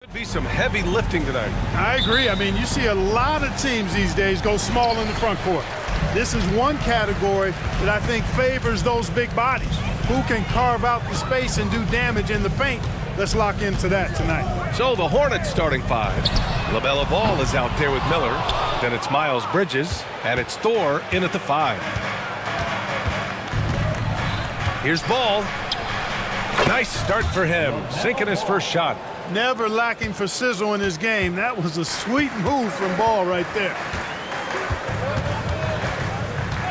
Could be some heavy lifting tonight. I agree. I mean, you see a lot of teams these days go small in the front court. This is one category that I think favors those big bodies. Who can carve out the space and do damage in the paint? Let's lock into that tonight. So the Hornets starting five. LaMelo Ball is out there with Miller. Then it's Miles Bridges, and it's Thor in at the 5. Here's Ball. Nice start for him, sinking his first shot. Never lacking for sizzle in his game. That was a sweet move from Ball right there.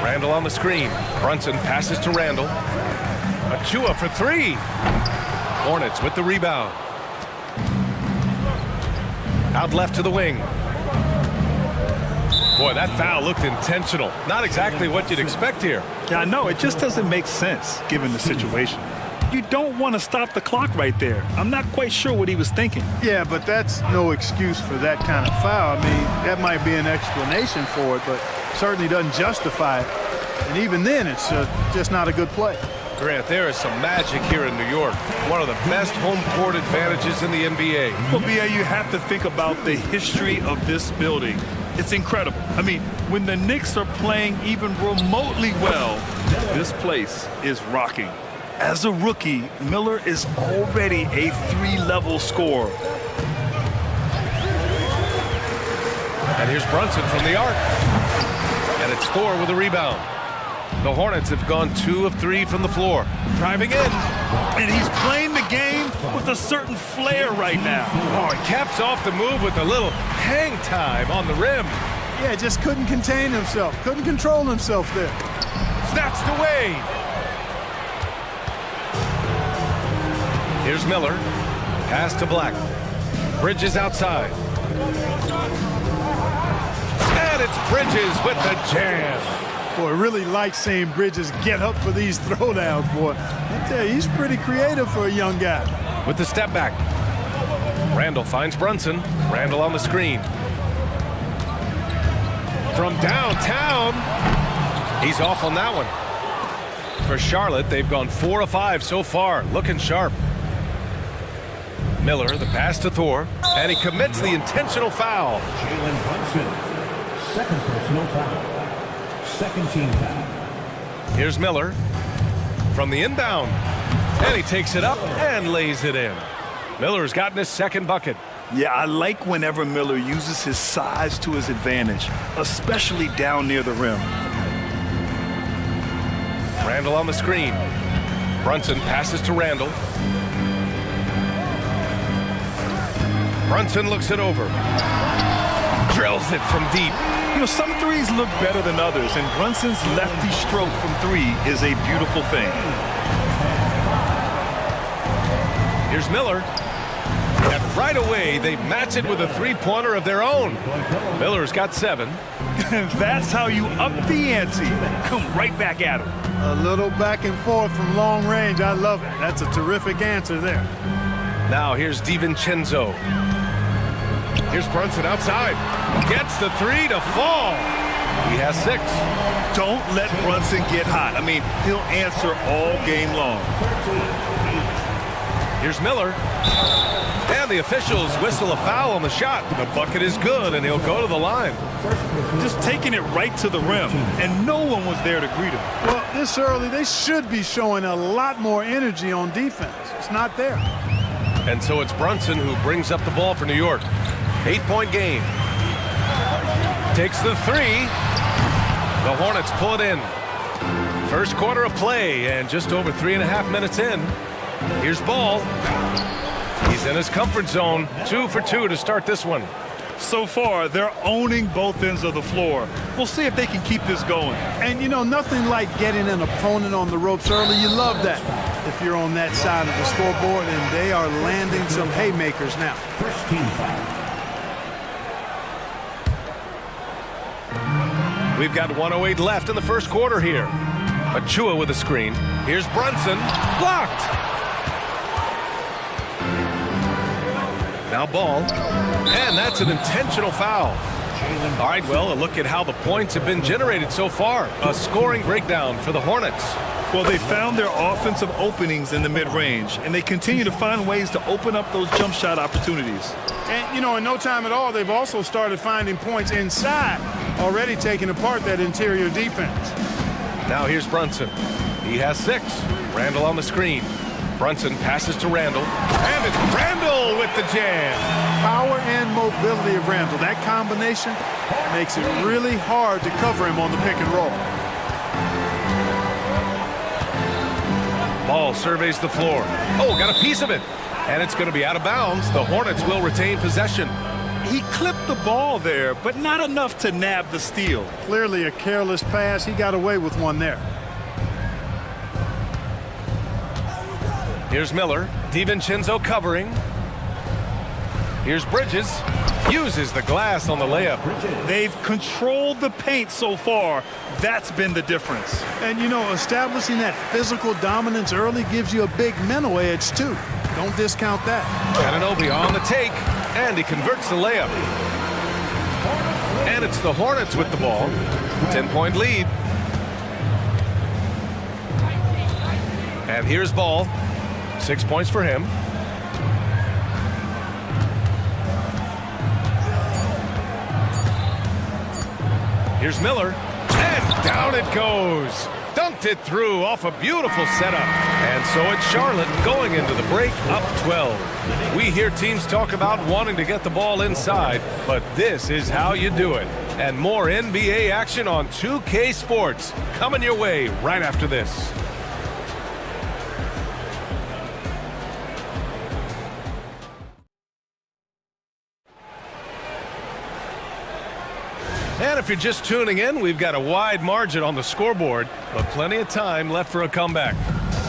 Randall on the screen. Brunson passes to Randall. Achua for 3. Hornets with the rebound. Out left to the wing. Boy, that foul looked intentional. Not exactly what you'd expect here. Yeah, I know. It just doesn't make sense given the situation. You don't want to stop the clock right there. I'm not quite sure what he was thinking. Yeah, but that's no excuse for that kind of foul. I mean, that might be an explanation for it, but certainly doesn't justify it. And even then, it's just not a good play. Grant, there is some magic here in New York. One of the best home court advantages in the NBA. Well, B.A., you have to think about the history of this building. It's incredible. I mean, when the Knicks are playing even remotely well, this place is rocking. As a rookie, Miller is already a 3-level scorer. And here's Brunson from the arc. And it's Thor with a rebound. The Hornets have gone 2 of 3 from the floor. Driving in. And he's playing the game with a certain flair right now. Oh, he caps off the move with a little hang time on the rim. Yeah, just couldn't contain himself. Couldn't control himself there. Snatched away. Here's Miller. Pass to Black. Bridges outside. And it's Bridges with the jam. Boy, really like seeing Bridges get up for these throwdowns, boy. I tell you, he's pretty creative for a young guy. With the step back. Randall finds Brunson. Randall on the screen. From downtown. He's off on that one. For Charlotte, they've gone 4 of 5 so far. Looking sharp. Miller, the pass to Thor. And he commits the intentional foul. Jalen Brunson, second personal foul. Second team foul. Here's Miller from the inbound. And he takes it up and lays it in. Miller's gotten his second bucket. Yeah, I like whenever Miller uses his size to his advantage, especially down near the rim. Randall on the screen. Brunson passes to Randall. Brunson looks it over. Drills it from deep. You know, some threes look better than others, and Brunson's lefty stroke from 3 is a beautiful thing. Here's Miller. And right away, they match it with a 3-pointer of their own. Miller's got 7. That's how you up the ante. Come right back at him. A little back and forth from long range. I love it. That's a terrific answer there. Now here's DiVincenzo. Here's Brunson outside. Gets the 3 to fall. He has 6. Don't let Brunson get hot. I mean, he'll answer all game long. Here's Miller. And the officials whistle a foul on the shot. The bucket is good, and he'll go to the line. Just taking it right to the rim, and no one was there to greet him. Well, this early, they should be showing a lot more energy on defense. It's not there. And so it's Brunson who brings up the ball for New York. 8-point game. Takes the 3. The Hornets pull it in. First quarter of play, and just over 3.5 minutes in. Here's Ball. He's in his comfort zone. 2 for 2 to start this one. So far, they're owning both ends of the floor. We'll see if they can keep this going. And, you know, nothing like getting an opponent on the ropes early. You love that if you're on that side of the scoreboard, and they are landing some haymakers now. First team foul. We've got 1:08 left in the first quarter here. Achua with a screen. Here's Brunson. Blocked. Now Ball. And that's an intentional foul. All right, well, a look at how the points have been generated so far. A scoring breakdown for the Hornets. Well, they found their offensive openings in the mid-range, and they continue to find ways to open up those jump shot opportunities. And, you know, in no time at all, they've also started finding points inside, already taking apart that interior defense. Now here's Brunson. He has 6. Randall on the screen. Brunson passes to Randall, and it's Randall with the jam. Power and mobility of Randall, that combination makes it really hard to cover him on the pick and roll. Ball surveys the floor. Oh, got a piece of it. And it's going to be out of bounds. The Hornets will retain possession. He clipped the ball there, but not enough to nab the steal. Clearly a careless pass. He got away with one there. Here's Miller. DiVincenzo covering. Here's Bridges. Uses the glass on the layup. They've controlled the paint so far. That's been the difference. And, you know, establishing that physical dominance early gives you a big mental edge, too. Don't discount that. Anunoby on the take, and he converts the layup. And it's the Hornets with the ball. 10-point lead. And here's Ball. 6 points for him. Here's Miller, and down it goes. Dunked it through off a beautiful setup. And so it's Charlotte going into the break up 12. We hear teams talk about wanting to get the ball inside, but this is how you do it. And more NBA action on 2K Sports coming your way right after this. And if you're just tuning in, we've got a wide margin on the scoreboard, but plenty of time left for a comeback.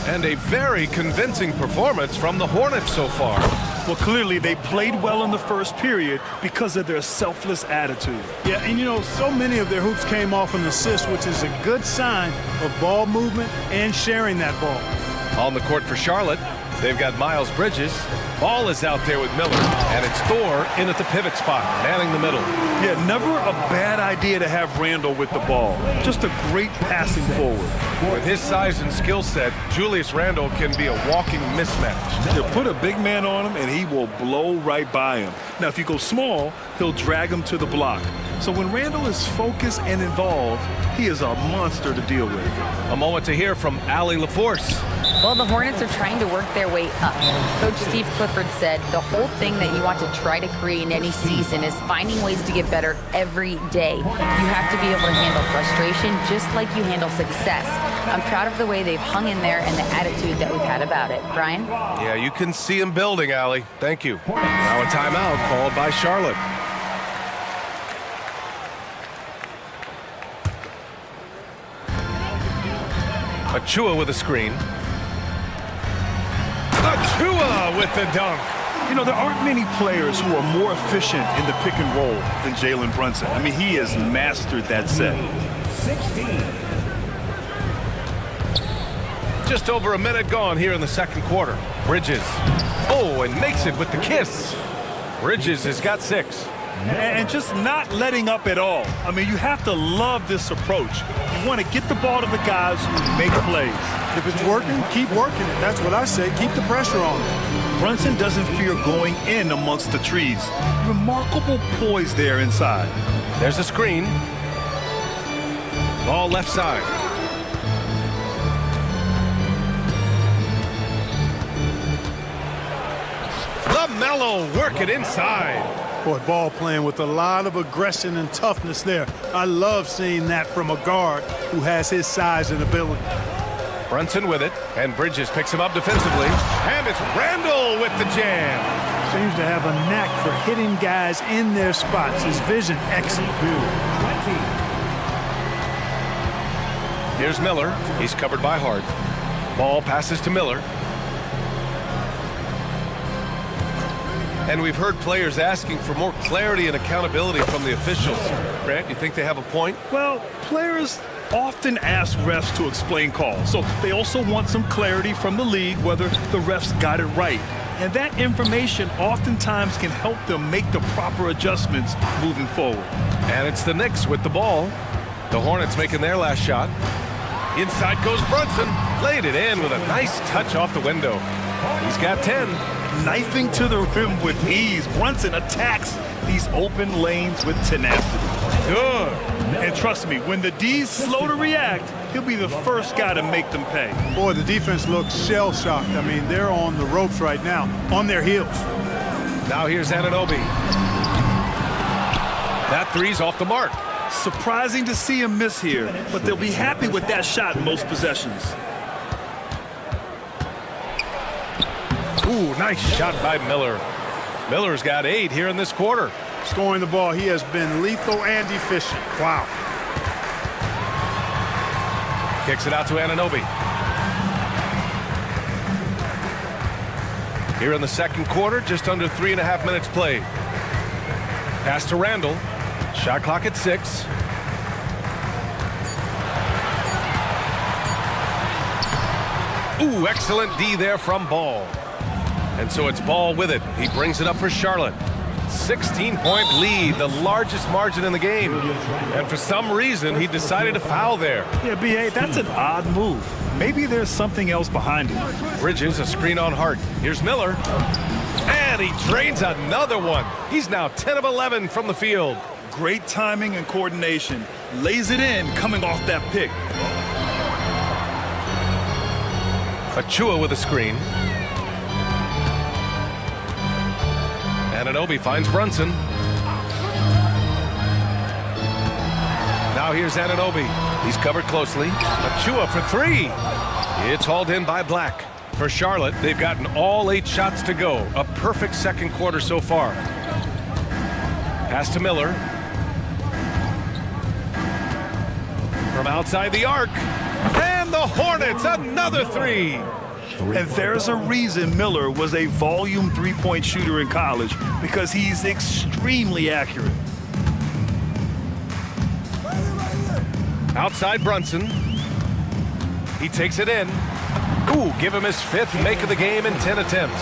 And a very convincing performance from the Hornets so far. Well, clearly they played well in the first period because of their selfless attitude. Yeah, and you know, so many of their hoops came off an assist, which is a good sign of ball movement and sharing that ball. On the court for Charlotte, they've got Miles Bridges. Ball is out there with Miller, and it's Thor in at the pivot spot, manning the middle. Yeah, never a bad idea to have Randall with the ball. Just a great passing forward. With his size and skill set, Julius Randle can be a walking mismatch. You put a big man on him, and he will blow right by him. Now, if you go small, he'll drag him to the block. So when Randall is focused and involved, he is a monster to deal with. A moment to hear from Allie LaForce. Well, the Hornets are trying to work their way up. Coach Steve Clifford said the whole thing that you want to try to create in any season is finding ways to get better every day. You have to be able to handle frustration just like you handle success. I'm proud of the way they've hung in there and the attitude that we've had about it. Brian? Yeah, you can see him building, Allie. Thank you. Now a timeout called by Charlotte. Achua with a screen. Achua with the dunk. You know, there aren't many players who are more efficient in the pick and roll than Jalen Brunson. I mean, he has mastered that set. 16. Just over a minute gone here in the second quarter. Bridges. Oh, and makes it with the kiss. Bridges has got 6. And just not letting up at all. I mean, you have to love this approach. You want to get the ball to the guys who make plays. If it's working, keep working it. That's what I say. Keep the pressure on. Brunson doesn't fear going in amongst the trees. Remarkable poise there inside. There's a screen. Ball left side. LaMelo work it inside. Boy, ball playing with a lot of aggression and toughness there. I love seeing that from a guard who has his size and ability. Brunson with it, and Bridges picks him up defensively. And it's Randall with the jam. Seems to have a knack for hitting guys in their spots. His vision excellent. 20. Here's Miller. He's covered by Hart. Ball passes to Miller. And we've heard players asking for more clarity and accountability from the officials. Grant, you think they have a point? Well, players often ask refs to explain calls. So they also want some clarity from the league whether the refs got it right. And that information oftentimes can help them make the proper adjustments moving forward. And it's the Knicks with the ball. The Hornets making their last shot. Inside goes Brunson. Laid it in with a nice touch off the window. He's got 10. Knifing to the rim with ease. Brunson attacks these open lanes with tenacity. Good. And trust me, when the D's slow to react, he'll be the first guy to make them pay. Boy, the defense looks shell-shocked. I mean, they're on the ropes right now, on their heels. Now here's Anunoby. That three's off the mark. Surprising to see him miss here, but they'll be happy with that shot in most possessions. Ooh, nice shot by Miller. Miller's got 8 here in this quarter. Scoring the ball, he has been lethal and efficient. Wow. Kicks it out to Anunoby. Here in the second quarter, just under 3.5 minutes played. Pass to Randall. Shot clock at 6. Ooh, excellent D there from Ball. And so it's Ball with it. He brings it up for Charlotte. 16-point lead, the largest margin in the game. And for some reason, he decided to foul there. Yeah, B.A., that's an odd move. Maybe there's something else behind it. Bridges, a screen on Hart. Here's Miller. And he drains another one. He's now 10 of 11 from the field. Great timing and coordination. Lays it in coming off that pick. Achua with a screen. Anunoby finds Brunson. Now here's Anunoby. He's covered closely. Achua for 3. It's hauled in by Black. For Charlotte, they've gotten all 8 shots to go. A perfect second quarter so far. Pass to Miller. From outside the arc. And the Hornets, another 3. And there's a reason Miller was a volume three-point shooter in college, because he's extremely accurate. Outside Brunson. He takes it in. Ooh, give him his 5th make of the game in 10 attempts.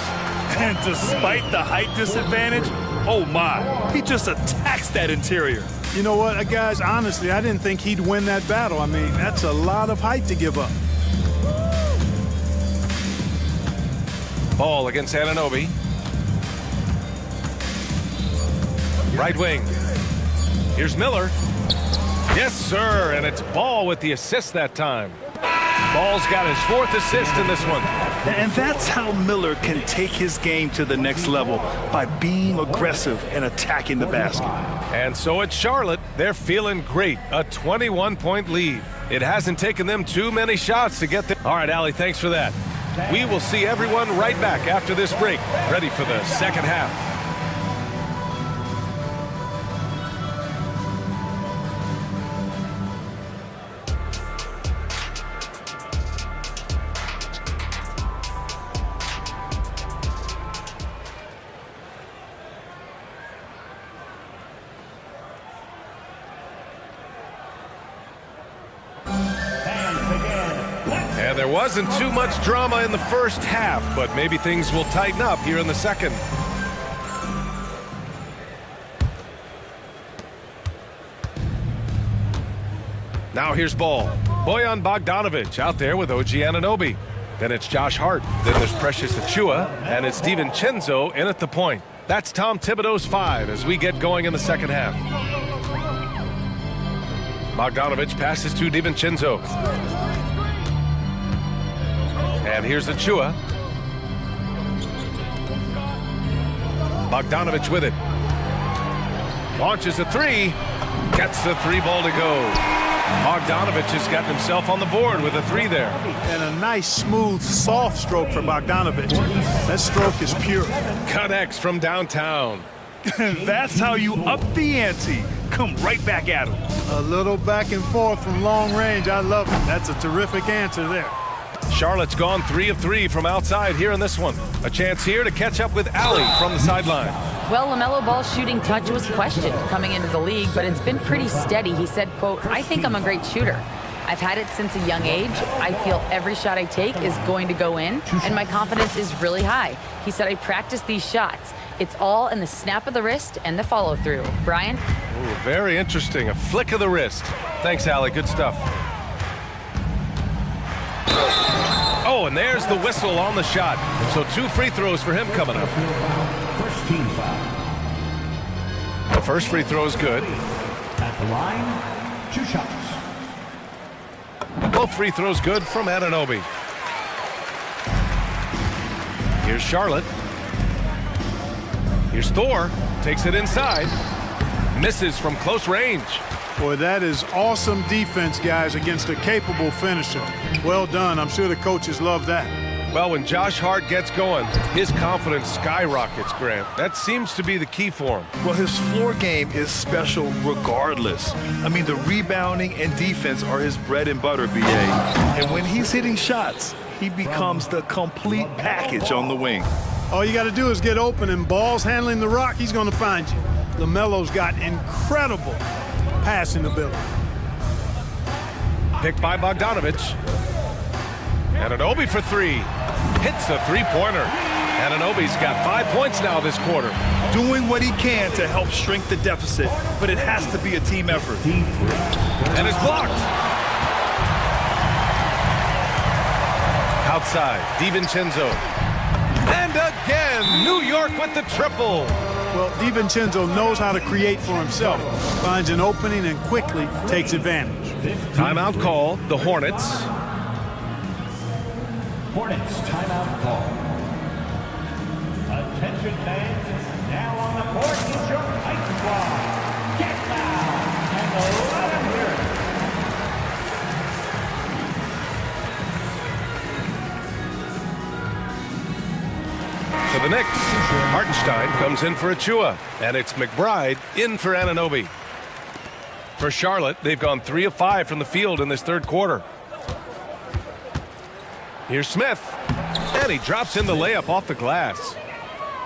And despite the height disadvantage, oh my, he just attacks that interior. You know what, guys, honestly, I didn't think he'd win that battle. I mean, that's a lot of height to give up. Ball against Anunoby. Right wing. Here's Miller. Yes, sir, and it's Ball with the assist that time. Ball's got his 4th assist in this one. And that's how Miller can take his game to the next level, by being aggressive and attacking the basket. And so it's Charlotte. They're feeling great. A 21-point lead. It hasn't taken them too many shots to get there. All right, Allie, thanks for that. We will see everyone right back after this break, ready for the second half. And there wasn't too much drama in the first half, but maybe things will tighten up here in the second. Now here's Ball. Bojan Bogdanovic out there with OG Anunoby. Then it's Josh Hart. Then there's Precious Achua. And it's DiVincenzo in at the point. That's Tom Thibodeau's 5 as we get going in the second half. Bogdanovic passes to DiVincenzo. And here's Achua. Bogdanovic with it. Launches a 3. Gets the 3 ball to go. Bogdanovic has gotten himself on the board with a 3 there. And a nice, smooth, soft stroke for Bogdanovic. That stroke is pure. Connects from downtown. That's how you up the ante. Come right back at him. A little back and forth from long range. I love it. That's a terrific answer there. Charlotte's gone 3 of 3 from outside here in this one. A chance here to catch up with Allie from the sideline. Well, LaMelo Ball's shooting touch was questioned coming into the league, but it's been pretty steady. He said, quote, "I think I'm a great shooter. I've had it since a young age. I feel every shot I take is going to go in, and my confidence is really high." He said, "I practice these shots. It's all in the snap of the wrist and the follow-through." Brian? Ooh, very interesting. A flick of the wrist. Thanks, Allie. Good stuff. and there's the whistle on the shot. So 2 free throws for him coming up. First team foul. The first free throw is good. At the line, 2 shots. Both free throws good from Anunoby. Here's Charlotte. Here's Thor. Takes it inside. Misses from close range. Boy, that is awesome defense, guys, against a capable finisher. Well done. I'm sure the coaches love that. Well, when Josh Hart gets going, his confidence skyrockets, Grant. That seems to be the key for him. Well, his floor game is special regardless. I mean, the rebounding and defense are his bread and butter, BA. And when he's hitting shots, he becomes the complete package on the wing. All you got to do is get open, and Ball's handling the rock, he's going to find you. LaMelo's got incredible passing ability. Picked by Bogdanovich. Anunoby for 3. Hits a three-pointer. Anunoby's got 5 points now this quarter. Doing what he can to help shrink the deficit, but it has to be a team effort. And it's blocked. Outside, DiVincenzo. And again, New York with the triple. Well, DiVincenzo knows how to create for himself. Finds an opening and quickly takes advantage. Timeout call, the Hornets. Hornets timeout call. Attention fans, now on the court is your Kite Squad. Get down and let them hear it. For the Knicks, Hartenstein comes in for Achua, and it's McBride in for Anunoby. For Charlotte, they've gone 3 of 5 from the field in this third quarter. Here's Smith, and he drops in the layup off the glass.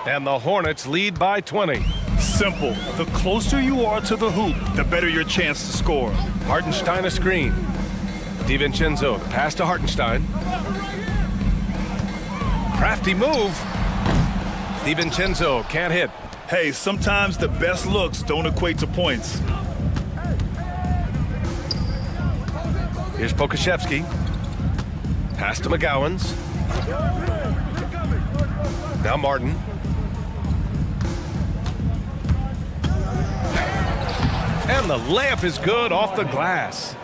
And the Hornets lead by 20. Simple. The closer you are to the hoop, the better your chance to score. Hartenstein a screen. DiVincenzo, the pass to Hartenstein. Crafty move. DiVincenzo can't hit. Hey, sometimes the best looks don't equate to points. Here's Pokashevsky. Pass to McGowan's. Now Martin. And the layup is good off the glass.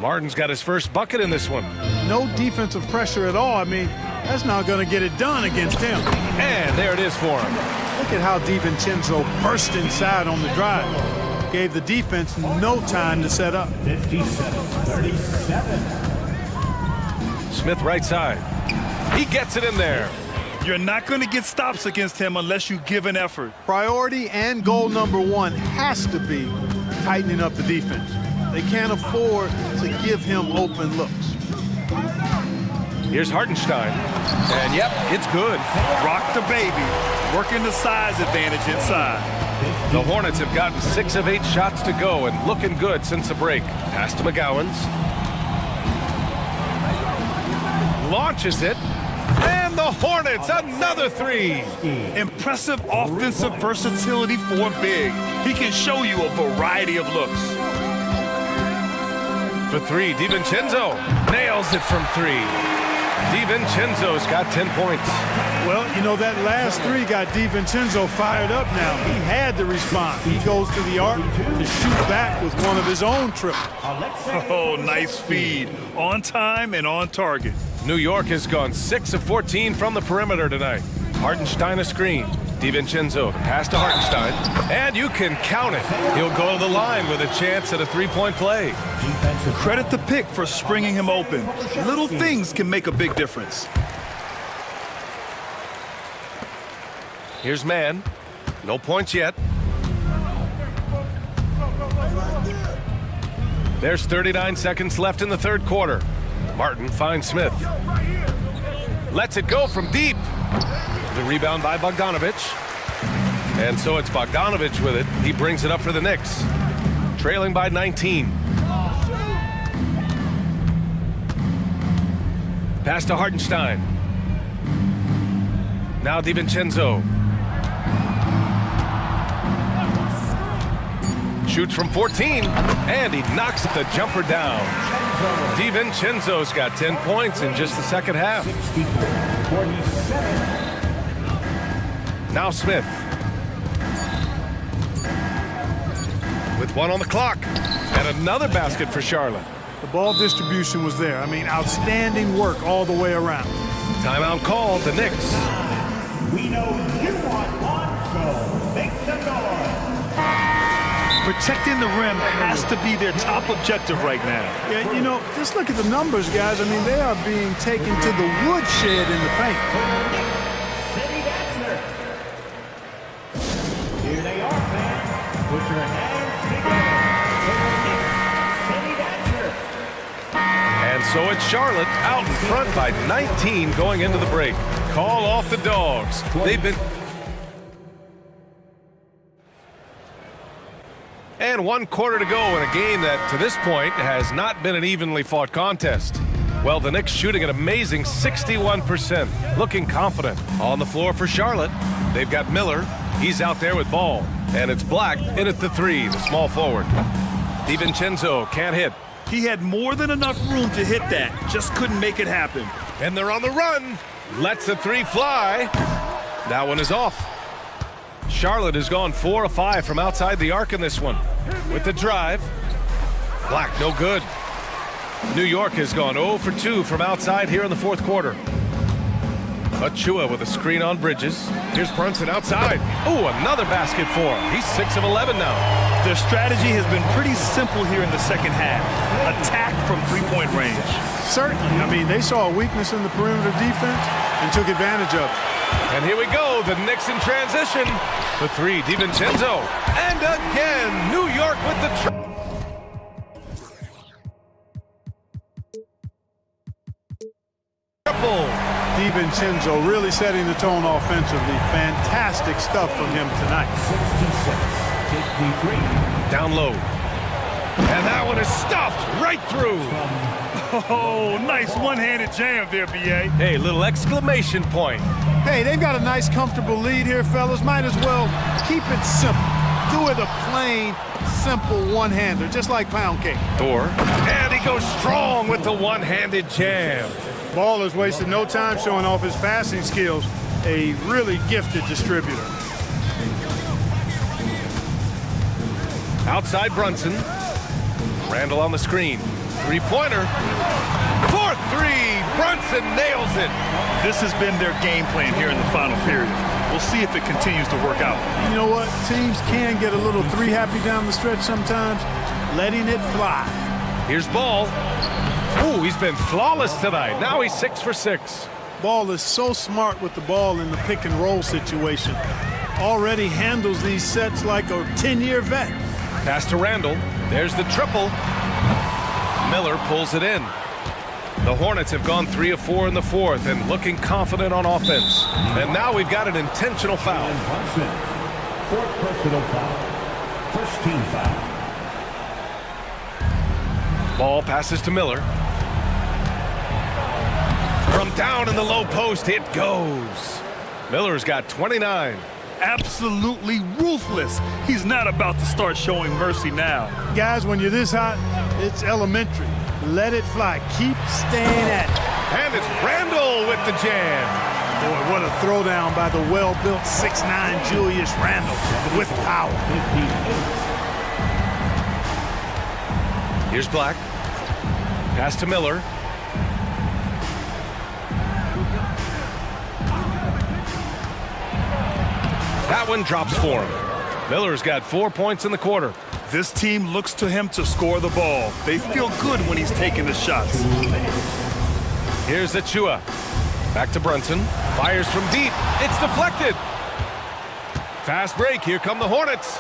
Martin's got his first bucket in this one. No defensive pressure at all. I mean, that's not going to get it done against him. And there it is for him. Look at how DiVincenzo burst inside on the drive. Gave the defense no time to set up. 57-37. Smith right side. He gets it in there. You're not going to get stops against him unless you give an effort. Priority and goal number 1 has to be tightening up the defense. They can't afford to give him open looks. Here's Hartenstein. And yep, it's good. Rock the baby. Working the size advantage inside. The Hornets have gotten 6 of 8 shots to go and looking good since the break. Pass to McGowan's. Launches it. And the Hornets, another 3. Impressive offensive versatility for a big. He can show you a variety of looks. For 3, DiVincenzo nails it from 3. DiVincenzo's got 10 points. Well, you know, that last 3 got DiVincenzo fired up now. He had to respond. He goes to the arc to shoot back with one of his own triples. Oh, nice feed. On time and on target. New York has gone 6 of 14 from the perimeter tonight. Hartenstein a screen. DiVincenzo pass to Hartenstein. And you can count it. He'll go to the line with a chance at a 3-point play. Credit the pick for springing him open. Little things can make a big difference. Here's Mann. No points yet. There's 39 seconds left in the third quarter. Martin finds Smith. Lets it go from deep. The rebound by Bogdanovich. And so it's Bogdanovich with it. He brings it up for the Knicks. Trailing by 19. Pass to Hartenstein. Now DiVincenzo. Shoots from 14, and he knocks the jumper down. DiVincenzo's got 10 points in just the second half. 64-47. Now Smith. With one on the clock. And another basket for Charlotte. The ball distribution was there. I mean, outstanding work all the way around. Timeout called, the Knicks. We know you want one, so make some noise. Protecting the rim has to be their top objective right now. Yeah, you know, just look at the numbers, guys. I mean, they are being taken to the woodshed in the paint. City Dancer. Here they are, fans. Put your hands together. City Dancer. And so it's Charlotte out in front by 19 going into the break. Call off the Dogs. They've been... And 1 quarter to go in a game that, to this point, has not been an evenly fought contest. Well, the Knicks shooting an amazing 61%, looking confident. On the floor for Charlotte, they've got Miller. He's out there with ball. And it's Black in at the 3, the small forward. DiVincenzo can't hit. He had more than enough room to hit that, just couldn't make it happen. And they're on the run. Lets the 3 fly. That one is off. Charlotte has gone 4 of 5 from outside the arc in this one. With the drive. Black, no good. New York has gone 0 for 2 from outside here in the fourth quarter. Achua with a screen on Bridges. Here's Brunson outside. Ooh, another basket for him. He's 6 of 11 now. Their strategy has been pretty simple here in the second half. Attack from three-point range. Certainly. I mean, they saw a weakness in the perimeter defense and took advantage of it. And here we go, the Knicks in transition. The 3, DiVincenzo. And again, New York with the triple. DiVincenzo really setting the tone offensively. Fantastic stuff from him tonight. 66-53. Down low. And that one is stuffed right through. Oh, nice one-handed jam there, B.A. Hey, little exclamation point. Hey, they've got a nice, comfortable lead here, fellas. Might as well keep it simple. Do it a plain, simple one-hander, just like pound cake. Thor. And he goes strong with the one-handed jam. Ball has wasted no time showing off his passing skills. A really gifted distributor. Outside Brunson. Randall on the screen. Three-pointer. 4-3. Brunson nails it. This has been their game plan here in the final period. We'll see if it continues to work out. You know what? Teams can get a little three-happy down the stretch sometimes. Letting it fly. Here's Ball. Ooh, he's been flawless tonight. Now he's 6 for 6. Ball is so smart with the ball in the pick-and-roll situation. Already handles these sets like a 10-year vet. Pass to Randall. There's the triple. Miller pulls it in. The Hornets have gone 3 of 4 in the fourth and looking confident on offense. And now we've got an intentional foul. Fourth personal foul. First team foul. Ball passes to Miller. From down in the low post, it goes. Miller's got 29. Absolutely ruthless. He's not about to start showing mercy now. Guys, when you're this hot, it's elementary. Let it fly. Keep staying at it. And it's Randall with the jam. Boy, what a throwdown by the well-built 6'9" Julius Randle with power. 58. Here's Black. Pass to Miller. That one drops for him. Miller's got 4 points in the quarter. This team looks to him to score the ball. They feel good when he's taking the shots. Here's Achua. Back to Brunson. Fires from deep. It's deflected. Fast break. Here come the Hornets.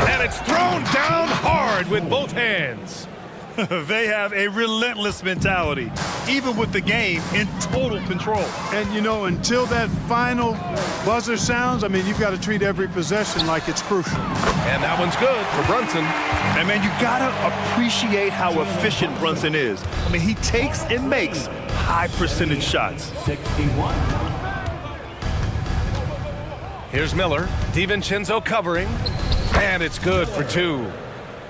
And it's thrown down hard with both hands. They have a relentless mentality, even with the game in total control. And, you know, until that final buzzer sounds, I mean, you've got to treat every possession like it's crucial. And that one's good for Brunson. And, man, you got to appreciate how efficient Brunson is. I mean, he takes and makes high-percentage shots. 61. Here's Miller. DiVincenzo covering. And it's good for 2.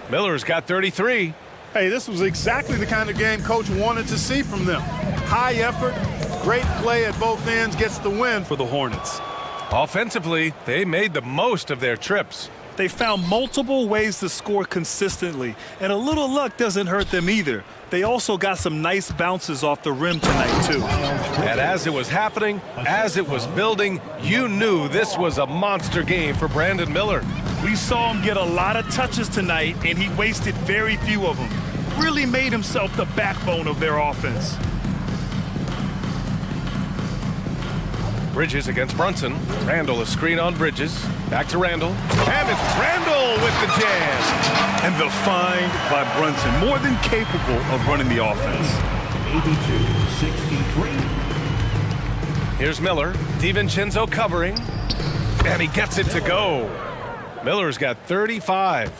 Miller's got 33. Hey, this was exactly the kind of game coach wanted to see from them. High effort, great play at both ends gets the win for the Hornets. Offensively, they made the most of their trips. They found multiple ways to score consistently, and a little luck doesn't hurt them either. They also got some nice bounces off the rim tonight, too. And as it was happening, as it was building, you knew this was a monster game for Brandon Miller. We saw him get a lot of touches tonight, and he wasted very few of them. Really made himself the backbone of their offense. Bridges against Brunson. Randall a screen on Bridges. Back to Randall. And it's Randall with the jam. And the find by Brunson, more than capable of running the offense. 82-63. Here's Miller. DiVincenzo covering. And he gets it to go. Miller's got 35.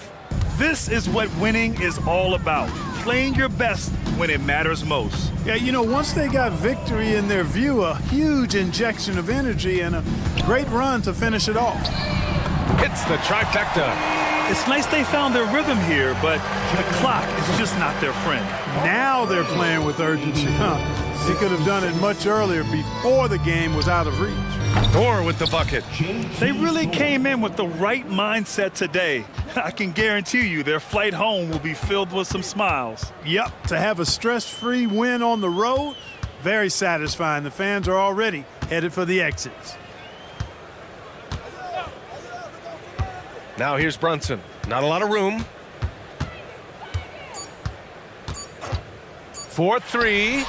This is what winning is all about. Playing your best when it matters most. Yeah, you know, once they got victory in their view, a huge injection of energy and a great run to finish it off. Hits the trifecta. It's nice they found their rhythm here, but the clock is just not their friend. Now they're playing with urgency. They could have done it much earlier before the game was out of reach. Thor with the bucket. They really came in with the right mindset today. I can guarantee you their flight home will be filled with some smiles. Yep, to have a stress-free win on the road, very satisfying. The fans are already headed for the exits. Now here's Brunson. Not a lot of room. 4-3.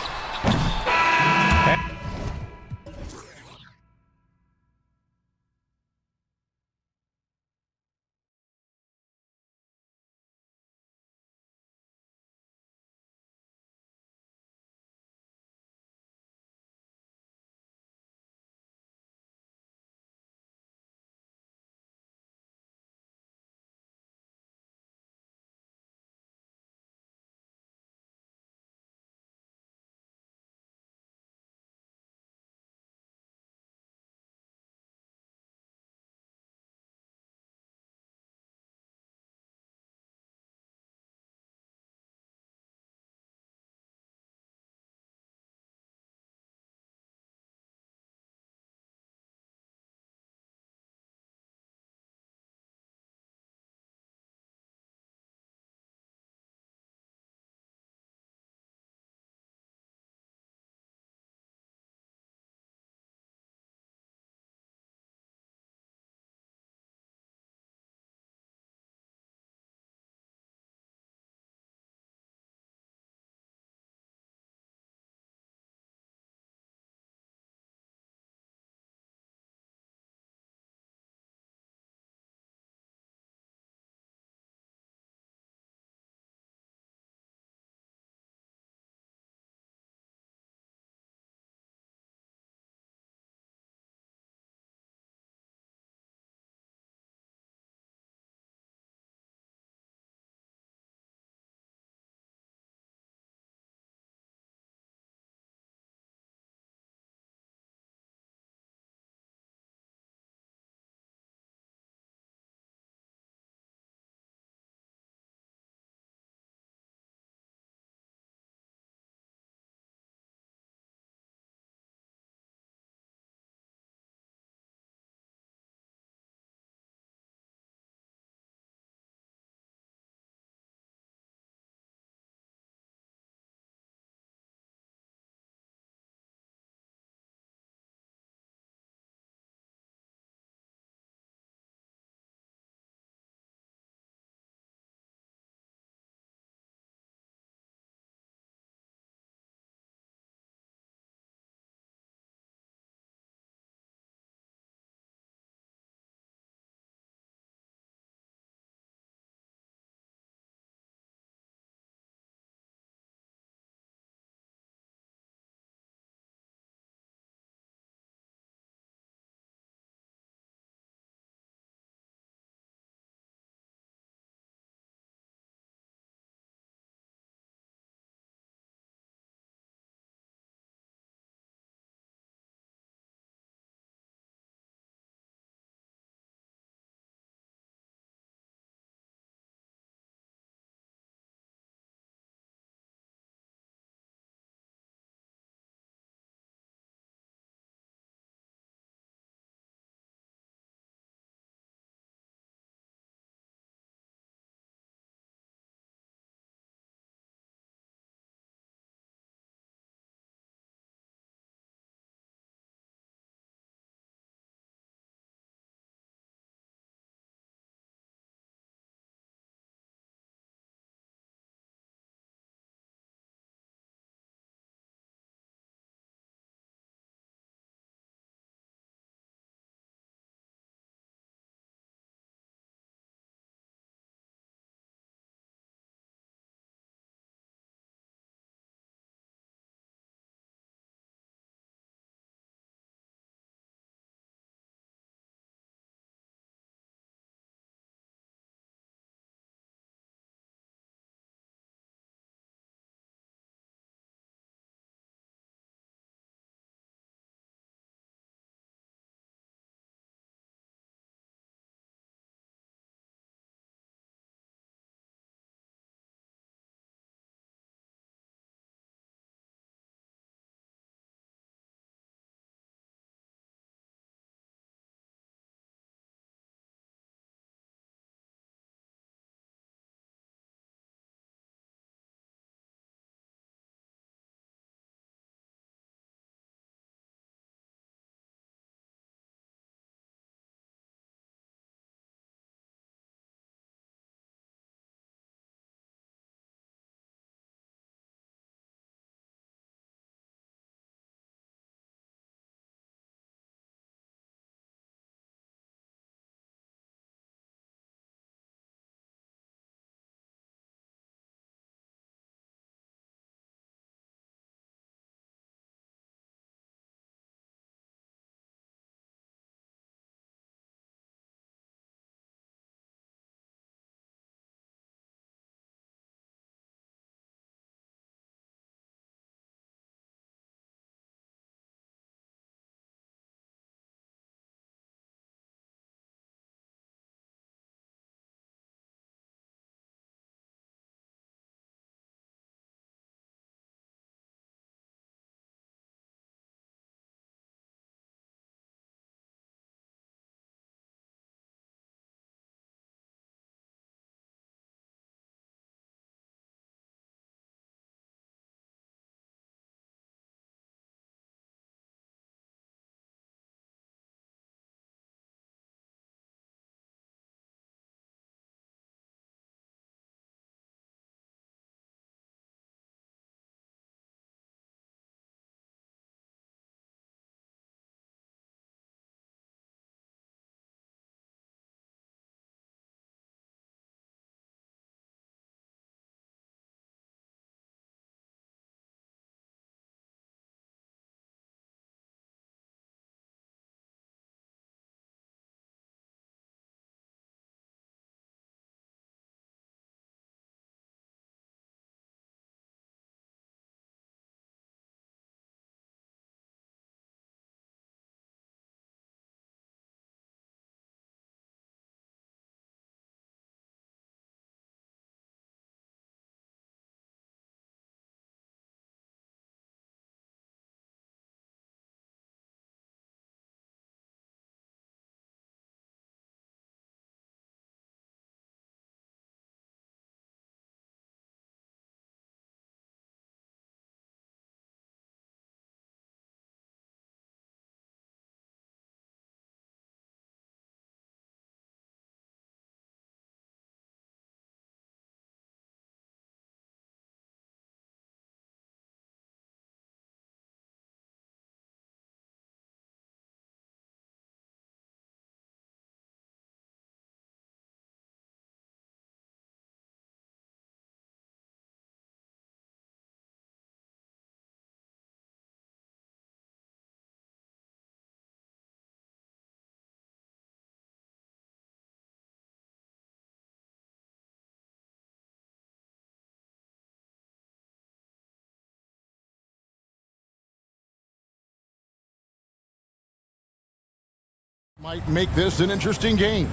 Might make this an interesting game.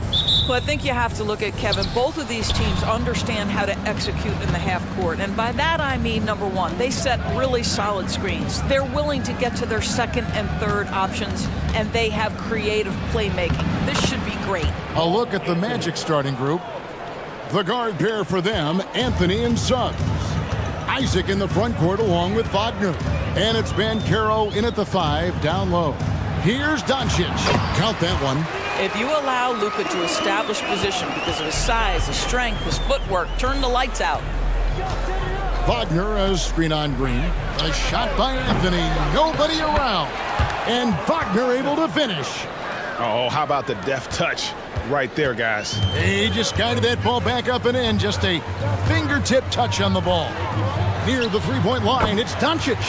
Well, I think you have to look at, Kevin, both of these teams understand how to execute in the half court. And by that, I mean, number one, they set really solid screens. They're willing to get to their second and third options, and they have creative playmaking. This should be great. A look at the Magic starting group. The guard pair for them, Anthony and Suggs. Isaac in the front court along with Wagner. And it's Banchero in at the 5, down low. Here's Doncic. Count that one. If you allow Luka to establish position because of his size, his strength, his footwork, turn the lights out. Wagner as screen on Green. A shot by Anthony. Nobody around. And Wagner able to finish. Oh, how about the deft touch right there, guys? He just guided that ball back up and in. Just a fingertip touch on the ball. Near the three-point line, it's Doncic.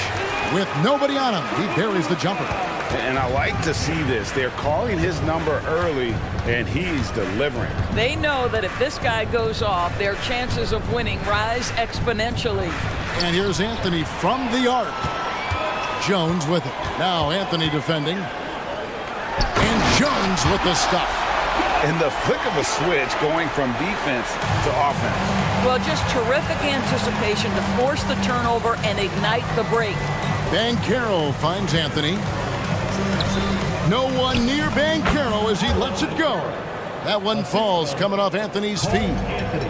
With nobody on him, he buries the jumper. And I like to see this. They're calling his number early, and he's delivering. They know that if this guy goes off, their chances of winning rise exponentially. And here's Anthony from the arc. Jones with it. Now Anthony defending. And Jones with the stuff. And the flick of a switch going from defense to offense. Well, just terrific anticipation to force the turnover and ignite the break. Banchero finds Anthony. No one near Banchero as he lets it go. That one falls coming off Anthony's feet.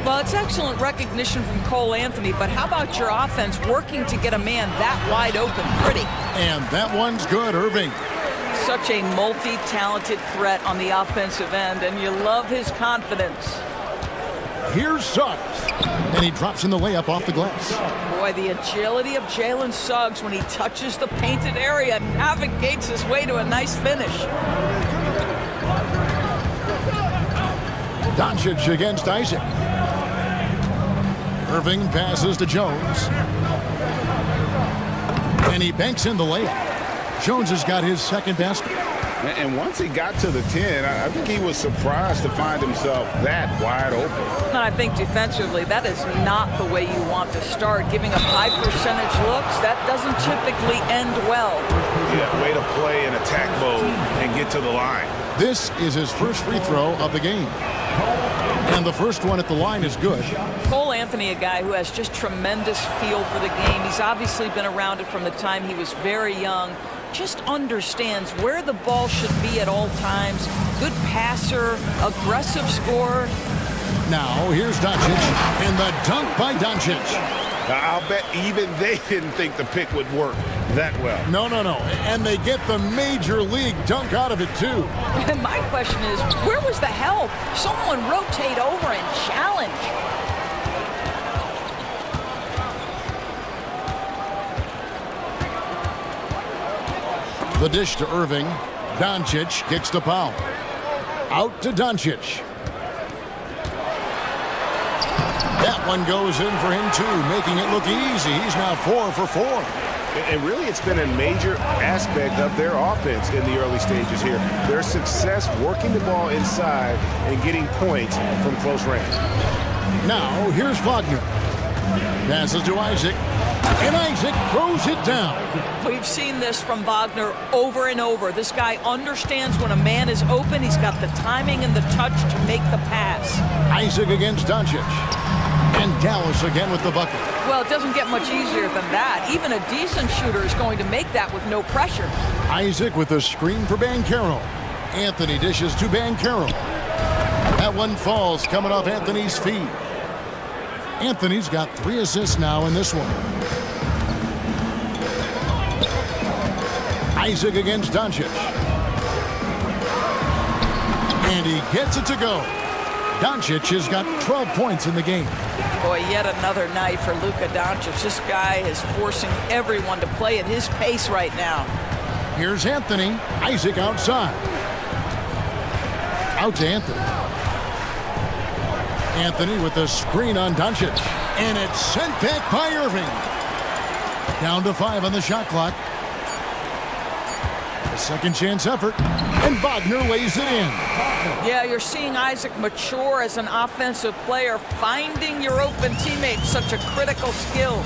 Well, it's excellent recognition from Cole Anthony, but how about your offense working to get a man that wide open? Pretty. And that one's good, Irving. Such a multi-talented threat on the offensive end, and you love his confidence. Here's Suggs. And he drops in the layup off the glass. Boy, the agility of Jalen Suggs when he touches the painted area navigates his way to a nice finish. Doncic against Isaac. Irving passes to Jones. And he banks in the layup. Jones has got his second basket. And once he got to the 10, I think he was surprised to find himself that wide open. And I think defensively, that is not the way you want to start. Giving up high percentage looks, that doesn't typically end well. Yeah, way to play in attack mode and get to the line. This is his first free throw of the game. And the first one at the line is good. Cole Anthony, a guy who has just tremendous feel for the game. He's obviously been around it from the time he was very young. Just understands where the ball should be at all times. Good passer, aggressive scorer. Now, here's Doncic, and the dunk by Doncic. I'll bet even they didn't think the pick would work that well. No. And they get the major league dunk out of it, too. And my question is, where was the help? Someone rotate over and challenge. The dish to Irving. Doncic kicks the foul. Out to Doncic. That one goes in for him, too, making it look easy. He's now 4 for 4. And really, it's been a major aspect of their offense in the early stages here. Their success working the ball inside and getting points from close range. Now, here's Wagner. Passes to Isaac. And Isaac throws it down. We've seen this from Wagner over and over. This guy understands when a man is open. He's got the timing and the touch to make the pass. Isaac against Doncic. And Dallas again with the bucket. Well, it doesn't get much easier than that. Even a decent shooter is going to make that with no pressure. Isaac with a screen for Banchero. Anthony dishes to Banchero. That one falls coming off Anthony's feet. Anthony's got 3 assists now in this one. Isaac against Doncic. And he gets it to go. Doncic has got 12 points in the game. Boy, yet another night for Luka Doncic. This guy is forcing everyone to play at his pace right now. Here's Anthony. Isaac outside. Out to Anthony. Anthony with the screen on Doncic. And it's sent back by Irving. Down to 5 on the shot clock. A second chance effort. And Wagner lays it in. Yeah, you're seeing Isaac mature as an offensive player. Finding your open teammate, such a critical skill.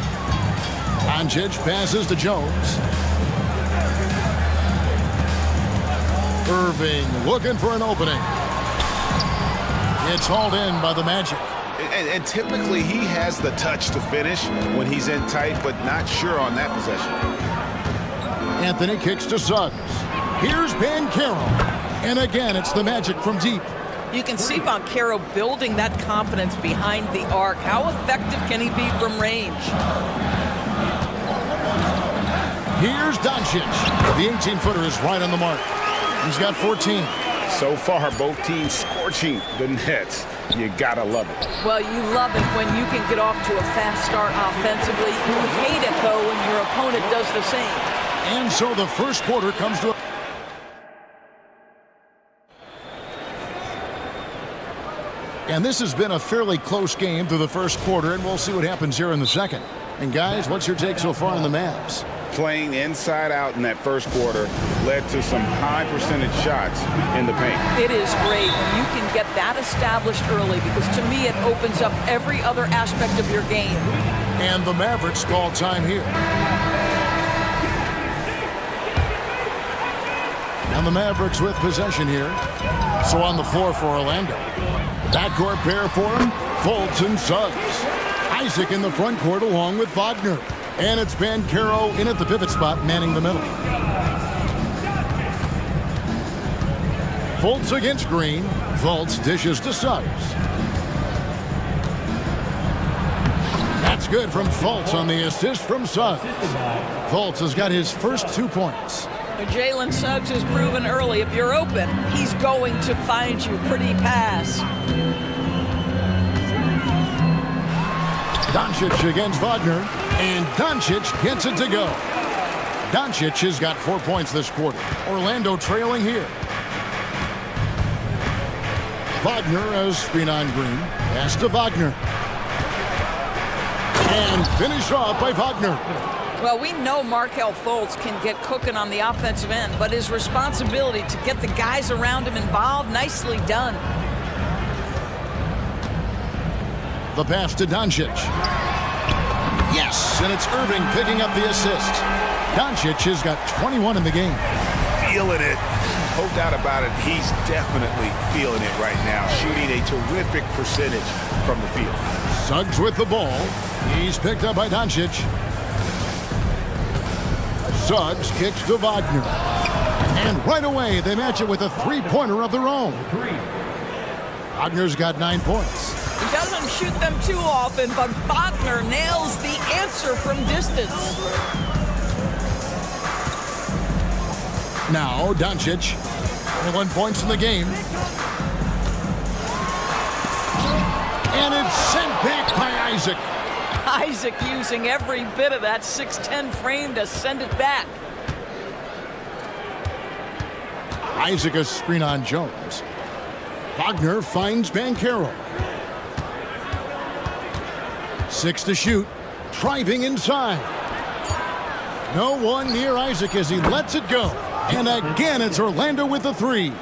Doncic passes to Jones. Irving looking for an opening. It's hauled in by the Magic. And typically he has the touch to finish when he's in tight, but not sure on that possession. Anthony kicks to Suggs. Here's Banchero. And again, it's the Magic from deep. You can see Banchero building that confidence behind the arc. How effective can he be from range? Here's Doncic. The 18-footer is right on the mark. He's got 14. So far, both teams scorching the nets. You gotta love it. Well, you love it when you can get off to a fast start offensively. You hate it, though, when your opponent does the same. And so the first quarter comes to a... And this has been a fairly close game through the first quarter, and we'll see what happens here in the second. And guys, what's your take so far on the Mavs? Playing inside out in that first quarter led to some high percentage shots in the paint. It is great when you can get that established early, because to me it opens up every other aspect of your game. And the Mavericks call time here. And the Mavericks with possession here. So on the floor for Orlando. Backcourt pair for him, Fultz and Suggs. Isaac in the front court along with Wagner. And it's Banchero in at the pivot spot, manning the middle. Fultz against Green. Fultz dishes to Suggs. That's good from Fultz on the assist from Suggs. Fultz has got his first 2 points. Jalen Suggs has proven early, if you're open, he's going to find you. Pretty pass. Doncic against Wagner, and Doncic gets it to go. Doncic has got 4 points this quarter. Orlando trailing here. Wagner as screen on Green. Pass to Wagner. And finished off by Wagner. Well, we know Markelle Fultz can get cooking on the offensive end, but his responsibility to get the guys around him involved, nicely done. The pass to Doncic. Yes, and it's Irving picking up the assist. Doncic has got 21 in the game. Feeling it. No doubt about it. He's definitely feeling it right now. Shooting a terrific percentage from the field. Suggs with the ball. He's picked up by Doncic. Suggs kicks to Wagner. And right away, they match it with a three-pointer of their own. Wagner's got 9 points. He doesn't shoot them too often, but Wagner nails the answer from distance. Now, Doncic, 21 points in the game. And it's sent back by Isaac. Isaac using every bit of that 6'10" frame to send it back. Isaac a screen on Jones. Wagner finds Banchero. 6 to shoot. Driving inside. No one near Isaac as he lets it go. And again, it's Orlando with the three.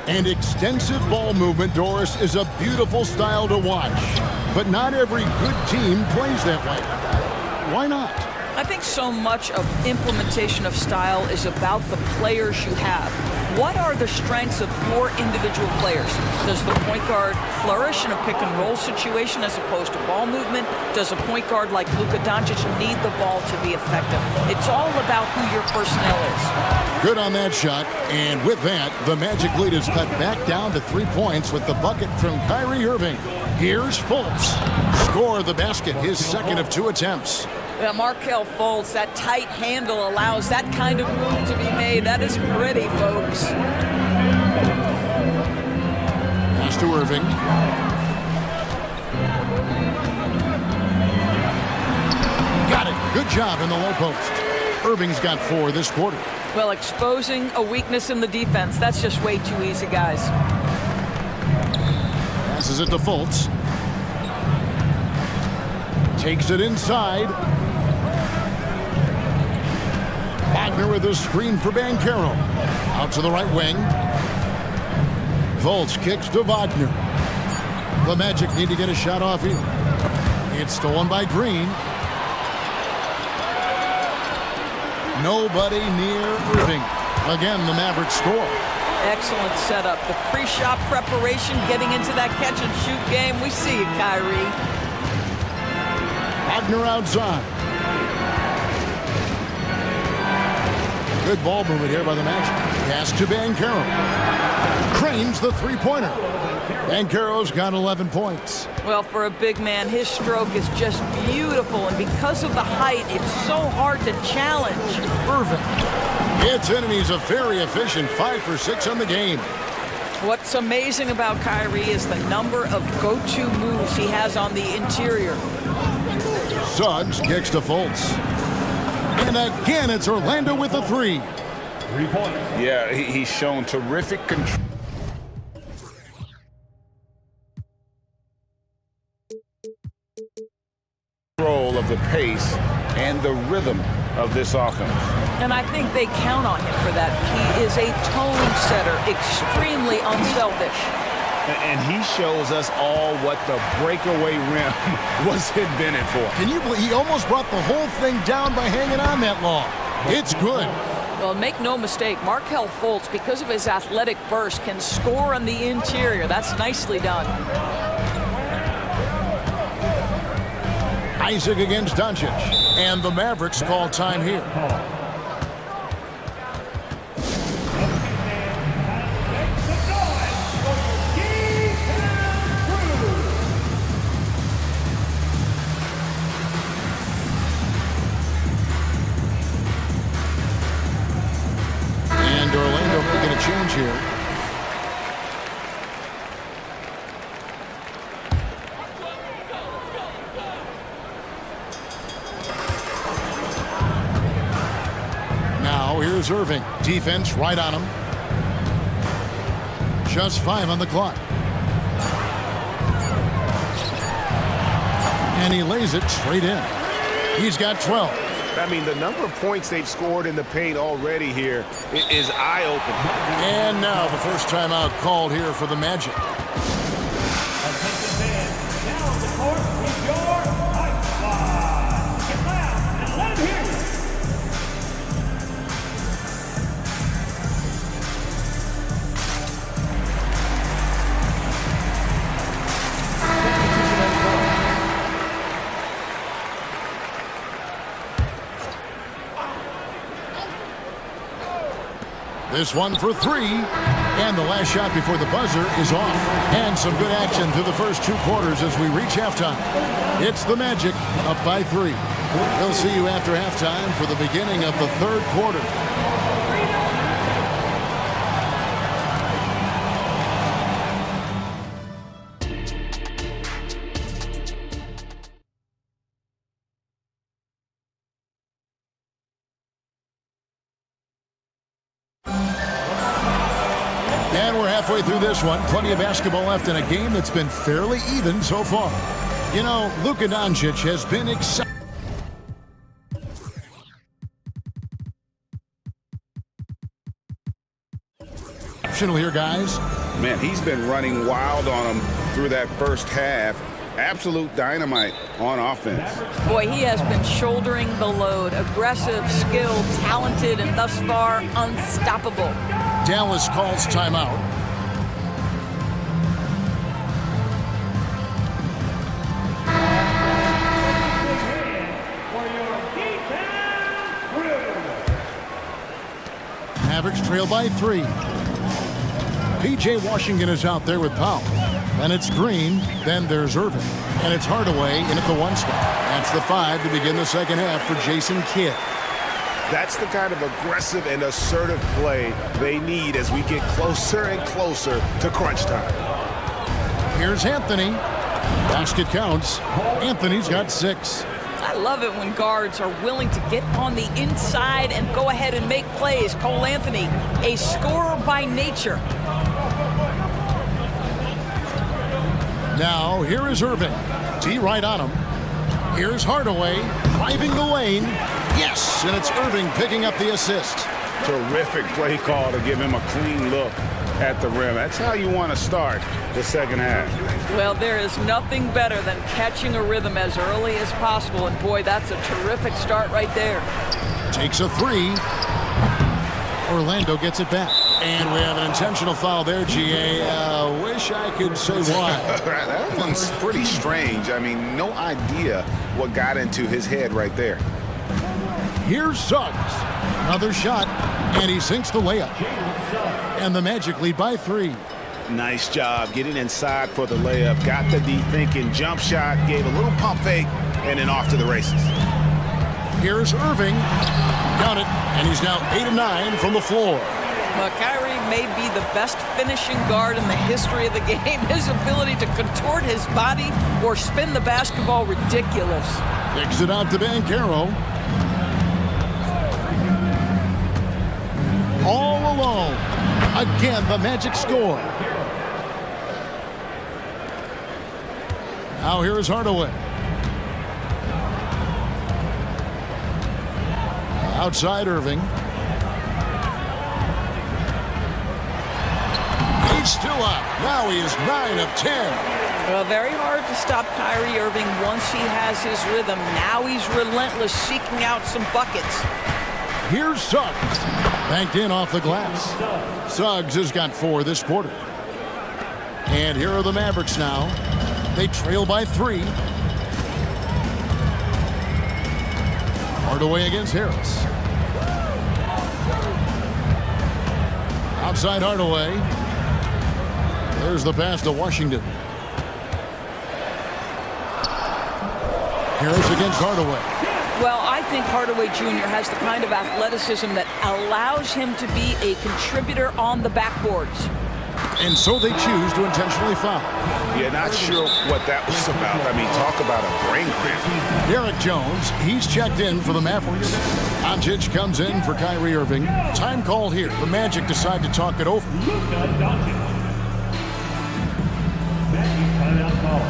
And extensive ball movement, Doris, is a beautiful style to watch. But not every good team plays that way. Why not? I think so much of implementation of style is about the players you have. What are the strengths of your individual players? Does the point guard flourish in a pick-and-roll situation as opposed to ball movement? Does a point guard like Luka Doncic need the ball to be effective? It's all about who your personnel is. Good on that shot. And with that, the Magic lead is cut back down to 3 points with the bucket from Kyrie Irving. Here's Fultz. Score the basket, his second of 2 attempts. Yeah, Markelle Fultz, that tight handle allows that kind of move to be made. That is pretty, folks. Pass to Irving. Got it. Good job in the low post. Irving's got 4 this quarter. Well, exposing a weakness in the defense, that's just way too easy, guys. Passes it to Fultz. Takes it inside. Wagner with a screen for Banchero. Out to the right wing. Fultz kicks to Wagner. The Magic need to get a shot off here. It's stolen by Green. Nobody near Irving. Again, the Mavericks score. Excellent setup. The pre-shot preparation, getting into that catch-and-shoot game. We see it, Kyrie. Wagner outside. Good ball movement here by the Magic. Pass to Banchero. Cranes the three-pointer. Banchero's got 11 points. Well, for a big man, his stroke is just beautiful, and because of the height, it's so hard to challenge. Irving. It's in, and he's a very efficient 5 for 6 on the game. What's amazing about Kyrie is the number of go-to moves he has on the interior. Suggs kicks to Fultz. And again, it's Orlando with a 3. 3 points. Yeah, he's shown terrific control of the pace and the rhythm of this offense. And I think they count on him for that. He is a tone setter, extremely unselfish. And he shows us all what the breakaway rim was invented for. Can you believe he almost brought the whole thing down by hanging on that long? It's good. Well, make no mistake, Markelle Fultz, because of his athletic burst, can score on the interior. That's nicely done. Isaac against Doncic. And the Mavericks call time here. And Orlando making a change here. Here's Irving. Defense right on him. Just 5 on the clock. And he lays it straight in. He's got 12. I mean, the number of points they've scored in the paint already here is eye-opening. And now the first timeout called here for the Magic. Attention fans, now on the court is your Hype Squad. Get loud and let him hear you. This one for 3. And the last shot before the buzzer is off. And some good action through the first 2 quarters as we reach halftime. It's the Magic up by 3. We'll see you after halftime for the beginning of the 3rd quarter. And we're halfway through this one. Plenty of basketball left in a game that's been fairly even so far. You know, Luka Doncic has been exciting. Here, guys. Man, he's been running wild on him through that first half. Absolute dynamite on offense. Boy, he has been shouldering the load. Aggressive, skilled, talented, and thus far unstoppable. Dallas calls timeout. Mavericks trail by 3. P.J. Washington is out there with Powell. Then it's Green. Then there's Irving. And it's Hardaway in at the 1 spot. That's the 5 to begin the second half for Jason Kidd. That's the kind of aggressive and assertive play they need as we get closer and closer to crunch time. Here's Anthony. Basket counts. Anthony's got 6. I love it when guards are willing to get on the inside and go ahead and make plays. Cole Anthony, a scorer by nature. Now, here is Irving. T right on him. Here's Hardaway driving the lane. Yes, and it's Irving picking up the assist. Terrific play call to give him a clean look at the rim. That's how you want to start the second half. Well, there is nothing better than catching a rhythm as early as possible, and boy, that's a terrific start right there. Takes a 3. Orlando gets it back. And we have an intentional foul there, GA. Wish I could say why. That one's pretty strange. I mean, no idea what got into his head right there. Here's Suggs. Another shot, and he sinks the layup. And the Magic lead by 3. Nice job getting inside for the layup. Got the D thinking, jump shot, gave a little pump fake, and then off to the races. Here's Irving. Got it, and he's now 8 of 9 from the floor. Well, Kyrie may be the best finishing guard in the history of the game. His ability to contort his body or spin the basketball, ridiculous. Kicks it out to Banchero. All alone. Again, the Magic score. Now here is Hardaway. Outside Irving. He's still up. Now he is 9 of 10. Well, very hard to stop Kyrie Irving once he has his rhythm. Now he's relentless, seeking out some buckets. Here's Suggs. Banked in off the glass. Suggs has got 4 this quarter. And here are the Mavericks now. They trail by 3. Hardaway against Harris. Outside Hardaway. There's the pass to Washington. Harris against Hardaway. Well, I think Hardaway Jr. has the kind of athleticism that allows him to be a contributor on the backboards. And so they choose to intentionally foul. Yeah, not sure what that was about. I mean, talk about a brain cramp. Derek Jones, he's checked in for the Mavericks. Doncic comes in for Kyrie Irving. Time called here. The Magic decide to talk it over. Timeout call.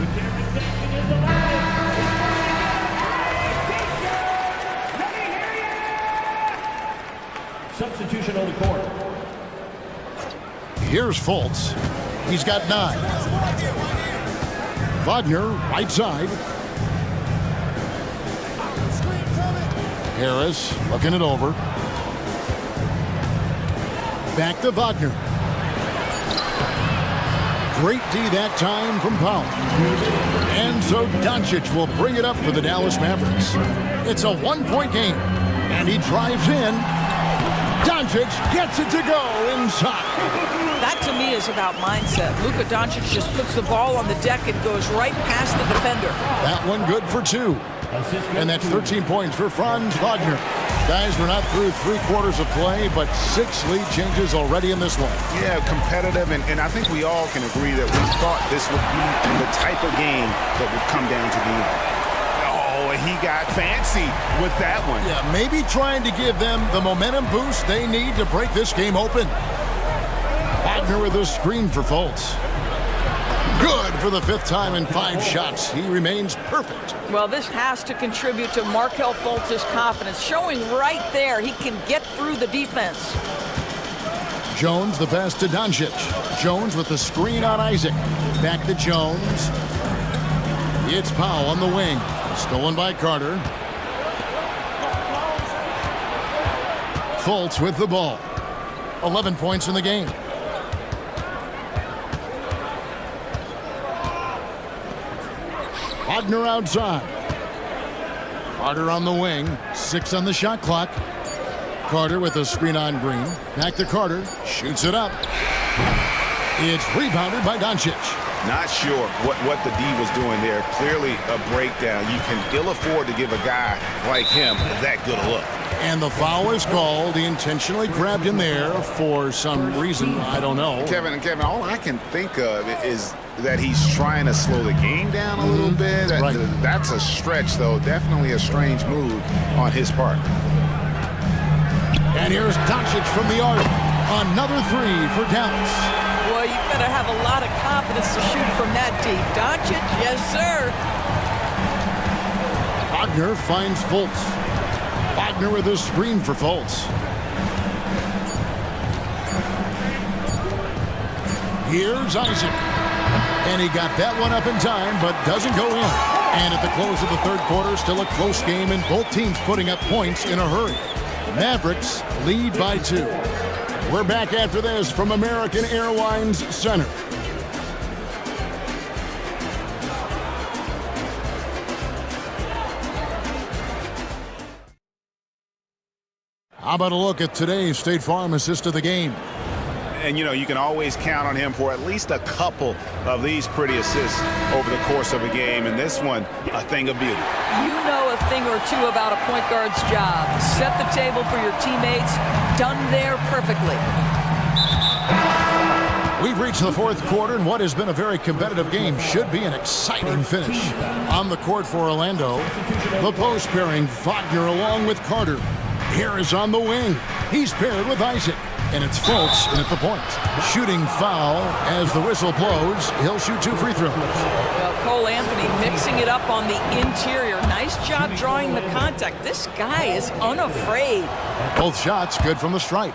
Retirement section is allowed. Substitution on the court. Here's Fultz. He's got 9. Wagner, right side. Harris looking it over. Back to Wagner. Great D that time from Powell. And so Doncic will bring it up for the Dallas Mavericks. It's a 1-point game. And he drives in. Doncic gets it to go inside. That, to me, is about mindset. Luka Doncic just puts the ball on the deck and goes right past the defender. That one good for 2. And that's 13 points for Franz Wagner. Guys, we're not through 3 quarters of play, but 6 lead changes already in this one. Yeah, competitive, and I think we all can agree that we thought this would be the type of game that would come down to the end. Oh, he got fancy with that one. Yeah, maybe trying to give them the momentum boost they need to break this game open. Wagner with a screen for Fultz. Good for the 5th time in 5 shots. He remains perfect. Well, this has to contribute to Markelle Fultz's confidence, showing right there he can get through the defense. Jones the pass to Doncic. Jones with the screen on Isaac. Back to Jones. It's Powell on the wing. Stolen by Carter. Fultz with the ball. 11 points in the game. Wagner outside. Carter on the wing. 6 on the shot clock. Carter with a screen on Green. Back to Carter. Shoots it up. It's rebounded by Doncic. Not sure what the D was doing there. Clearly a breakdown. You can ill afford to give a guy like him that good a look. And the foul is called. He intentionally grabbed him there for some reason. I don't know. Kevin, all I can think of is that he's trying to slow the game down a little bit. Right. That's a stretch, though. Definitely a strange move on his part. And here's Doncic from the arc. Another 3 for Dallas. Well, you better have a lot of confidence to shoot from that deep. Doncic, yes, sir. Wagner finds Fultz. Wagner with a screen for Fultz. Here's Isaac. And he got that one up in time, but doesn't go in. And at the close of the 3rd quarter, still a close game, and both teams putting up points in a hurry. Mavericks lead by 2. We're back after this from American Airlines Center. How about a look at today's State Farm assist of the game? And, you know, you can always count on him for at least a couple of these pretty assists over the course of a game. And this one, a thing of beauty. You know a thing or two about a point guard's job. Set the table for your teammates. Done there perfectly. We've reached the fourth quarter, and what has been a very competitive game should be an exciting finish. On the court for Orlando, the post pairing Wagner along with Carter. Harris on the wing. He's paired with Isaac. And it's Fultz in at the point. Shooting foul as the whistle blows. He'll shoot 2 free throws. Well, Cole Anthony mixing it up on the interior. Nice job drawing the contact. This guy is unafraid. Both shots good from the stripe.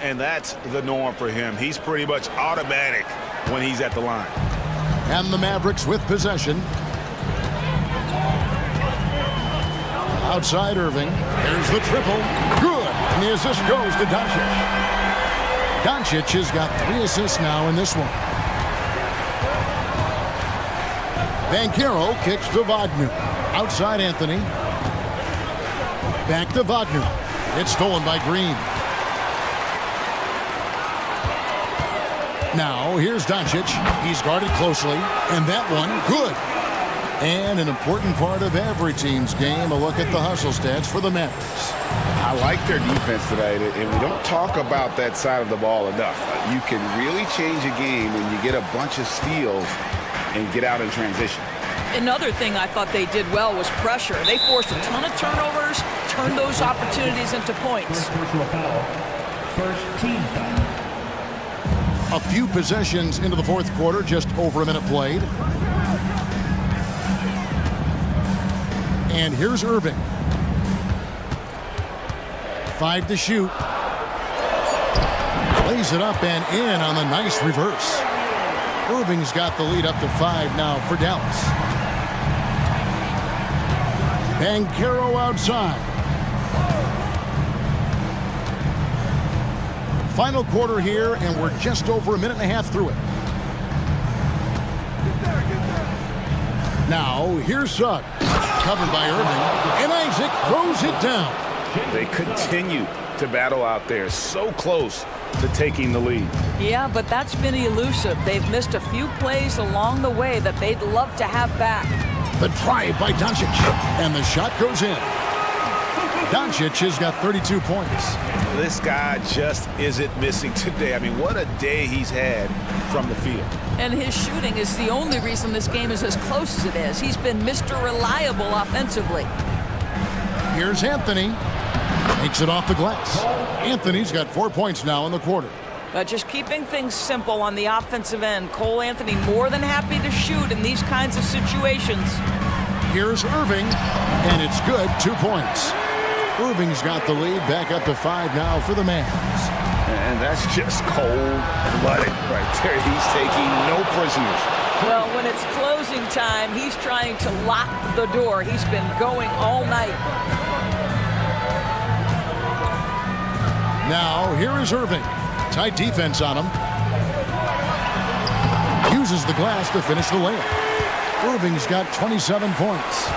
And that's the norm for him. He's pretty much automatic when he's at the line. And the Mavericks with possession. Outside Irving. There's the triple. Good. And the assist goes to Doncic. Doncic has got 3 assists now in this one. Banchero kicks to Wagner. Outside Anthony. Back to Wagner. It's stolen by Green. Now here's Doncic. He's guarded closely. And that one, good. And an important part of every team's game, a look at the hustle stats for the Mavericks. I like their defense today, and we don't talk about that side of the ball enough. You can really change a game when you get a bunch of steals and get out in transition. Another thing I thought they did well was pressure. They forced a ton of turnovers, turned those opportunities into points. First team foul. A few possessions into the fourth quarter, just over a minute played. And here's Irving. 5 to shoot. Lays it up and in on the nice reverse. Irving's got the lead up to 5 now for Dallas. Banchero outside. Final quarter here, and we're just over a minute and a half through it. Now, here's Suggs. Covered by Irving, and Isaac throws it down. They continue to battle out there, so close to taking the lead. Yeah, but that's been elusive. They've missed a few plays along the way that they'd love to have back. The drive by Doncic, and the shot goes in. Doncic has got 32 points. This guy just isn't missing today. I mean, what a day he's had from the field. And his shooting is the only reason this game is as close as it is. He's been Mr. Reliable offensively. Here's Anthony. Takes it off the glass. Anthony's got 4 points now in the quarter. But just keeping things simple on the offensive end. Cole Anthony more than happy to shoot in these kinds of situations. Here's Irving, and it's good, 2 points. Irving's got the lead, back up to 5 now for the Mavs. And that's just cold-blooded right there. He's taking no prisoners. Well, when it's closing time, he's trying to lock the door. He's been going all night. Now, here is Irving. Tight defense on him. Uses the glass to finish the layup. Irving's got 27 points.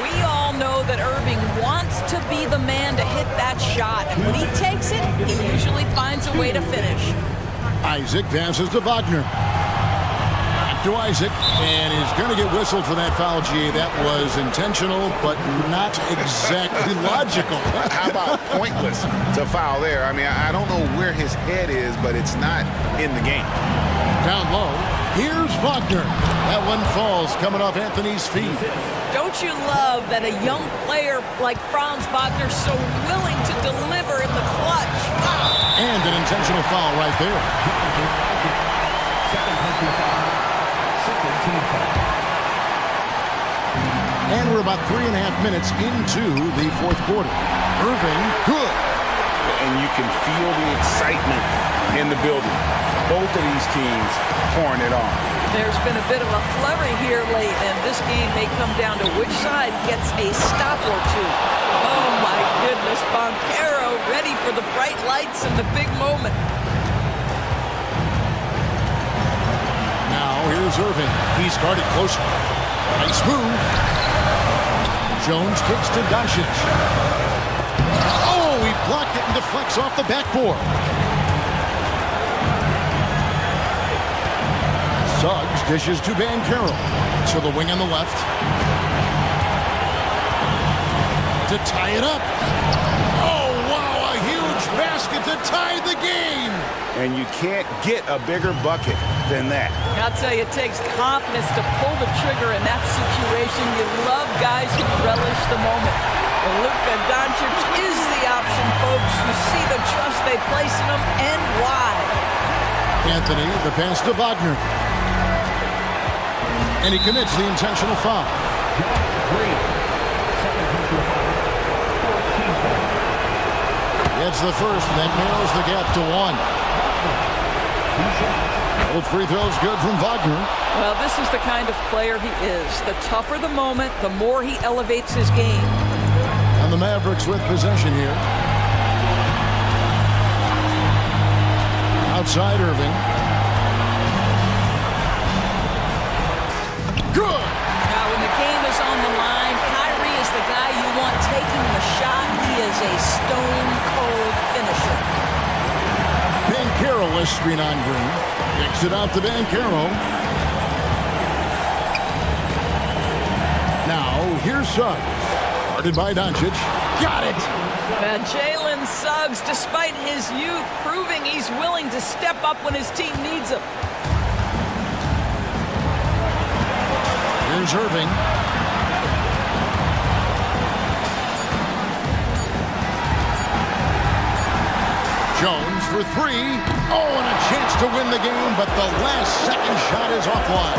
We all know that Irving wants to be the man to hit that shot. And when he takes it, he usually finds a way to finish. Isaac passes to Wagner. Back to Isaac, and he's going to get whistled for that foul, G. That was intentional, but not exactly logical. How about pointless to foul there? I mean, I don't know where his head is, but it's not in the game. Down low, here's Wagner. That one falls, coming off Anthony's feet. Don't you love that a young player like Franz Wagner's so willing to deliver in the clutch? Wow. And an intentional foul right there. And we're about 3.5 minutes into the fourth quarter. Irving, good. And you can feel the excitement in the building. Both of these teams pouring it on. There's been a bit of a flurry here late, and this game may come down to which side gets a stop or two. Oh, my goodness. Banchero ready for the bright lights and the big moment. Now here's Irving. He's guarded closer. Nice move. Jones kicks to Doncic. Oh, he blocked it and deflects off the backboard. Suggs dishes to Banchero. To the wing on the left. To tie it up. Oh, wow, a huge basket to tie the game. And you can't get a bigger bucket than that. I'll tell you, it takes confidence to pull the trigger in that situation. You love guys who relish the moment. And Luka Doncic is the option, folks. You see the trust they place in him and why. Anthony, the pass to Wagner. And he commits the intentional foul. It's the first, and that narrows the gap to 1. Both free throws good from Wagner. Well, this is the kind of player he is. The tougher the moment, the more he elevates his game. And the Mavericks with possession here. Outside Irving. Good! Now, when the game is on the line, Kyrie is the guy you want taking the shot. He is a stone-cold finisher. Banchero is screen on Green. Kicks it out to Banchero. Now, here's Suggs. Guarded by Doncic. Got it! And Jalen Suggs, despite his youth, proving he's willing to step up when his team needs him. Here's Irving. Jones for 3. Oh, and a chance to win the game, but the last second shot is offline.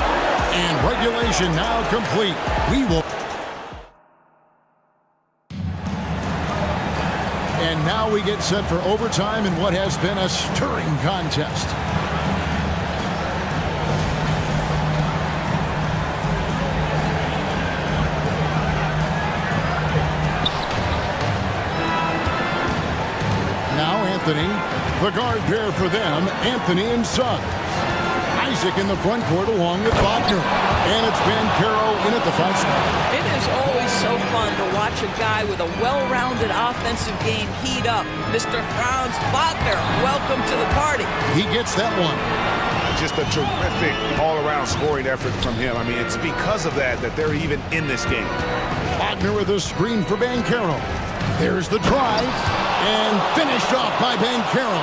And regulation now complete. We will. And now we get set for overtime in what has been a stirring contest. Anthony, the guard pair for them, Anthony and Suggs. Isaac in the front court along with Wagner. And it's Banchero in at the 5 spot. It is always so fun to watch a guy with a well-rounded offensive game heat up. Mr. Franz Wagner, welcome to the party. He gets that one. Just a terrific all-around scoring effort from him. I mean, it's because of that they're even in this game. Wagner with a screen for Banchero. There's the drive, and finished off by Banchero.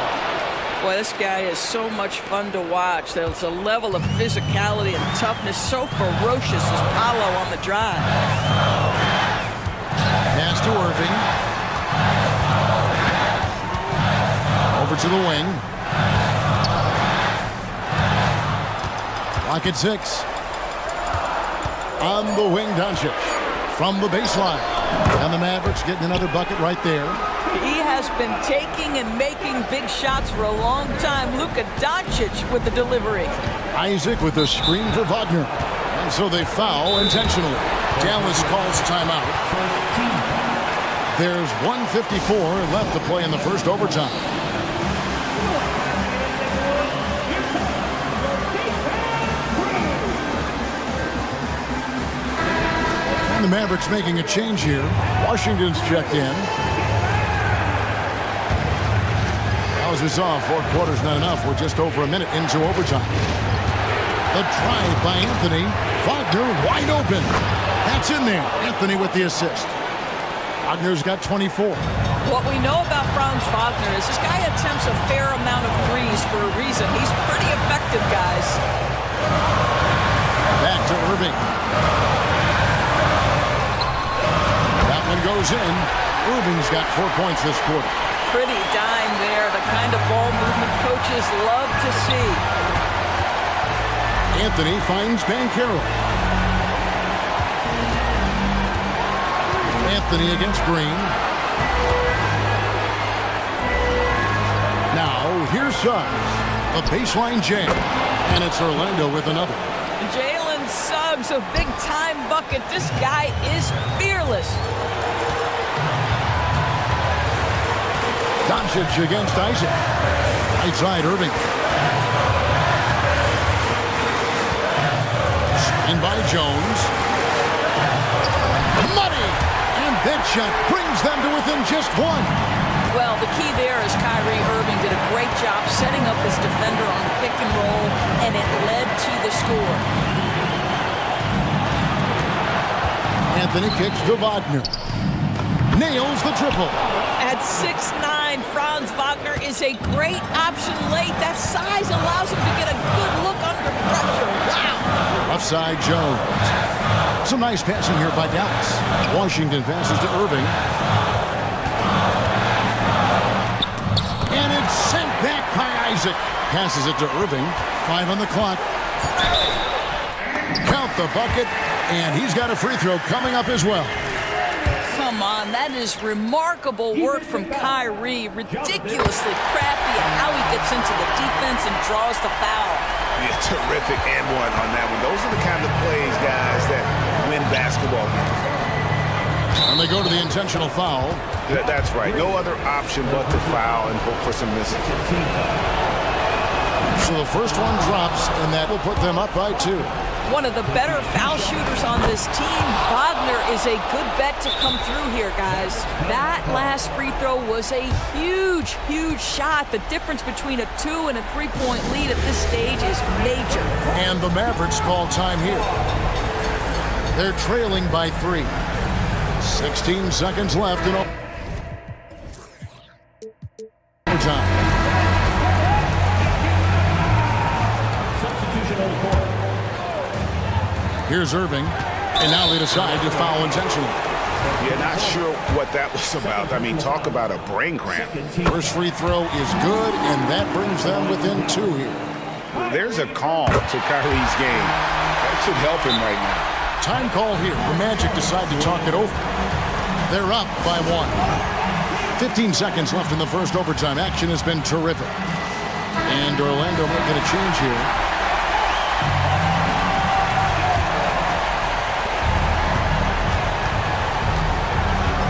Boy, this guy is so much fun to watch. There's a level of physicality and toughness so ferocious as Paolo on the drive. Pass to Irving. Over to the wing. Lock at 6. On the wing, Doncic. From the baseline. And the Mavericks getting another bucket right there. He has been taking and making big shots for a long time. Luka Doncic with the delivery. Isaac with the screen for Wagner. And so they foul intentionally. Dallas calls timeout. There's 1:54 left to play in the first overtime. And the Mavericks making a change here. Washington's checked in. As we saw, 4 quarters not enough. We're just over a minute into overtime. The drive by Anthony. Wagner wide open. That's in there. Anthony with the assist. Wagner's got 24. What we know about Franz Wagner is this guy attempts a fair amount of threes for a reason. He's pretty effective, guys. Back to Irving. That one goes in. Irving's got 4 points this quarter. Pretty dime there, the kind of ball movement coaches love to see. Anthony finds Banchero. Anthony against Green. Now, here's Suggs. A baseline jam. And it's Orlando with another. Jalen Suggs, a big-time bucket. This guy is fearless. Doncic against Isaac. Right side, Irving. Screen by Jones. Money! And that shot brings them to within just one. Well, the key there is Kyrie Irving did a great job setting up his defender on the pick and roll, and it led to the score. Anthony kicks to Wagner. Nails the triple. At 6'9", Franz Wagner is a great option late. That size allows him to get a good look under pressure. Wow! Offside Jones. Some nice passing here by Dallas. Washington passes to Irving. And it's sent back by Isaac. Passes it to Irving. 5 on the clock. Count the bucket. And he's got a free throw coming up as well. Come on, that is remarkable work from Kyrie. Ridiculously crafty at how he gets into the defense and draws the foul. Yeah, terrific and one on that one. Those are the kind of plays, guys, that win basketball games. And they go to the intentional foul. That's right. No other option but to foul and hope for some misses. So the first one drops, and that will put them up by 2. One of the better foul shooters on this team. Wagner is a good bet to come through here, guys. That last free throw was a huge, huge shot. The difference between a 2 and a 3-point lead at this stage is major. And the Mavericks call time here. They're trailing by 3. 16 seconds left in overtime. Substitution on the court. Here's Irving, and now they decide to foul intentionally. Yeah, not sure what that was about. I mean, talk about a brain cramp. First free throw is good, and that brings them within 2 here. There's a calm to Kyrie's game. That should help him right now. Time call here. The Magic decide to talk it over. They're up by 1. 15 seconds left in the first overtime. Action has been terrific. And Orlando making a change here.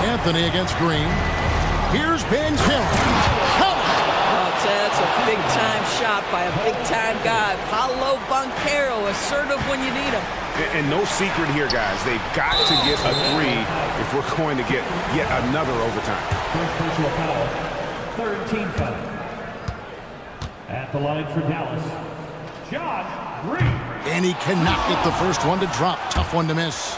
Anthony against Green. Here's Ben That's a big-time shot by a big-time guy. Paolo Banchero, assertive when you need him. And no secret here, guys. They've got to get a 3 if we're going to get yet another overtime. Personal foul. Third team foul. At the line for Dallas, Josh Green. And he cannot get the first one to drop. Tough one to miss.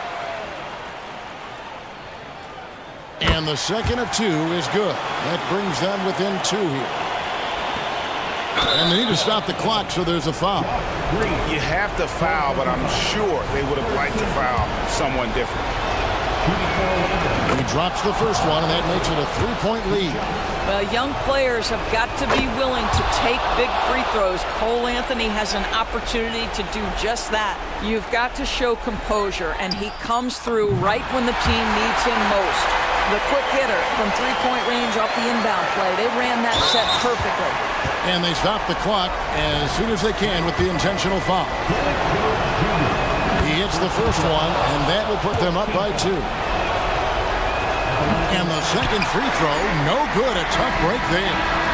And the second of 2 is good. That brings them within 2 here. And they need to stop the clock, so there's a foul. You have to foul, but I'm sure they would have liked to foul someone different. He drops the first one, and that makes it a 3-point lead. Well, young players have got to be willing to take big free throws. Cole Anthony has an opportunity to do just that. You've got to show composure, and he comes through right when the team needs him most. The quick hitter from 3-point range off the inbound play. They ran that set perfectly. And they stop the clock as soon as they can with the intentional foul. He hits the first one, and that will put them up by 2. And the second free throw, no good. A tough break there.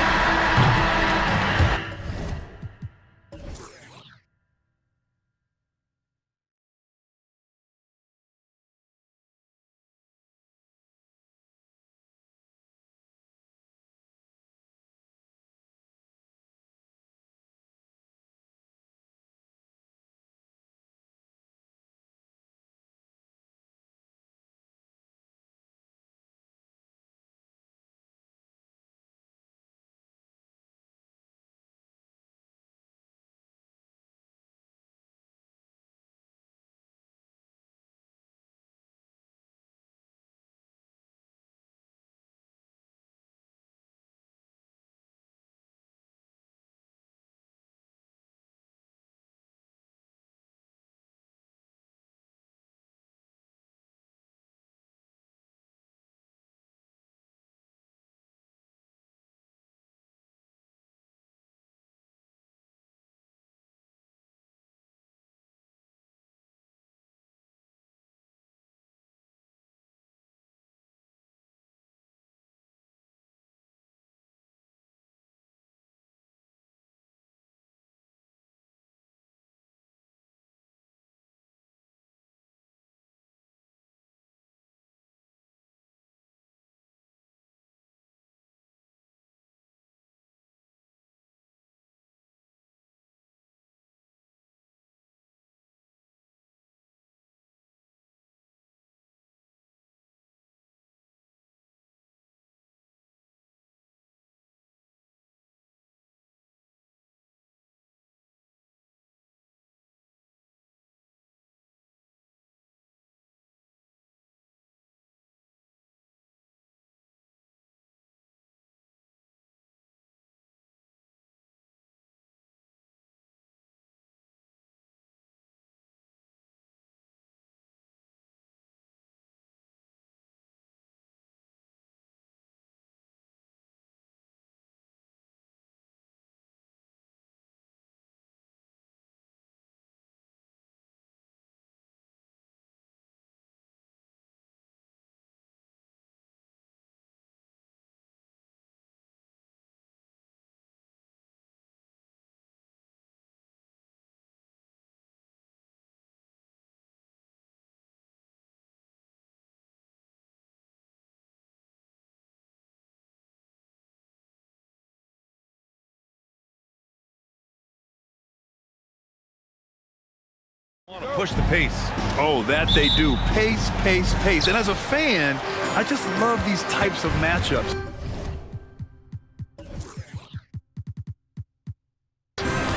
Want to push the pace. Oh, that they do. Pace, pace, pace. And as a fan, I just love these types of matchups.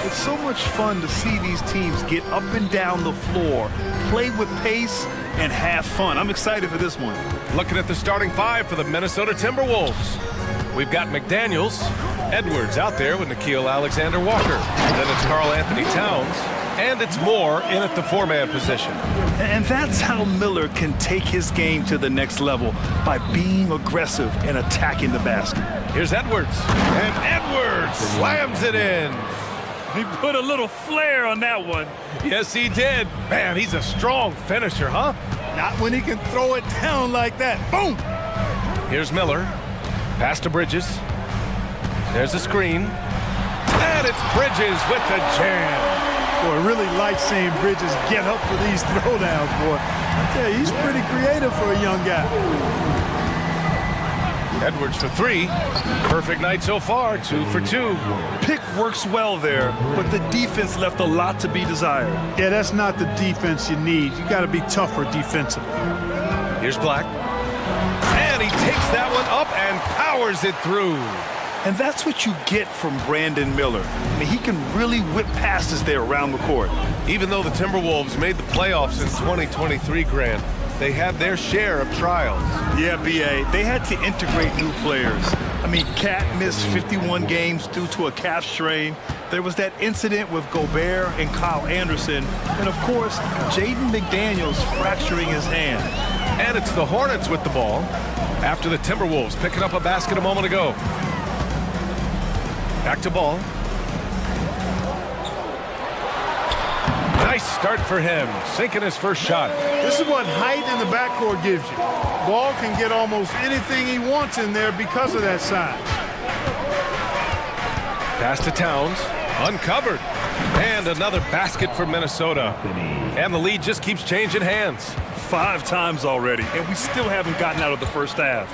It's so much fun to see these teams get up and down the floor, play with pace, and have fun. I'm excited for this one. Looking at the starting five for the Minnesota Timberwolves. We've got McDaniels, Edwards out there with Nickeil Alexander-Walker. Then it's Karl Anthony Towns, and it's Moore in at the four-man position. And that's how Miller can take his game to the next level, by being aggressive and attacking the basket. Here's Edwards, and Edwards slams it in. He put a little flair on that one. Yes, he did. Man, he's a strong finisher, huh? Not when he can throw it down like that. Boom! Here's Miller. Pass to Bridges. There's a screen. And it's Bridges with the jam. Boy, I really like seeing Bridges get up for these throwdowns, boy. I tell you, he's pretty creative for a young guy. Edwards for three. Perfect night so far, 2 for 2. Pick works well there, but the defense left a lot to be desired. Yeah, that's not the defense you need. You got to be tougher defensively. Here's Black. And he takes that one up and powers it through. And that's what you get from Brandon Miller. I mean, he can really whip passes there around the court. Even though the Timberwolves made the playoffs in 2023, Grant, they had their share of trials. Yeah, B.A., they had to integrate new players. I mean, Cat missed 51 games due to a calf strain. There was that incident with Gobert and Kyle Anderson. And, of course, Jaden McDaniels fracturing his hand. And it's the Hornets with the ball after the Timberwolves picking up a basket a moment ago. Back to ball. Nice start for him, sinking his first shot. This is what height in the backcourt gives you. Ball can get almost anything he wants in there because of that size. Pass to Towns, uncovered. And another basket for Minnesota. And the lead just keeps changing hands. 5 times already, and we still haven't gotten out of the first half.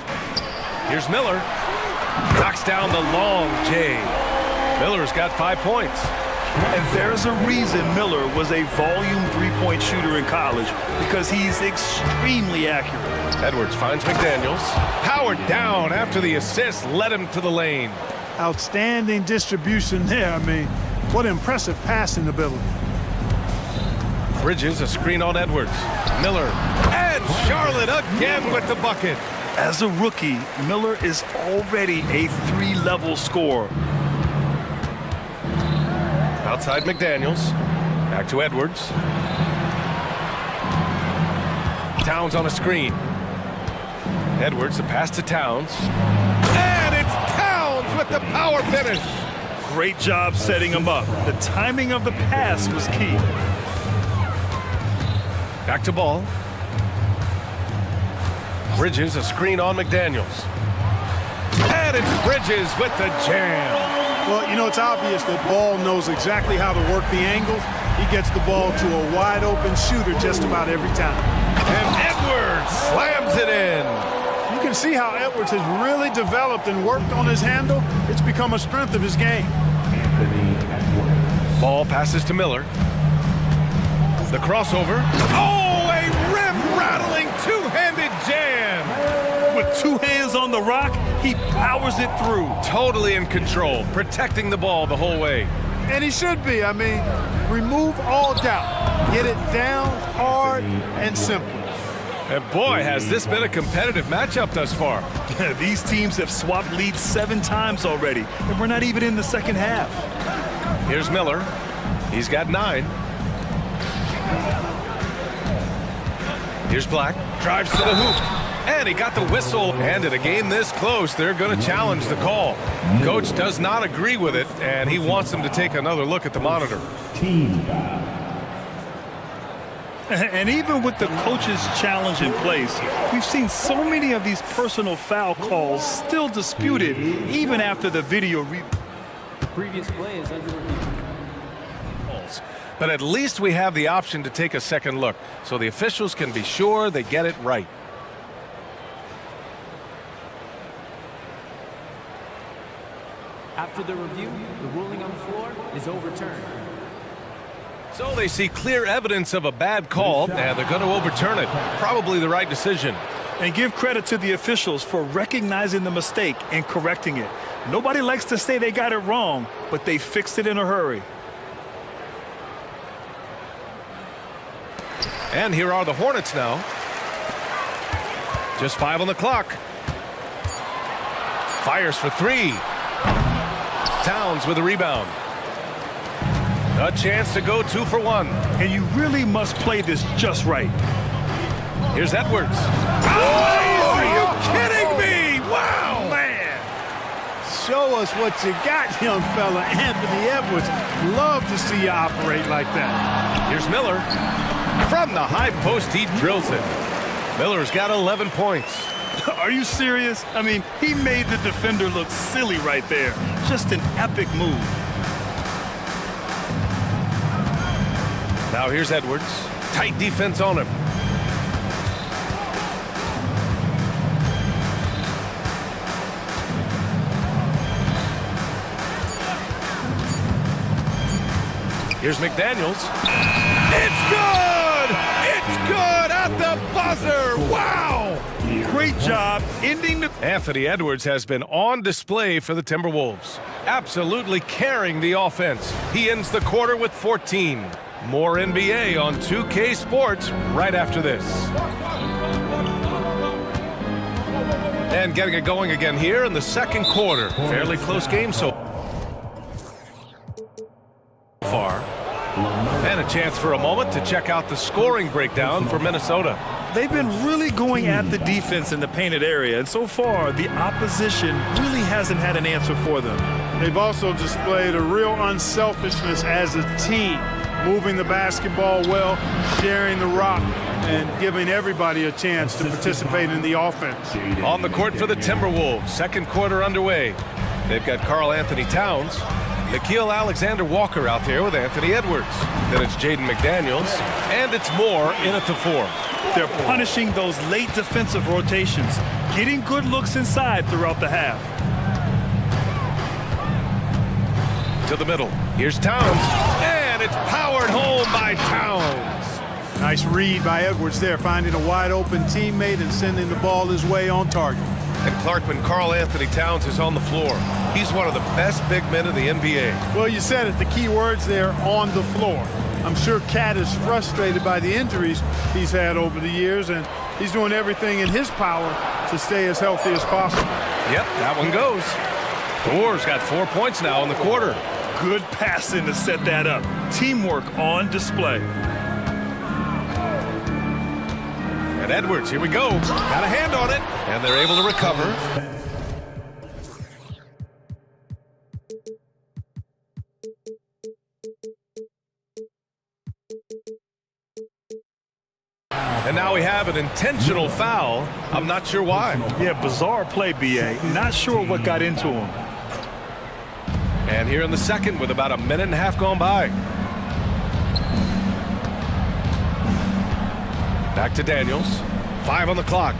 Here's Miller. Knocks down the long J. Miller's got 5 points. And there's a reason Miller was a volume three-point shooter in college, because he's extremely accurate. Edwards finds McDaniels. Powered down after the assist led him to the lane. Outstanding distribution there. I mean, what impressive passing ability. Bridges, a screen on Edwards. Miller, and Charlotte again with the bucket. As a rookie, Miller is already a 3-level scorer. Outside McDaniels. Back to Edwards. Towns on a screen. Edwards, the pass to Towns. And it's Towns with the power finish. Great job setting him up. The timing of the pass was key. Back to ball. Bridges, a screen on McDaniels. And it's Bridges with the jam. Well, you know, it's obvious that Ball knows exactly how to work the angles. He gets the ball to a wide-open shooter just about every time. And Edwards slams it in. You can see how Edwards has really developed and worked on his handle. It's become a strength of his game. Ball passes to Miller. The crossover. Oh, a rim-rattling two-handed jam. With 2 hands on the rock, he powers it through. Totally in control, protecting the ball the whole way. And he should be. I mean, remove all doubt. Get it down hard and simple. And boy, has this been a competitive matchup thus far. These teams have swapped leads 7 times already, and we're not even in the second half. Here's Miller. He's got 9. Here's Black. Drives to the hoop. And he got the whistle. And in a game this close, they're going to challenge the call. Coach does not agree with it, and he wants them to take another look at the monitor. And even with the coach's challenge in place, we've seen so many of these personal foul calls still disputed, even after the video review. Previous play is under review. But at least we have the option to take a second look, so the officials can be sure they get it right. After the review, the ruling on the floor is overturned. So they see clear evidence of a bad call, and they're going to overturn it. Probably the right decision. And give credit to the officials for recognizing the mistake and correcting it. Nobody likes to say they got it wrong, but they fixed it in a hurry. And here are the Hornets now. Just 5 on the clock. Fires for 3. Towns with a rebound. A chance to go 2 for 1. And you really must play this just right. Here's Edwards. Oh, are you kidding me? Wow, man. Show us what you got, young fella. Anthony Edwards. Love to see you operate like that. Here's Miller. From the high post, he drills it. Miller's got 11 points. Are you serious? I mean, he made the defender look silly right there. Just an epic move. Now here's Edwards. Tight defense on him. Here's McDaniels. It's good! It's good at the buzzer! Wow! Great job ending the... Anthony Edwards has been on display for the Timberwolves. Absolutely carrying the offense. He ends the quarter with 14. More NBA on 2K Sports right after this. And getting it going again here in the second quarter. Fairly close game so far. And a chance for a moment to check out the scoring breakdown for Minnesota. They've been really going at the defense in the painted area, and so far, the opposition really hasn't had an answer for them. They've also displayed a real unselfishness as a team, moving the basketball well, sharing the rock, and giving everybody a chance to participate in the offense. On the court for the Timberwolves, second quarter underway. They've got Karl Anthony Towns, Nickeil Alexander-Walker out there with Anthony Edwards. Then it's Jaden McDaniels, and it's Moore in at the 4. They're punishing those late defensive rotations, getting good looks inside throughout the half. To the middle. Here's Towns, and it's powered home by Towns. Nice read by Edwards there, finding a wide open teammate and sending the ball his way on target. And Clarkman, Karl Anthony Towns is on the floor. He's one of the best big men in the NBA. Well, you said it, the key words there, on the floor. I'm sure Cat is frustrated by the injuries he's had over the years, and he's doing everything in his power to stay as healthy as possible. Yep, that one goes. Thor's got 4 points now in the quarter. Good passing to set that up. Teamwork on display. And Edwards, here we go. Got a hand on it, and they're able to recover. And now we have an intentional foul. I'm not sure why. Yeah, bizarre play, B.A. Not sure what got into him. And here in the second with about a minute and a half gone by. Back to Daniels. 5 on the clock.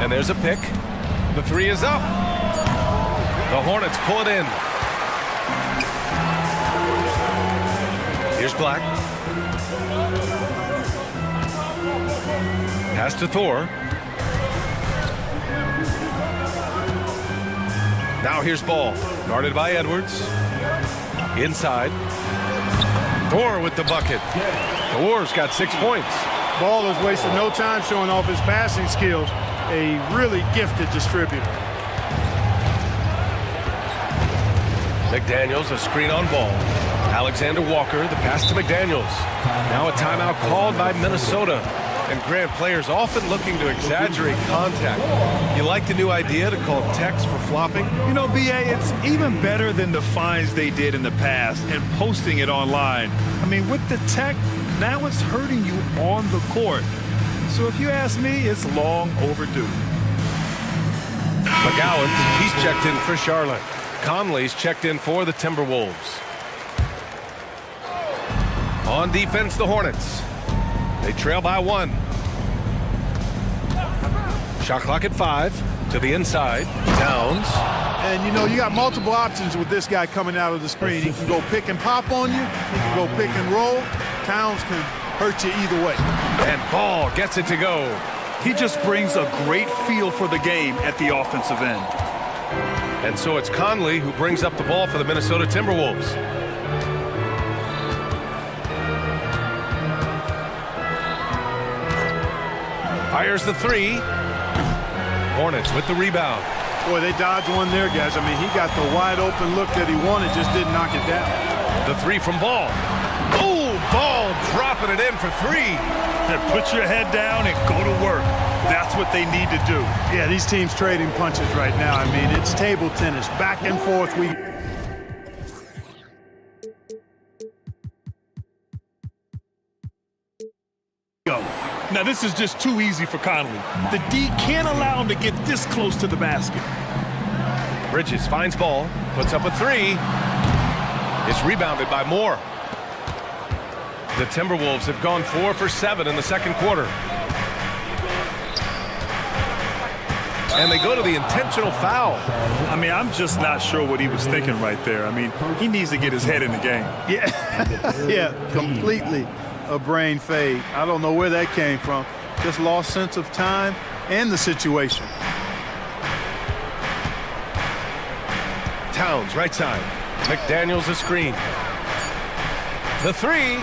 And there's a pick. The 3 is up. The Hornets pull it in. Here's Black. Pass to Thor. Now here's Ball. Guarded by Edwards. Inside. Thor with the bucket. Thor's got 6 points. Ball has wasted no time showing off his passing skills. A really gifted distributor. McDaniels, a screen on Ball. Alexander Walker, the pass to McDaniels. Now a timeout called by Minnesota. And Grant, players often looking to exaggerate contact. You like the new idea to call techs for flopping? You know, B.A., it's even better than the fines they did in the past and posting it online. I mean, with the tech, now it's hurting you on the court. So if you ask me, it's long overdue. McGowan, he's checked in for Charlotte. Conley's checked in for the Timberwolves. On defense, the Hornets. They trail by 1. Shot clock at 5. To the inside, Towns. And, you know, you got multiple options with this guy coming out of the screen. He can go pick and pop on you. He can go pick and roll. Towns can hurt you either way. And Ball gets it to go. He just brings a great feel for the game at the offensive end. And so it's Conley who brings up the ball for the Minnesota Timberwolves. Fires the three. Hornets with the rebound. Boy, they dodged one there, guys. I mean, he got the wide open look that he wanted, just didn't knock it down. The three from Ball. Oh, Ball dropping it in for three. And put your head down and go to work. That's what they need to do. Yeah, these teams trading punches right now. I mean, it's table tennis, back and forth. Now, this is just too easy for Conley. The D can't allow him to get this close to the basket. Bridges finds Ball, puts up a three. It's rebounded by Moore. The Timberwolves have gone 4 for 7 in the second quarter. And they go to the intentional foul. I mean, I'm just not sure what he was thinking right there. I mean, he needs to get his head in the game. Yeah, yeah, completely a brain fade. I don't know where that came from. Just lost sense of time and the situation. Towns, right side. McDaniels a screen. The three.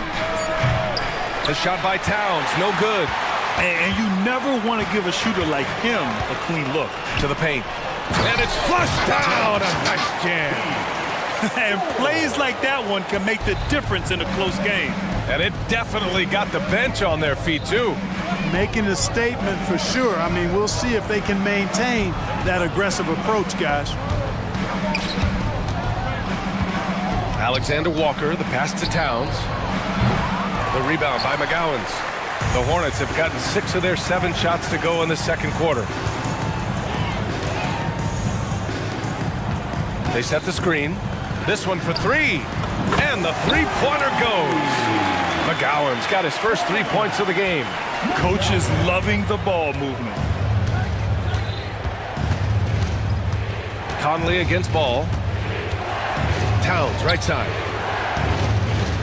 The shot by Towns, no good. And you never want to give a shooter like him a clean look. To the paint. And it's flushed down. A nice jam. And plays like that one can make the difference in a close game. And it definitely got the bench on their feet, too. Making a statement for sure. I mean, we'll see if they can maintain that aggressive approach, guys. Alexander Walker, the pass to Towns. The rebound by McGowans. The Hornets have gotten 6 of their 7 shots to go in the second quarter. They set the screen. This one for three. And the three-pointer goes. McGowan's got his first 3 points of the game. Coach is loving the ball movement. Conley against Ball. Towns, right side.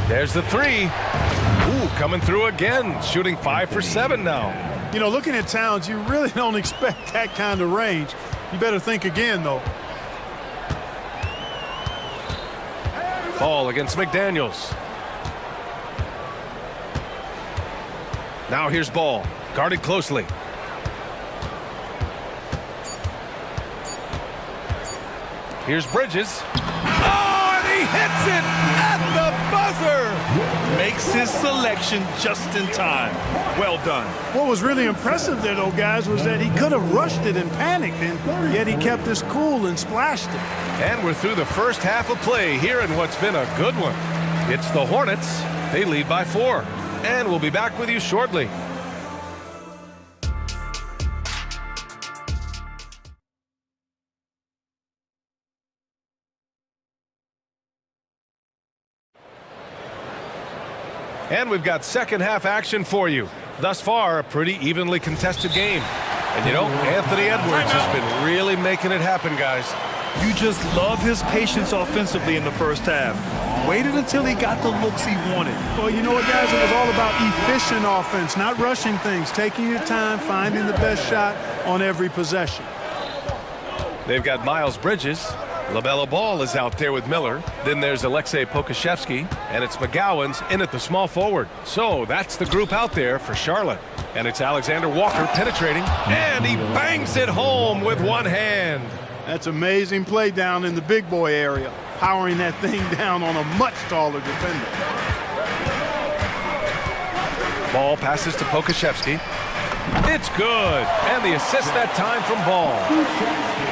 There's the three. Ooh, coming through again. Shooting 5 for 7 now. You know, looking at Towns, you really don't expect that kind of range. You better think again, though. Ball against McDaniels. Now here's Ball, guarded closely. Here's Bridges. Oh, and he hits it at the buzzer! Makes his selection just in time. Well done. What was really impressive there, though, guys, was that he could have rushed it and panicked, and yet he kept his cool and splashed it. And we're through the first half of play here in what's been a good one. It's the Hornets. They lead by 4. And we'll be back with you shortly. And we've got second half action for you. Thus far, a pretty evenly contested game. And you know, Anthony Edwards has been really making it happen, guys. You just love his patience offensively in the first half. Waited until he got the looks he wanted. Well, you know what, guys? It was all about efficient offense, not rushing things, taking your time, finding the best shot on every possession. They've got Miles Bridges. LaMelo Ball is out there with Miller. Then there's Alexei Pokashevsky, and it's McGowan's in at the small forward. So that's the group out there for Charlotte. And it's Alexander Walker penetrating, and he bangs it home with one hand. That's amazing play down in the big boy area, powering that thing down on a much taller defender. Ball passes to Pokashevsky. It's good, and the assist that time from Ball.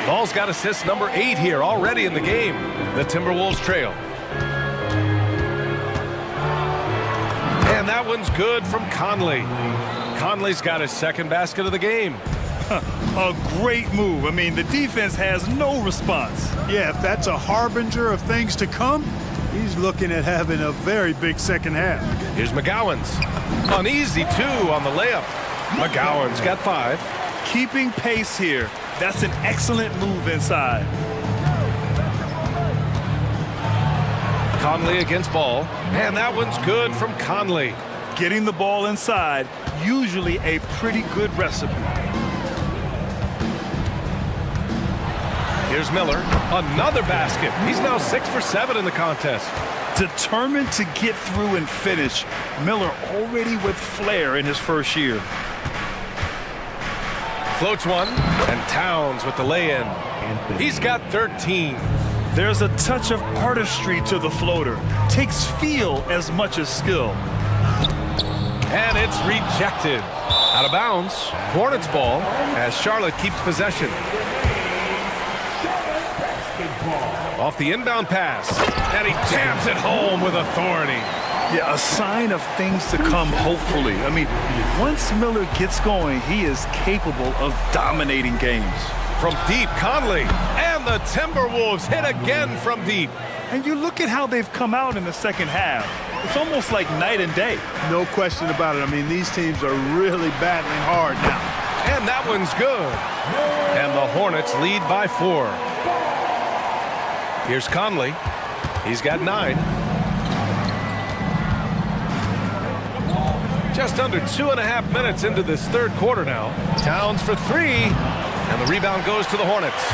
Ball's got assist number 8 here already in the game. The Timberwolves trail. And that one's good from Conley. Conley's got his second basket of the game. A great move. I mean, the defense has no response. Yeah, if that's a harbinger of things to come, he's looking at having a very big second half. Here's McGowan's. Uneasy, too, on the layup. McGowan's got 5. Keeping pace here. That's an excellent move inside. Conley against ball. And that one's good from Conley. Getting the ball inside, usually a pretty good recipe. Here's Miller. Another basket. He's now 6 for 7 in the contest. Determined to get through and finish. Miller already with flair in his first year. Floats one. And Towns with the lay-in. He's got 13. There's a touch of artistry to the floater. Takes feel as much as skill. And it's rejected. Out of bounds. Hornets ball as Charlotte keeps possession. Off the inbound pass. And he jams it home with authority. Yeah, a sign of things to come, hopefully. I mean, once Miller gets going, he is capable of dominating games. From deep, Conley. And the Timberwolves hit again from deep. And you look at how they've come out in the second half. It's almost like night and day. No question about it. I mean, these teams are really battling hard now. And that one's good. And the Hornets lead by 4. Here's Conley. He's got 9. Just under 2.5 minutes into this third quarter now. Towns for 3. And the rebound goes to the Hornets.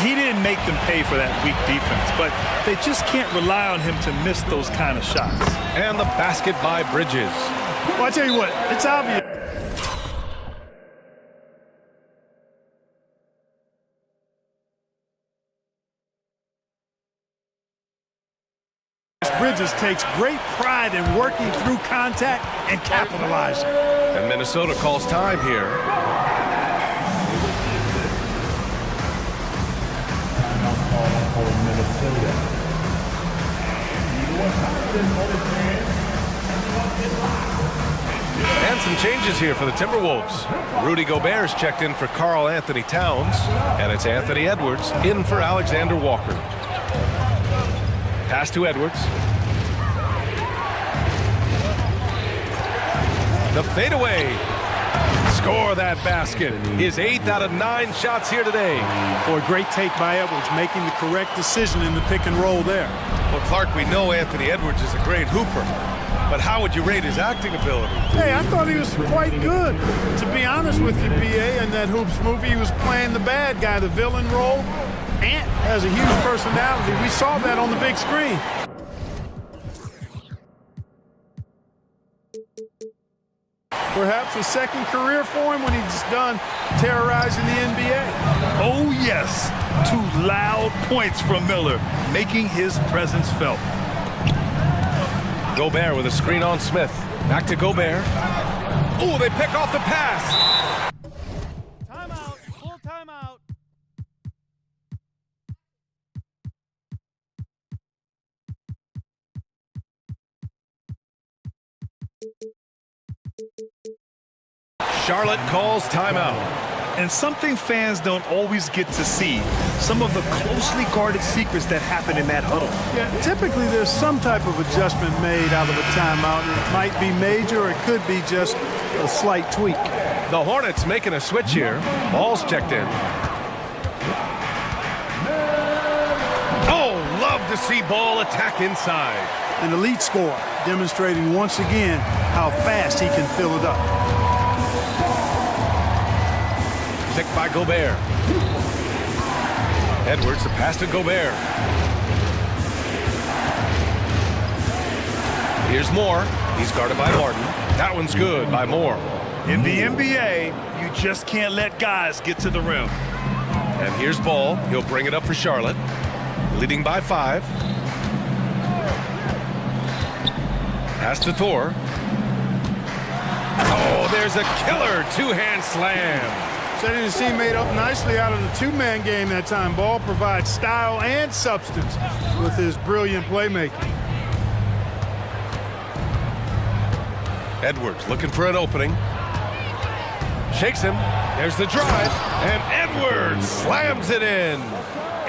He didn't make them pay for that weak defense, but they just can't rely on him to miss those kind of shots. And the basket by Bridges. Well, I tell you what, it's obvious. Bridges takes great pride in working through contact and capitalizing. And Minnesota calls time here. And some changes here for the Timberwolves. Rudy Gobert's checked in for Karl Anthony Towns. And it's Anthony Edwards in for Alexander Walker. Pass to Edwards. The fadeaway. Score that basket. His 8th out of 9 shots here today. Boy, great take by Edwards, making the correct decision in the pick and roll there. Well, Clark, we know Anthony Edwards is a great hooper. But how would you rate his acting ability? Hey, I thought he was quite good. To be honest with you, BA, in that Hoops movie, he was playing the bad guy, the villain role. Ant has a huge personality. We saw that on the big screen. Perhaps a second career for him when he's done terrorizing the NBA. Oh, yes. 2 loud points from Miller, making his presence felt. Gobert with a screen on Smith. Back to Gobert. Oh, they pick off the pass. Timeout. Full timeout. Charlotte calls timeout. And something fans don't always get to see, some of the closely guarded secrets that happen in that huddle. Yeah, typically there's some type of adjustment made out of a timeout. It might be major, or it could be just a slight tweak. The Hornets making a switch here. Ball's checked in. Oh, love to see Ball attack inside. An elite scorer, demonstrating once again how fast he can fill it up. Picked by Gobert. Edwards, the pass to Gobert. Here's Moore. He's guarded by Martin. That one's good by Moore. In the NBA, you just can't let guys get to the rim. And here's Ball. He'll bring it up for Charlotte. Leading by 5. Pass to Thor. Oh, there's a killer 2-hand slam. Setting his teammate up nicely out of the 2-man game that time. Ball provides style and substance with his brilliant playmaking. Edwards looking for an opening. Shakes him. There's the drive. And Edwards slams it in.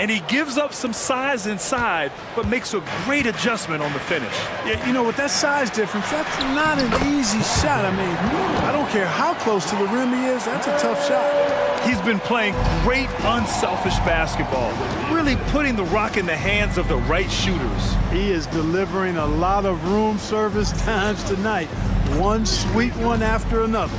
And he gives up some size inside, but makes a great adjustment on the finish. Yeah, you know, with that size difference, that's not an easy shot. I mean, I don't care how close to the rim he is, that's a tough shot. He's been playing great, unselfish basketball, really putting the rock in the hands of the right shooters. He is delivering a lot of room service times tonight. One sweet one after another.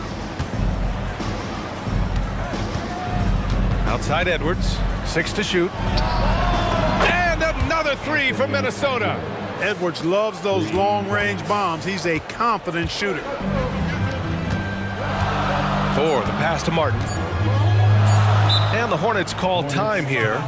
Outside Edwards, 6 to shoot. And another three from Minnesota. Edwards loves those long-range bombs. He's a confident shooter. Thor, the pass to Martin. And the Hornets call time here.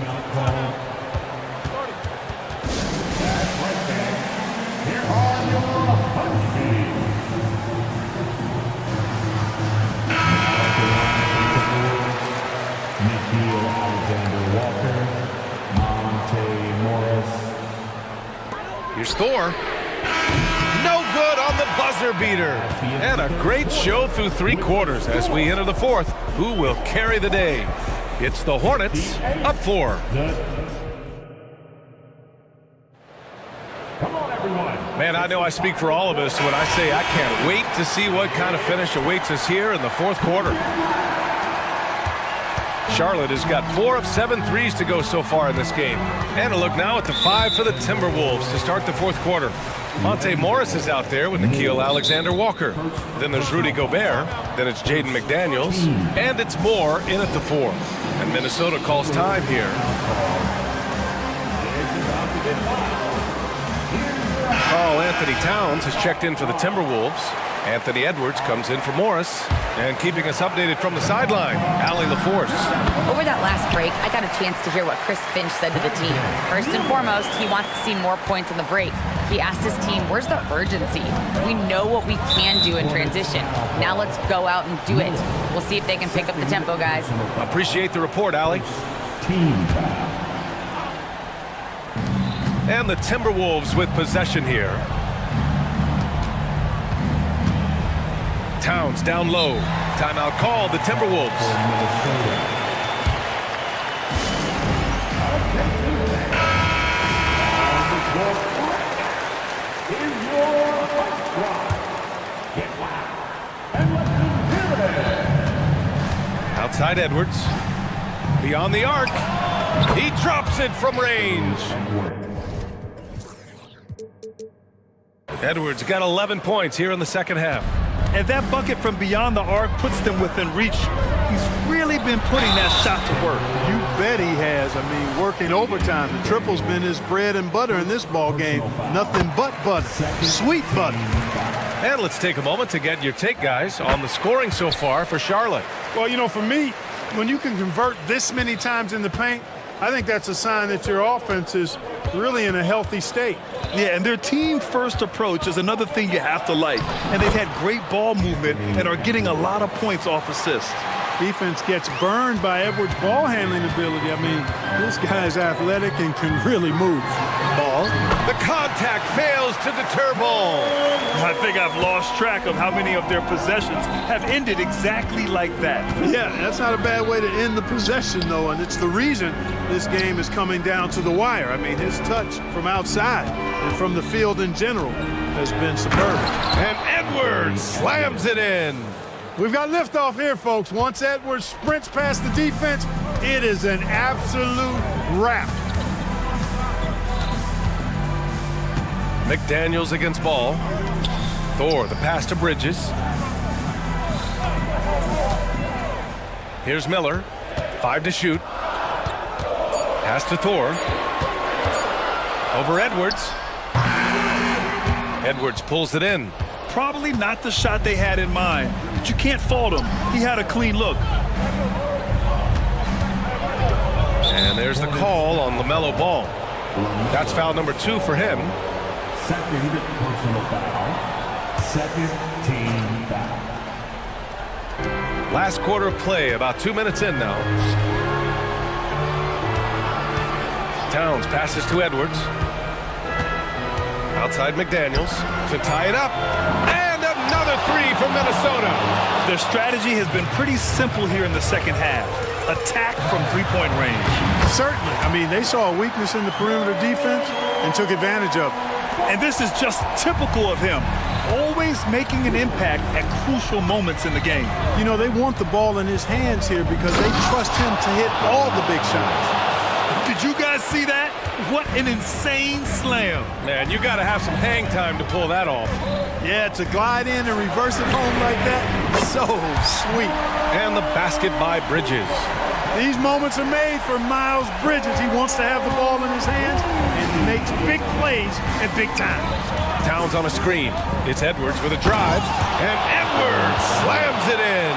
Here's Thor. No good on the buzzer beater. And a great show through 3 quarters as we enter the 4th. Who will carry the day? It's the Hornets up 4. Man, I know I speak for all of us when I say I can't wait to see what kind of finish awaits us here in the 4th quarter. Charlotte has got 4 of 7 threes to go so far in this game. And a look now at the 5 for the Timberwolves to start the 4th quarter. Monte Morris is out there with Nickeil Alexander-Walker. Then there's Rudy Gobert. Then it's Jaden McDaniels. And it's Moore in at the 4. And Minnesota calls time here. Karl Anthony Towns has checked in for the Timberwolves. Anthony Edwards comes in for Morris. And keeping us updated from the sideline, Allie LaForce. Over that last break, I got a chance to hear what Chris Finch said to the team. First and foremost, he wants to see more points in the break. He asked his team, where's the urgency? We know what we can do in transition. Now let's go out and do it. We'll see if they can pick up the tempo, guys. Appreciate the report, Allie. And the Timberwolves with possession here. Towns down low. Timeout called, the Timberwolves. Outside Edwards. Beyond the arc. He drops it from range. Edwards got 11 points here in the second half. And that bucket from beyond the arc puts them within reach. He's really been putting that shot to work. You bet he has. I mean, working overtime. The triple's been his bread and butter in this ball game. Nothing but butter. Sweet butter. And let's take a moment to get your take, guys, on the scoring so far for Charlotte. Well, you know, for me, when you can convert this many times in the paint, I think that's a sign that your offense is really in a healthy state. Yeah, and their team-first approach is another thing you have to like. And they've had great ball movement and are getting a lot of points off assists. Defense gets burned by Edwards' ball handling ability. I mean, this guy's athletic and can really move. Ball. The contact fails to deter ball. I think I've lost track of how many of their possessions have ended exactly like that. Yeah, that's not a bad way to end the possession, though, and it's the reason this game is coming down to the wire. I mean, his touch from outside and from the field in general has been superb. And Edwards slams it in. We've got liftoff here, folks. Once Edwards sprints past the defense, it is an absolute wrap. McDaniels against Ball. Thor, the pass to Bridges. Here's Miller. 5 to shoot. Pass to Thor. Over Edwards. Edwards pulls it in. Probably not the shot they had in mind, but you can't fault him. He had a clean look. And there's the call on LaMelo Ball. That's foul number 2 for him. Second personal foul. Second team foul. Last quarter of play, about 2 minutes in now. Towns passes to Edwards. Outside McDaniels to tie it up. And another 3 from Minnesota. Their strategy has been pretty simple here in the second half. Attack from three-point range. Certainly. I mean, they saw a weakness in the perimeter defense and took advantage of it. And this is just typical of him. Always making an impact at crucial moments in the game. You know, they want the ball in his hands here because they trust him to hit all the big shots. Did you guys see that? What an insane slam. Man, you got to have some hang time to pull that off. Yeah, to glide in and reverse it home like that, so sweet. And the basket by Bridges. These moments are made for Miles Bridges. He wants to have the ball in his hands, and he makes big plays at big time. Towns on a screen. It's Edwards with a drive, and Edwards slams it in.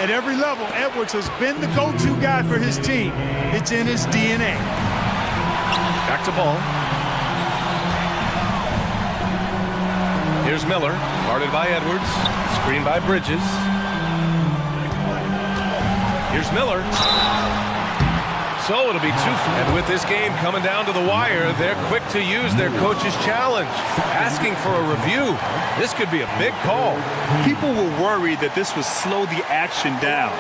At every level, Edwards has been the go-to guy for his team. It's in his DNA. Back to ball. Here's Miller, guarded by Edwards, screened by Bridges. Here's Miller. So it'll be two. And with this game coming down to the wire, they're quick to use their coach's challenge, asking for a review. This could be a big call. People were worried that this would slow the action down.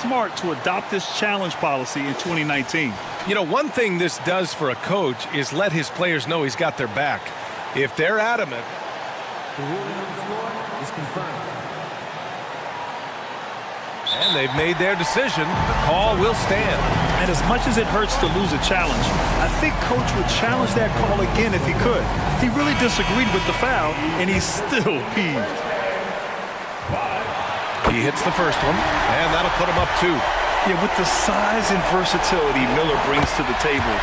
Smart to adopt this challenge policy in 2019. You know, one thing this does for a coach is let his players know he's got their back. If they're adamant, The ruling on the floor is confirmed. and they've made their decision, the call will stand. And as much as it hurts to lose a challenge, I think Coach would challenge that call again if he could. He really disagreed with the foul, and he's still peeved. He hits the first one, and that'll put him up 2. Yeah, with the size and versatility Miller brings to the table,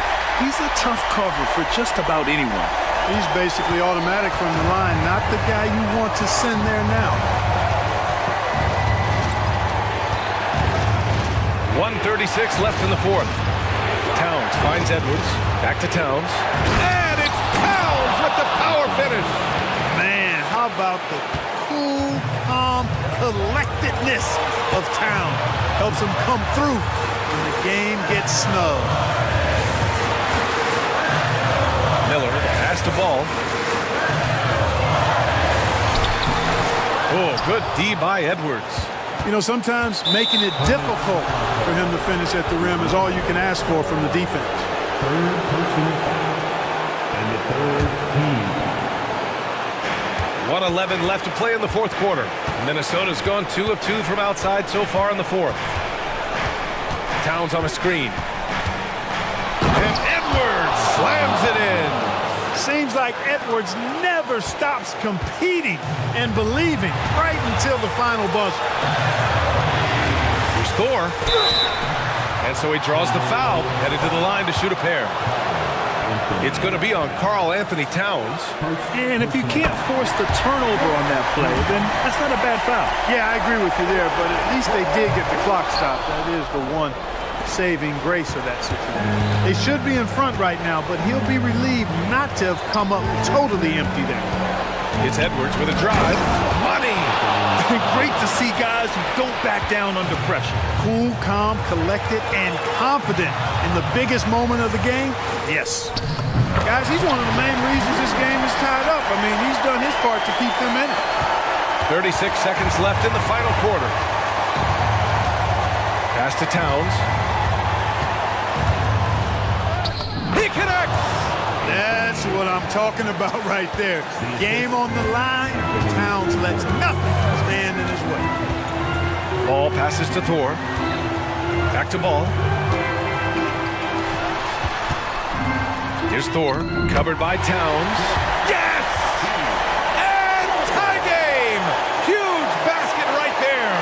he's a tough cover for just about anyone. He's basically automatic from the line, not the guy you want to send there now. 1:36 left in the fourth. Towns finds Edwards. Back to Towns. And it's Towns with the power finish. Man, how about the cool, calm, collectedness of Town? Helps him come through when the game gets snug. Miller pass to ball. Oh, good D by Edwards. You know, sometimes making it difficult for him to finish at the rim is all you can ask for from the defense. Third personal foul. And the third team. 1:11 left to play in the fourth quarter. Minnesota's gone 2 of 2 from outside so far in the fourth. Towns on a screen. And Edwards slams it in. Seems like Edwards never stops competing and believing right until the final buzzer. Here's Thor. And so he draws the foul, headed to the line to shoot a pair. It's going to be on Karl Anthony Towns. And if you can't force the turnover on that play, then that's not a bad foul. Yeah, I agree with you there, but at least they did get the clock stopped. That is the one saving grace of that situation. They should be in front right now, but he'll be relieved not to have come up totally empty there. It's Edwards with a drive. Money! Great to see guys who don't back down under pressure. Cool, calm, collected, and confident in the biggest moment of the game. Yes. Guys, he's one of the main reasons this game is tied up. I mean, he's done his part to keep them in it. 36 seconds left in the final quarter. Pass to Towns. He connects! That's what I'm talking about right there. Game on the line, Towns lets nothing stand in his way. Ball passes to Thor. Back to ball. Here's Thor, covered by Towns. Yes! And tie game! Huge basket right there.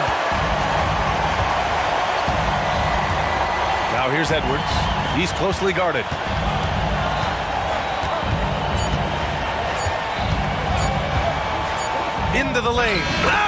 Now here's Edwards. He's closely guarded. Into the lane. No!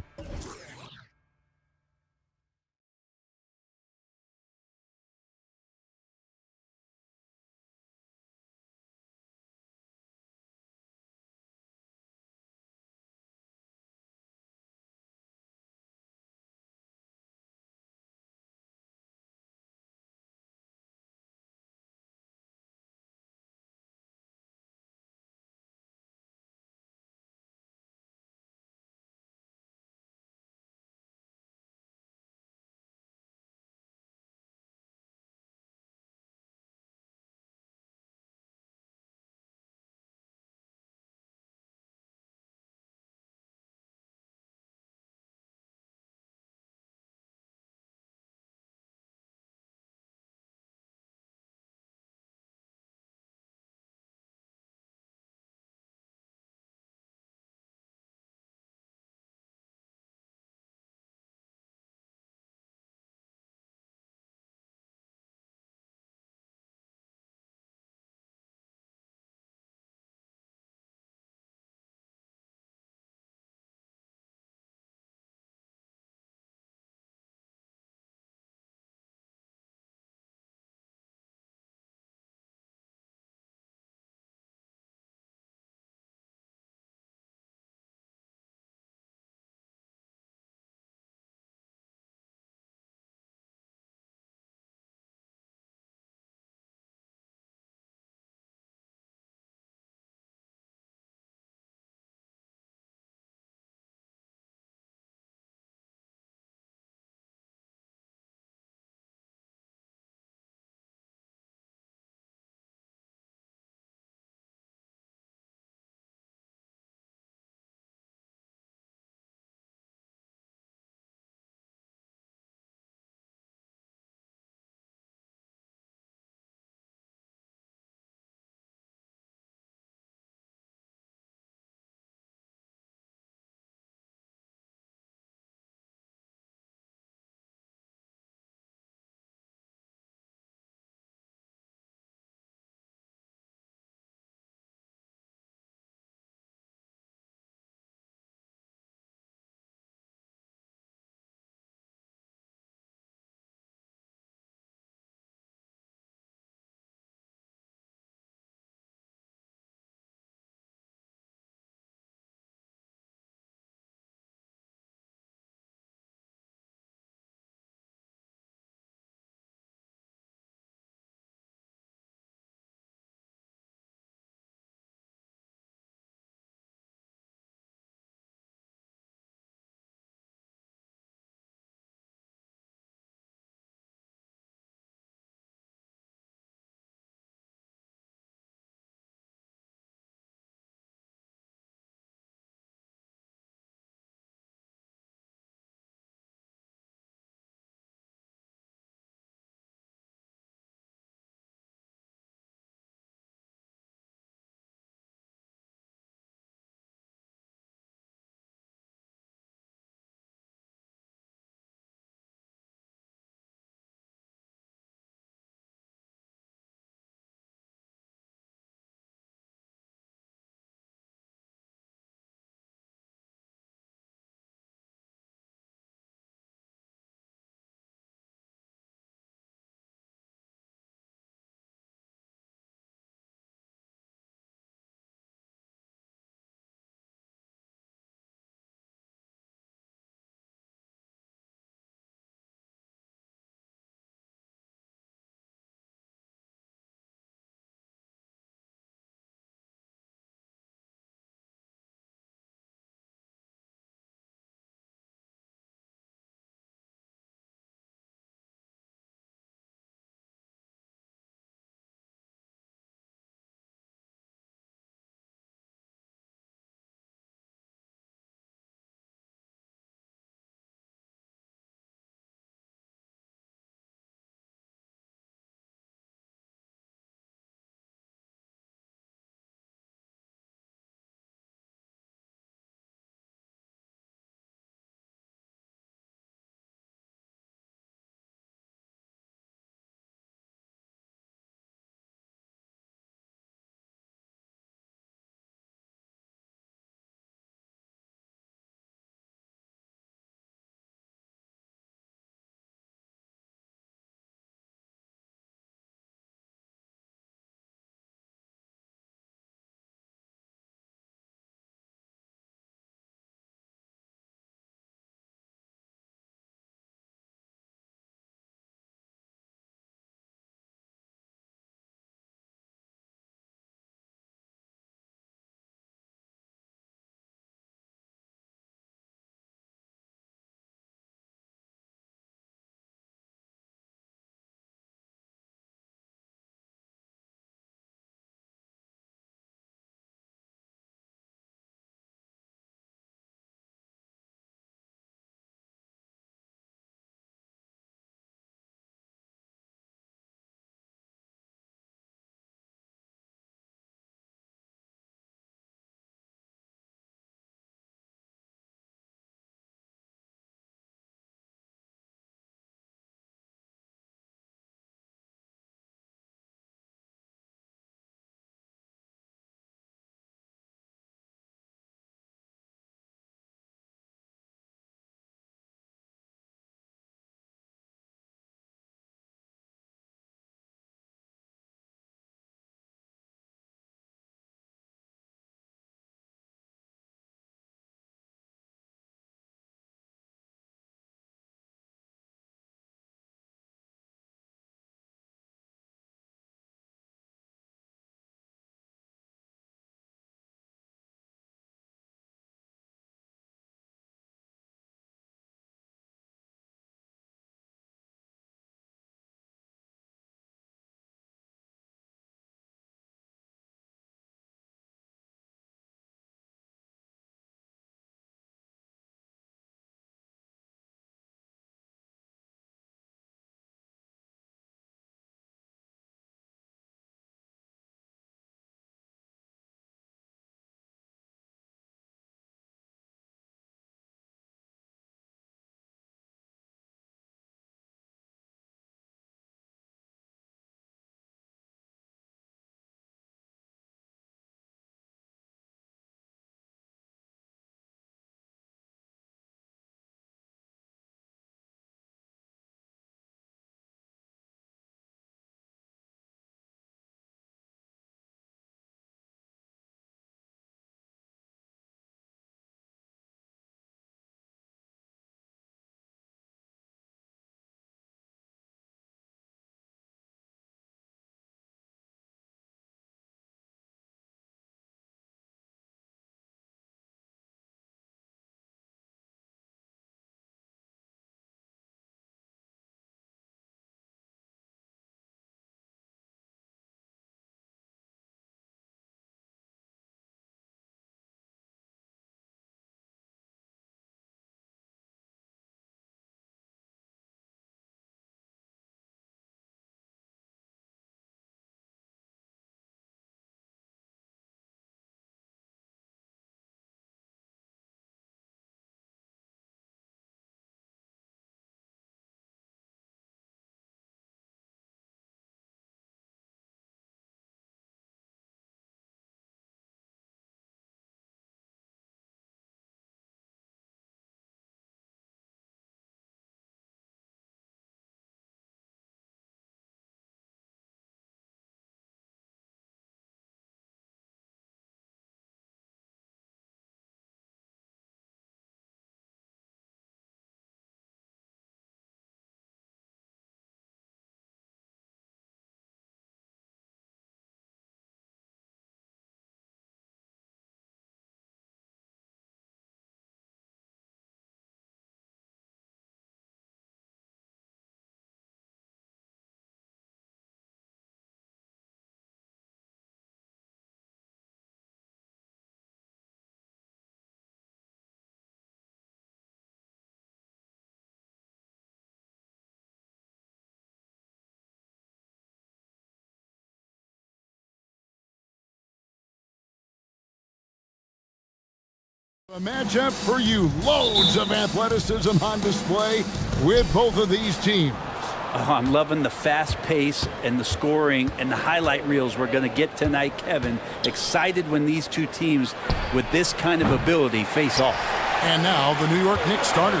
A matchup for you. Loads of athleticism on display with both of these teams. Oh, I'm loving the fast pace and the scoring and the highlight reels we're going to get tonight, Kevin. Excited when these two teams with this kind of ability face off. And now the New York Knicks starters.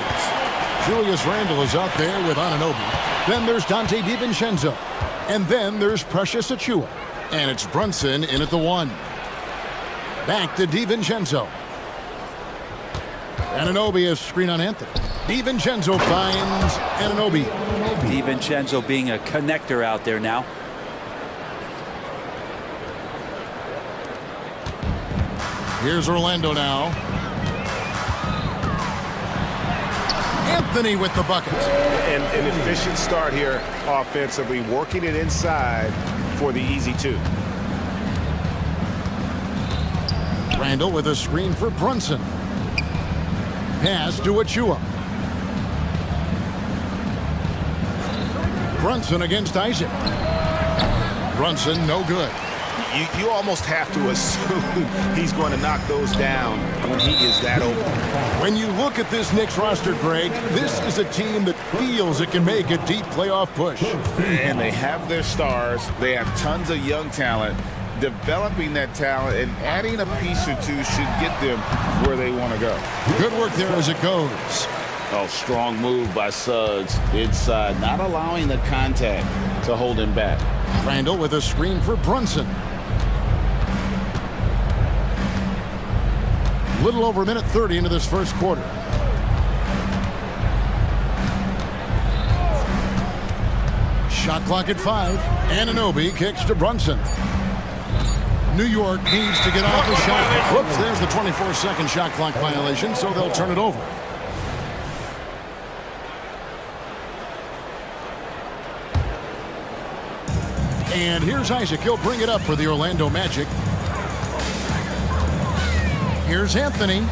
Julius Randle is out there with Anunoby. Then there's Dante DiVincenzo. And then there's Precious Achiuwa. And it's Brunson in at the 1. Back to DiVincenzo. Anunoby has screen on Anthony. DiVincenzo finds Anunoby. DiVincenzo being a connector out there now. Here's Orlando now. Anthony with the bucket. And an efficient start here offensively, working it inside for the easy 2. Randle with a screen for Brunson. Pass to Achiuwa. Brunson against Isaac. Brunson no good. You almost have to assume he's going to knock those down when he is that open. When you look at this Knicks roster, Greg, this is a team that feels it can make a deep playoff push. And they have their stars. They have tons of young talent. Developing that talent and adding a piece or two should get them where they want to go. Good work there as it goes. Oh, strong move by Suggs inside, not allowing the contact to hold him back. Randle with a screen for Brunson. Little over a minute 30 into this first quarter. Shot clock at 5. Anunoby kicks to Brunson. New York needs to get off the shot. Whoops, there's the 24-second shot clock violation, so they'll turn it over. And here's Isaac. He'll bring it up for the Orlando Magic. Here's Anthony.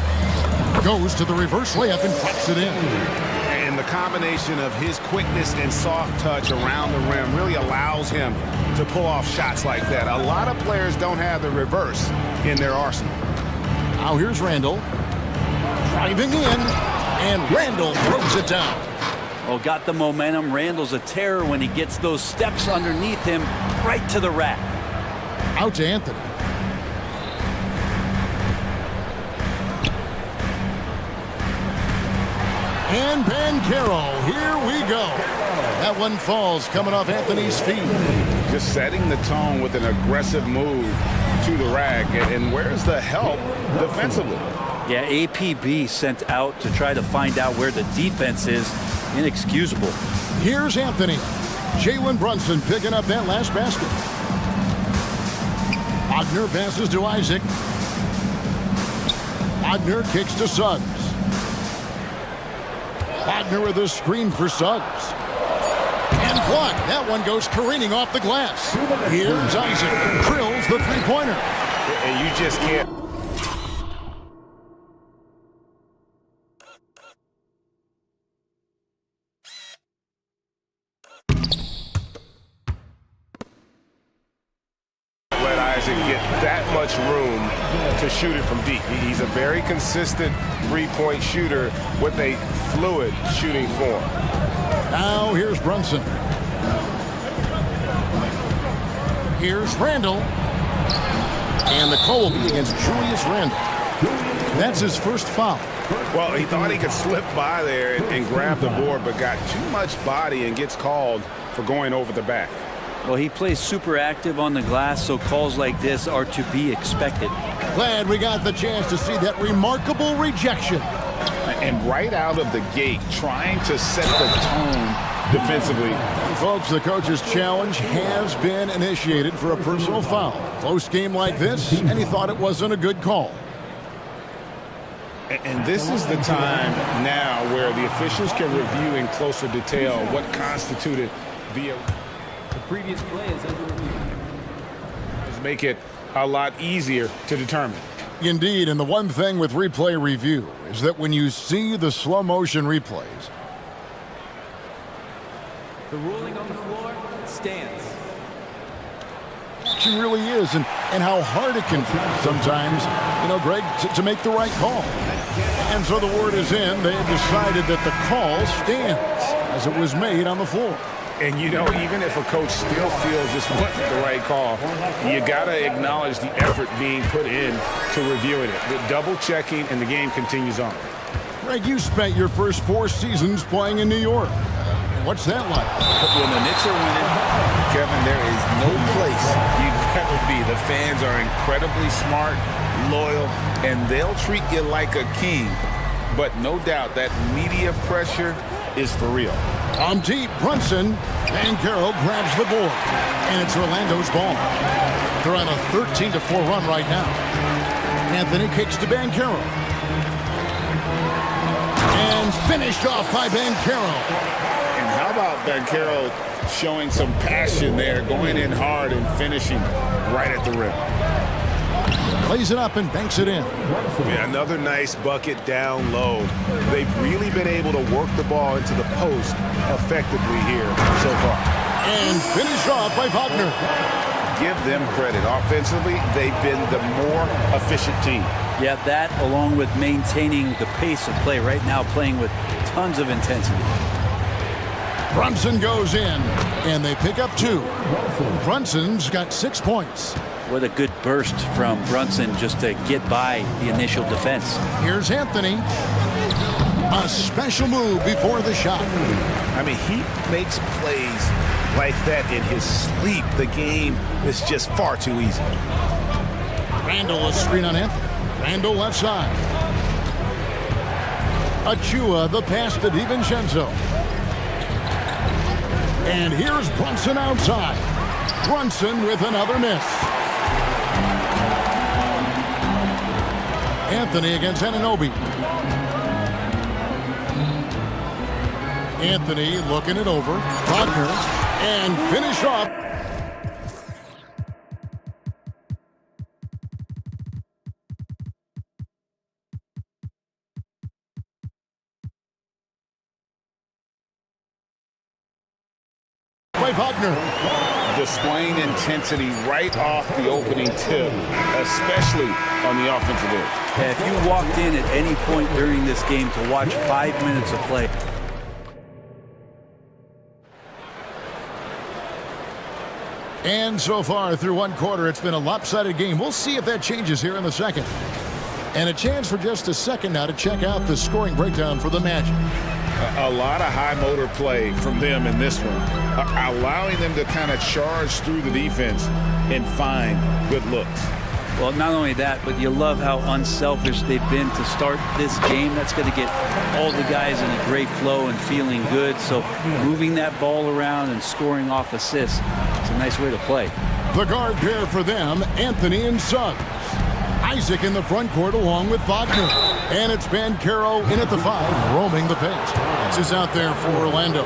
Goes to the reverse layup and puts it in. And the combination of his quickness and soft touch around the rim really allows him to pull off shots like that. A lot of players don't have the reverse in their arsenal. Now here's Randle. Driving in. And Randle throws it down. Oh, got the momentum. Randle's a terror when he gets those steps underneath him right to the rack. Out to Anthony. And Banchero, here we go. That one falls coming off Anthony's feet. Just setting the tone with an aggressive move to the rack. And where's the help defensively? Yeah, APB sent out to try to find out where the defense is. Inexcusable. Here's Anthony. Jalen Brunson picking up that last basket. Wagner passes to Isaac. Wagner kicks to Suggs. Wagner with a screen for Suggs. And blocked. That one goes careening off the glass. Here's Isaac. Drills the three-pointer. And you just can't. Let Isaac get that much room to shoot it from deep. He's a very consistent three-point shooter with a fluid shooting form. Now here's Brunson. Here's Randle. And the call will be against Julius Randle. That's his first foul. Well, he thought he could slip by there and grab the board, but got too much body and gets called for going over the back. Well, he plays super active on the glass, so calls like this are to be expected. Glad we got the chance to see that remarkable rejection. And right out of the gate, trying to set the tone defensively. Folks, the coach's challenge has been initiated for a personal foul. Close game like this, and he thought it wasn't a good call. And this is the time now where the officials can review in closer detail what constituted the previous play is under review. Make it a lot easier to determine. Indeed, and the one thing with replay review is that when you see the slow motion replays, The ruling on the floor stands. she really is, and and how hard it can be sometimes, Greg, to make the right call. And so the word is in. They've decided that the call stands as it was made on the floor. And, even if a coach still feels this wasn't the right call, you got to acknowledge the effort being put in to reviewing it. The double-checking, and the game continues on. Greg, you spent your first 4 seasons playing in New York. What's that like? When the Knicks are winning, Kevin, there is no place you'd rather be. The fans are incredibly smart, loyal, and they'll treat you like a king. But no doubt that media pressure is for real. On deep, Brunson, and Carroll grabs the board. And it's Orlando's ball. They're on a 13-4 run right now. Anthony kicks to Banchero. And finished off by Banchero. And how about Banchero showing some passion there, going in hard and finishing right at the rim. Plays it up and banks it in. Yeah, another nice bucket down low. They've really been able to work the ball into the post effectively here so far. And finished off by Wagner. Give them credit. Offensively, they've been the more efficient team. Yeah, that along with maintaining the pace of play right now, playing with tons of intensity. Brunson goes in, and they pick up 2. Brunson's got 6 points. What a good burst from Brunson just to get by the initial defense. Here's Anthony. A special move before the shot. I mean, he makes plays like that in his sleep. The game is just far too easy. Randall, a screen on Anthony. Randall left side. Achua, the pass to DiVincenzo. And here's Brunson outside. Brunson with another miss. Anthony against Anunoby. Anthony looking it over. Wagner. And finish off. By Wagner. Displaying intensity right off the opening tip, especially on the offensive end. Yeah, if you walked in at any point during this game to watch 5 minutes of play. And so far through one quarter, it's been a lopsided game. We'll see if that changes here in the second. And a chance for just a second now to check out the scoring breakdown for the Magic. A lot of high motor play from them in this one, allowing them to kind of charge through the defense and find good looks. Well, not only that, but you love how unselfish they've been to start this game. That's going to get all the guys in a great flow and feeling good. So moving that ball around and scoring off assists, it's a nice way to play. The guard pair for them, Anthony and Suggs. Isaac in the front court along with Wagner. And it's Banchero in at the 5, roaming the paint. This is out there for Orlando.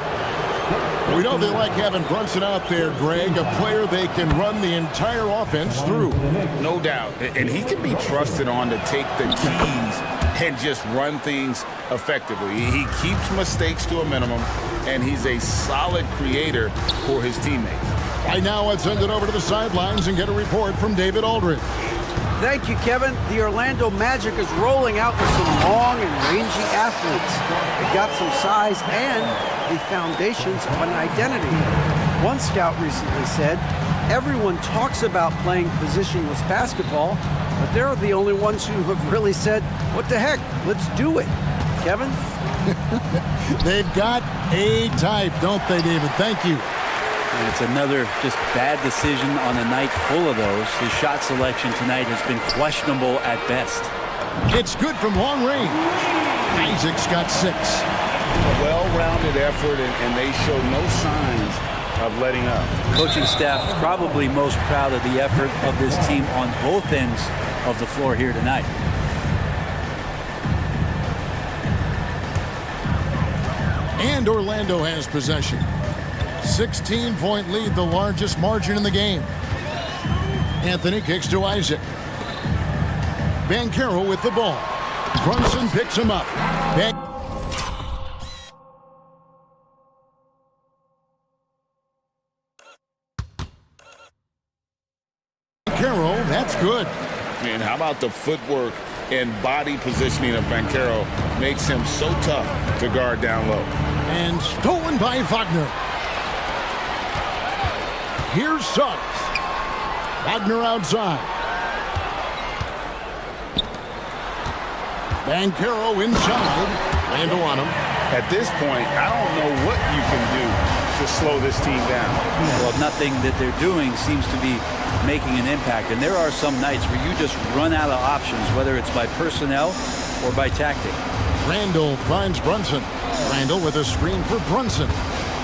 We know they like having Brunson out there, Greg, a player they can run the entire offense through. No doubt. And he can be trusted on to take the keys and just run things effectively. He keeps mistakes to a minimum, and he's a solid creator for his teammates. Right now, let's send it over to the sidelines and get a report from David Aldridge. Thank you, Kevin. The Orlando Magic is rolling out with some long and rangy athletes. They got some size and the foundations of an identity. One scout recently said, everyone talks about playing positionless basketball, but they're the only ones who have really said, what the heck, let's do it. Kevin? They've got a type, don't they, David? Thank you. And it's another just bad decision on a night full of those. His shot selection tonight has been questionable at best. It's good from long range. Isaac's got 6. A well-rounded effort, and they show no signs of letting up. Coaching staff probably most proud of the effort of this team on both ends of the floor here tonight. And Orlando has possession. 16-point lead, the largest margin in the game. Anthony kicks to Isaac. Banchero with the ball. Brunson picks him up. Banchero, that about the footwork and body positioning of Banchero makes him so tough to guard down low. And stolen by Wagner. Here's Suggs. Wagner outside. Banchero inside. Randall on him. At this point, I don't know what you can do to slow this team down. Well, nothing that they're doing seems to be making an impact. And there are some nights where you just run out of options, whether it's by personnel or by tactic. Randall finds Brunson. Randall with a screen for Brunson.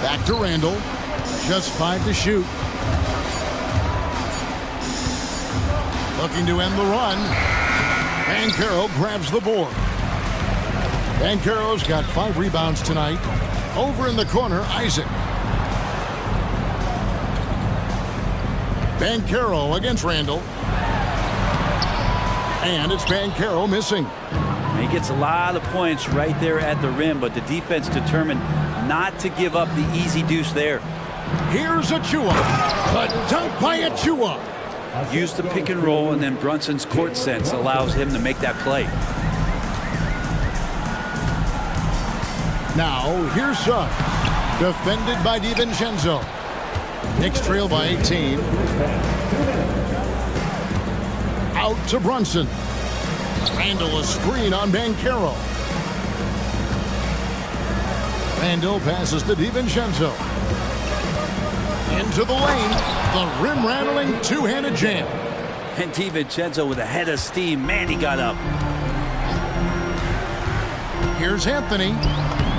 Back to Randall. Just 5 to shoot. Looking to end the run. Banchero grabs the board. Banchero's got 5 rebounds tonight. Over in the corner, Isaac. Banchero against Randall. And it's Banchero missing. He gets a lot of points right there at the rim, but the defense determined not to give up the easy deuce there. Here's Achua. The dunk by Achua. Use the pick and roll, and then Brunson's court sense allows him to make that play. Now, here's Suggs. Defended by DiVincenzo. Knicks trail by 18. Out to Brunson. Randall a screen on Banchero. Randall passes to DiVincenzo. Into the lane. The rim-rattling two-handed jam. And DiVincenzo with a head of steam. Man, he got up. Here's Anthony.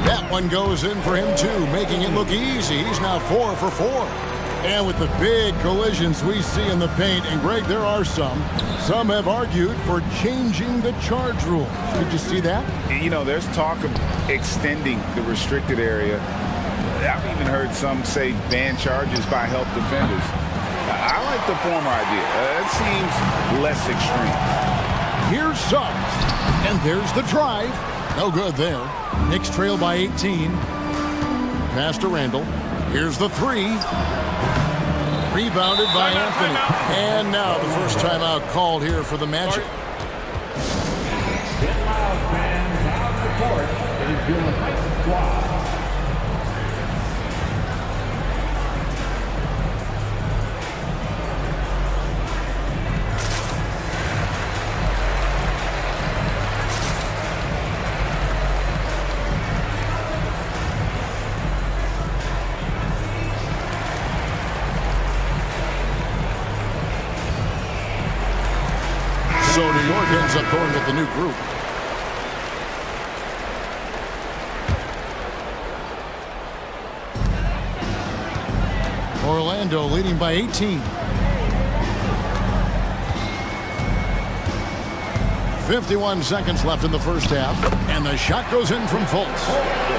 That one goes in for him, too, making it look easy. He's now 4 for 4. And with the big collisions we see in the paint, and Greg, there are some have argued for changing the charge rule. Did you see that? You know, there's talk of extending the restricted area. I've even heard some say ban charges by help defenders. I like the former idea. It seems less extreme. Here's Suggs. And there's the drive. No good there. Knicks trail by 18. Pass to Randall. Here's the 3. Rebounded by Anthony. And now the first timeout called here for the Magic. Get loud, fans. Out the court is your next squad. So New York ends up going with the new group. Orlando leading by 18. 51 seconds left in the first half, and the shot goes in from Fultz.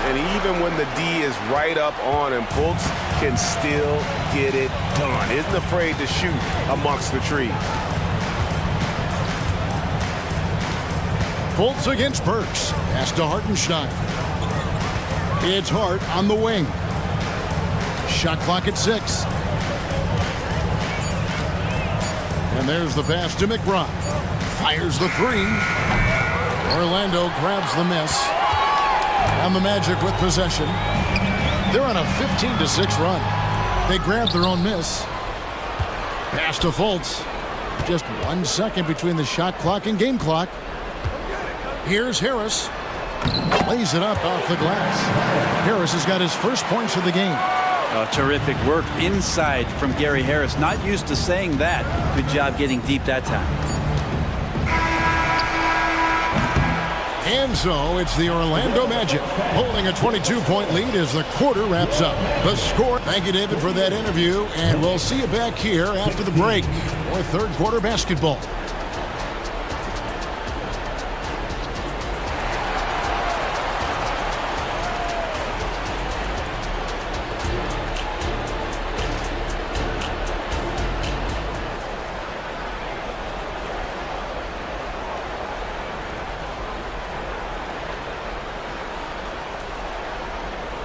And even when the D is right up on him, Fultz can still get it done. Isn't afraid to shoot amongst the trees. Fultz against Burks. Pass to Hartenstein. It's Hart on the wing. Shot clock at 6. And there's the pass to McBride. Fires the 3. Orlando grabs the miss. And the Magic with possession. They're on a 15-6 run. They grab their own miss. Pass to Fultz. Just 1 second between the shot clock and game clock. Here's Harris. Lays it up off the glass. Harris has got his first points of the game. Terrific work inside from Gary Harris. Not used to saying that. Good job getting deep that time. And so it's the Orlando Magic holding a 22-point lead as the quarter wraps up. The score. Thank you, David, for that interview. And we'll see you back here after the break for third quarter basketball.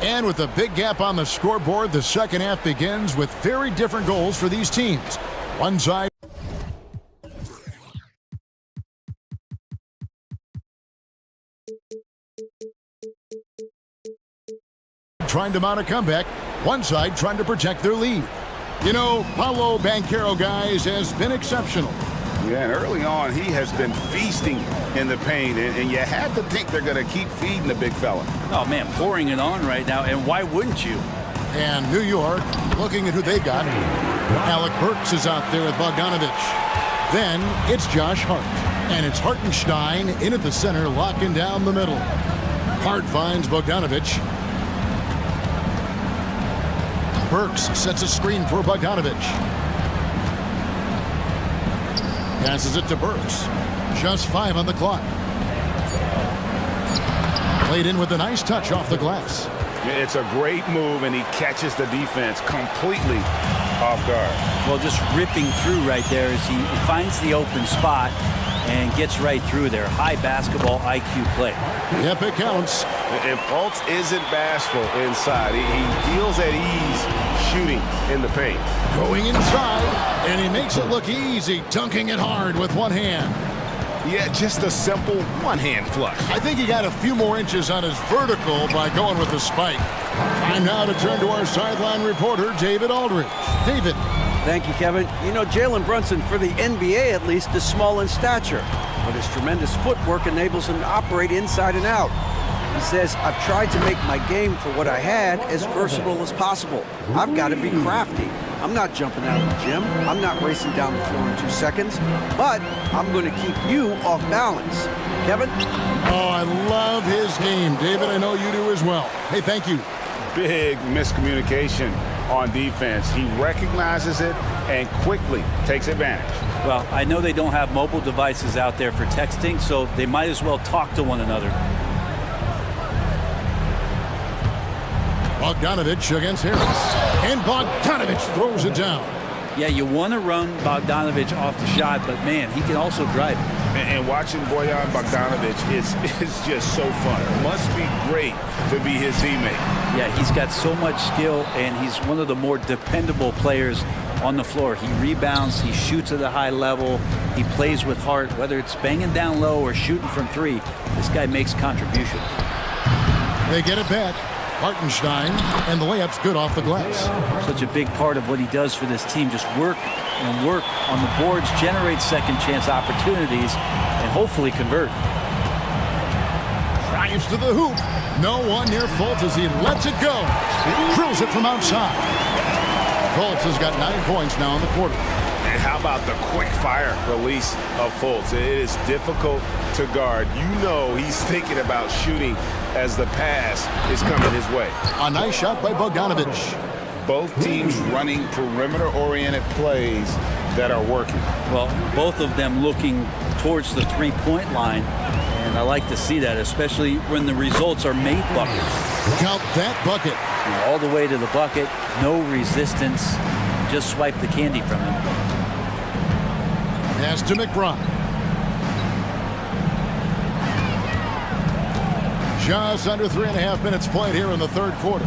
And with a big gap on the scoreboard, the second half begins with very different goals for these teams. One side Trying to mount a comeback. One side trying to protect their lead. You know, Paolo Banchero, guys, has been exceptional. Yeah, and early on, he has been feasting in the paint, and you have to think they're going to keep feeding the big fella. Oh, man, pouring it on right now, and why wouldn't you? And New York, looking at who they got. Alec Burks is out there with Bogdanovich. Then it's Josh Hart. And it's Hartenstein in at the center, locking down the middle. Hart finds Bogdanovich. Burks sets a screen for Bogdanovich. Passes it to Burks. Just 5 on the clock. Played in with a nice touch off the glass. It's a great move, and he catches the defense completely off guard. Well, just ripping through right there as he finds the open spot and gets right through there. High basketball IQ play. Yep, it counts. And Fultz isn't bashful inside. He feels at ease shooting in the paint. Going inside, and he makes it look easy, dunking it hard with one hand. Yeah, just a simple one-hand flush. I think he got a few more inches on his vertical by going with the spike. Time now to turn to our sideline reporter, David Aldridge. David. Thank you, Kevin. You know, Jalen Brunson, for the NBA at least, is small in stature, but his tremendous footwork enables him to operate inside and out. He says, I've tried to make my game for what I had as versatile as possible. I've got to be crafty. I'm not jumping out of the gym. I'm not racing down the floor in 2 seconds, but I'm going to keep you off balance. Kevin? Oh, I love his game. David, I know you do as well. Hey, thank you. Big miscommunication on defense. He recognizes it and quickly takes advantage. Well, I know they don't have mobile devices out there for texting, so they might as well talk to one another. Bogdanovich against Harris. And Bogdanovich throws it down. Yeah, you want to run Bogdanovich off the shot, but man, he can also drive it. And watching Bojan Bogdanovich is just so fun. Must be great to be his teammate. Yeah, he's got so much skill, and he's one of the more dependable players on the floor. He rebounds, he shoots at a high level, he plays with heart, whether it's banging down low or shooting from three. This guy makes contributions. They get it back. Hartenstein, and the layup's good off the glass. Such a big part of what he does for this team, just work and work on the boards, generate second chance opportunities, and hopefully convert. Drives to the hoop. No one near Fultz as he lets it go. Drills it from outside. Fultz has got 9 points now in the quarter. And how about the quick fire release of Fultz? It is difficult to guard. You know he's thinking about shooting as the pass is coming his way. A nice shot by Bogdanovich. Both teams running perimeter-oriented plays that are working. Well, both of them looking towards the three-point line, and I like to see that, especially when the results are made buckets. Count that bucket. All the way to the bucket, no resistance, just swipe the candy from him. Pass to McBride. Just under 3.5 minutes played here in the third quarter.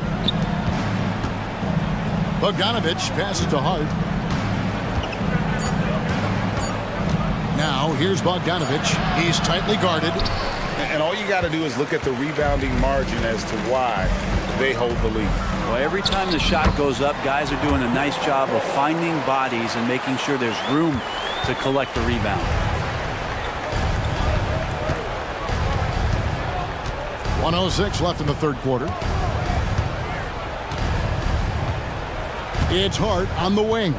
Bogdanovich passes to Hart. Now here's Bogdanovich. He's tightly guarded. And all you got to do is look at the rebounding margin as to why they hold the lead. Well, every time the shot goes up, guys are doing a nice job of finding bodies and making sure there's room to collect the rebound. .106 left in the third quarter. It's Hart on the wing.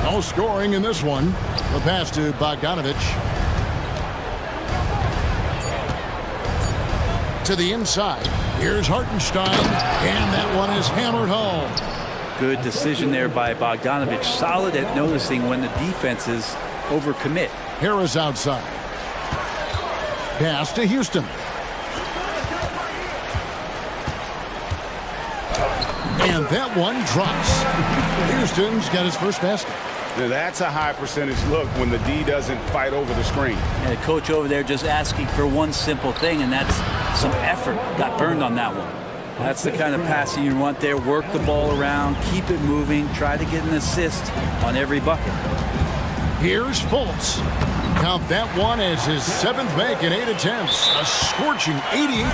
No scoring in this one. The pass to Bogdanovich. To the inside. Here's Hartenstein. And that one is hammered home. Good decision there by Bogdanovich. Solid at noticing when the defenses overcommit. Harris outside. Pass to Houston. And that one drops. Houston's got his first basket. Now that's a high percentage look when the D doesn't fight over the screen. And the coach over there just asking for one simple thing, and that's some effort. Got burned on that one. That's the kind of passing you want there. Work the ball around, keep it moving, try to get an assist on every bucket. Here's Fultz. Count that one as his 7th make in 8 attempts, a scorching 88%.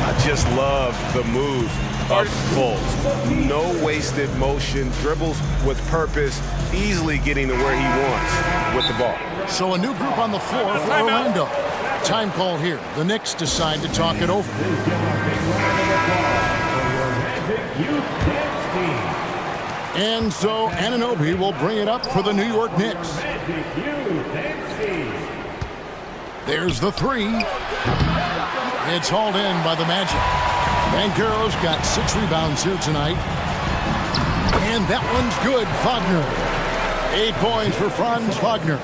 I just love the moves of Fultz. No wasted motion, dribbles with purpose, easily getting to where he wants with the ball. So a new group on the floor for Orlando. Time call here. The Knicks decide to talk it over. And so Anunoby will bring it up for the New York Knicks. There's the three. It's hauled in by the Magic. Banchero's got 6 rebounds here tonight. And that one's good. Wagner. 8 points for Franz Wagner.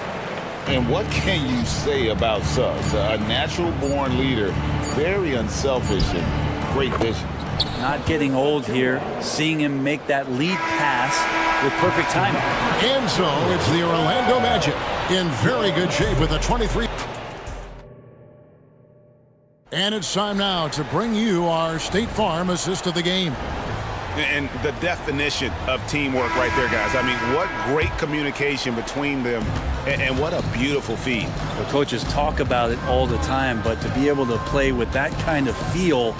And what can you say about Suggs? A natural-born leader, very unselfish and great vision. Not getting old here. Seeing him make that lead pass with perfect timing. And so it's the Orlando Magic in very good shape with a 23. And it's time now to bring you our State Farm assist of the game. And the definition of teamwork right there, guys. I mean, what great communication between them, and what a beautiful feed. The coaches talk about it all the time, but to be able to play with that kind of feel,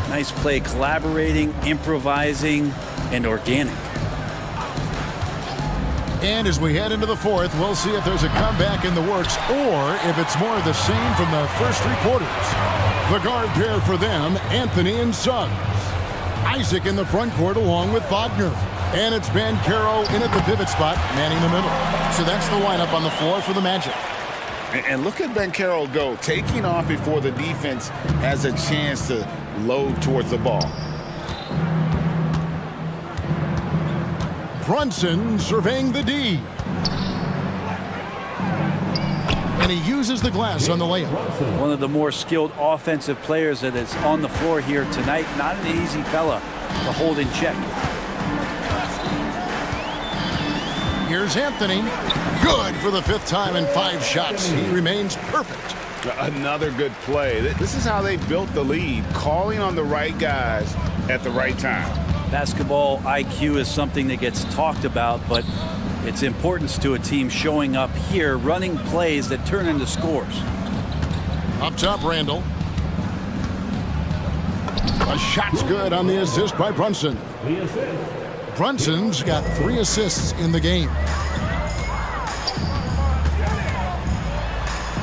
nice play, collaborating, improvising, and organic. And as we head into the fourth, we'll see if there's a comeback in the works or if it's more of the same from the first 3 quarters. The guard pair for them, Anthony and Suggs. Isaac in the front court along with Wagner. And it's Banchero in at the pivot spot, manning the middle. So that's the lineup on the floor for the Magic. And look at Banchero go, taking off before the defense has a chance to load towards the ball. Brunson surveying the D. And he uses the glass on the layup. One of the more skilled offensive players that is on the floor here tonight. Not an easy fella to hold in check. Here's Anthony. Good for the 5th time in 5 shots. He remains perfect. Another good play. This is how they built the lead, calling on the right guys at the right time. Basketball IQ is something that gets talked about, but its importance to a team showing up here, running plays that turn into scores. Up top, Randall. A shot's good on the assist by Brunson. Brunson's got 3 assists in the game.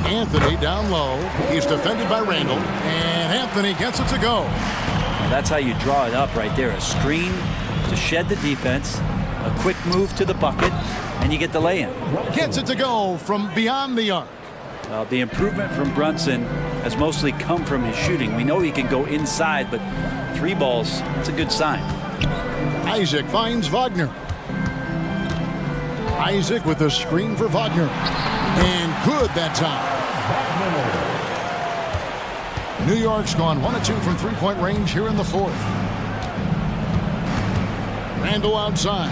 Anthony down low. He's defended by Randall. And Anthony gets it to go. Well, that's how you draw it up right there. A screen to shed the defense, a quick move to the bucket, and you get the lay-in. Gets it to go from beyond the arc. Well, the improvement from Brunson has mostly come from his shooting. We know he can go inside, but 3 balls, that's a good sign. Isaac finds Wagner. Isaac with a screen for Wagner. And good that time. New York's gone 1 of 2 from 3-point range here in the 4th. Randall outside.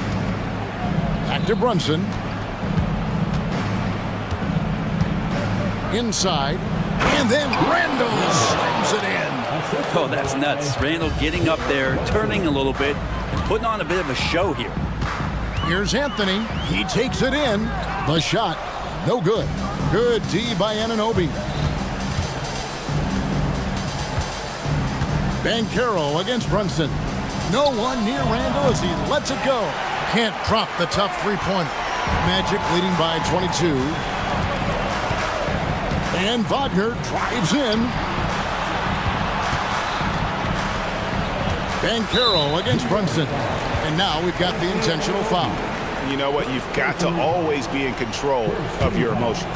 Back to Brunson. Inside. And then Randall slams it in. Oh, that's nuts. Randall getting up there, turning a little bit, and putting on a bit of a show here. Here's Anthony. He takes it in. The shot, no good. Good D by Anunoby. Banchero against Brunson. No one near Randall as he lets it go. Can't drop the tough 3-pointer. Magic leading by 22. And Wagner drives in. Banchero against Brunson. And now we've got the intentional foul. You know what? You've got to always be in control of your emotions.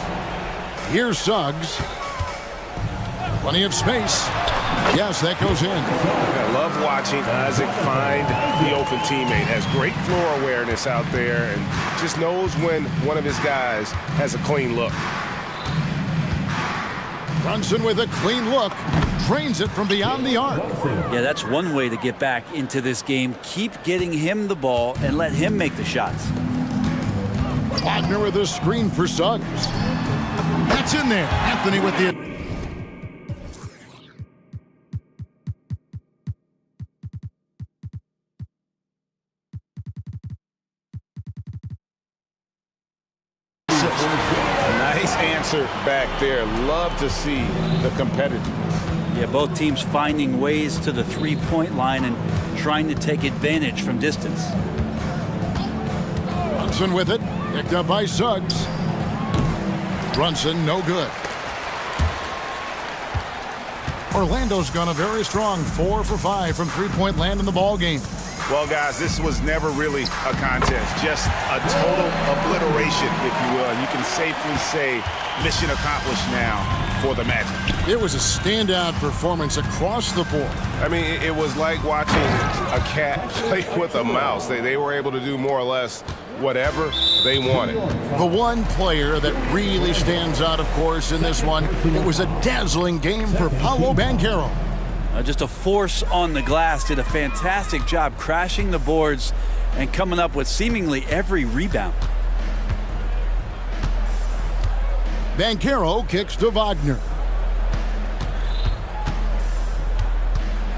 Here's Suggs. Plenty of space. Yes, that goes in. I love watching Isaac find the open teammate. Has great floor awareness out there and just knows when one of his guys has a clean look. Brunson with a clean look. Drains it from beyond the arc. Yeah, that's one way to get back into this game. Keep getting him the ball and let him make the shots. Wagner with a screen for Suggs. That's in there. Anthony with the... Nice answer back there. Love to see the competitiveness. Yeah, both teams finding ways to the three-point line and trying to take advantage from distance. Brunson with it. Picked up by Suggs. Brunson, no good. Orlando's gone a very strong 4 for 5 from three-point land in the ball game. Well, guys, this was never really a contest, just a total obliteration, if you will. And you can safely say mission accomplished now for the Magic. It was a standout performance across the board. I mean, it was like watching a cat play with a mouse. They were able to do more or less whatever they wanted. The one player that really stands out, of course, in this one, it was a dazzling game for Paolo Banchero. Just a force on the glass, did a fantastic job crashing the boards and coming up with seemingly every rebound. Banchero kicks to Wagner.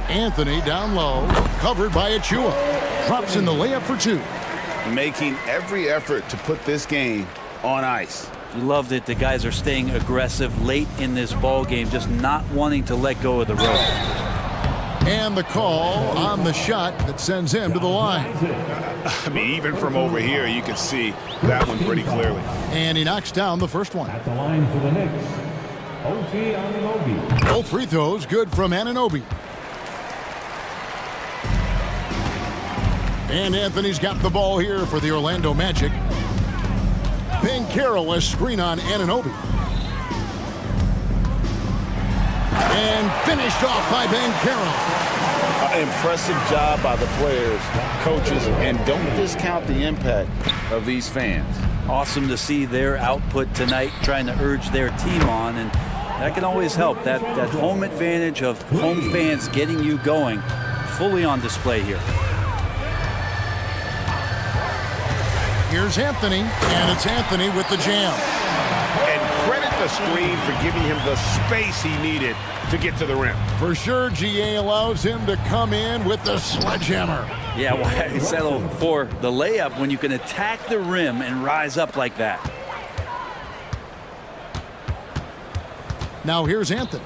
Anthony down low, covered by Achua. Drops in the layup for 2. Making every effort to put this game on ice. You love that the guys are staying aggressive late in this ball game, just not wanting to let go of the rope. And the call on the shot that sends him to the line. I mean, even from over here, you can see that one pretty clearly. And he knocks down the first one. At the line for the Knicks, O.J. Anunoby. Both free throws good from Anunoby. And Anthony's got the ball here for the Orlando Magic. Banchero a screen on Anunoby. And finished off by Banchero. Impressive job by the players, coaches, and don't discount the impact of these fans. Awesome to see their output tonight, trying to urge their team on, and that can always help. That home advantage of home fans getting you going, fully on display here. Here's Anthony, and it's Anthony with the jam. And credit the screen for giving him the space he needed to get to the rim. For sure, GA allows him to come in with the sledgehammer. Yeah, why settle for the layup when you can attack the rim and rise up like that? Now here's Anthony.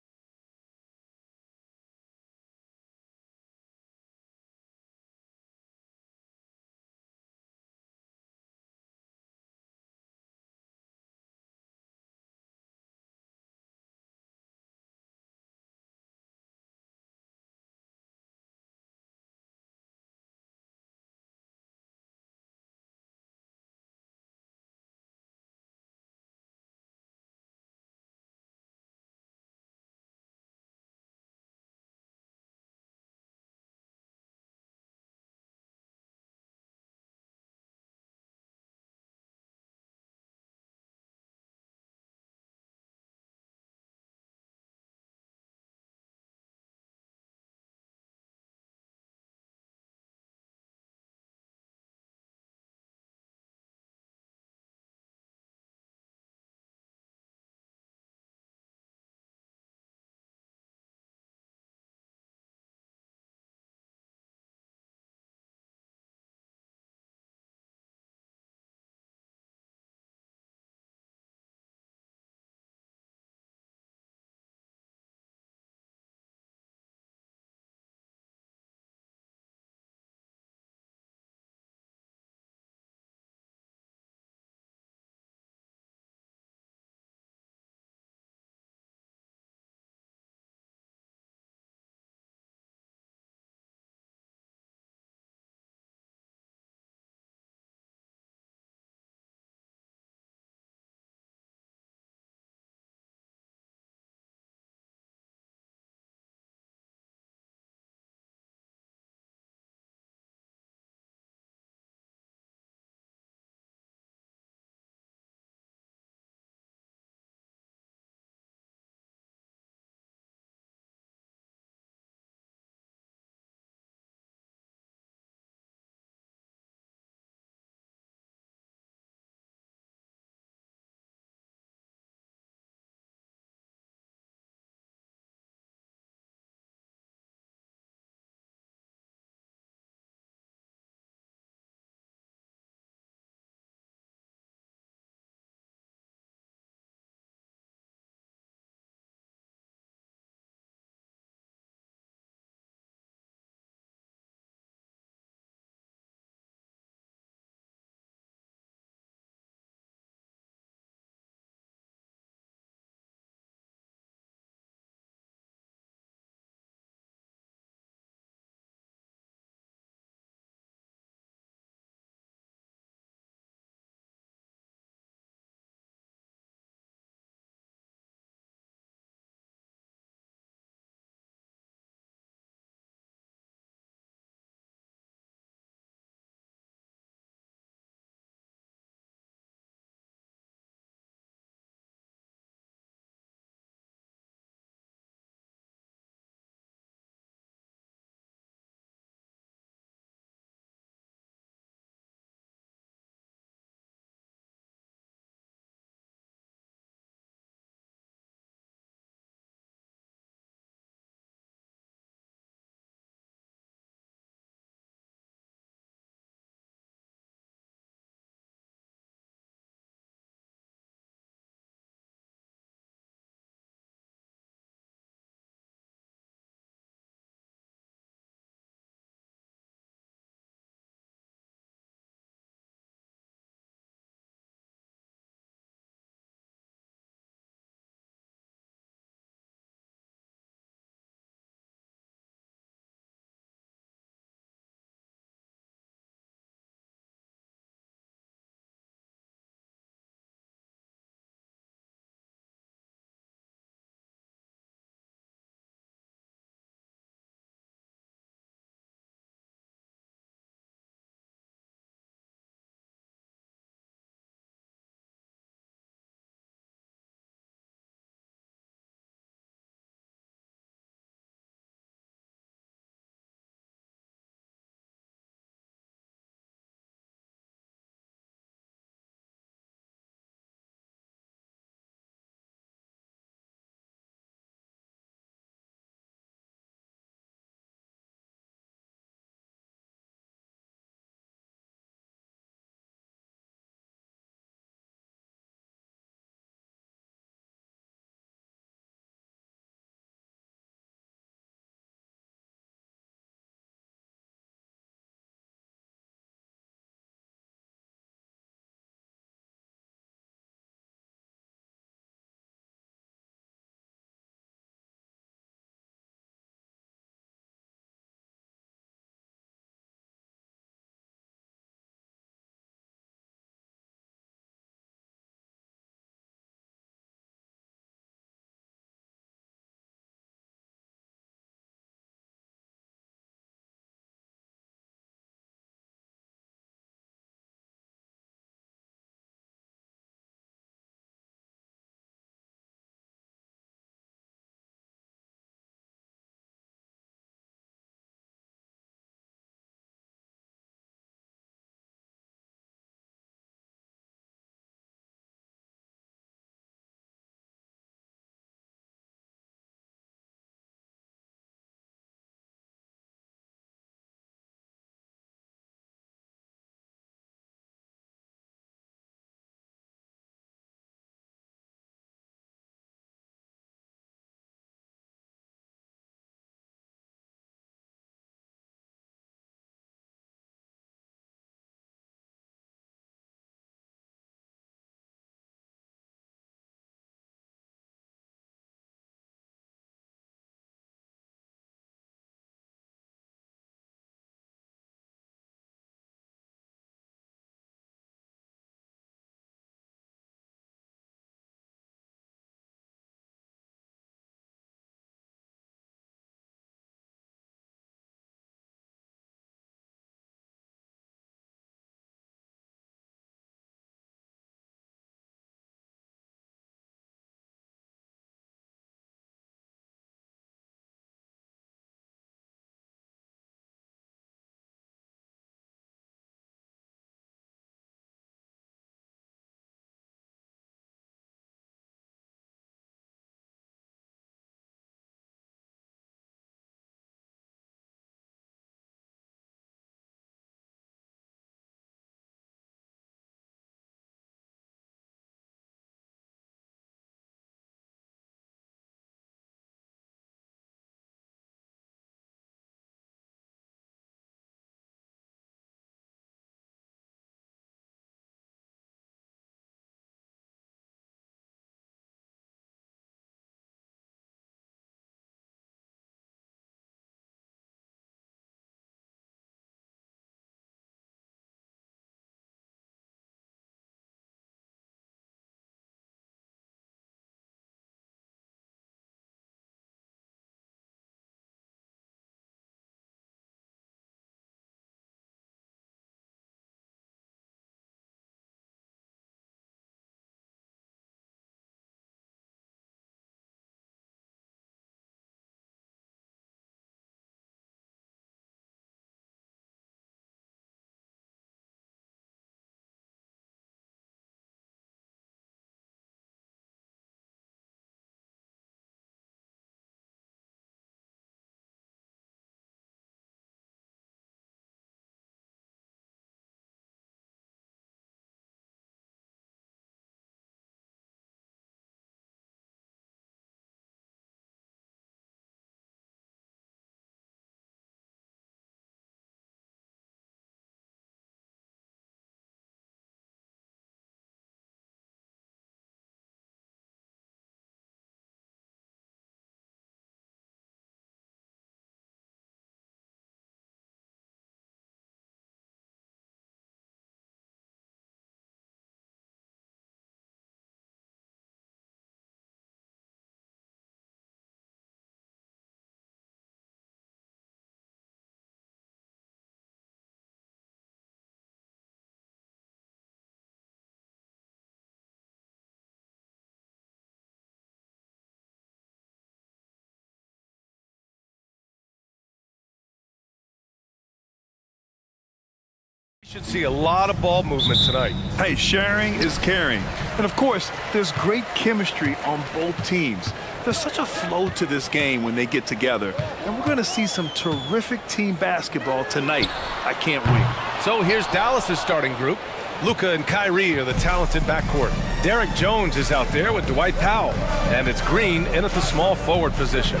Should see a lot of ball movement tonight. Hey, sharing is caring. And of course, there's great chemistry on both teams. There's such a flow to this game when they get together. And we're going to see some terrific team basketball tonight. I can't wait. So here's Dallas's starting group. Luka and Kyrie are the talented backcourt. Derek Jones is out there with Dwight Powell. And it's Green in at the small forward position.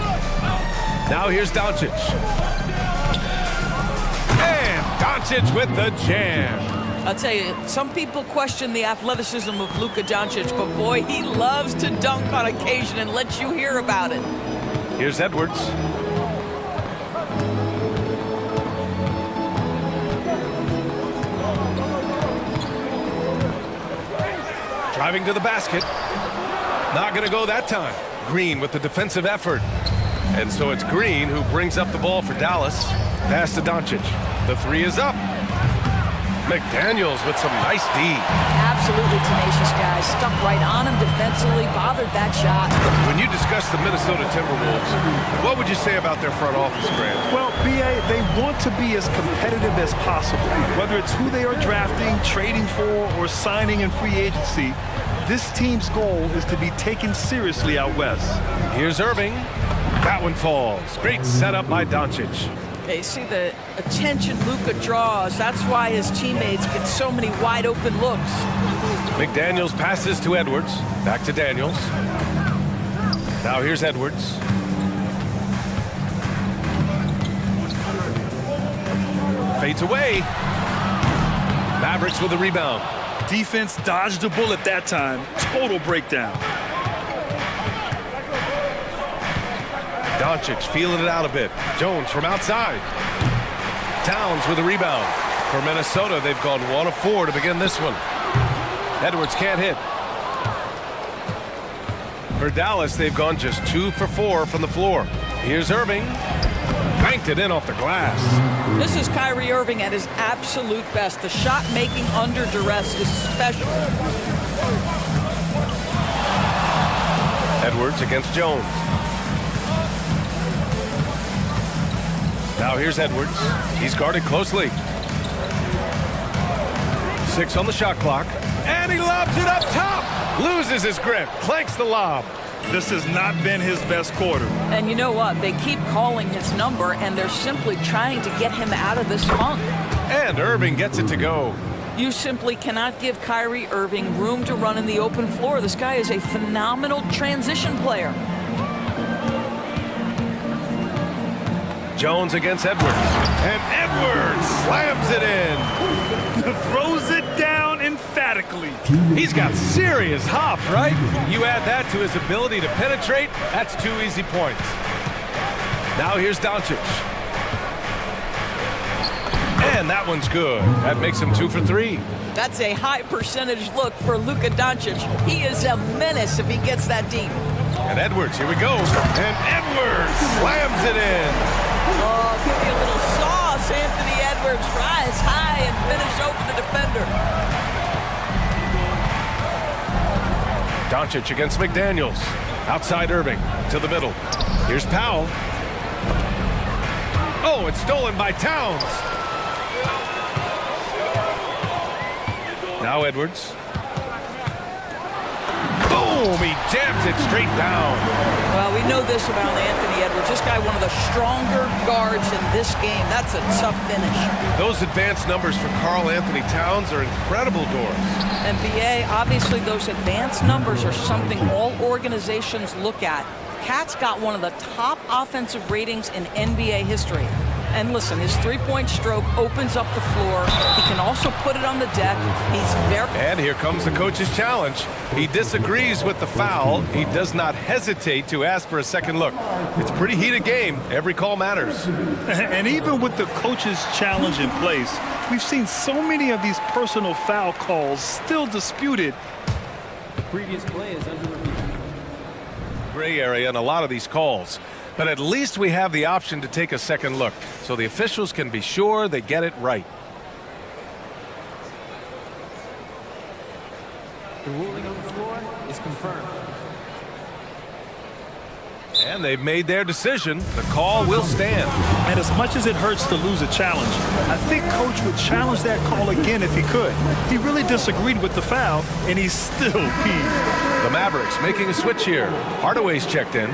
Now here's Doncic. And Doncic with the jam. I'll tell you, some people question the athleticism of Luka Doncic, but boy, he loves to dunk on occasion and let you hear about it. Here's Edwards. Driving to the basket. Not going to go that time. Green with the defensive effort. And so it's Green who brings up the ball for Dallas. Pass to Doncic. The three is up. McDaniels with some nice D. Absolutely tenacious, guys. Stuck right on him defensively, bothered that shot. When you discuss the Minnesota Timberwolves, what would you say about their front office, Grant? Well, B.A., they want to be as competitive as possible. Whether it's who they are drafting, trading for, or signing in free agency, this team's goal is to be taken seriously out west. Here's Irving. That one falls. Great setup by Doncic. You see the attention Luka draws. That's why his teammates get so many wide open looks. McDaniels passes to Edwards. Back to Daniels. Now here's Edwards. Fades away. Mavericks with a rebound. Defense dodged the bullet that time. Total breakdown. Doncic feeling it out a bit. Jones from outside. Towns with a rebound. For Minnesota, they've gone 1 of 4 to begin this one. Edwards can't hit. For Dallas, they've gone just 2 for 4 from the floor. Here's Irving. Banked it in off the glass. This is Kyrie Irving at his absolute best. The shot making under duress is special. Edwards against Jones. Now here's Edwards. He's guarded closely. 6 on the shot clock. And he lobs it up top. Loses his grip. Clanks the lob. This has not been his best quarter. And you know what? They keep calling his number, and they're simply trying to get him out of this funk. And Irving gets it to go. You simply cannot give Kyrie Irving room to run in the open floor. This guy is a phenomenal transition player. Jones against Edwards. And Edwards slams it in. Throws it down emphatically. He's got serious hop, right? You add that to his ability to penetrate, that's 2 easy points. Now here's Doncic. And that one's good. That makes him 2 for 3. That's a high percentage look for Luka Doncic. He is a menace if he gets that deep. And Edwards, here we go. And Edwards slams it in. Oh, give me a little sauce, Anthony Edwards. Rise high and finish over the defender. Doncic against McDaniels. Outside Irving to the middle. Here's Powell. Oh, it's stolen by Towns. Now Edwards. Boom! He jams it straight down. Well, we know this about Anthony Edwards. This guy, one of the stronger guards in this game. That's a tough finish. Those advanced numbers for Karl Anthony Towns are incredible doors. And BA, obviously those advanced numbers are something all organizations look at. Cat's got one of the top offensive ratings in NBA history. And listen, his three-point stroke opens up the floor. He can also put it on the deck. He's very... And here comes the coach's challenge. He disagrees with the foul. He does not hesitate to ask for a second look. It's a pretty heated game. Every call matters. And even with the coach's challenge in place, we've seen so many of these personal foul calls still disputed. The previous play is under review. Gray area in a lot of these calls. But at least we have the option to take a second look, so the officials can be sure they get it right. The ruling on the floor is confirmed. And they've made their decision. The call will stand. And as much as it hurts to lose a challenge, I think Coach would challenge that call again if he could. He really disagreed with the foul, and he's still peeved. The Mavericks making a switch here. Hardaway's checked in.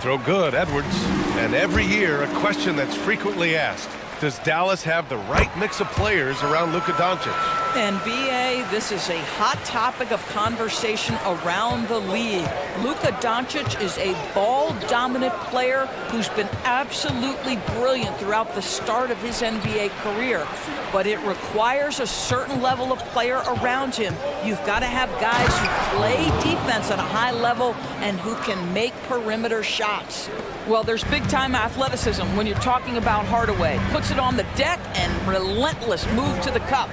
Throw good, Edwards. And every year, a question that's frequently asked. Does Dallas have the right mix of players around Luka Doncic? And BA, this is a hot topic of conversation around the league. Luka Doncic is a ball-dominant player who's been absolutely brilliant throughout the start of his NBA career. But it requires a certain level of player around him. You've got to have guys who play defense at a high level and who can make perimeter shots. Well, there's big-time athleticism when you're talking about Hardaway. Puts it on the deck and relentless move to the cup.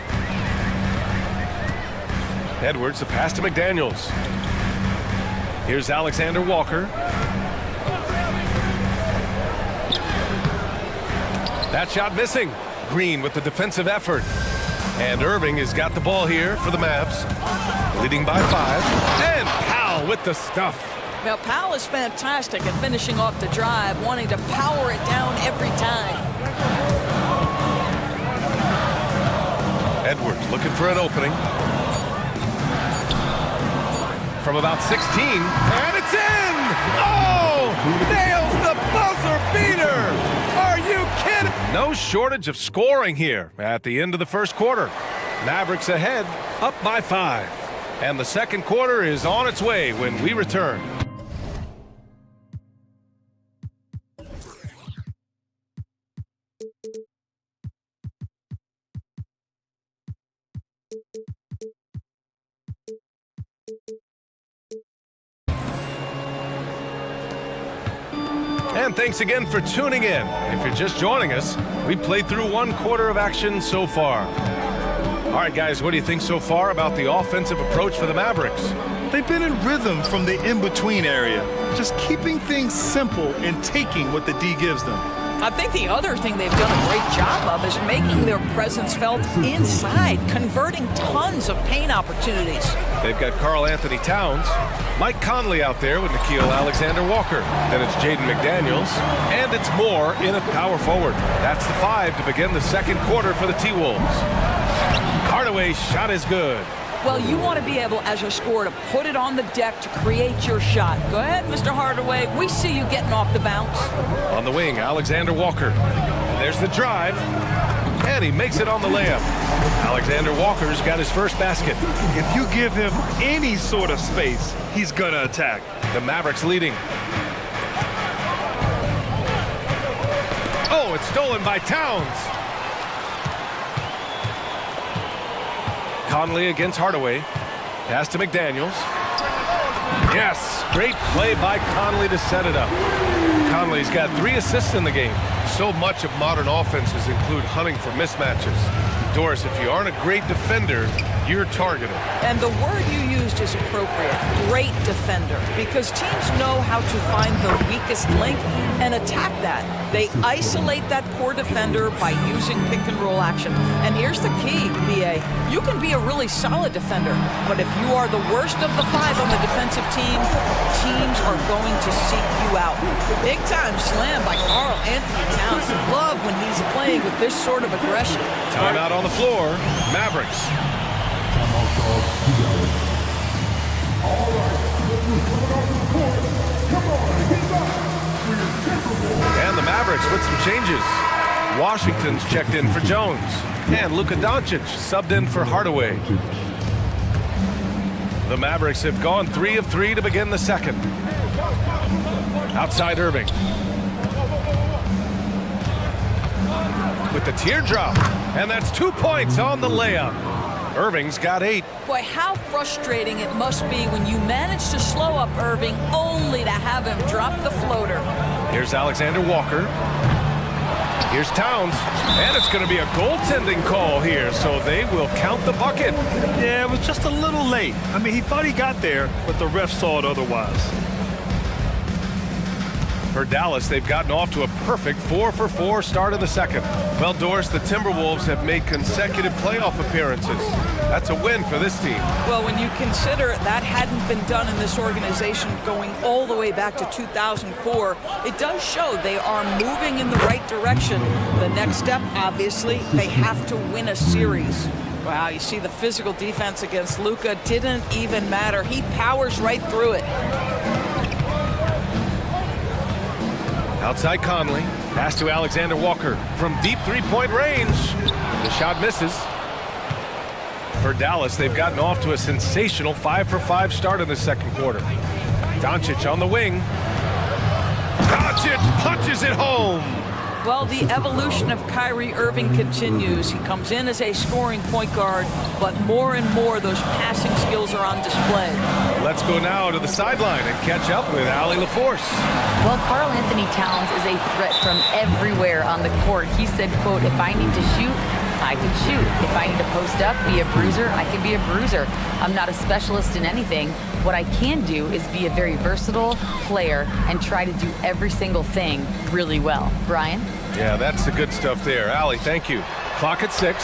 Edwards, the pass to McDaniels. Here's Alexander Walker. That shot missing. Green with the defensive effort. And Irving has got the ball here for the Mavs. Leading by 5. And Powell with the stuff. Now, Powell is fantastic at finishing off the drive, wanting to power it down every time. Edwards looking for an opening. From about 16, and it's in! Oh! Nails the buzzer beater! Are you kidding? No shortage of scoring here at the end of the first quarter. Mavericks ahead, up by 5. And the second quarter is on its way when we return. And thanks again for tuning in. If you're just joining us, we played through one quarter of action so far. All right, guys, what do you think so far about the offensive approach for the Mavericks? They've been in rhythm from the in-between area, just keeping things simple and taking what the D gives them. I think the other thing they've done a great job of is making their presence felt inside, converting tons of paint opportunities. They've got Karl Anthony Towns, Mike Conley out there with Nickeil Alexander-Walker. Then it's Jaden McDaniels, and it's Moore in at power forward. That's the 5 to begin the second quarter for the T-Wolves. Hardaway's shot is good. Well, you want to be able, as a scorer, to put it on the deck to create your shot. Go ahead, Mr. Hardaway. We see you getting off the bounce. On the wing, Alexander Walker. And there's the drive. And he makes it on the layup. Alexander Walker's got his first basket. If you give him any sort of space, he's going to attack. The Mavericks leading. Oh, it's stolen by Towns. Conley against Hardaway. Pass to McDaniels. Yes, great play by Conley to set it up. Conley's got 3 assists in the game. So much of modern offenses include hunting for mismatches. Doris, if you aren't a great defender, you're targeted. And the word you used is appropriate, great defender, because teams know how to find the weakest link and attack that. They isolate that poor defender by using pick and roll action. And here's the key, BA. You can be a really solid defender, but if you are the worst of the 5 on the defensive team, teams are going to seek you out. Big time slam by Karl Anthony Towns. Love when he's playing with this sort of aggression. Timeout on the floor, Mavericks. And the Mavericks with some changes. Washington's checked in for Jones. And Luka Doncic subbed in for Hardaway. The Mavericks have gone 3 of 3 to begin the second. Outside Irving. With the teardrop. And that's 2 points on the layup. Irving's got 8. Boy, how frustrating it must be when you manage to slow up Irving only to have him drop the floater. Here's Alexander Walker. Here's Towns. And it's going to be a goaltending call here, so they will count the bucket. Yeah, it was just a little late. I mean, he thought he got there, but the ref saw it otherwise. For Dallas, they've gotten off to a perfect 4-for-4 start in the second. Well, Doris, the Timberwolves have made consecutive playoff appearances. That's a win for this team. Well, when you consider that hadn't been done in this organization going all the way back to 2004, it does show they are moving in the right direction. The next step, obviously, they have to win a series. Wow, you see the physical defense against Luka didn't even matter. He powers right through it. Outside Conley, pass to Alexander Walker from deep three-point range. The shot misses. For Dallas, they've gotten off to a sensational 5-for-5 start in the second quarter. Doncic on the wing. Doncic punches it home. Well, the evolution of Kyrie Irving continues. He comes in as a scoring point guard, but more and more those passing skills are on display. Let's go now to the sideline and catch up with Allie LaForce. Well, Karl Anthony Towns is a threat from everywhere on the court. He said, quote, if I need to shoot, I can shoot. If I need to post up, be a bruiser, I can be a bruiser. I'm not a specialist in anything. What I can do is be a very versatile player and try to do every single thing really well. Brian? Yeah, that's the good stuff there. Allie, thank you. Clock at 6.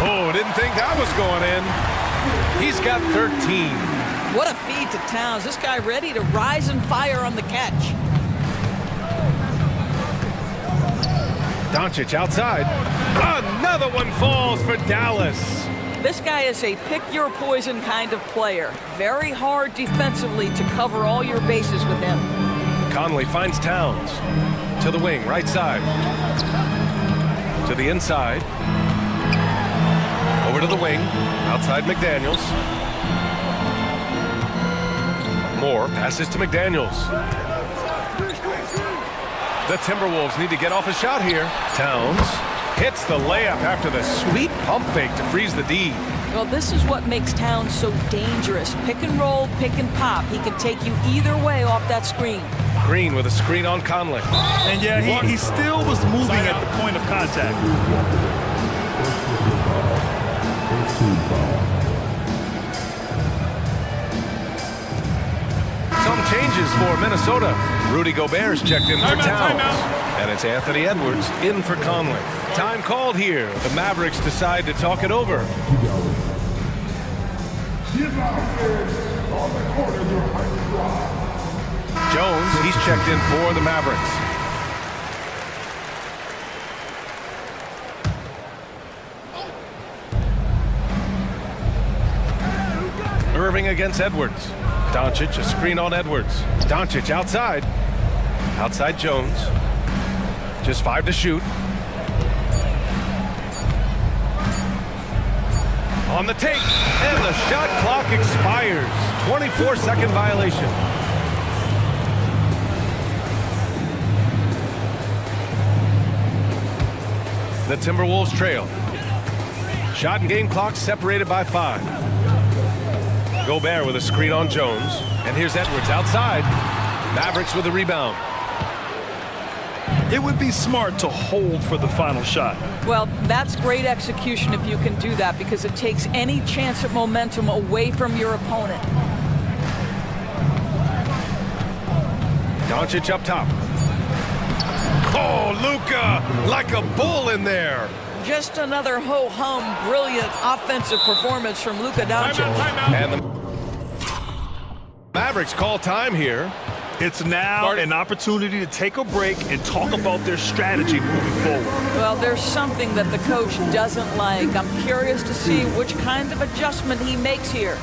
Oh, didn't think that was going in. He's got 13. What a feed to Towns. This guy ready to rise and fire on the catch. Doncic outside. Another one falls for Dallas. This guy is a pick-your-poison kind of player. Very hard defensively to cover all your bases with him. Conley finds Towns. To the wing, right side. To the inside. Over to the wing. Outside McDaniels. Moore passes to McDaniels. The Timberwolves need to get off a shot here. Towns hits the layup after the sweet pump fake to freeze the D. Well, this is what makes Towns so dangerous. Pick and roll, pick and pop. He can take you either way off that screen. Green with a screen on Conley. And yeah, he still was moving at the point of contact. Some changes for Minnesota. Rudy Gobert's checked in for Towns. And it's Anthony Edwards in for Conley. Time called here. The Mavericks decide to talk it over. Jones, he's checked in for the Mavericks. Irving against Edwards. Doncic, a screen on Edwards. Doncic outside. Outside Jones. Just 5 to shoot. On the take, and the shot clock expires. 24-second violation. The Timberwolves trail. Shot and game clock separated by 5. Gobert with a screen on Jones. And here's Edwards outside. Mavericks with a rebound. It would be smart to hold for the final shot. Well, that's great execution if you can do that, because it takes any chance at momentum away from your opponent. Doncic up top. Oh, Luka, like a bull in there. Just another ho-hum, brilliant offensive performance from Luka Doncic. And the Mavericks call time here. It's now an opportunity to take a break and talk about their strategy moving forward. Well, there's something that the coach doesn't like. I'm curious to see which kind of adjustment he makes here.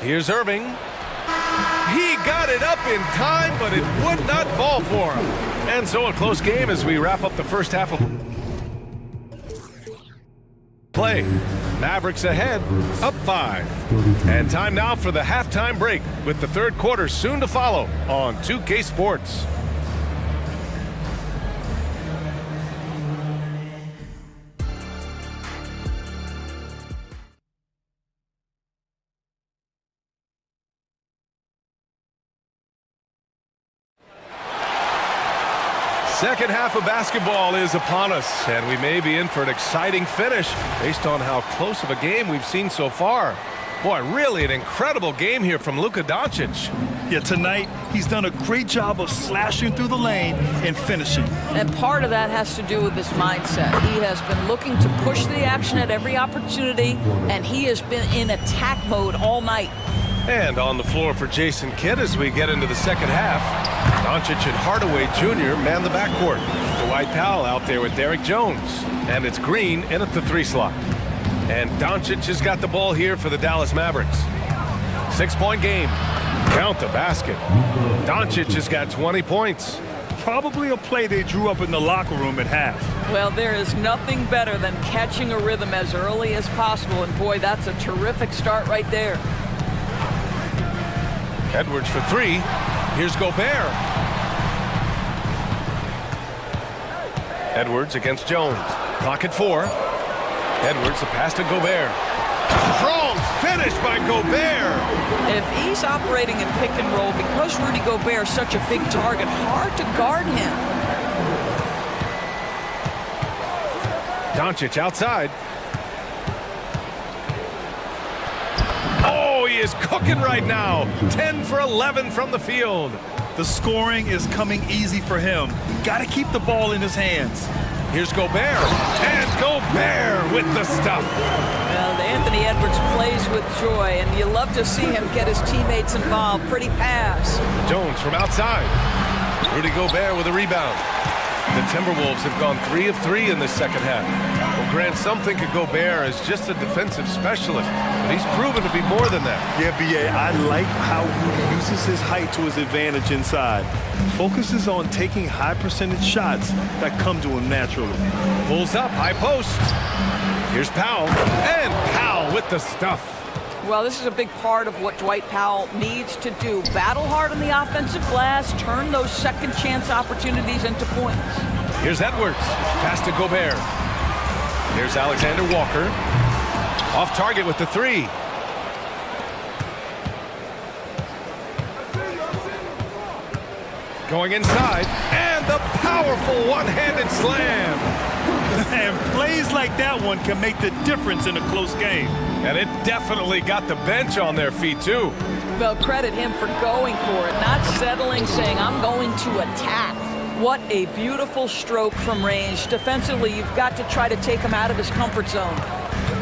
Here's Irving. He got it up in time, but it would not fall for him. And so a close game as we wrap up the first half of play. Mavericks ahead, up 5. And time now for the halftime break, with the third quarter soon to follow on 2K Sports. Second half of basketball is upon us, and we may be in for an exciting finish based on how close of a game we've seen so far. Boy, really an incredible game here from Luka Doncic. Yeah, tonight he's done a great job of slashing through the lane and finishing. And part of that has to do with his mindset. He has been looking to push the action at every opportunity, and he has been in attack mode all night. And on the floor for Jason Kidd as we get into the second half. Doncic and Hardaway Jr. man the backcourt. Dwight Powell out there with Derek Jones. And it's Green in at the 3 slot. And Doncic has got the ball here for the Dallas Mavericks. 6-point game. Count the basket. Doncic has got 20 points. Probably a play they drew up in the locker room at half. Well, there is nothing better than catching a rhythm as early as possible. And boy, that's a terrific start right there. Edwards for 3. Here's Gobert. Edwards against Jones. Clock at 4. Edwards, the pass to Gobert. Strong finish by Gobert. If he's operating in pick and roll, because Rudy Gobert is such a big target, hard to guard him. Doncic outside. Oh, he is cooking right now. 10 for 11 from the field. The scoring is coming easy for him. Got to keep the ball in his hands. Here's Gobert. And Gobert with the stuff. Well, Anthony Edwards plays with joy, and you love to see him get his teammates involved. Pretty pass. Jones from outside. Rudy Gobert with a rebound. The Timberwolves have gone 3 of 3 in this second half. Well, Grant, some think of Gobert as just a defensive specialist, but he's proven to be more than that. Yeah, B.A., I like how he uses his height to his advantage inside. Focuses on taking high percentage shots that come to him naturally. Pulls up, high post. Here's Powell, and Powell with the stuff. Well, this is a big part of what Dwight Powell needs to do. Battle hard on the offensive glass, turn those second chance opportunities into points. Here's Edwards, pass to Gobert. There's Alexander Walker. Off target with the 3. Going inside, and the powerful one-handed slam. And plays like that one can make the difference in a close game. And it definitely got the bench on their feet, too. Well, credit him for going for it, not settling, saying, I'm going to attack. What a beautiful stroke from range. Defensively, you've got to try to take him out of his comfort zone.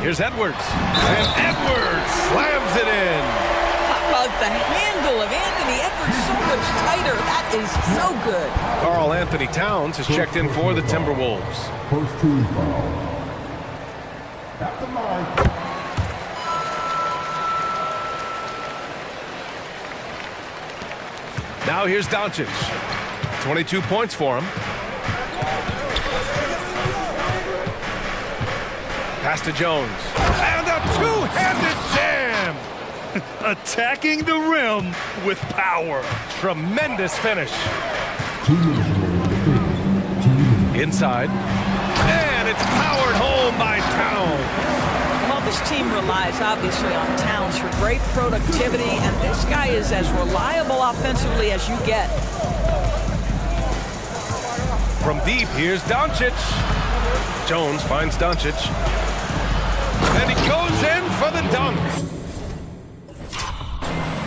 Here's Edwards. And Edwards slams it in. How about the handle of Anthony Edwards? So much tighter. That is so good. Karl Anthony Towns has checked in for the Timberwolves. First team foul. At the line. Now here's Doncic. 22 points for him. Pass to Jones. And a two-handed jam. Attacking the rim with power. Tremendous finish. Inside. And it's powered home by Towns. Well, this team relies obviously on Towns for great productivity, and this guy is as reliable offensively as you get. From deep, here's Doncic. Jones finds Doncic. And he goes in for the dunk.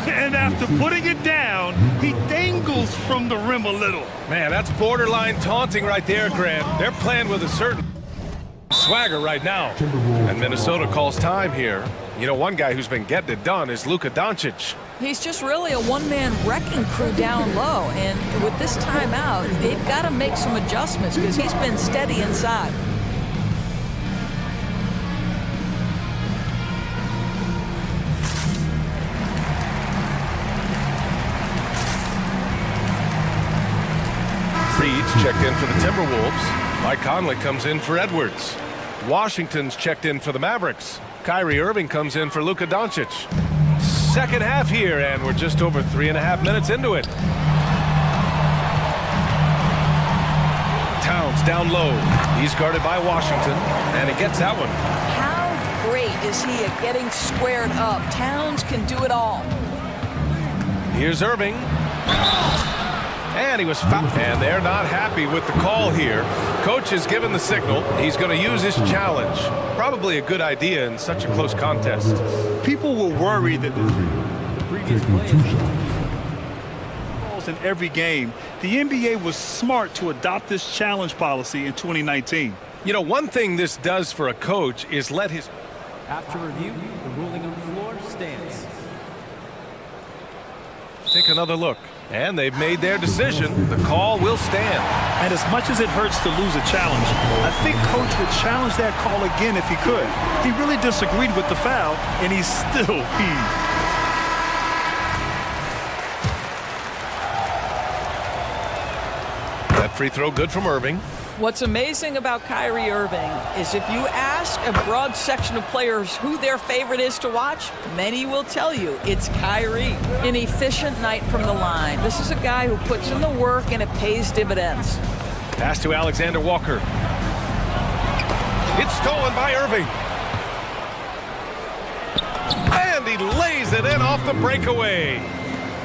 And after putting it down, he dangles from the rim a little. Man, that's borderline taunting right there, Grant. They're playing with a certain swagger right now. And Minnesota calls time here. You know, one guy who's been getting it done is Luka Doncic. He's just really a one-man wrecking crew down low. And with this timeout, they've got to make some adjustments because he's been steady inside. Reed's checked in for the Timberwolves. Mike Conley comes in for Edwards. Washington's checked in for the Mavericks. Kyrie Irving comes in for Luka Doncic. Second half here, and we're just over 3.5 minutes into it. Towns down low. He's guarded by Washington, and he gets that one. How great is he at getting squared up? Towns can do it all. Here's Irving. And he was fouled. And they're not happy with the call here. Coach has given the signal. He's going to use his challenge. Probably a good idea in such a close contest. People were worried that The previous play is in every game. The NBA was smart to adopt this challenge policy in 2019. You know, one thing this does for a coach is let his... after review. The ruling on the floor stands. Take another look. And they've made their decision. The call will stand. And as much as it hurts to lose a challenge, I think Coach would challenge that call again if he could. He really disagreed with the foul, and he's still peeved. That free throw good from Irving. What's amazing about Kyrie Irving is if you ask a broad section of players who their favorite is to watch, many will tell you it's Kyrie. An efficient night from the line. This is a guy who puts in the work and it pays dividends. Pass to Alexander Walker. It's stolen by Irving. And he lays it in off the breakaway.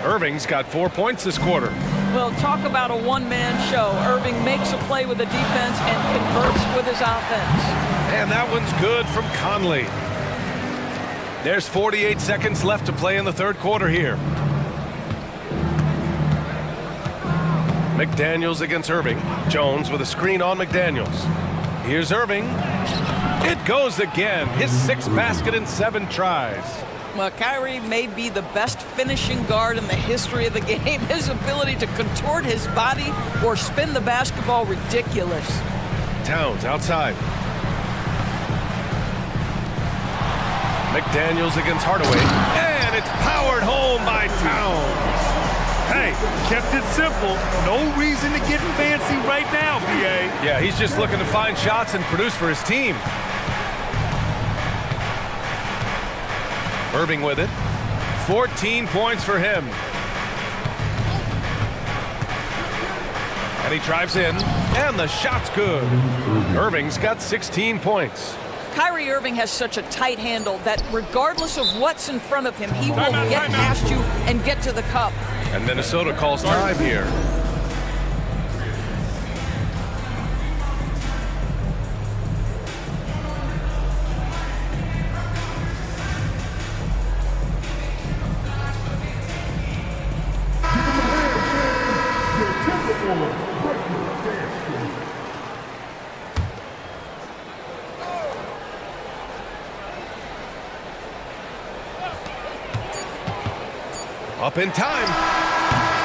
Irving's got 4 points this quarter. Well, talk about a one-man show. Irving makes a play with the defense and converts with his offense. And that one's good from Conley. There's 48 seconds left to play in the third quarter here. McDaniels against Irving. Jones with a screen on McDaniels. Here's Irving. It goes again. His 6th basket in 7 tries. Well, Kyrie may be the best finishing guard in the history of the game. His ability to contort his body or spin the basketball, ridiculous. Towns outside. McDaniels against Hardaway. And it's powered home by Towns. Hey, kept it simple. No reason to get fancy right now, BA. Yeah, he's just looking to find shots and produce for his team. Irving with it. 14 points for him. And he drives in, and the shot's good. Irving's got 16 points. Kyrie Irving has such a tight handle that regardless of what's in front of him, he will get past you and get to the cup. And Minnesota calls time here. Up in time.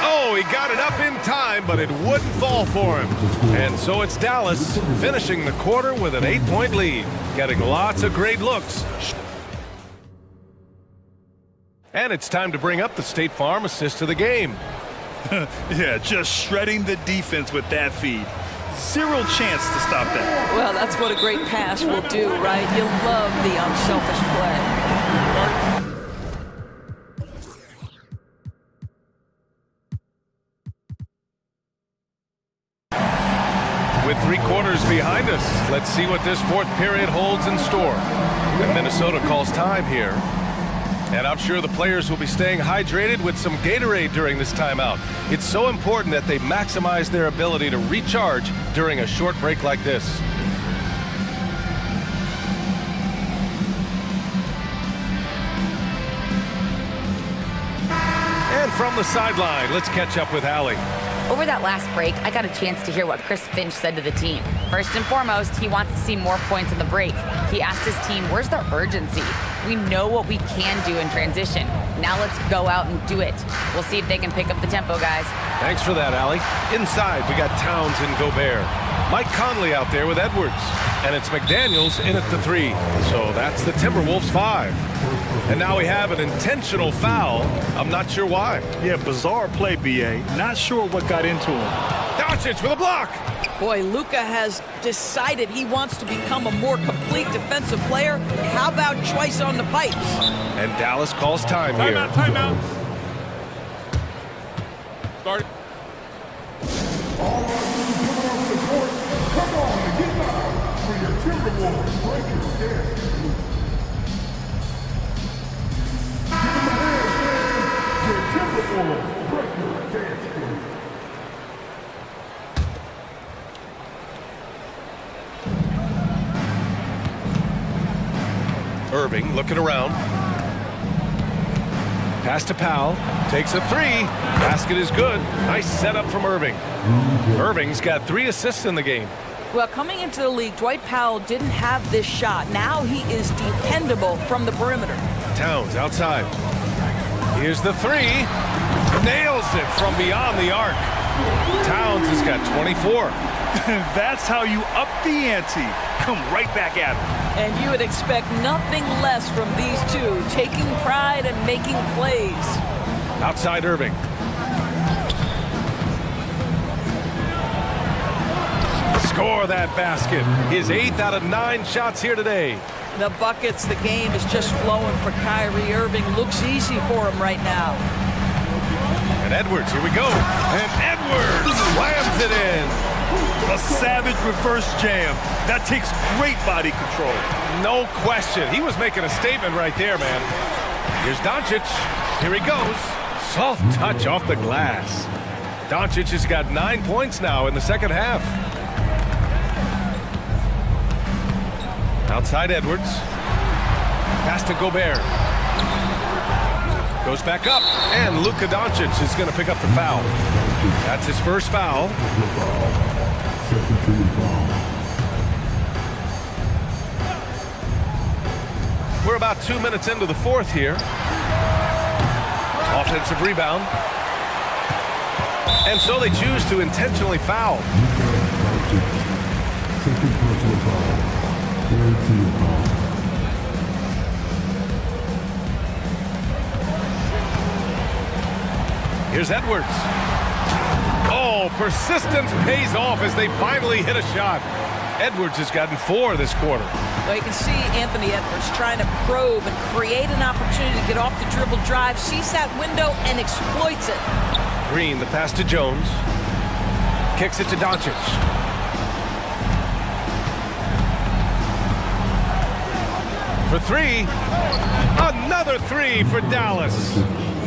Oh, he got it up in time, but it wouldn't fall for him. And so it's Dallas finishing the quarter with an 8-point lead, getting lots of great looks. And it's time to bring up the State Farm assist of the game. Yeah, just shredding the defense with that feed. Zero chance to stop that. Well, that's what a great pass will do, right? You love the unselfish play. With 3 quarters behind us, let's see what this 4th period holds in store. And Minnesota calls time here. And I'm sure the players will be staying hydrated with some Gatorade during this timeout. It's so important that they maximize their ability to recharge during a short break like this. And from the sideline, let's catch up with Allie. Over that last break, I got a chance to hear what Chris Finch said to the team. First and foremost, he wants to see more points in the break. He asked his team, where's the urgency? We know what we can do in transition. Now let's go out and do it. We'll see if they can pick up the tempo, guys. Thanks for that, Allie. Inside, we got Towns and Gobert. Mike Conley out there with Edwards. And it's McDaniels in at the 3. So that's the Timberwolves 5. And now we have an intentional foul. I'm not sure why. Yeah, bizarre play, BA. Not sure what got into him. Doncic with a block. Boy, Luka has decided he wants to become a more complete defensive player. How about choice on the pipes? And Dallas calls time here. Timeout. Start. Irving looking around. Pass to Powell. Takes a three. Basket is good. Nice setup from Irving. Irving's got 3 assists in the game. Well, coming into the league, Dwight Powell didn't have this shot. Now he is dependable from the perimeter. Towns outside. Here's the three. Nails it from beyond the arc. Towns has got 24. That's how you up the ante. Come right back at him. And you would expect nothing less from these two, taking pride and making plays. Outside Irving. Score that basket. His 8th out of 9 shots here today. The buckets, the game is just flowing for Kyrie Irving. Looks easy for him right now. And Edwards, here we go. And Edwards slams it in. A savage reverse jam. That takes great body control. No question. He was making a statement right there, man. Here's Doncic. Here he goes. Soft touch off the glass. Doncic has got 9 points now in the second half. Outside Edwards. Pass to Gobert. Goes back up. And Luka Doncic is going to pick up the foul. That's his first foul. We're about 2 minutes into the fourth here. Offensive rebound. And so they choose to intentionally foul. Here's Edwards. Oh, persistence pays off as they finally hit a shot. Edwards has gotten 4 this quarter. Well, you can see Anthony Edwards trying to probe and create an opportunity to get off the dribble drive, sees that window and exploits it. Green, the pass to Jones. Kicks it to Doncic. For 3. Another 3 for Dallas.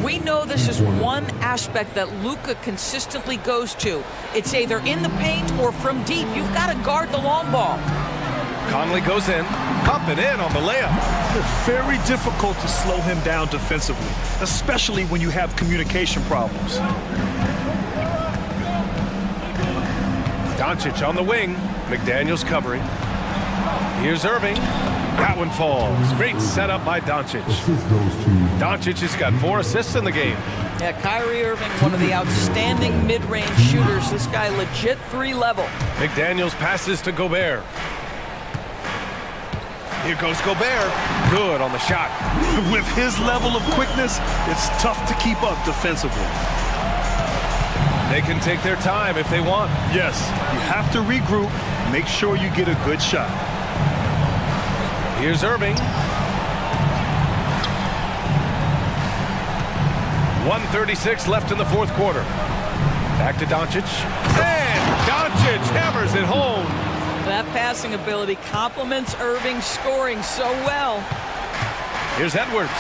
We know this is one aspect that Luka consistently goes to. It's either in the paint or from deep. You've got to guard the long ball. Conley goes in, up and in on the layup. It's very difficult to slow him down defensively, especially when you have communication problems. Doncic on the wing. McDaniels covering. Here's Irving. That one falls. Great setup by Doncic. Doncic has got 4 assists in the game. Yeah, Kyrie Irving, one of the outstanding mid-range shooters. This guy legit 3 level. McDaniels passes to Gobert. Here goes Gobert. Good on the shot. With his level of quickness, it's tough to keep up defensively. They can take their time if they want. Yes, you have to regroup. Make sure you get a good shot. Here's Irving. 1:36 left in the fourth quarter. Back to Doncic. And Doncic hammers it home. That passing ability complements Irving's scoring so well. Here's Edwards.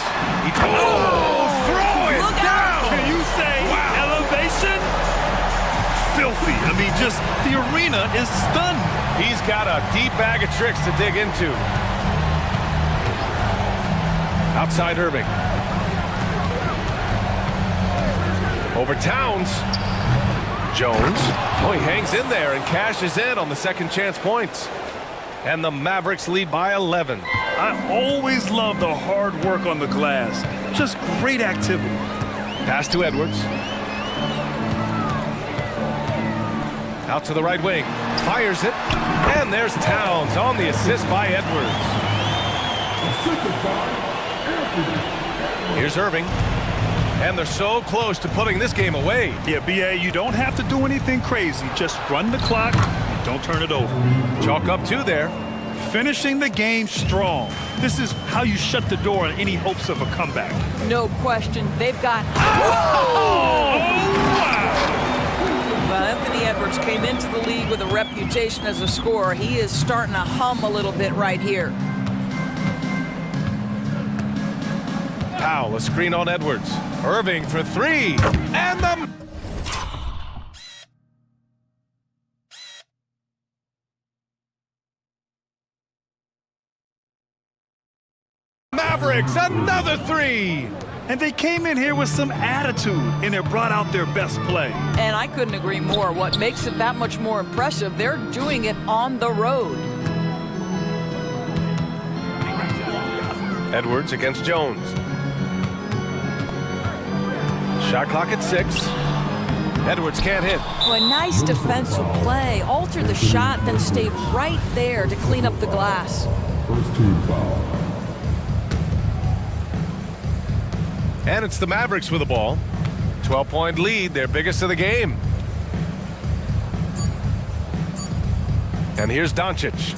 Throw it down! Can you say elevation? Filthy. I mean, just the arena is stunned. He's got a deep bag of tricks to dig into. Outside Irving. Over Towns. Jones. Oh, he hangs in there and cashes in on the second chance points. And the Mavericks lead by 11. I always love the hard work on the glass. Just great activity. Pass to Edwards. Out to the right wing. Fires it. And there's Towns on the assist by Edwards. Here's Irving. And they're so close to putting this game away. Yeah, B.A., you don't have to do anything crazy. Just run the clock, Don't turn it over. Chalk up 2 there. Finishing the game strong. This is how you shut the door on any hopes of a comeback. No question. They've got... Oh, wow. Well, Anthony Edwards came into the league with a reputation as a scorer. He is starting to hum a little bit right here. Powell, a screen on Edwards. Irving for 3. And the... Mavericks, another 3. And they came in here with some attitude, and it brought out their best play. And I couldn't agree more. What makes it that much more impressive, they're doing it on the road. Edwards against Jones. Shot clock at 6. Edwards can't hit. Oh, a nice defensive play. Alter the shot, then stay right there to clean up the glass. First team foul. And it's the Mavericks with the ball. 12-point lead, their biggest of the game. And here's Doncic.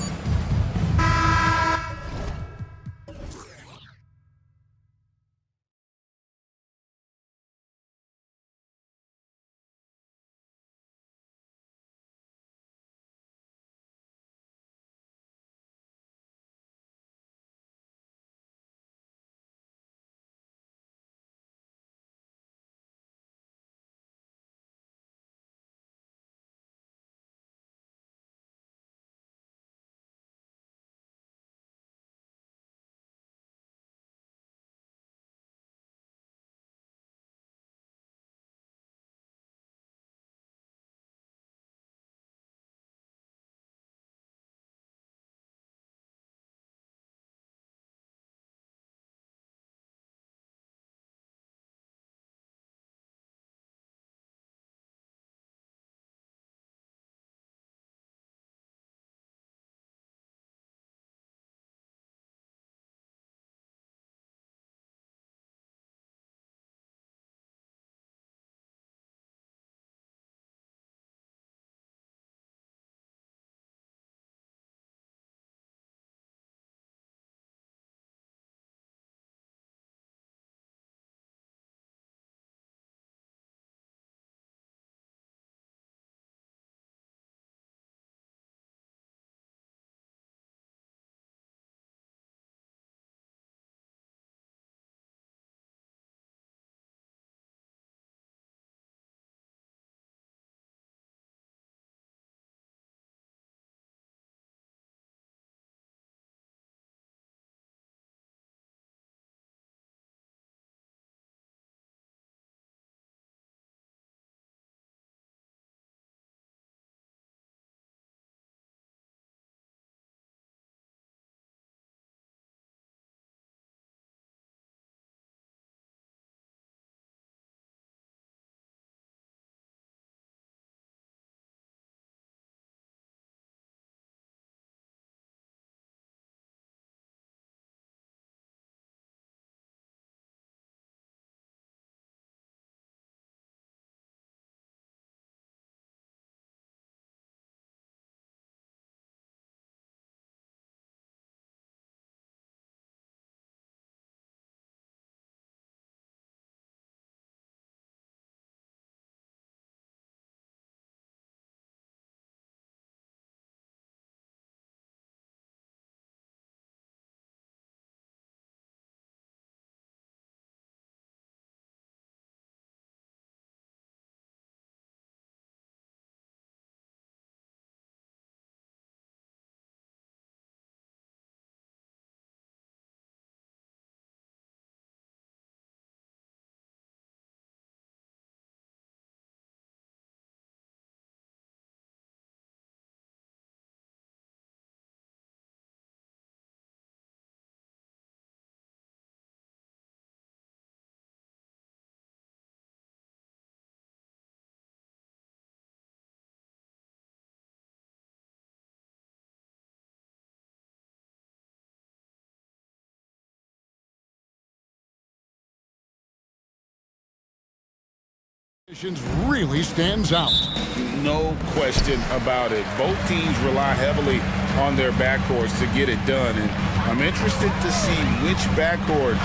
Really stands out. No question about it. Both teams rely heavily on their backcourts to get it done, and I'm interested to see which backcourt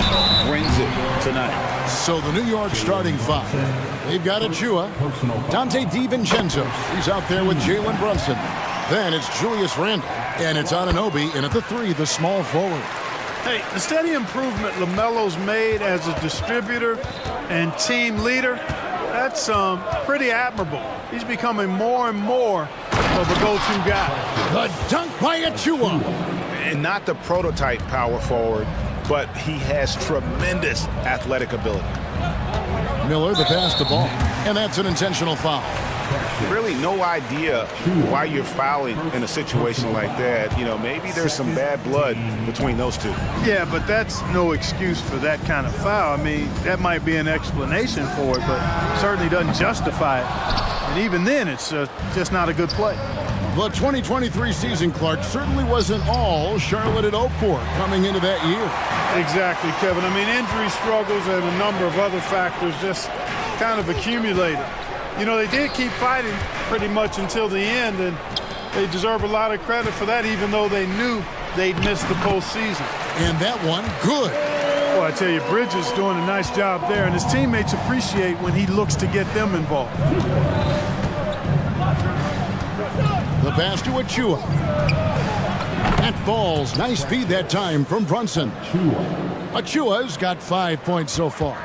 brings it tonight. So the New York starting five. They've got Achua, Dante DiVincenzo. He's out there with Jalen Brunson. Then it's Julius Randle, and it's Anunoby in at the three, the small forward. Hey, the steady improvement LaMelo's made as a distributor and team leader, that's pretty admirable. He's becoming more and more of a go-to guy. The dunk by Achua. And not the prototype power forward, but he has tremendous athletic ability. Miller, the pass to ball, and that's an intentional foul. Really no idea why you're fouling in a situation like that. You know, maybe there's some bad blood between those two. Yeah, but that's no excuse for that kind of foul. I mean, that might be an explanation for it, but certainly doesn't justify it. And even then, it's just not a good play. The 2023 season, Clark, certainly wasn't all Charlotte had hoped for coming into that year. Exactly, Kevin. I mean, injury struggles and a number of other factors just kind of accumulated. You know, they did keep fighting pretty much until the end, and they deserve a lot of credit for that, even though they knew they'd missed the postseason. And that one, good. Well, I tell you, Bridges doing a nice job there, and his teammates appreciate when he looks to get them involved. The pass to Achua. That falls. Nice feed that time from Brunson. Achua's got 5 points so far.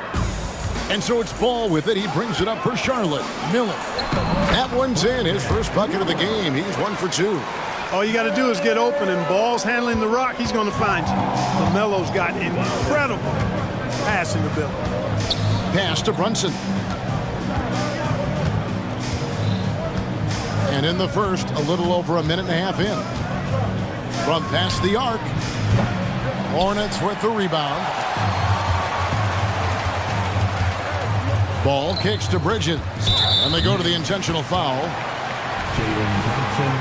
And so it's Ball with it. He brings it up for Charlotte. Miller. That one's in. His first bucket of the game. He's 1 for 2. All you got to do is get open, and Ball's handling the rock. He's going to find you. LaMelo's got incredible passing ability. Pass to Brunson. And in the first, a little over a minute and a half in. From past the arc. Hornets with the rebound. Ball kicks to Bridges. And they go to the intentional foul. Jalen Johnson,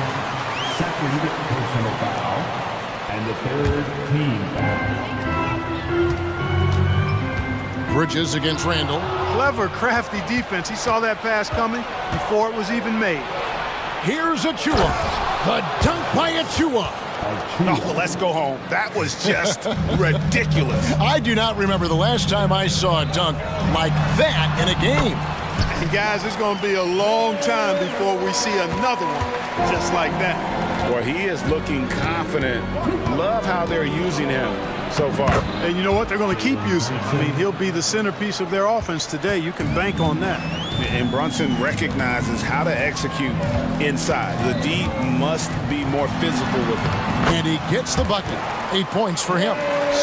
second personal foul, and the third team foul. Bridges against Randle. Clever, crafty defense. He saw that pass coming before it was even made. Here's Achua. The dunk by Achua. Oh, let's go home. That was just ridiculous. I do not remember the last time I saw a dunk like that in a game. And guys, it's going to be a long time before we see another one just like that. Well, he is looking confident. Love how they're using him so far. And you know what? They're going to keep using him. I mean, he'll be the centerpiece of their offense today. You can bank on that. And Brunson recognizes how to execute inside. The D must be more physical with him. And he gets the bucket. 8 points for him.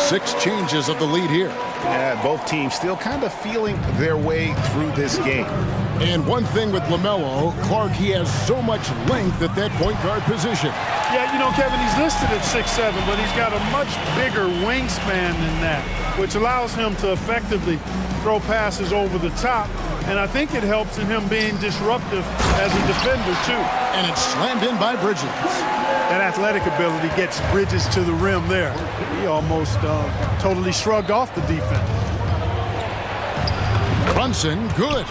6 changes of the lead here. Yeah, both teams still kind of feeling their way through this game. And one thing with LaMelo, Clark, he has so much length at that point guard position. Yeah, you know, Kevin, he's listed at 6'7", but he's got a much bigger wingspan than that, which allows him to effectively throw passes over the top. And I think it helps in him being disruptive as a defender, too. And it's slammed in by Bridges. That athletic ability gets Bridges to the rim there. He almost totally shrugged off the defense. Brunson, good.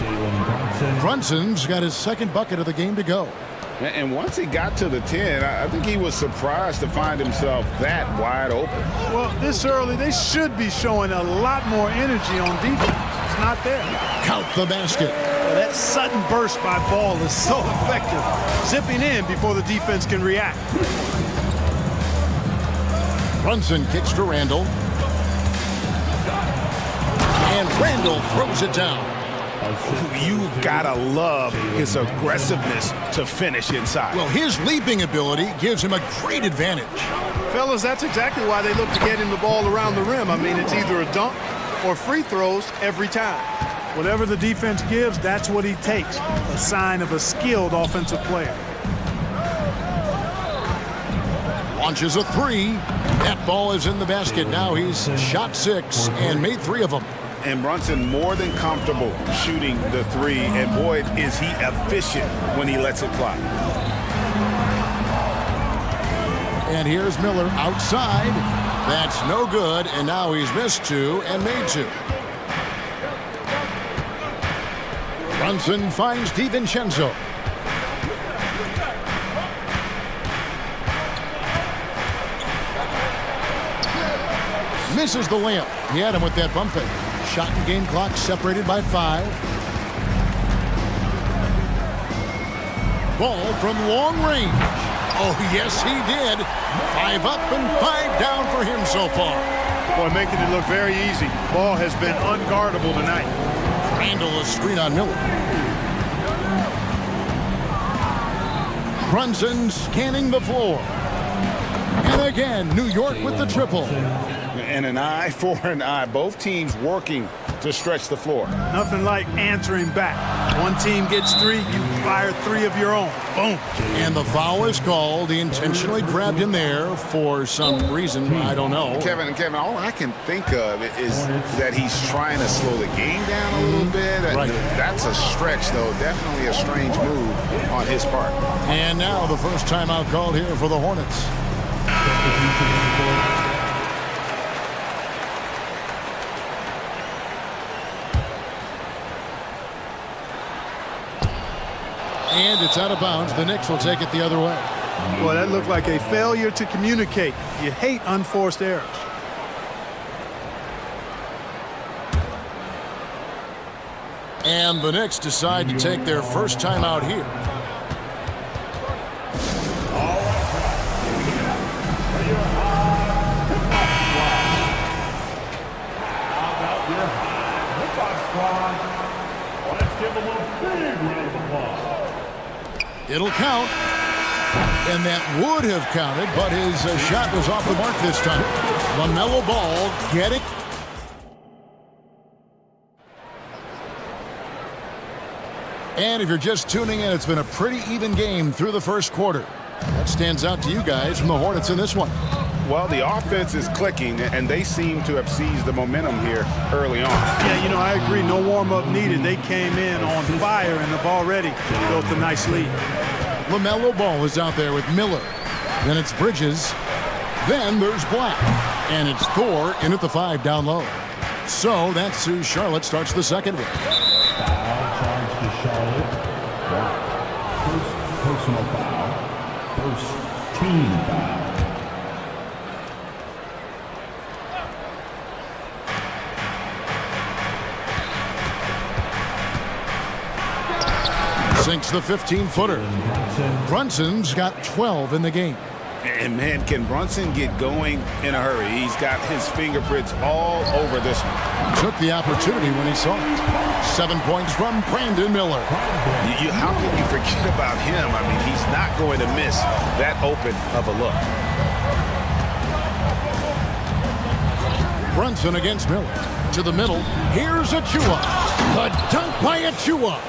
Brunson's got his second bucket of the game to go. And once he got to the 10, I think he was surprised to find himself that wide open. Well, this early, they should be showing a lot more energy on defense. It's not there. Count the basket. Well, that sudden burst by Ball is so effective. Zipping in before the defense can react. Brunson kicks to Randle. And Randle throws it down. You've got to love his aggressiveness to finish inside. Well, his leaping ability gives him a great advantage. Fellas, that's exactly why they look to get him the ball around the rim. I mean, it's either a dunk or free throws every time. Whatever the defense gives, that's what he takes. A sign of a skilled offensive player. Launches a three. That ball is in the basket. Now he's shot 6 and made 3 of them. And Brunson more than comfortable shooting the 3. And boy, is he efficient when he lets it fly. And here's Miller outside. That's no good. And now he's missed 2 and made 2. Brunson finds DiVincenzo. Misses the layup. He had him with that bump fake. Shot and game clock separated by 5. Ball from long range. Oh, yes, he did. 5 up and 5 down for him so far. Boy, making it look very easy. Ball has been unguardable tonight. Randall a screen on Miller. Brunson scanning the floor. And again, New York with the triple. And an eye for an eye. Both teams working to stretch the floor. Nothing like answering back. One team gets 3, you fire 3 of your own. Boom. And the foul is called. He intentionally grabbed him there for some reason. I don't know. Kevin, all I can think of is that he's trying to slow the game down a little bit. Right. That's a stretch, though. Definitely a strange move on his part. And now the first timeout called here for the Hornets. And it's out of bounds. The Knicks will take it the other way. Boy, that looked like a failure to communicate. You hate unforced errors. And the Knicks decide to take their first timeout here. It'll count. And that would have counted, but his shot was off the mark this time. LaMelo Ball getting. And if you're just tuning in, it's been a pretty even game through the first quarter. What stands out to you guys from the Hornets in this one? Well, the offense is clicking, and they seem to have seized the momentum here early on. Yeah, you know, I agree. No warm-up needed. They came in on fire and have already built a nice lead. LaMelo Ball is out there with Miller. Then it's Bridges. Then there's Black. And it's Thor in at the 5 down low. So that's who Charlotte starts the second with. Foul charge to Charlotte. First personal foul. First team foul. Sinks the 15-footer. Brunson's got 12 in the game. And, man, can Brunson get going in a hurry? He's got his fingerprints all over this one. Took the opportunity when he saw it. 7 points from Brandon Miller. How can you forget about him? I mean, he's not going to miss that open of a look. Brunson against Miller. To the middle. Here's Achua. The dunk by Achua.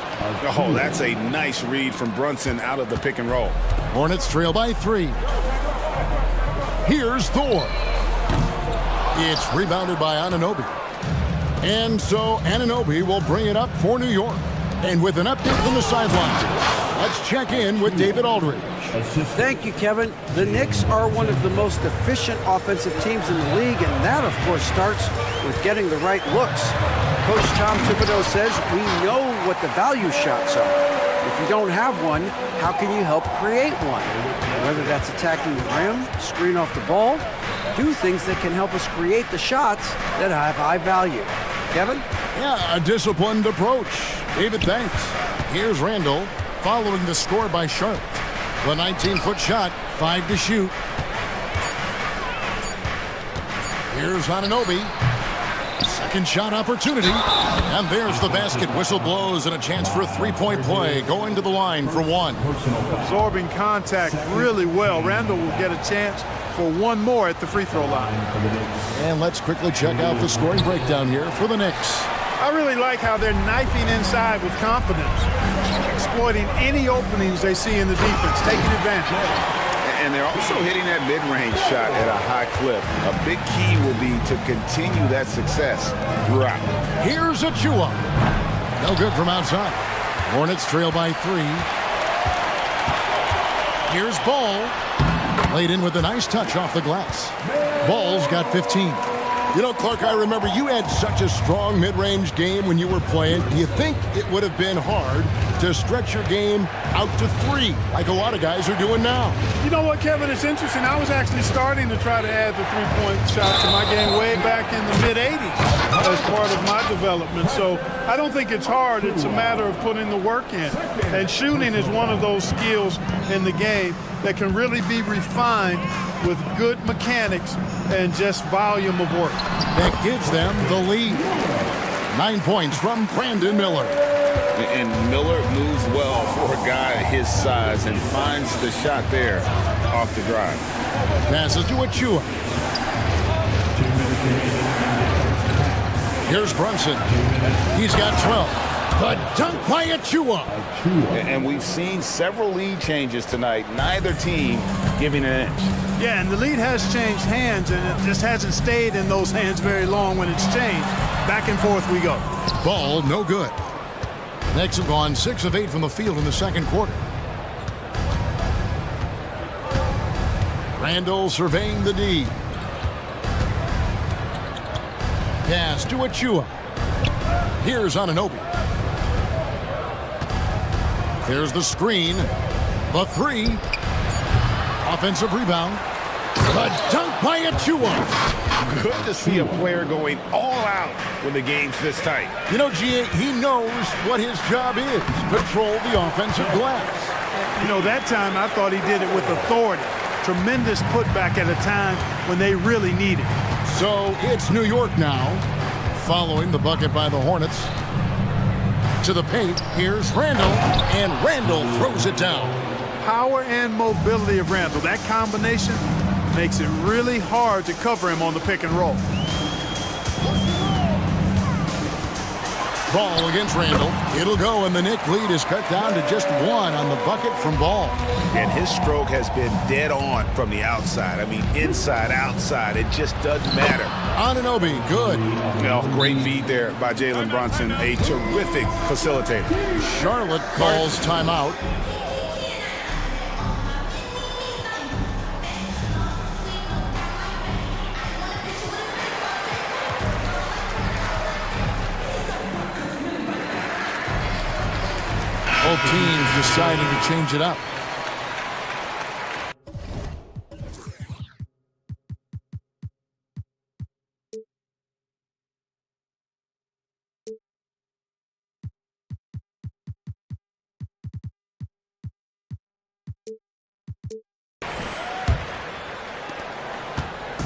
Oh, that's a nice read from Brunson out of the pick and roll. Hornets trail by 3. Here's Thor. It's rebounded by Anunoby. And so Anunoby will bring it up for New York. And with an update from the sidelines, let's check in with David Aldridge. Thank you, Kevin. The Knicks are one of the most efficient offensive teams in the league, and that, of course, starts with getting the right looks. Coach Tom Thibodeau says we know what the value shots are. If you don't have one, how can you help create one? Whether that's attacking the rim, screen off the ball, do things that can help us create the shots that have high value. Kevin? Yeah, a disciplined approach. David, thanks. Here's Randall following the score by Charlotte. The 19-foot shot, 5 to shoot. Here's Anunoby. Second shot opportunity. And there's the basket. Whistle blows and a chance for a three-point play. Going to the line for 1. Absorbing contact really well. Randall will get a chance for 1 more at the free throw line. And let's quickly check out the scoring breakdown here for the Knicks. I really like how they're knifing inside with confidence, exploiting any openings they see in the defense, taking advantage. And they're also hitting that mid-range shot at a high clip. A big key will be to continue that success throughout. Here's Achua. No good from outside. Hornets trail by 3. Here's Ball. Laid in with a nice touch off the glass. Ball's got 15. You know, Clark, I remember you had such a strong mid-range game when you were playing. Do you think it would have been hard to stretch your game out to 3, like a lot of guys are doing now? You know what, Kevin? It's interesting. I was actually starting to try to add the three-point shot to my game way back in the mid-'80s as part of my development. So I don't think it's hard. It's a matter of putting the work in. And shooting is one of those skills in the game that can really be refined with good mechanics and just volume of work. That gives them the lead. 9 points from Brandon Miller. And Miller moves well for a guy his size and finds the shot there off the drive. Passes to Achua. Here's Brunson. He's got 12. The dunk by Achua. And we've seen several lead changes tonight. Neither team giving an inch. Yeah, and the lead has changed hands, and it just hasn't stayed in those hands very long when it's changed. Back and forth we go. Ball no good. Knicks have gone 6 of 8 from the field in the second quarter. Randall surveying the D. Pass to Achua. Here's Anunoby. There's the screen. The 3. Offensive rebound. The dunk by Achua. Good to see a player going all out when the game's this tight. You know, G.A., he knows what his job is. Control the offensive glass. You know, that time I thought he did it with authority. Tremendous putback at a time when they really need it. So it's New York now, following the bucket by the Hornets. To the paint, here's Randall, and Randall throws it down. Power and mobility of Randall, that combination makes it really hard to cover him on the pick and roll. Ball against Randall. It'll go, and the Knick lead is cut down to just 1 on the bucket from Ball. And his stroke has been dead on from the outside. I mean, inside, outside, it just doesn't matter. Anunoby, good. Well, great feed there by Jalen Brunson, a terrific facilitator. Charlotte calls timeout. Both teams deciding to change it up.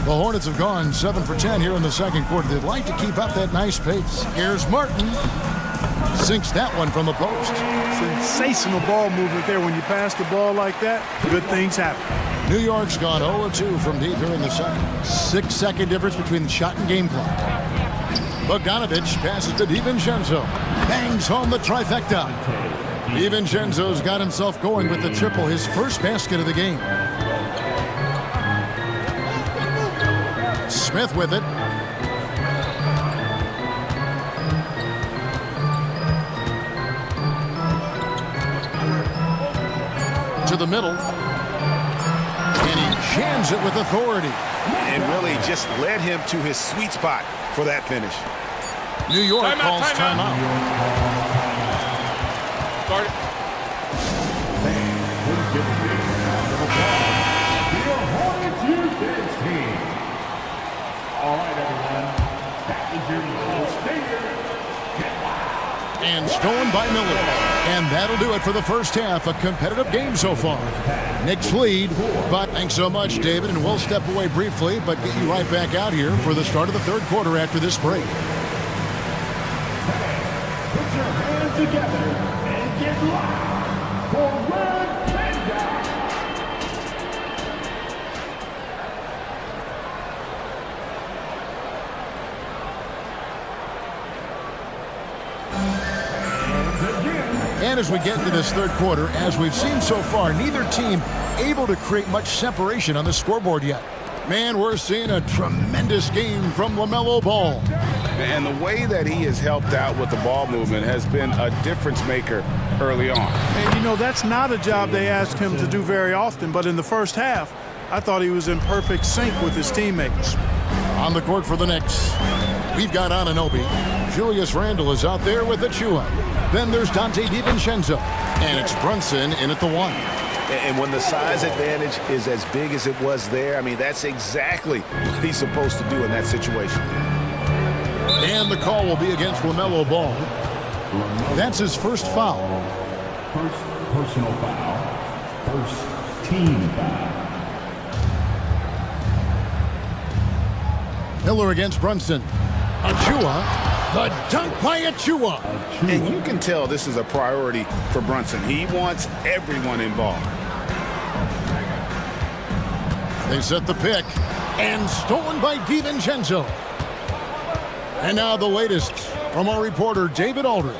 The Hornets have gone 7 for 10 here in the second quarter. They'd like to keep up that nice pace. Here's Martin. Sinks that one from the post. Sensational ball movement there. When you pass the ball like that, good things happen. New York's gone 0-2 from deep here in the second. 6-second difference between the shot and game clock. Bogdanovich passes to DiVincenzo. Bangs home the trifecta. DiVincenzo's got himself going with the triple, his first basket of the game. Smith with it. To the middle. And he jams it with authority. And really just led him to his sweet spot for that finish. New York calls timeout. Start it. All right, everyone. That is your little standard. And stolen by Miller. And that'll do it for the first half. A competitive game so far. Knicks lead. But thanks so much, David. And we'll step away briefly, but get you right back out here for the start of the third quarter after this break. Put your hands together and get loud for Red Panda. And as we get into this third quarter, as we've seen so far, neither team able to create much separation on the scoreboard yet. Man, we're seeing a tremendous game from LaMelo Ball. And the way that he has helped out with the ball movement has been a difference maker early on. And you know, that's not a job they ask him to do very often, but in the first half, I thought he was in perfect sync with his teammates. On the court for the Knicks, we've got Anunoby. Julius Randle is out there with Achua. Then there's Dante DiVincenzo. And it's Brunson in at the 1. And when the size advantage is as big as it was there, I mean, that's exactly what he's supposed to do in that situation. And the call will be against LaMelo Ball. That's his first foul. First personal foul. First team foul. Miller against Brunson. Achua. The dunk by Achua. And you can tell this is a priority for Brunson. He wants everyone involved. They set the pick. And stolen by DiVincenzo. And now the latest from our reporter, David Aldridge.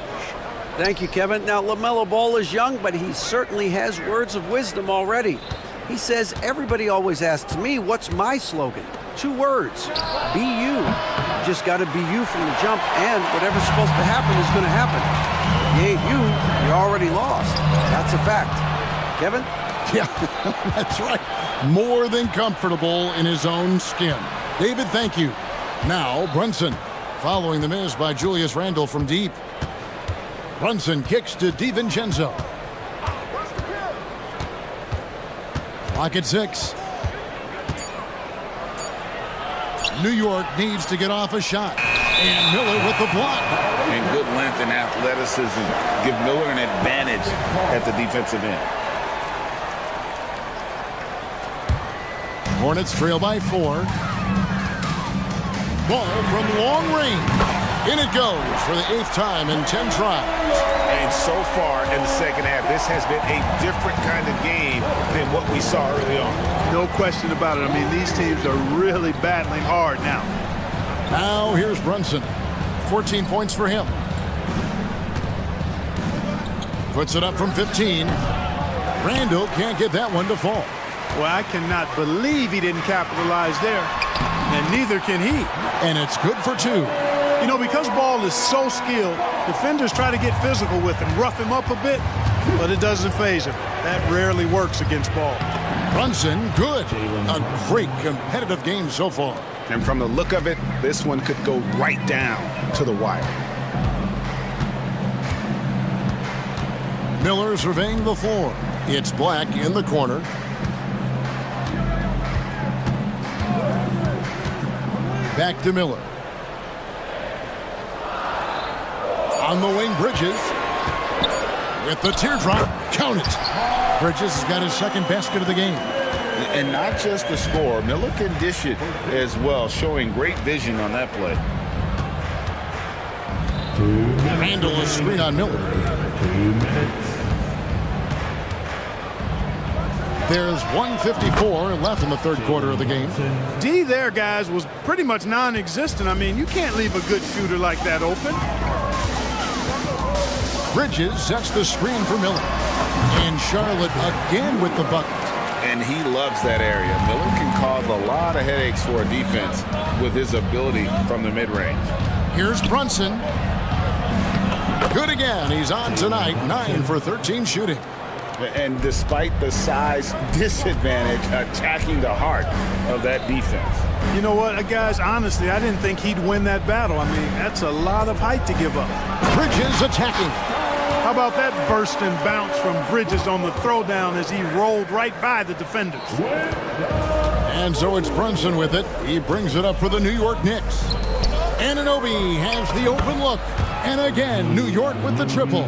Thank you, Kevin. Now, LaMelo Ball is young, but he certainly has words of wisdom already. He says, everybody always asks me, what's my slogan? 2 words, be you. You just got to be you from the jump, and whatever's supposed to happen is going to happen. If you ain't you, you're already lost. That's a fact. Kevin? Yeah, that's right. More than comfortable in his own skin. David, thank you. Now, Brunson, following the miss by Julius Randle from deep. Brunson kicks to DiVincenzo. Clock at 6. New York needs to get off a shot. And Miller with the block. And good length and athleticism give Miller an advantage at the defensive end. Hornets trail by 4. Ball from long range. In it goes for the 8th time in 10 tries. And so far in the second half, this has been a different kind of game than what we saw early on. No question about it. I mean, these teams are really battling hard now. Now here's Brunson. 14 points for him. Puts it up from 15. Randle can't get that one to fall. Well, I cannot believe he didn't capitalize there. And neither can he. And it's good for 2. You know, because Ball is so skilled, defenders try to get physical with him, rough him up a bit, but it doesn't faze him. That rarely works against Ball. Brunson, good. A great competitive game so far. And from the look of it, this one could go right down to the wire. Miller surveying the floor. It's Black in the corner. Back to Miller. On the wing, Bridges. With the teardrop, count it. Bridges has got his second basket of the game. And not just the score, Miller can dish it as well, showing great vision on that play. Randle a screen on Miller. 2 minutes. There's 1:54 left in the third quarter of the game. D there, guys, was pretty much non-existent. I mean, you can't leave a good shooter like that open. Bridges sets the screen for Miller. And Charlotte again with the bucket. And he loves that area. Miller can cause a lot of headaches for a defense with his ability from the mid-range. Here's Brunson. Good again. He's on tonight. 9 for 13 shooting. And despite the size disadvantage, attacking the heart of that defense. You know what, guys, honestly, I didn't think he'd win that battle. I mean, that's a lot of height to give up. Bridges attacking. How about that burst and bounce from Bridges on the throwdown as he rolled right by the defenders? And so it's Brunson with it. He brings it up for the New York Knicks. Anunoby has the open look. And again, New York with the triple.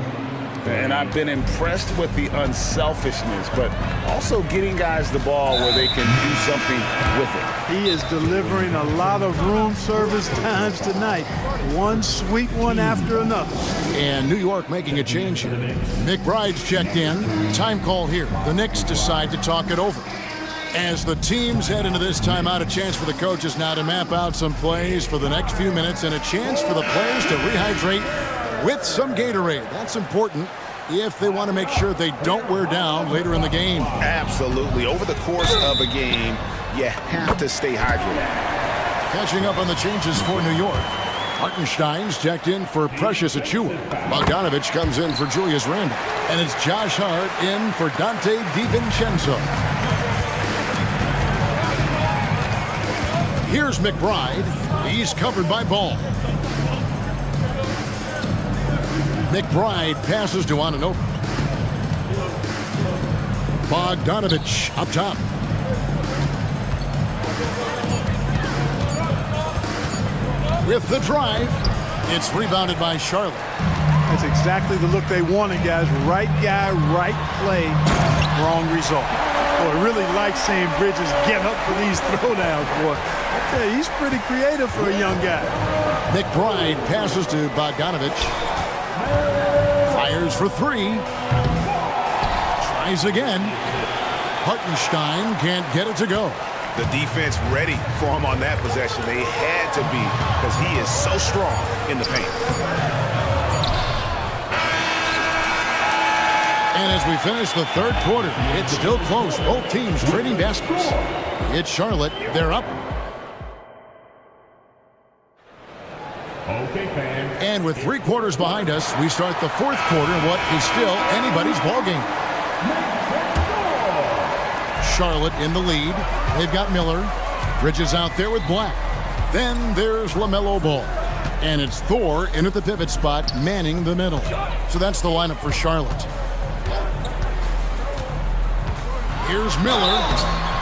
And I've been impressed with the unselfishness, but also getting guys the ball where they can do something with it. He is delivering a lot of room service times tonight. One sweet one after another. And New York making a change here. McBride's checked in. Time call here. The Knicks decide to talk it over. As the teams head into this timeout, a chance for the coaches now to map out some plays for the next few minutes and a chance for the players to rehydrate with some Gatorade. That's important if they want to make sure they don't wear down later in the game. Absolutely. Over the course of a game, you have to stay hydrated. Catching up on the changes for New York. Hartenstein's checked in for Precious Achua. Bogdanovich comes in for Julius Randle. And it's Josh Hart in for Dante DiVincenzo. Here's McBride. He's covered by Ball. McBride passes to Ananobi. Bogdanovich up top. With the drive, it's rebounded by Charlotte. That's exactly the look they wanted, guys. Right guy, right play, wrong result. Boy, I really like seeing Bridges get up for these throwdowns, boy. Yeah, he's pretty creative for a young guy. McBride passes to Bogdanovich. Fires for three. Tries again. Hartenstein can't get it to go. The defense ready for him on that possession. They had to be, because he is so strong in the paint. And as we finish the third quarter, it's still close. Both teams trading baskets. It's Charlotte. They're up. Okay, fans. And with 3 quarters behind us, we start the fourth quarter in what is still anybody's ballgame. Charlotte in the lead. They've got Miller. Bridges out there with Black. Then there's LaMelo Ball. And it's Thor in at the pivot spot, manning the middle. So that's the lineup for Charlotte. Here's Miller.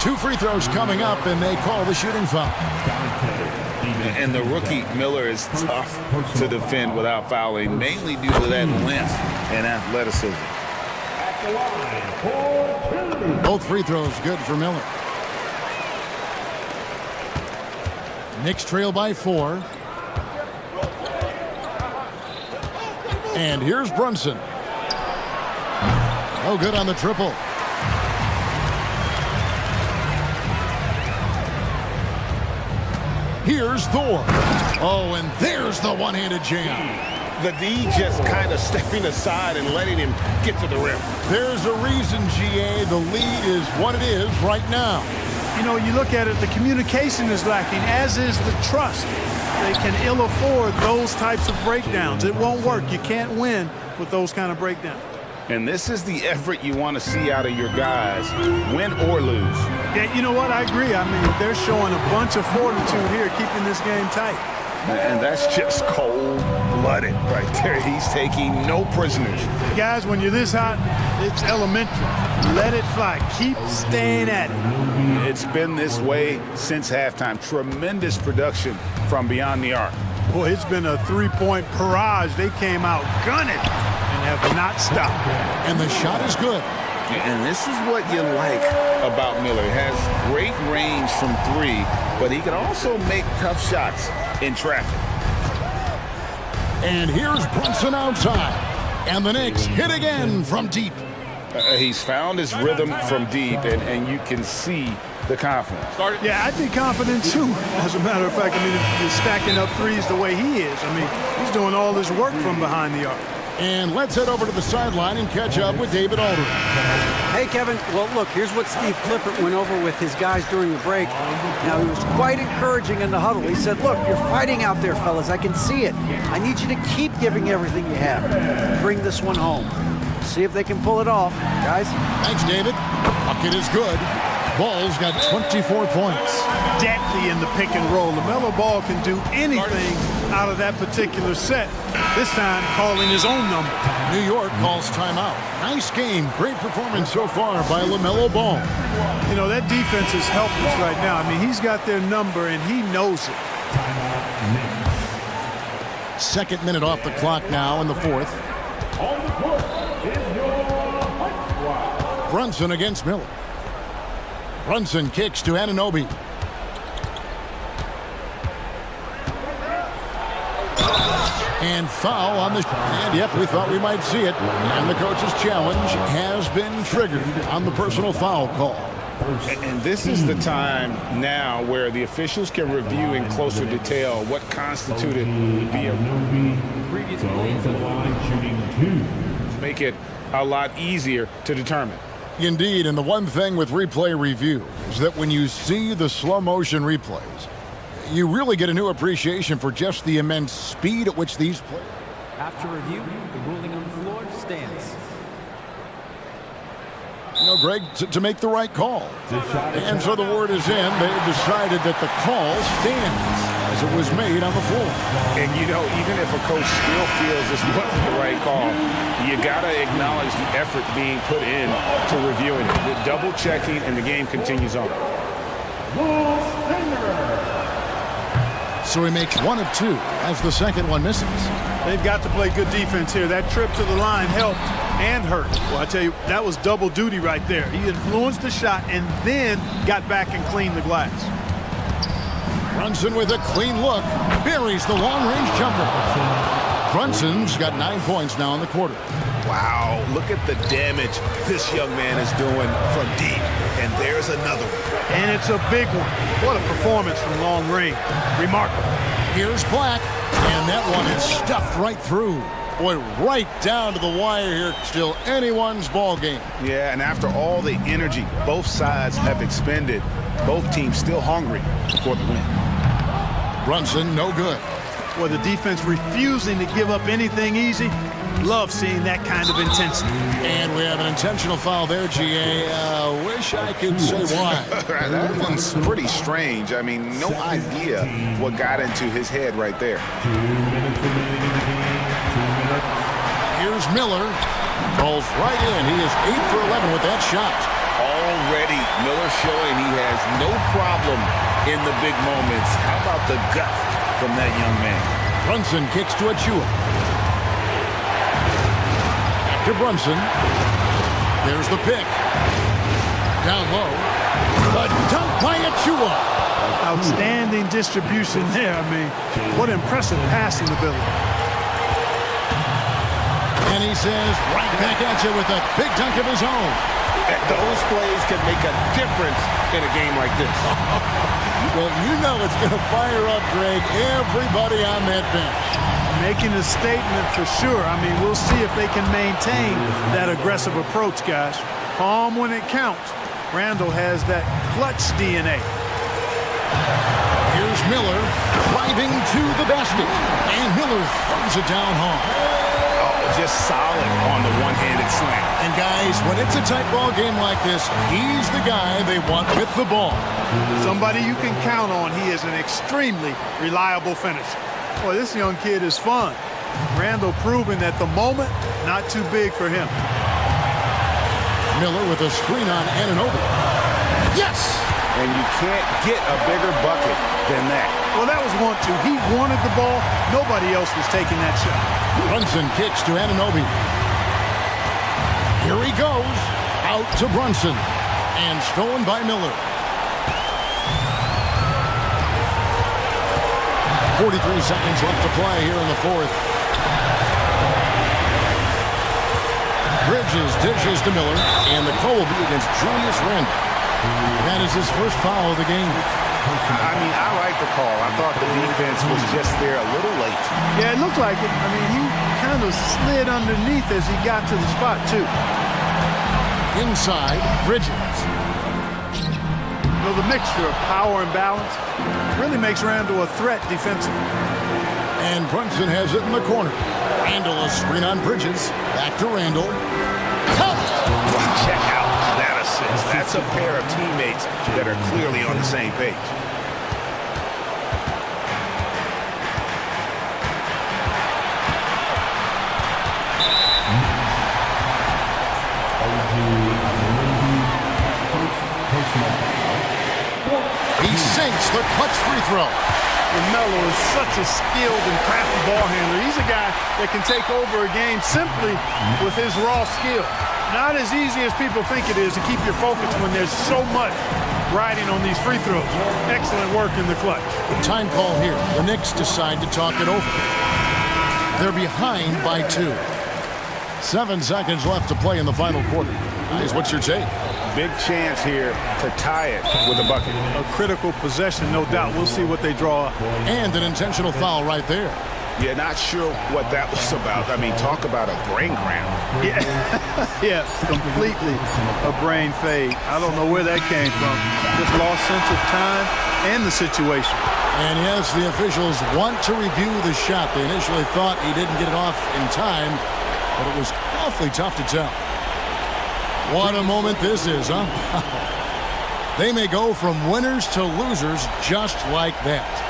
2 free throws coming up, and they call the shooting foul. And the rookie Miller is tough to defend without fouling, mainly due to that length and athleticism. Both free throws good for Miller. Knicks trail by 4. And here's Brunson. Oh, good on the triple. Here's Thor. Oh, and there's the one-handed jam. The D just kind of stepping aside and letting him get to the rim. There's a reason, GA, the lead is what it is right now. You know, you look at it, the communication is lacking, as is the trust. They can ill afford those types of breakdowns. It won't work. You can't win with those kind of breakdowns. And this is the effort you want to see out of your guys, win or lose. Yeah, you know what? I agree. I mean, they're showing a bunch of fortitude here, keeping this game tight. And that's just cold-blooded right there. He's taking no prisoners. Guys, when you're this hot, it's elementary. Let it fly. Keep staying at it. It's been this way since halftime. Tremendous production from beyond the arc. Boy, it's been a three-point barrage. They came out gunning and have not stopped. And the shot is good. And this is what you like about Miller. He has great range from 3, but he can also make tough shots in traffic. And here's Brunson outside. And the Knicks hit again from deep. He's found his rhythm from deep, and you can see the confidence. Yeah, I'd be confident too. As a matter of fact, I mean, if you're stacking up threes the way he is, I mean, he's doing all this work from behind the arc. And let's head over to the sideline and catch up with David Aldridge. Hey, Kevin. Well, look, here's what Steve Clifford went over with his guys during the break. Now, he was quite encouraging in the huddle. He said, look, you're fighting out there, fellas. I can see it. I need you to keep giving everything you have. Bring this one home. See if they can pull it off, guys. Thanks, David. Bucket is good. Ball's got 24 points. Deadly in the pick and roll. LaMelo Ball can do anything out of that particular set. This time, calling his own number. New York calls timeout. Nice game. Great performance so far by LaMelo Ball. You know, that defense is helpless right now. I mean, he's got their number, and he knows it. Second minute off the clock now in the fourth. On the court is your Hawk Squad. Brunson against Miller. Brunson kicks to Anunoby. And foul on the... And yep, we thought we might see it. And the coach's challenge has been triggered on the personal foul call. And this is the time now where the officials can review in closer detail what constituted the Previous plays of line shooting 2. make it a lot easier to determine. Indeed, and the one thing with replay review is that when you see the slow motion replays, you really get a new appreciation for just the immense speed at which these players... After review, the ruling on the floor stands. You know, Greg, to make the right call. And so the word is in. They have decided that the call stands as it was made on the floor. And, you know, even if a coach still feels this wasn't the right call, you got to acknowledge the effort being put in to reviewing it. The double checking, and the game continues on. So he makes 1 of 2 as the second one misses. They've got to play good defense here. That trip to the line helped and hurt. Well, I tell you, that was double duty right there. He influenced the shot and then got back and cleaned the glass. Brunson with a clean look, buries the long-range jumper. Brunson's got 9 points now in the quarter. Wow, look at the damage this young man is doing from deep. And there's another one. And it's a big one. What a performance from long range. Remarkable. Here's Black, and that one is stuffed right through. Boy, right down to the wire here. Still anyone's ball game. Yeah, and after all the energy both sides have expended, both teams still hungry for the win. Brunson, no good. Well, the defense refusing to give up anything easy. Love seeing that kind of intensity. And we have an intentional foul there, GA. Wish I could say why. That one's pretty strange. I mean, no idea what got into his head right there. Here's Miller. Falls right in. He is 8 for 11 with that shot. Already, Miller showing he has no problem in the big moments. How about the gut from that young man? Brunson kicks to Achua. To Brunson. There's the pick. Down low. The dunk by Achua. Outstanding distribution there. I mean, what impressive passing ability. And he says, right back at you with a big dunk of his own. Those plays can make a difference in a game like this. Well, you know it's going to fire up, Greg, everybody on that bench. Making a statement for sure. I mean, we'll see if they can maintain that aggressive approach, guys. Calm when it counts. Randall has that clutch DNA. Here's Miller driving to the basket. And Miller throws it down home. Just solid on the one-handed slam. And guys, when it's a tight ball game like this, he's the guy they want with the ball. Somebody you can count on. He is an extremely reliable finisher. Boy, this young kid is fun. Randall proving that the moment, not too big for him. Miller with a screen on Anunoby. Yes! And you can't get a bigger bucket than that. Well, that was 1-2. He wanted the ball. Nobody else was taking that shot. Brunson kicks to Anunoby. Here he goes. Out to Brunson. And stolen by Miller. 43 seconds left to play here in the fourth. Bridges dishes to Miller. And the call will be against Julius Randle. That is his first foul of the game. I mean, I like the call. I thought the defense was just there a little late. Yeah, it looked like it. I mean, he kind of slid underneath as he got to the spot, too. Inside, Bridges. You know, the mixture of power and balance really makes Randall a threat defensively. And Brunson has it in the corner. Randall a screen on Bridges. Back to Randall. Check out that assist. That's a pair of teammates that are clearly on the same page. He sinks the clutch free throw. Melo is such a skilled and crafty ball handler. He's a guy that can take over a game simply with his raw skill. Not as easy as people think it is to keep your focus when there's so much riding on these free throws. Excellent work in the clutch. Time call here. The Knicks decide to talk it over. They're behind by 2. 7 seconds left to play in the final quarter. Guys, what's your take? Big chance here to tie it with a bucket. A critical possession, no doubt. We'll see what they draw up. And an intentional foul right there. Yeah, not sure what that was about. I mean, talk about a brain cramp. Yeah, yeah, completely a brain fade. I don't know where that came from. Just lost sense of time and the situation. And yes, the officials want to review the shot. They initially thought he didn't get it off in time, but it was awfully tough to tell. What a moment this is, huh? They may go from winners to losers just like that.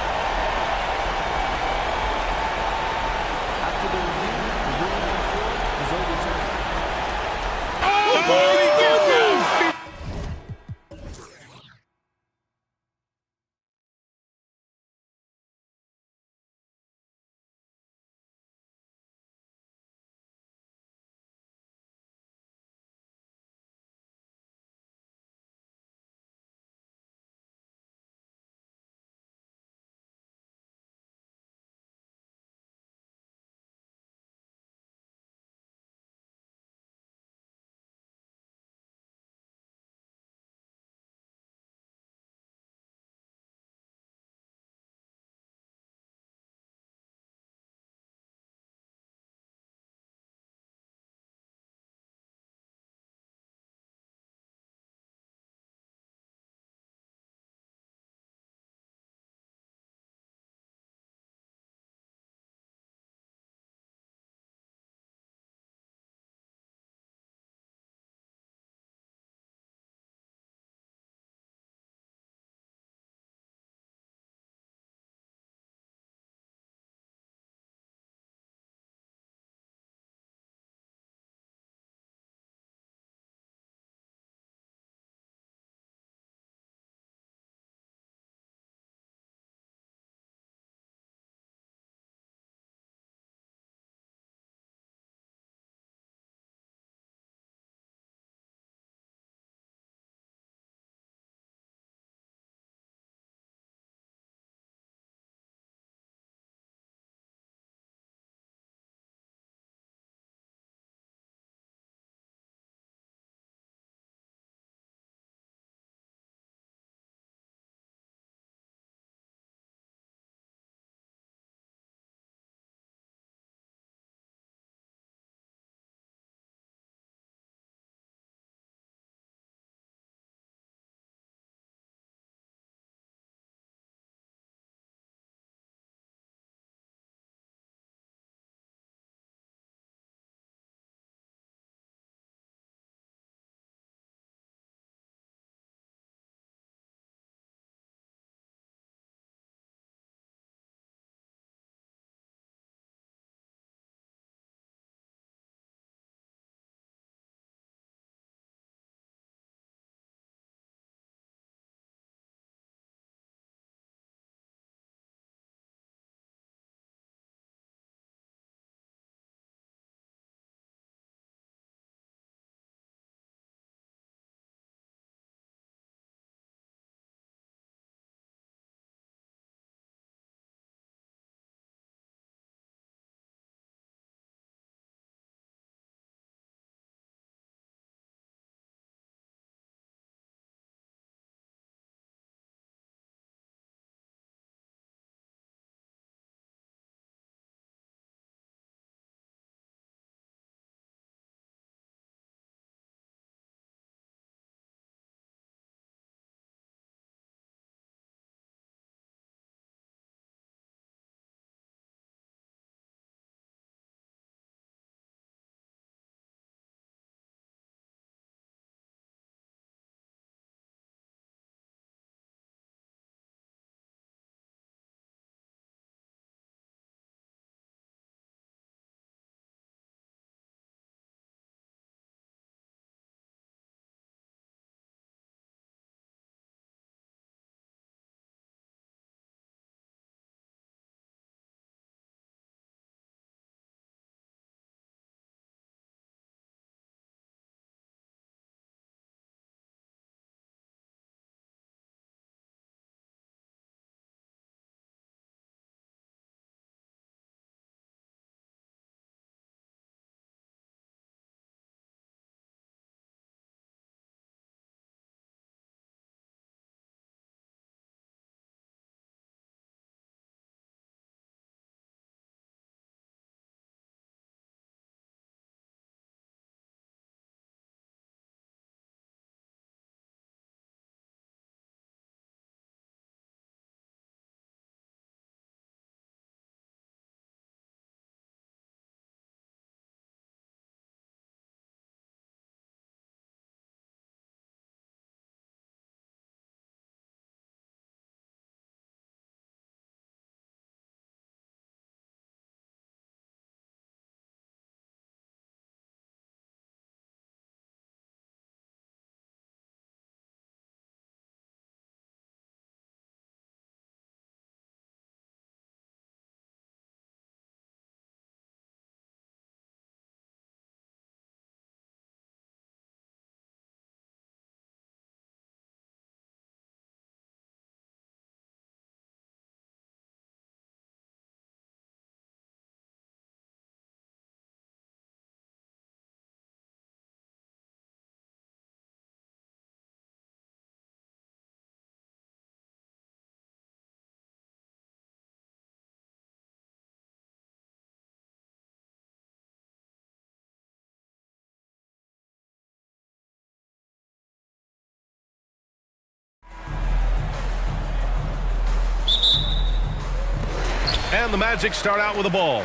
And the Magic start out with the ball.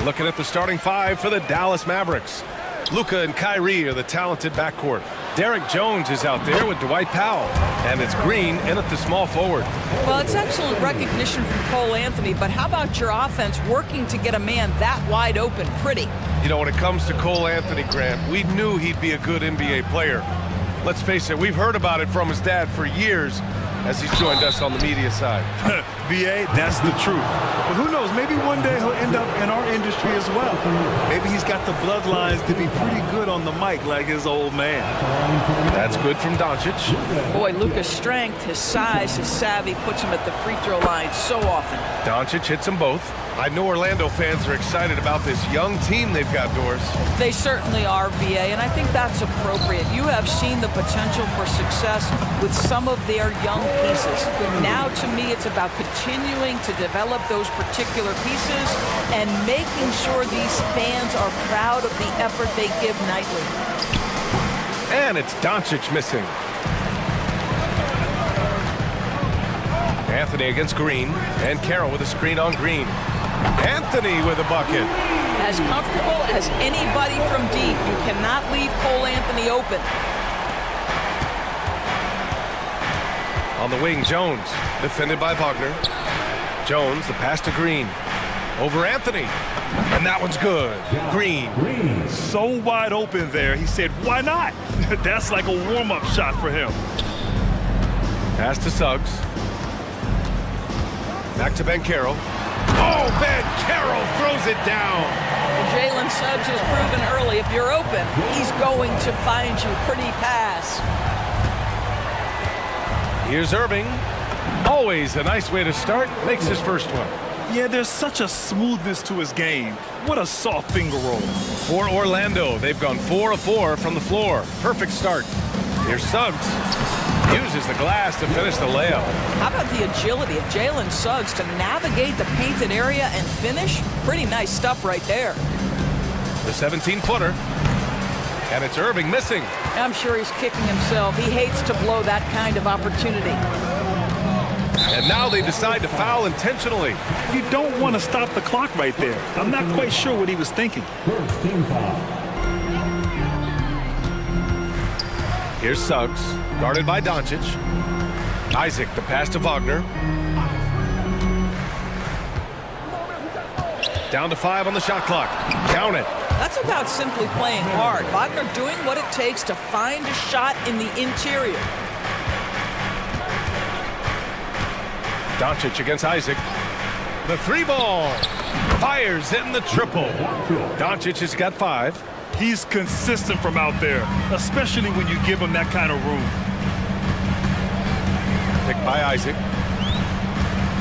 Looking at the starting five for the Dallas Mavericks. Luka and Kyrie are the talented backcourt. Derek Jones is out there with Dwight Powell. And it's Green in at the small forward. Well, it's excellent recognition from Cole Anthony, but how about your offense working to get a man that wide open pretty? You know, when it comes to Cole Anthony, Grant, we knew he'd be a good NBA player. Let's face it, we've heard about it from his dad for years as he's joined us on the media side. BA, that's the truth. But who knows, maybe one day he'll end up in our industry as well. Maybe he's got the bloodlines to be pretty good on the mic like his old man. That's good from Doncic. Boy, Luka's strength, his size, his savvy puts him at the free throw line so often. Doncic hits them both. I know Orlando fans are excited about this young team they've got, Doris. They certainly are, BA, and I think that's appropriate. You have seen the potential for success with some of their young pieces. Now, to me, it's about continuing to develop those particular pieces and making sure these fans are proud of the effort they give nightly. And it's Doncic missing. Anthony against Green, and Carroll with a screen on Green. Anthony with a bucket. As comfortable as anybody from deep, you cannot leave Cole Anthony open. On the wing, Jones, defended by Wagner. Jones, the pass to Green. Over Anthony. And that one's good. Green. So wide open there, he said, why not? That's like a warm-up shot for him. Pass to Suggs. Back to Ben Carroll. Oh, Ben Carroll throws it down. Jalen Suggs has proven early, if you're open, he's going to find you. Pretty pass. Here's Irving. Always a nice way to start. Makes his first one. Yeah, there's such a smoothness to his game. What a soft finger roll. For Orlando, they've gone 4 of 4 from the floor. Perfect start. Here's Suggs. Uses the glass to finish the layup. How about the agility of Jalen Suggs to navigate the painted area and finish? Pretty nice stuff right there. The 17-footer. And it's Irving missing. I'm sure he's kicking himself. He hates to blow that kind of opportunity. And now they decide to foul intentionally. You don't want to stop the clock right there. I'm not quite sure what he was thinking. First team foul. Here's Suggs, guarded by Doncic. Isaac, the pass to Wagner. Down to 5 on the shot clock. Count it. That's about simply playing hard. Wagner doing what it takes to find a shot in the interior. Doncic against Isaac. The 3-ball. Fires in the triple. Doncic has got 5. He's consistent from out there, especially when you give him that kind of room. Picked by Isaac.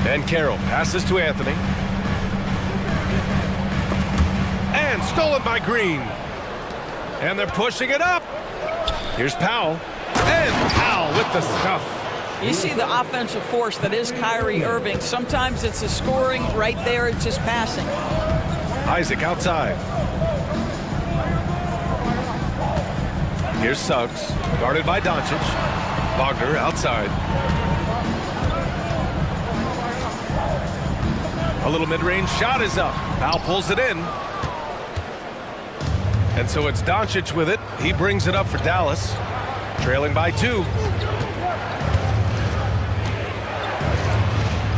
Ben Carroll passes to Anthony. And stolen by Green. And they're pushing it up. Here's Powell. And Powell with the stuff. You see the offensive force that is Kyrie Irving. Sometimes it's the scoring. Right there, it's just passing. Isaac outside. Here's Suggs, guarded by Doncic. Wagner outside. A little mid-range shot is up. Powell pulls it in. And so it's Doncic with it. He brings it up for Dallas, trailing by 2.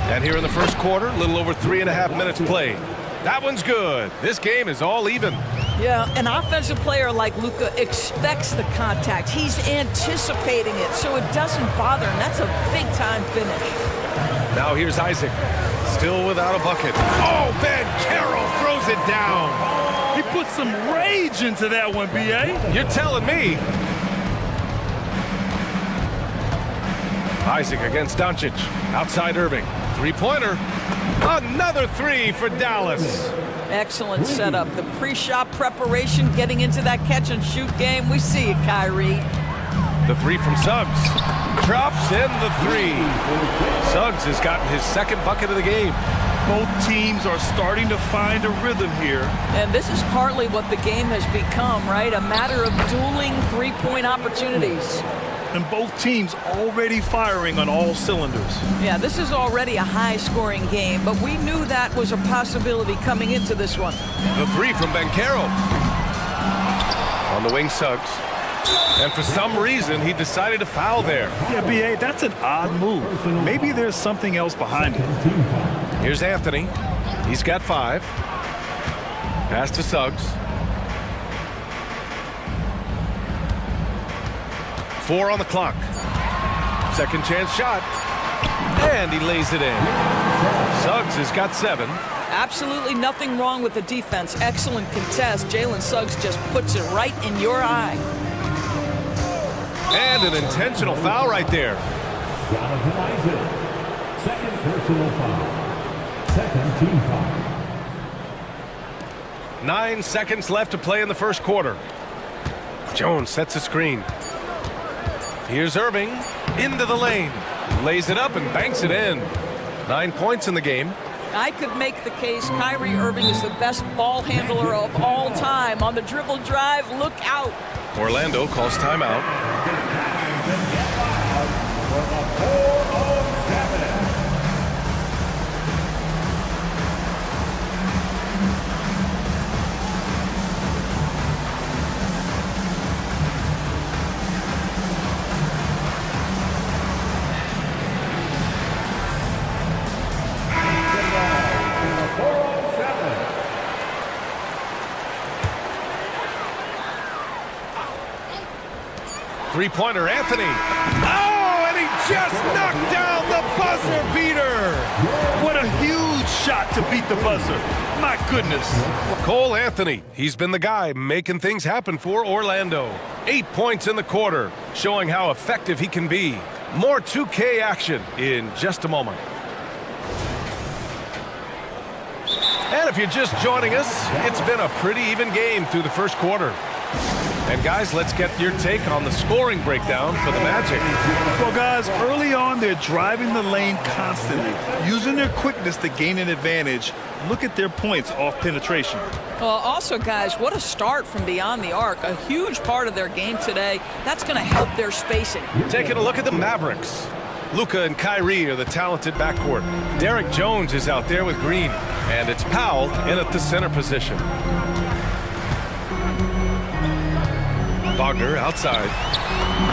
And here in the first quarter, a little over 3.5 minutes played. That one's good. This game is all even. Yeah, an offensive player like Luka expects the contact. He's anticipating it, so it doesn't bother him. That's a big-time finish. Now here's Isaac, still without a bucket. Oh, Ben Carroll throws it down. He put some rage into that one, B.A. You're telling me. Isaac against Doncic. Outside Irving. 3-pointer. Another 3 for Dallas. Excellent setup. The pre-shot preparation, getting into that catch-and-shoot game. We see it, Kyrie. The 3 from Suggs. Drops in the 3. Suggs has gotten his second bucket of the game. Both teams are starting to find a rhythm here. And this is partly what the game has become, right? A matter of dueling three-point opportunities. and both teams already firing on all cylinders. Yeah, this is already a high-scoring game, but we knew that was a possibility coming into this one. The three from Bankero. On the wing, Suggs. And for some reason, he decided to foul there. Yeah, B.A., that's an odd move. Maybe there's something else behind it. Here's Anthony. He's got 5. Pass to Suggs. 4 on the clock. Second chance shot. And he lays it in. Suggs has got 7. Absolutely nothing wrong with the defense. Excellent contest. Jalen Suggs just puts it right in your eye. And an intentional foul right there. Jonathan Isaac. Second personal foul. Second team foul. 9 seconds left to play in the first quarter. Jones sets a screen. Here's Irving into the lane. Lays it up and banks it in. 9 points in the game. I could make the case Kyrie Irving is the best ball handler of all time. On the dribble drive, look out. Orlando calls timeout. Three-pointer, Anthony. Oh, and he just knocked down the buzzer beater. What a huge shot to beat the buzzer. My goodness. Cole Anthony, he's been the guy making things happen for Orlando. 8 points in the quarter, showing how effective he can be. More 2K action in just a moment. And if you're just joining us, it's been a pretty even game through the first quarter. And guys, let's get your take on the scoring breakdown for the Magic. Well, guys, early on, they're driving the lane constantly, using their quickness to gain an advantage. Look at their points off penetration. Well, also, guys, what a start from beyond the arc. A huge part of their game today. That's going to help their spacing. Taking a look at the Mavericks. Luka and Kyrie are the talented backcourt. Derek Jones is out there with Green. And it's Powell in at the center position. Wagner outside.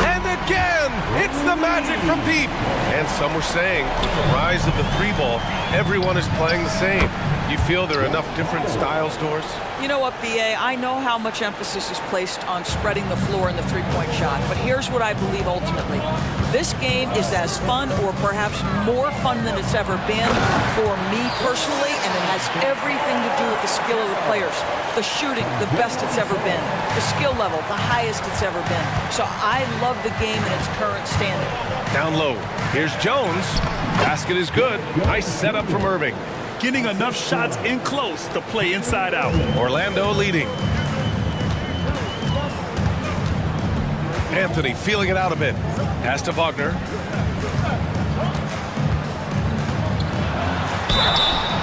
And again, it's the Magic from deep. And some were saying, with the rise of the 3-ball, everyone is playing the same. You feel there are enough different styles, Doris? You know what, B.A., I know how much emphasis is placed on spreading the floor in the three-point shot, but here's what I believe ultimately. This game is as fun or perhaps more fun than it's ever been for me personally, and it has everything to do with the skill of the players. The shooting, the best it's ever been. The skill level, the highest it's ever been. So I love the game in its current standing. Down low. Here's Jones. Basket is good. Nice setup from Irving. Getting enough shots in close to play inside out. Orlando leading. Anthony feeling it out a bit. Pass to Wagner.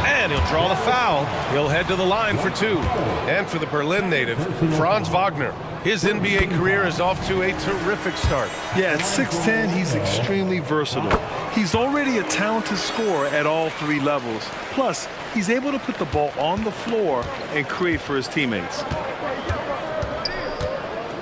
And he'll draw the foul. He'll head to the line for 2. And for the Berlin native, Franz Wagner. His NBA career is off to a terrific start. Yeah, at 6'10", he's extremely versatile. He's already a talented scorer at all 3 levels. Plus, he's able to put the ball on the floor and create for his teammates.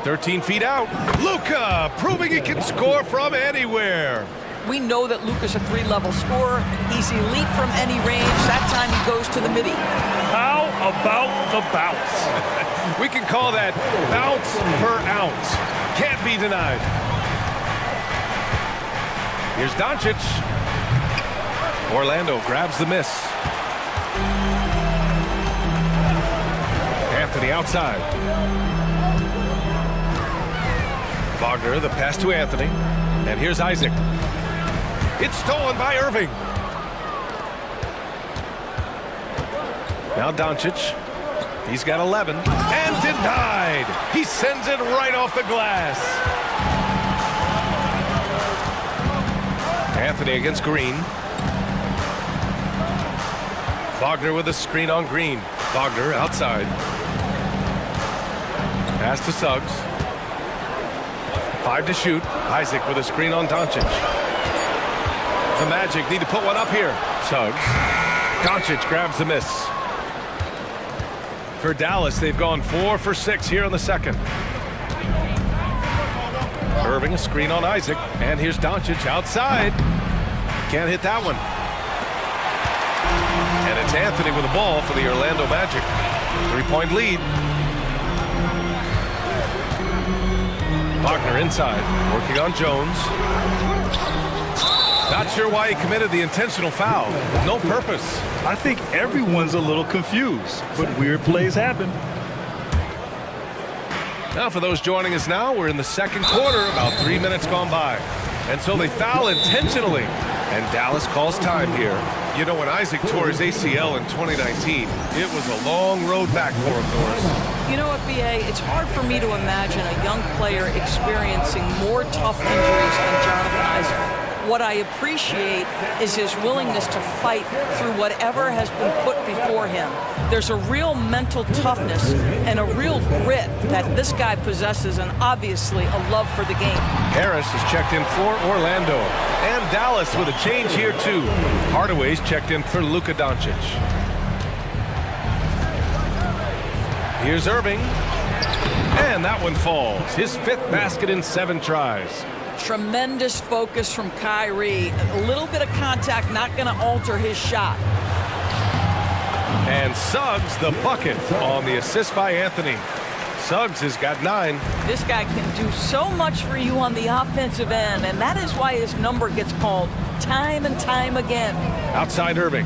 13 feet out. Luka proving he can score from anywhere. We know that Luka's a 3-level scorer. He's elite from any range. That time he goes to the midi. How about the bounce? We can call that bounce per ounce. Can't be denied. Here's Doncic. Orlando grabs the miss. Anthony outside. Wagner, the pass to Anthony. And here's Isaac. It's stolen by Irving. Now Doncic. He's got 11. And denied. He sends it right off the glass. Anthony against Green. Wagner with a screen on Green. Wagner outside. Pass to Suggs. 5 to shoot. Isaac with a screen on Doncic. The Magic need to put one up here. Suggs. Doncic grabs the miss. For Dallas, they've gone 4 for 6 here in the second. Irving, a screen on Isaac. And here's Doncic outside. Can't hit that one. And it's Anthony with the ball for the Orlando Magic. 3-point lead. Wagner inside, working on Jones. Not sure why he committed the intentional foul. No purpose. I think everyone's a little confused, but weird plays happen. Now for those joining us now, we're in the second quarter, about 3 minutes gone by. And so they foul intentionally. And Dallas calls time here. You know, when Isaac tore his ACL in 2019, it was a long road back for him, Norris. You know what, B.A., it's hard for me to imagine a young player experiencing more tough injuries than Jonathan Isaac. What I appreciate is his willingness to fight through whatever has been put before him. There's a real mental toughness and a real grit that this guy possesses, and obviously a love for the game. Harris is checked in for Orlando. And Dallas with a change here, too. Hardaway's checked in for Luka Doncic. Here's Irving. And that one falls. His 5th basket in 7 tries. Tremendous focus from Kyrie. A little bit of contact not going to alter his shot. And Suggs the bucket on the assist by Anthony. Suggs has got 9. This guy can do so much for you on the offensive end, and that is why his number gets called time and time again. Outside Irving.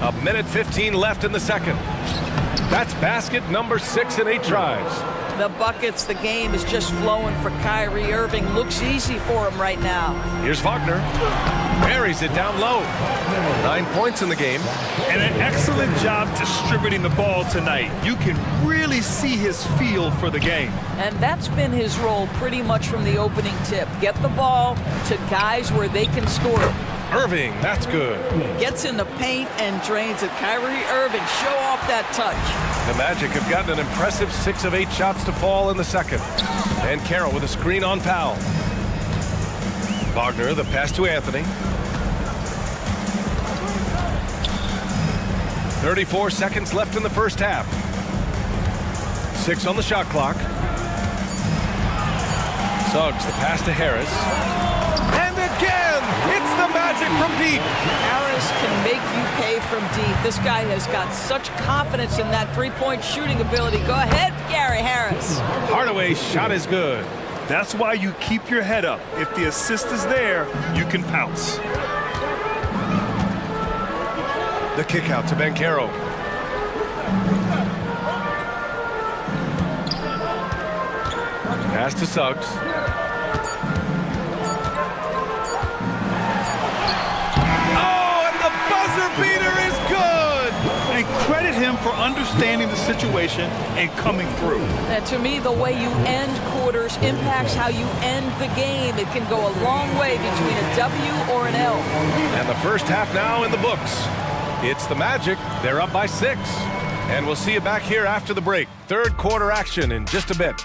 A minute 15 left in the second. That's basket number 6 in 8 tries. The buckets, the game is just flowing for Kyrie Irving. Looks easy for him right now. Here's Wagner. Buries it down low. 9 points in the game. And an excellent job distributing the ball tonight. You can really see his feel for the game. And that's been his role pretty much from the opening tip. Get the ball to guys where they can score. Irving, that's good. Gets in the paint and drains it. Kyrie Irving, show off that touch. The Magic have gotten an impressive 6 of 8 shots to fall in the second. And Carroll with a screen on Powell. Wagner, the pass to Anthony. 34 seconds left in the first half. 6 on the shot clock. Suggs, the pass to Harris. And again, it's the Magic from deep. Harris can make you pay from deep. This guy has got such confidence in that three-point shooting ability. Go ahead, Gary Harris. Hardaway's shot is good. That's why you keep your head up. If the assist is there, you can pounce. The kick out to Banchero. Pass to Suggs. Beater is good! And credit him for understanding the situation and coming through. And to me, the way you end quarters impacts how you end the game. It can go a long way between a W or an L. And the first half now in the books. It's the Magic. They're up by 6. And we'll see you back here after the break. Third quarter action in just a bit.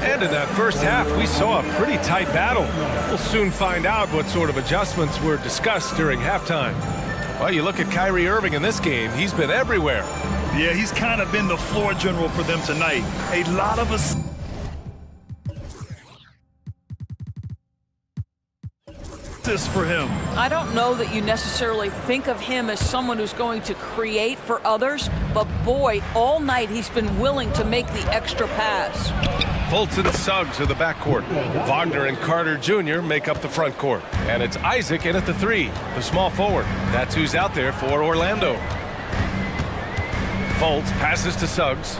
And in that first half, we saw a pretty tight battle. We'll soon find out what sort of adjustments were discussed during halftime. Well, you look at Kyrie Irving in this game, he's been everywhere. Yeah, he's kind of been the floor general for them tonight. A lot of us. This for him. I don't know that you necessarily think of him as someone who's going to create for others, but boy, all night he's been willing to make the extra pass. Fultz and Suggs are the backcourt. Wagner and Carter Jr. make up the front court. And it's Isaac in at the 3, the small forward. That's who's out there for Orlando. Fultz passes to Suggs.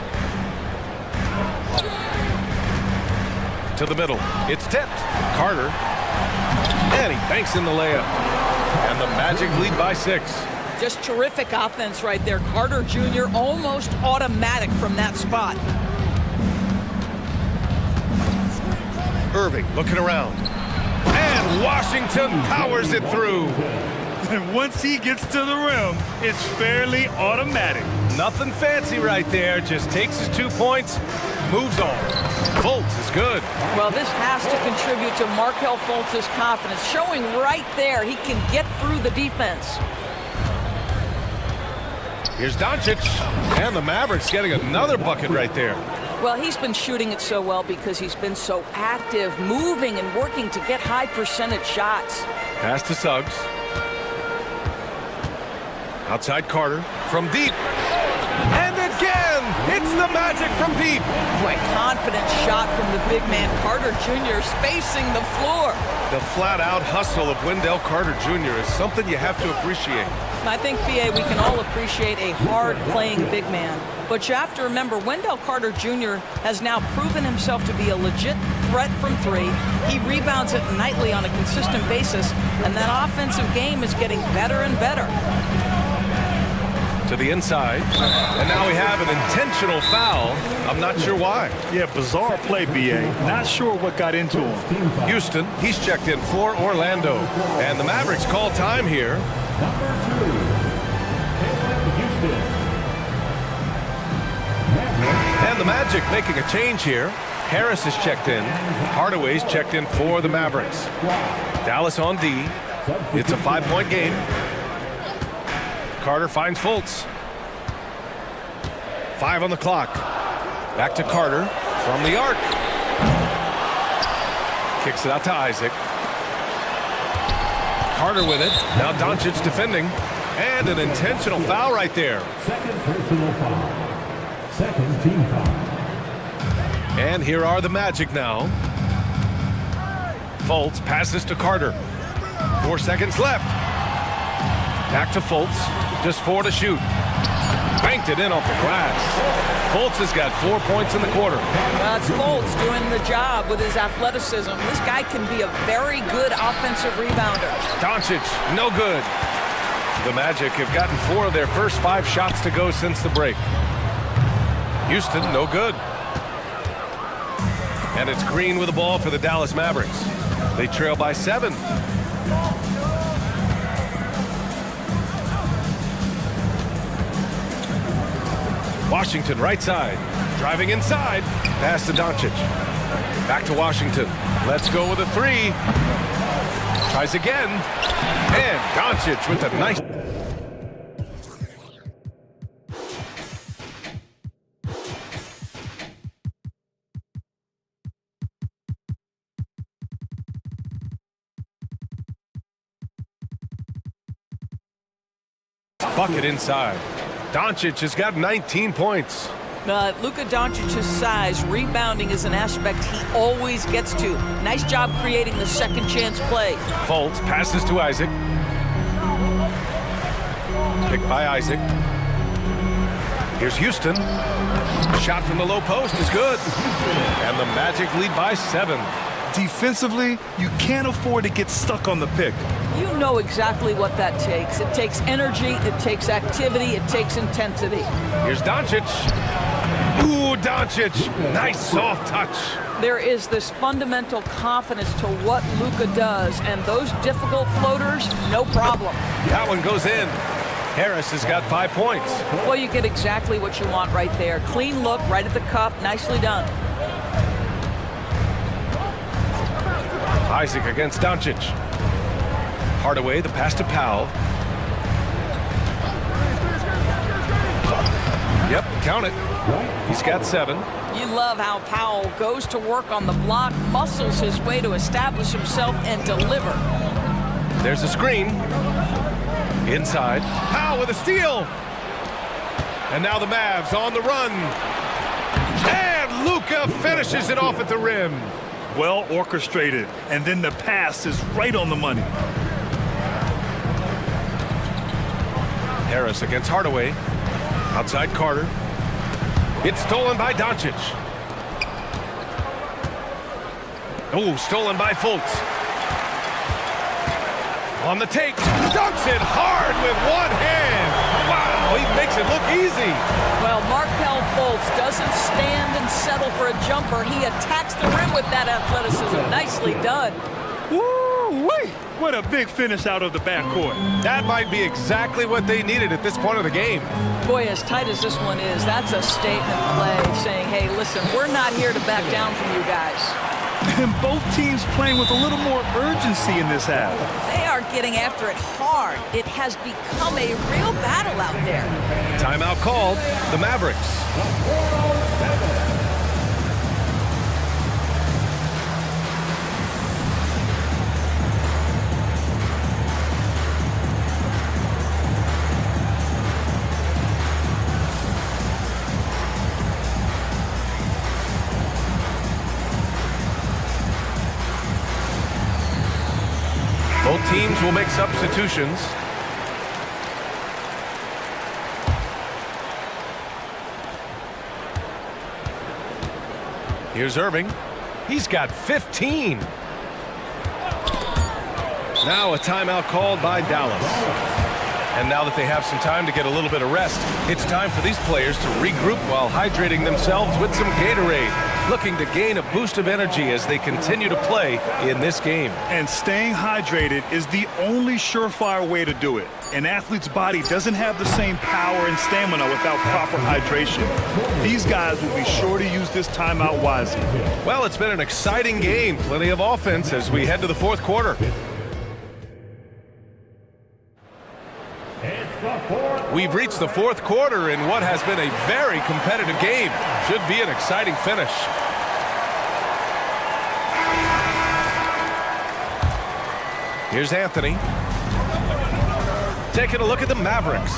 To the middle. It's tipped. Carter. And he banks in the layup. And the Magic lead by 6. Just terrific offense right there. Carter Jr. almost automatic from that spot. Irving looking around. And Washington powers it through. And once he gets to the rim, it's fairly automatic. Nothing fancy right there. Just takes his 2 points, moves on. Fultz is good. Well, this has to contribute to Markelle Fultz's confidence, showing right there he can get through the defense. Here's Doncic, and the Mavericks getting another bucket right there. Well, he's been shooting it so well because he's been so active, moving and working to get high percentage shots. Pass to Suggs. Outside Carter from deep. And again, it's the Magic from deep. Boy, confident shot from the big man, Carter Jr., spacing the floor. The flat-out hustle of Wendell Carter Jr. is something you have to appreciate. I think, B.A., we can all appreciate a hard-playing big man. But you have to remember, Wendell Carter Jr. has now proven himself to be a legit threat from three. He rebounds it nightly on a consistent basis, and that offensive game is getting better and better. To the inside, and now we have an intentional foul. I'm not sure why. Yeah, bizarre play, B.A. Not sure what got into him. Houston, he's checked in for Orlando. And the Mavericks call time here. Number 2, Houston. And the Magic making a change here. Harris is checked in. Hardaway's checked in for the Mavericks. Dallas on D. It's a 5-point game. Carter finds Fultz. 5 on the clock. Back to Carter from the arc. Kicks it out to Isaac. Carter with it. Now Doncic defending. And an intentional foul right there. Second personal foul. Second team foul. And here are the Magic now. Fultz passes to Carter. 4 seconds left. Back to Fultz. Just 4 to shoot. Banked it in off the glass. Fultz has got 4 points in the quarter. That's Fultz doing the job with his athleticism. This guy can be a very good offensive rebounder. Doncic, no good. The Magic have gotten 4 of their first 5 shots to go since the break. Houston, no good. And it's Green with the ball for the Dallas Mavericks. They trail by 7. Washington right side, driving inside, pass to Doncic. Back to Washington. Let's go with a 3. Tries again, and Doncic with a nice. Bucket inside. Doncic has got 19 points. Luka Doncic's size, rebounding is an aspect he always gets to. Nice job creating the second chance play. Fultz passes to Isaac. Picked by Isaac. Here's Houston. Shot from the low post is good. And the Magic lead by 7. Defensively, you can't afford to get stuck on the pick. You know exactly what that takes. It takes energy, it takes activity, it takes intensity. Here's Doncic. Ooh, Doncic. Nice soft touch. There is this fundamental confidence to what Luka does, and those difficult floaters, no problem. That one goes in. Harris has got 5 points. Well, you get exactly what you want right there. Clean look, right at the cup, nicely done. Isaac against Doncic. Hardaway, the pass to Powell. Yep, count it. He's got 7. You love how Powell goes to work on the block, muscles his way to establish himself and deliver. There's a screen. Inside. Powell with a steal. And now the Mavs on the run. And Luka finishes it off at the rim. Well orchestrated, and then the pass is right on the money. Harris against Hardaway. Outside Carter. It's stolen by Doncic. Oh, stolen by Fultz. On the take, dunks it hard with one hand. Wow, he makes it look easy. Well, Markelle Fultz Fultz doesn't stand and settle for a jumper. He attacks the rim with that athleticism. Nicely done. Woo-wee! What a big finish out of the backcourt. That might be exactly what they needed at this point of the game. Boy, as tight as this one is, that's a statement play saying, hey, listen, we're not here to back down from you guys. And both teams playing with a little more urgency in this half. They are getting after it hard. It has become a real battle out there. Timeout called. The Mavericks. Both teams will make substitutions. Here's Irving. He's got 15. Now a timeout called by Dallas. And now that they have some time to get a little bit of rest, it's time for these players to regroup while hydrating themselves with some Gatorade, looking to gain a boost of energy as they continue to play in this game. And staying hydrated is the only surefire way to do it. An athlete's body doesn't have the same power and stamina without proper hydration. These guys will be sure to use this timeout wisely. Well, it's been an exciting game. Plenty of offense as we head to the fourth quarter. We've reached the fourth quarter in what has been a very competitive game. Should be an exciting finish. Here's Anthony. Taking a look at the Mavericks.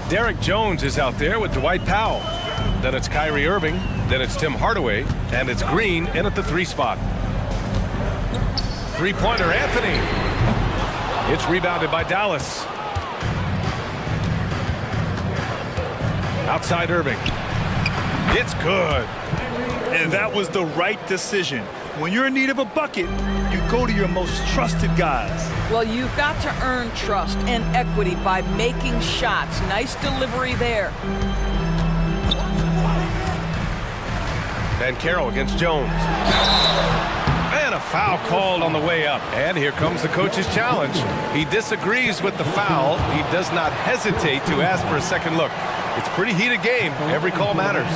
Derek Jones is out there with Dwight Powell. Then it's Kyrie Irving. Then it's Tim Hardaway. And it's Green in at the 3 spot. Three-pointer Anthony. It's rebounded by Dallas. Outside Irving. It's good. And that was the right decision. When you're in need of a bucket, you go to your most trusted guys. Well, you've got to earn trust and equity by making shots. Nice delivery there. Banchero against Jones. And a foul called on the way up. And here comes the coach's challenge. He disagrees with the foul. He does not hesitate to ask for a second look. It's a pretty heated game. Every call matters.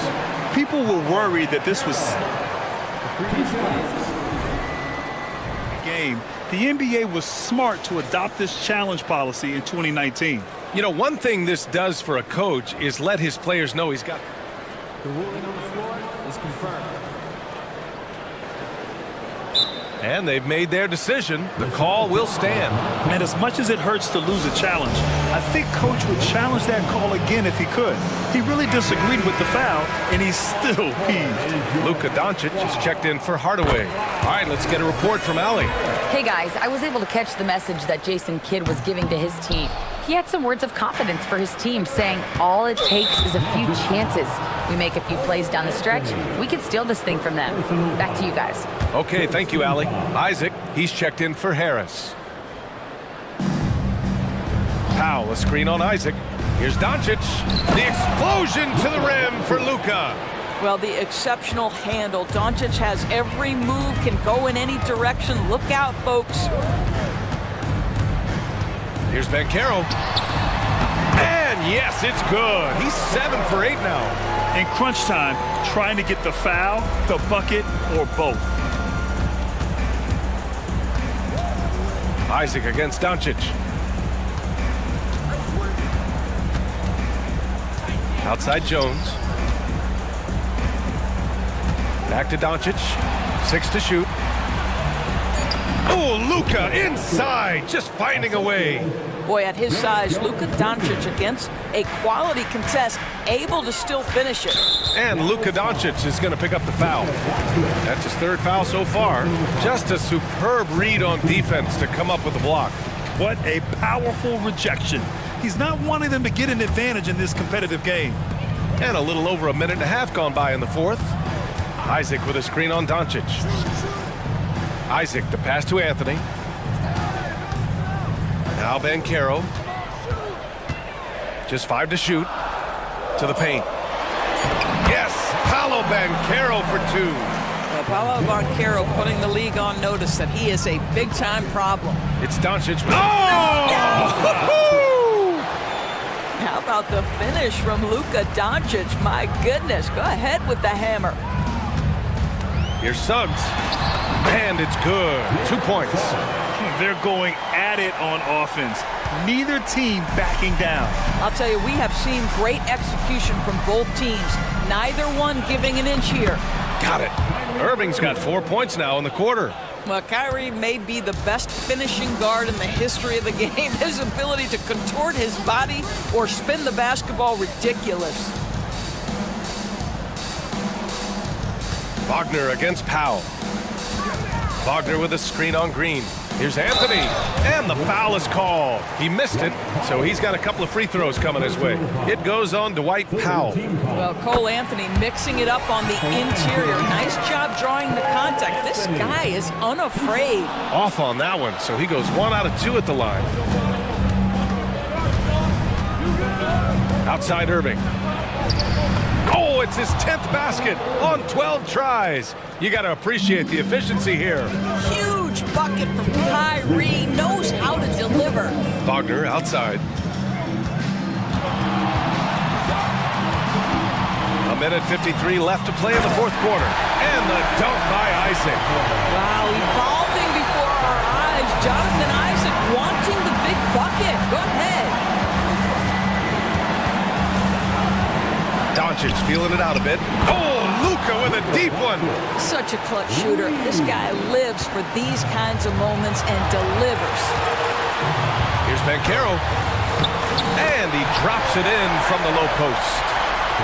People were worried that this was game. The NBA was smart to adopt this challenge policy in 2019. You know, one thing this does for a coach is let his players know he's got. The ruling on the floor is confirmed. And they've made their decision. The call will stand. And as much as it hurts to lose a challenge, I think Coach would challenge that call again if he could. He really disagreed with the foul, and he's still peeved. Luka Doncic is checked in for Hardaway. All right, let's get a report from Allie. Hey guys, I was able to catch the message that Jason Kidd was giving to his team. He had some words of confidence for his team, saying all it takes is a few chances. We make a few plays down the stretch, we can steal this thing from them. Back to you guys. Okay, thank you, Allie. Isaac, he's checked in for Harris. Powell, a screen on Isaac. Here's Doncic. The explosion to the rim for Luka. Well, the exceptional handle. Doncic has every move, can go in any direction. Look out, folks. Here's Banchero. And yes, it's good. He's 7 for 8 now. In crunch time, trying to get the foul, the bucket, or both. Isaac against Doncic. Outside Jones. Back to Doncic. 6 to shoot. Oh, Luka inside, just finding a way. Boy, at his size, Luka Doncic against a quality contest, able to still finish it. And Luka Doncic is going to pick up the foul. That's his 3rd foul so far. Just a superb read on defense to come up with the block. What a powerful rejection. He's not wanting them to get an advantage in this competitive game. And a little over a minute and a half gone by in the 4th. Isaac with a screen on Doncic. Isaac, the pass to Anthony. Now Banchero. Just 5 to shoot. To the paint. Yes, Paolo Banchero for 2. Well, Paolo Banchero putting the league on notice that he is a big-time problem. It's Doncic. Oh! How about the finish from Luka Doncic? My goodness, go ahead with the hammer. Here's Suggs. And it's good. 2 points. They're going at it on offense. Neither team backing down. I'll tell you, we have seen great execution from both teams. Neither one giving an inch here. Got it. Irving's got 4 points now in the quarter. Well, Kyrie may be the best finishing guard in the history of the game. His ability to contort his body or spin the basketball, ridiculous. Wagner against Powell. Wagner with a screen on Green. Here's Anthony, and the foul is called. He missed it, so he's got a couple of free throws coming his way. It goes on Dwight Powell. Well, Cole Anthony mixing it up on the interior. Nice job drawing the contact. This guy is unafraid. Off on that one, so he goes 1 out of 2 at the line. Outside Irving. Oh, it's his 10th basket on 12 tries. You got to appreciate the efficiency here. Huge bucket from Kyrie. Knows how to deliver. Wagner outside. A minute 53 left to play in the fourth quarter. And the dunk by Isaac. Wow, evolving before our eyes. Jonathan Isaac wanting the big bucket. Go ahead. Doncic feeling it out a bit. Oh, Luka with a deep one. Such a clutch shooter. This guy lives for these kinds of moments and delivers. Here's Banchero. And he drops it in from the low post.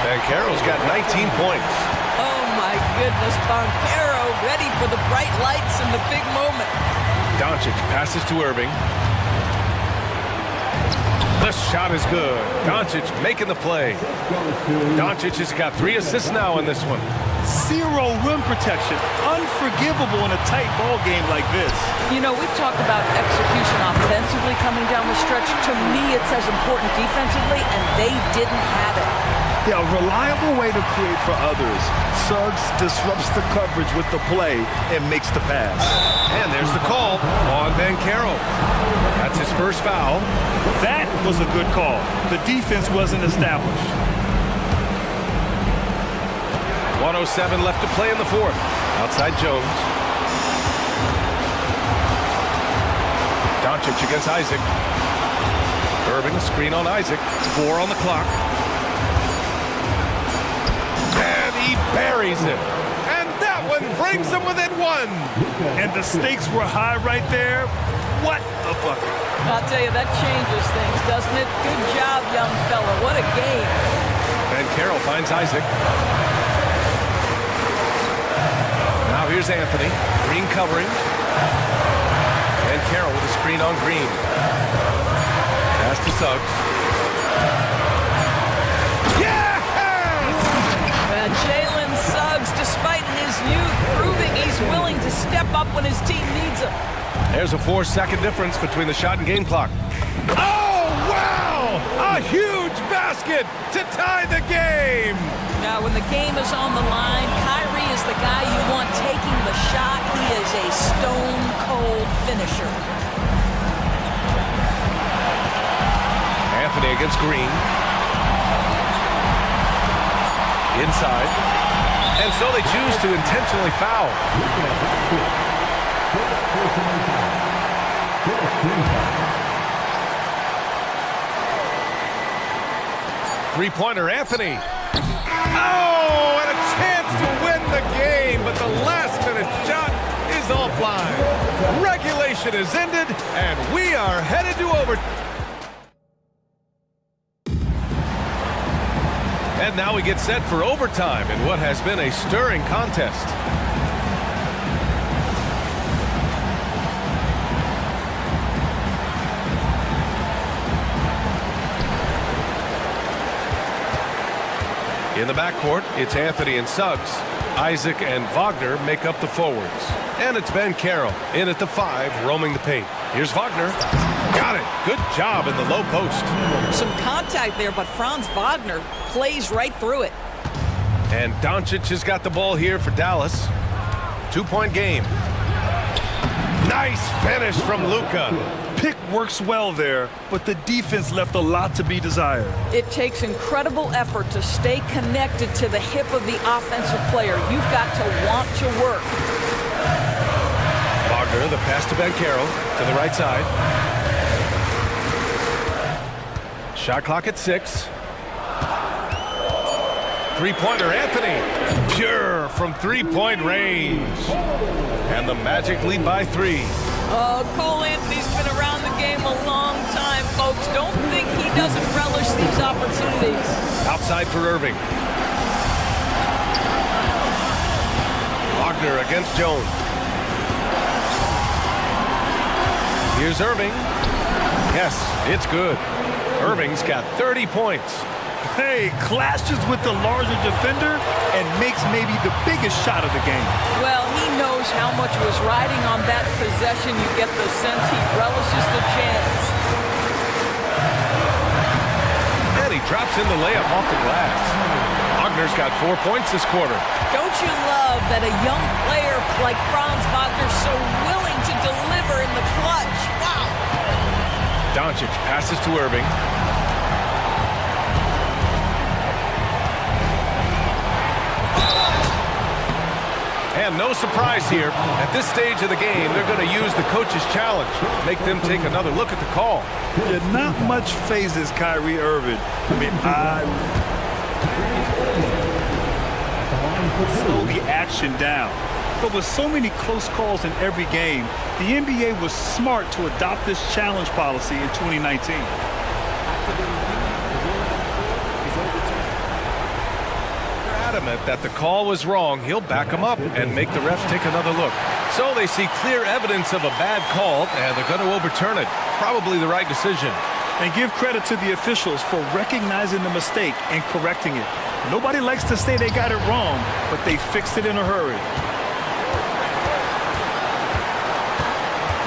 Banchero's got 19 points. Oh, my goodness. Banchero ready for the bright lights and the big moment. Doncic passes to Irving. The shot is good. Doncic making the play. Doncic has got 3 assists now in this one. Zero rim protection. Unforgivable in a tight ball game like this. You know, we've talked about execution offensively coming down the stretch. To me, it's as important defensively, and they didn't have it. Yeah, a reliable way to create for others. Suggs disrupts the coverage with the play and makes the pass. And there's the call on Banchero. That's his first foul. That was a good call. The defense wasn't established. 1:07 left to play in the fourth. Outside Jones. Doncic against Isaac. Irving, a screen on Isaac. 4 on the clock. And he buries it. And that one brings them within 1. And the stakes were high right there. What a bucket. I'll tell you, that changes things, doesn't it? Good job, young fella. What a game. Banchero finds Isaac. Now here's Anthony. Green covering. Banchero with a screen on Green. Pass to Suggs. Yes! Jalen Suggs, despite his youth, proving he's willing to step up when his team needs him. There's a 4-second difference between the shot and game clock. Oh, wow! A huge basket to tie the game! Now, when the game is on the line, Kyrie is the guy you want taking the shot. He is a stone-cold finisher. Anthony against Green. Inside. And so they choose to intentionally foul. Three-pointer, Anthony. Oh, and a chance to win the game, but the last-minute shot is offline. Regulation is ended, and we are headed to overtime. And now we get set for overtime in what has been a stirring contest. In the backcourt, it's Anthony and Suggs. Isaac and Wagner make up the forwards. And it's Banchero in at the 5, roaming the paint. Here's Wagner. Got it. Good job in the low post. Some contact there, but Franz Wagner plays right through it. And Doncic has got the ball here for Dallas. 2-point game. Nice finish from Luka. Pick works well there, but the defense left a lot to be desired. It takes incredible effort to stay connected to the hip of the offensive player. You've got to want to work. Wagner, the pass to Bankero to the right side. Shot clock at 6. Three-pointer, Anthony. Pure from three-point range. And the Magic lead by 3. Cole Anthony's been around the game a long time, folks. Don't think he doesn't relish these opportunities. Outside for Irving. Wagner against Jones. Here's Irving. Yes, it's good. Irving's got 30 points. Hey, clashes with the larger defender and makes maybe the biggest shot of the game. Well, he knows how much was riding on that possession. You get the sense he relishes the chance. And he drops in the layup off the glass. Wagner's got 4 points this quarter. Don't you love that a young player like Franz Wagner's so willing to deliver in the clutch? Wow. Doncic passes to Irving. And no surprise here. At this stage of the game, they're going to use the coach's challenge. Make them take another look at the call. Yeah, not much phases Kyrie Irving. I mean, slow the action down. But with so many close calls in every game, the NBA was smart to adopt this challenge policy in 2019. Adamant that the call was wrong, he'll back him up and make the refs take another look. So they see clear evidence of a bad call, and they're going to overturn it. Probably the right decision. And give credit to the officials for recognizing the mistake and correcting it. Nobody likes to say they got it wrong, but they fixed it in a hurry.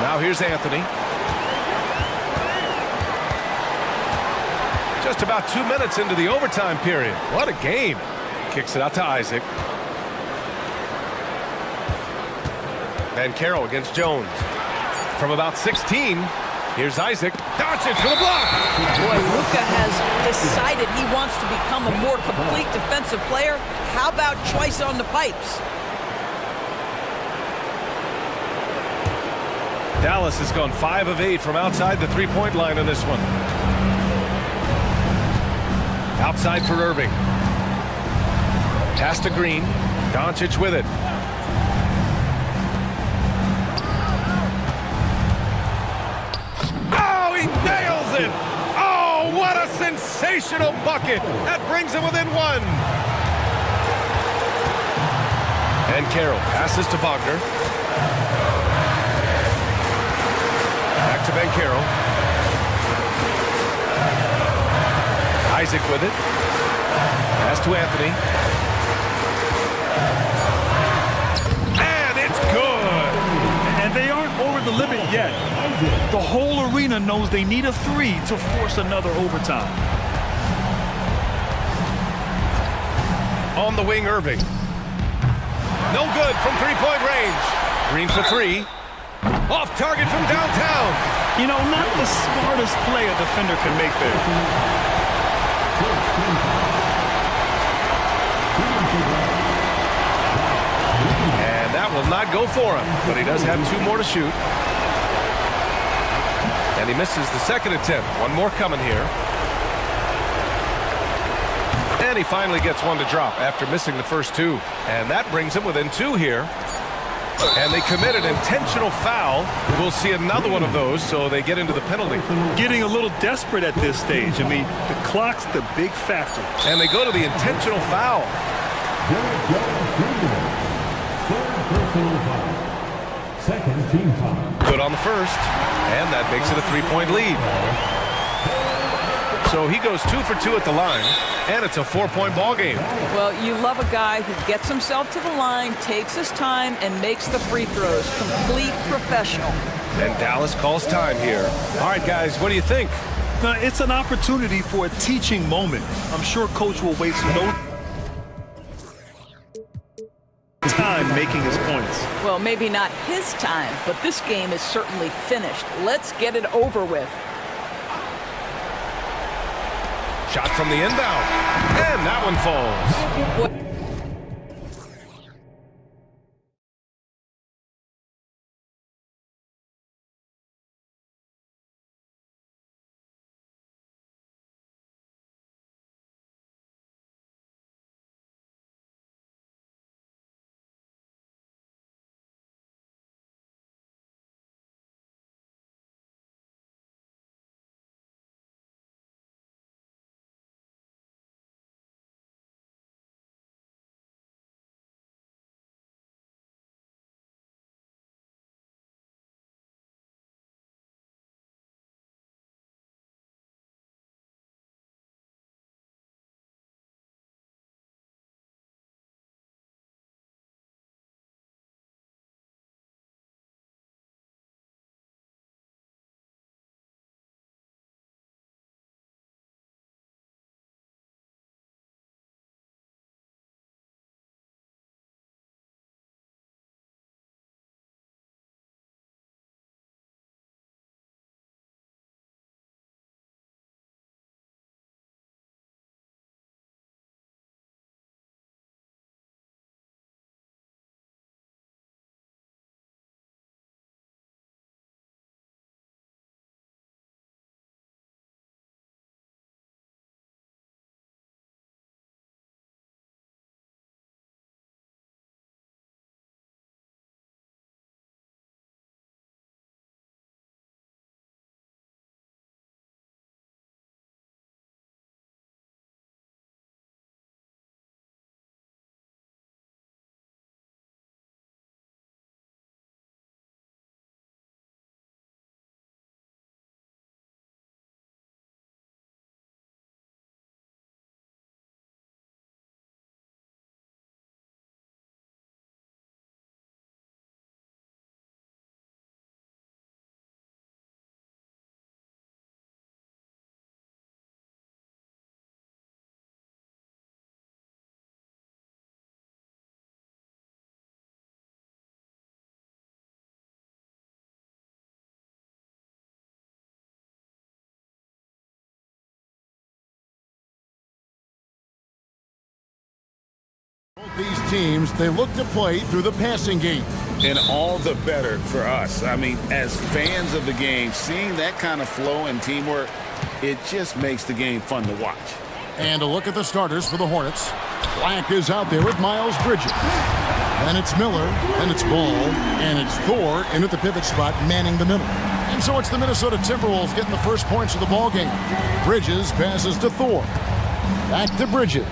Now here's Anthony. Just about 2 minutes into the overtime period. What a game. Kicks it out to Isaac. Bankero against Jones. From about 16, here's Isaac. Doncic for the block. Boy, Luka has decided he wants to become a more complete defensive player. How about choice on the pipes? Dallas has gone 5 of 8 from outside the three-point line in this one. Outside for Irving. Pass to Green. Doncic with it. Oh, he nails it! Oh, what a sensational bucket! That brings him within 1. And Carroll passes to Wagner. Back to Bankero. Isaac with it. Pass to Anthony. And it's good! And they aren't over the limit yet. The whole arena knows they need a 3 to force another overtime. On the wing, Irving. No good from three-point range. Green for 3. Off target from downtown. You know, not the smartest play a defender can make there. And that will not go for him, but he does have 2 more to shoot. And he misses the second attempt. 1 more coming here. And he finally gets 1 to drop after missing the first 2. And that brings him within 2 here. And they commit an intentional foul. We'll see another one of those, so they get into the penalty. Getting a little desperate at this stage. I mean, the clock's the big factor. And they go to the intentional foul. Second team foul. Good on the first, and that makes it a 3-point lead. So he goes 2 for 2 at the line, and it's a 4-point ball game. Well, you love a guy who gets himself to the line, takes his time, and makes the free throws. Complete professional. And Dallas calls time here. All right, guys, what do you think? It's an opportunity for a teaching moment. I'm sure Coach will waste no... time making his points. Well, maybe not his time, but this game is certainly finished. Let's get it over with. Shot from the inbound. And that one falls. What? Both these teams, they look to play through the passing game. And all the better for us. I mean, as fans of the game, seeing that kind of flow and teamwork, it just makes the game fun to watch. And a look at the starters for the Hornets. Black is out there with Miles Bridges. Then it's Miller, then it's Ball, and it's Thor in at the pivot spot, manning the middle. And so it's the Minnesota Timberwolves getting the first points of the ball game. Bridges passes to Thor. Back to Bridges.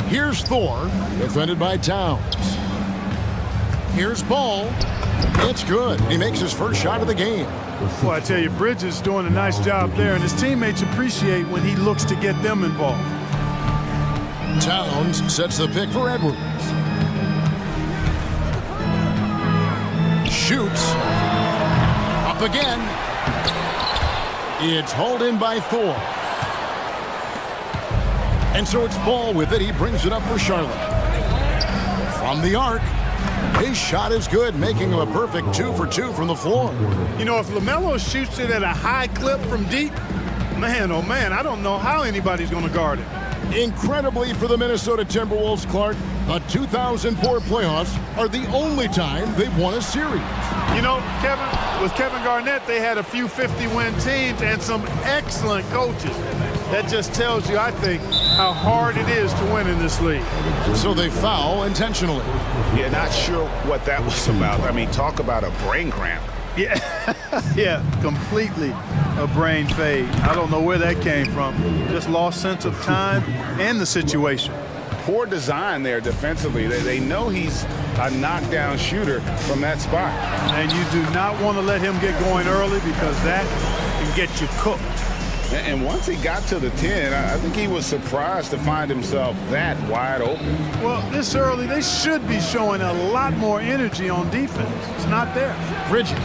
Here's Thor, defended by Towns. Here's Ball. It's good. He makes his first shot of the game. Well, I tell you, Bridges doing a nice job there, and his teammates appreciate when he looks to get them involved. Towns sets the pick for Edwards. Shoots. Up again. It's hauled in by Thor. And so it's Ball with it. He brings it up for Charlotte. From the arc. His shot is good, making him a perfect 2 for 2 from the floor. You know, if LaMelo shoots it at a high clip from deep, man, oh man, I don't know how anybody's going to guard it. Incredibly for the Minnesota Timberwolves, Clark, the 2004 playoffs are the only time they've won a series. You know, Kevin, with Kevin Garnett, they had a few 50-win teams and some excellent coaches. That just tells you, I think, how hard it is to win in this league. So they foul intentionally. Yeah, not sure what that was about. I mean, talk about a brain cramp. Yeah, yeah, completely a brain fade. I don't know where that came from. Just lost sense of time and the situation. Poor design there defensively. They know he's a knockdown shooter from that spot. And you do not want to let him get going early because that can get you cooked. And once he got to the 10, I think he was surprised to find himself that wide open. Well, this early, they should be showing a lot more energy on defense. It's not there. Bridges.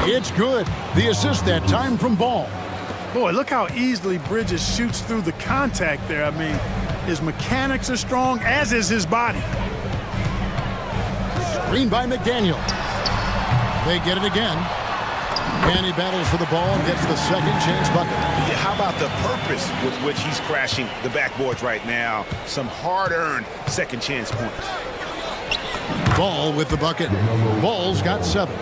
It's good. The assist that time from Ball. Boy, look how easily Bridges shoots through the contact there. I mean, his mechanics are strong, as is his body. Screen by McDaniel. They get it again. And he battles for the ball and gets the second chance bucket. Yeah, how about the purpose with which he's crashing the backboards right now? Some hard-earned second chance points. Ball with the bucket. Ball's got 7.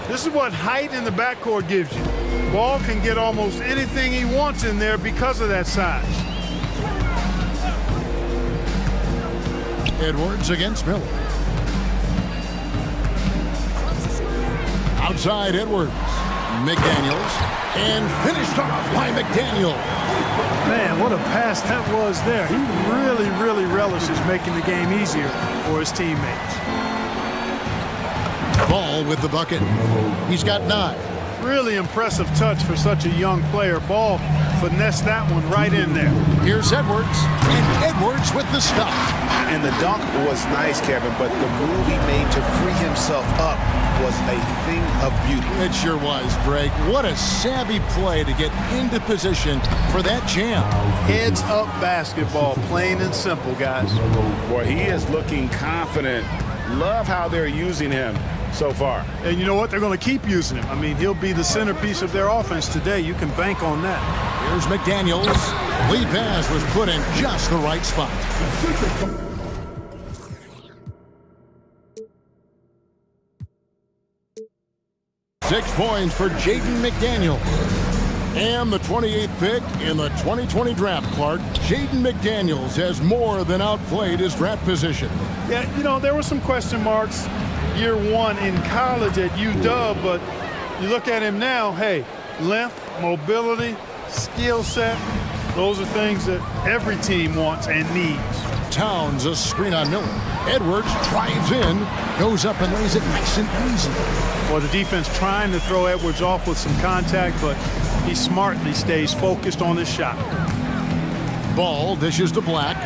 This is what height in the backcourt gives you. Ball can get almost anything he wants in there because of that size. Edwards against Miller. Outside Edwards. McDaniels. And finished off by McDaniel. Man, what a pass that was there. He really, really relishes making the game easier for his teammates. Ball with the bucket. He's got 9. Really impressive touch for such a young player. Ball finessed that one right in there. Here's Edwards. And Edwards with the stop. And the dunk was nice, Kevin, but the move he made to free himself up was a thing of beauty. It sure was, Greg. What a savvy play to get into position for that jam. Heads up basketball, plain and simple, guys. Boy, he is looking confident. Love how they're using him so far. And you know what? They're going to keep using him. I mean, he'll be the centerpiece of their offense today. You can bank on that. Here's McDaniels. Lead pass was put in just the right spot. 6 points for Jaden McDaniel. And the 28th pick in the 2020 draft, Clark. Jaden McDaniels has more than outplayed his draft position. Yeah, you know, there were some question marks year 1 in college at UW, but you look at him now, hey, length, mobility, skill set, those are things that every team wants and needs. Towns a screen on Miller. Edwards drives in, goes up and lays it nice and easy. Well, the defense trying to throw Edwards off with some contact, but he smartly stays focused on his shot. Ball dishes to Black.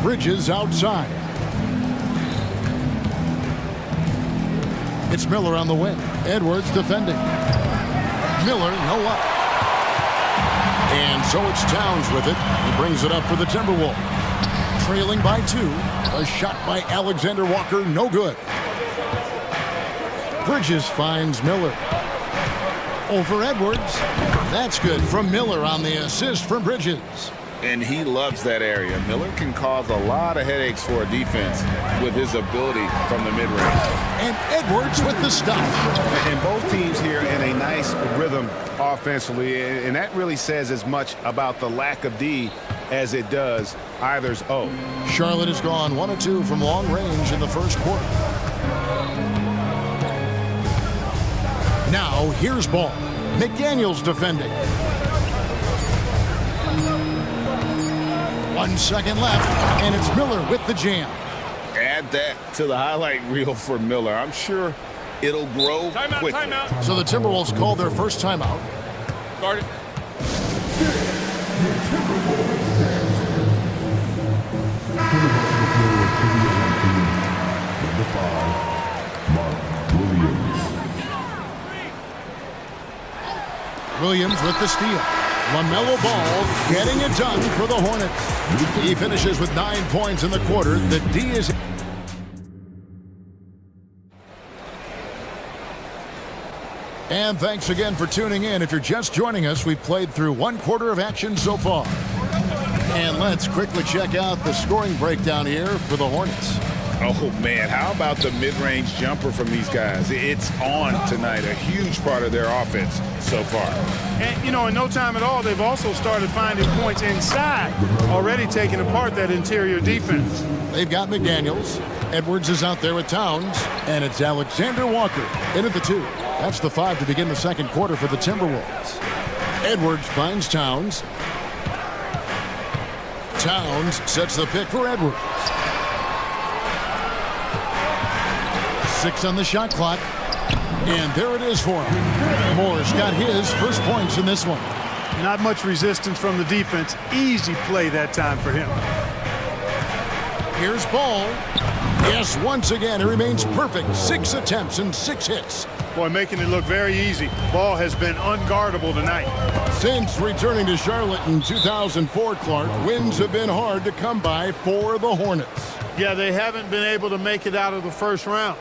Bridges outside. It's Miller on the wing. Edwards defending. Miller, no up. And so it's Towns with it. He brings it up for the Timberwolves. Trailing by 2. A shot by Alexander Walker, no good. Bridges finds Miller. Over Edwards. That's good from Miller on the assist from Bridges. And he loves that area. Miller can cause a lot of headaches for a defense with his ability from the mid-range. And Edwards with the stop. And both teams here in a nice rhythm offensively, and that really says as much about the lack of D as it does either's O. Charlotte has gone 1 of 2 from long range in the first quarter. Now here's Ball. McDaniels defending. 1 second left, and it's Miller with the jam. Add that to the highlight reel for Miller. I'm sure it'll grow quickly. Timeout. So the Timberwolves called their first timeout. Guarded. Williams with the steal. LaMelo Ball getting it done for the Hornets. He finishes with 9 points in the quarter. The D is... And thanks again for tuning in. If you're just joining us, we've played through 1 quarter of action so far. And let's quickly check out the scoring breakdown here for the Hornets. Oh, man, how about the mid-range jumper from these guys? It's on tonight, a huge part of their offense so far. And, you know, in no time at all, they've also started finding points inside, already taking apart that interior defense. They've got McDaniels. Edwards is out there with Towns. And it's Alexander Walker in at the 2. That's the 5 to begin the second quarter for the Timberwolves. Edwards finds Towns. Towns sets the pick for Edwards. 6 on the shot clock. And there it is for him. Moore's got his first points in this one. Not much resistance from the defense. Easy play that time for him. Here's Ball. Yes, once again, it remains perfect. 6 attempts and 6 hits. Boy, making it look very easy. Ball has been unguardable tonight. Since returning to Charlotte in 2004, Clark, wins have been hard to come by for the Hornets. Yeah, they haven't been able to make it out of the first round,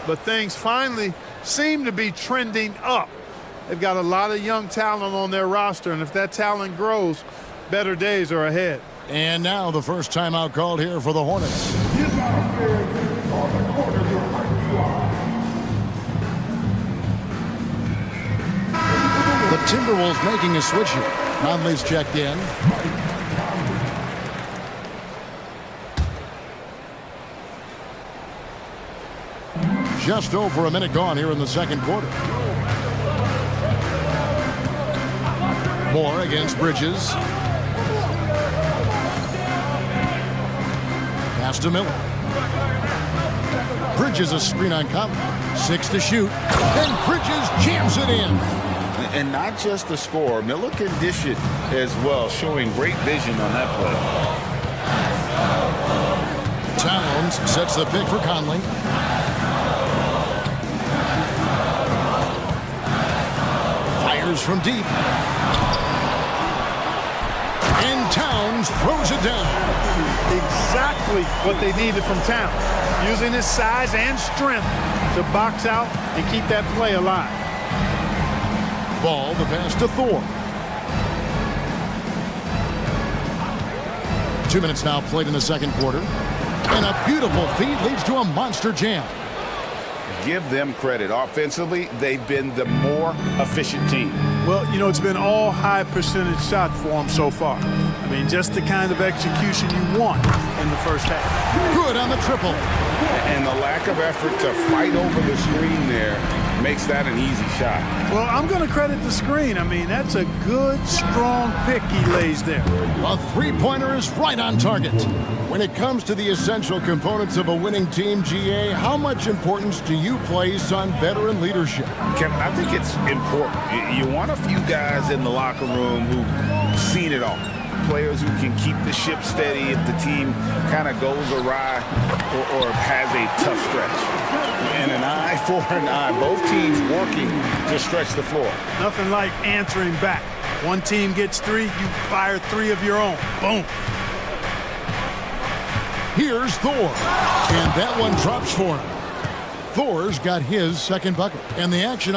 but things finally seem to be trending up. They've got a lot of young talent on their roster, and if that talent grows, better days are ahead. And now the first timeout called here for the Hornets. The Timberwolves making a switch here. Conley's checked in. Just over a minute gone here in the second quarter. Moore against Bridges. Pass to Miller. Bridges a screen on Conley. 6 to shoot. And Bridges jams it in. And not just the score, Miller can dish it as well, showing great vision on that play. Towns sets the pick for Conley. Fires from deep. And Towns throws it down. Exactly what they needed from Towns. Using his size and strength to box out and keep that play alive. Ball, the pass to Thor. 2 minutes now played in the second quarter. And a beautiful feed leads to a monster jam. Give them credit. Offensively, they've been the more efficient team. Well, you know, it's been all high percentage shots for them so far. I mean, just the kind of execution you want in the first half. Good on the triple. And the lack of effort to fight over the screen there makes that an easy shot. Well, I'm going to credit the screen. I mean, that's a good, strong pick he lays there. A three-pointer is right on target. When it comes to the essential components of a winning team, GA, how much importance do you place on veteran leadership? Kevin, I think it's important. You want a few guys in the locker room who've seen it all. Players who can keep the ship steady if the team kind of goes awry or has a tough stretch. And an eye for an eye. Both teams working to stretch the floor. Nothing like answering back. One team gets 3, you fire 3 of your own. Boom. Here's Thor. And that one drops for him. Thor's got his second bucket. And the action.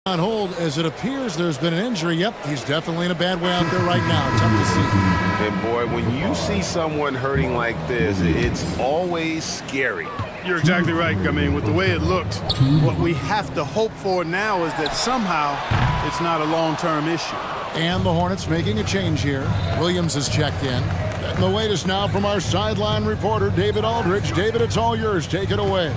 On hold as it appears there's been an injury. Yep, he's definitely in a bad way out there right now. Tough to see. And boy, when you see someone hurting like this, it's always scary. You're exactly right. I mean, with the way it looks, what we have to hope for now is that somehow it's not a long-term issue. And the Hornets making a change here. Williams has checked in. And the latest now from our sideline reporter, David Aldridge. David, it's all yours. Take it away.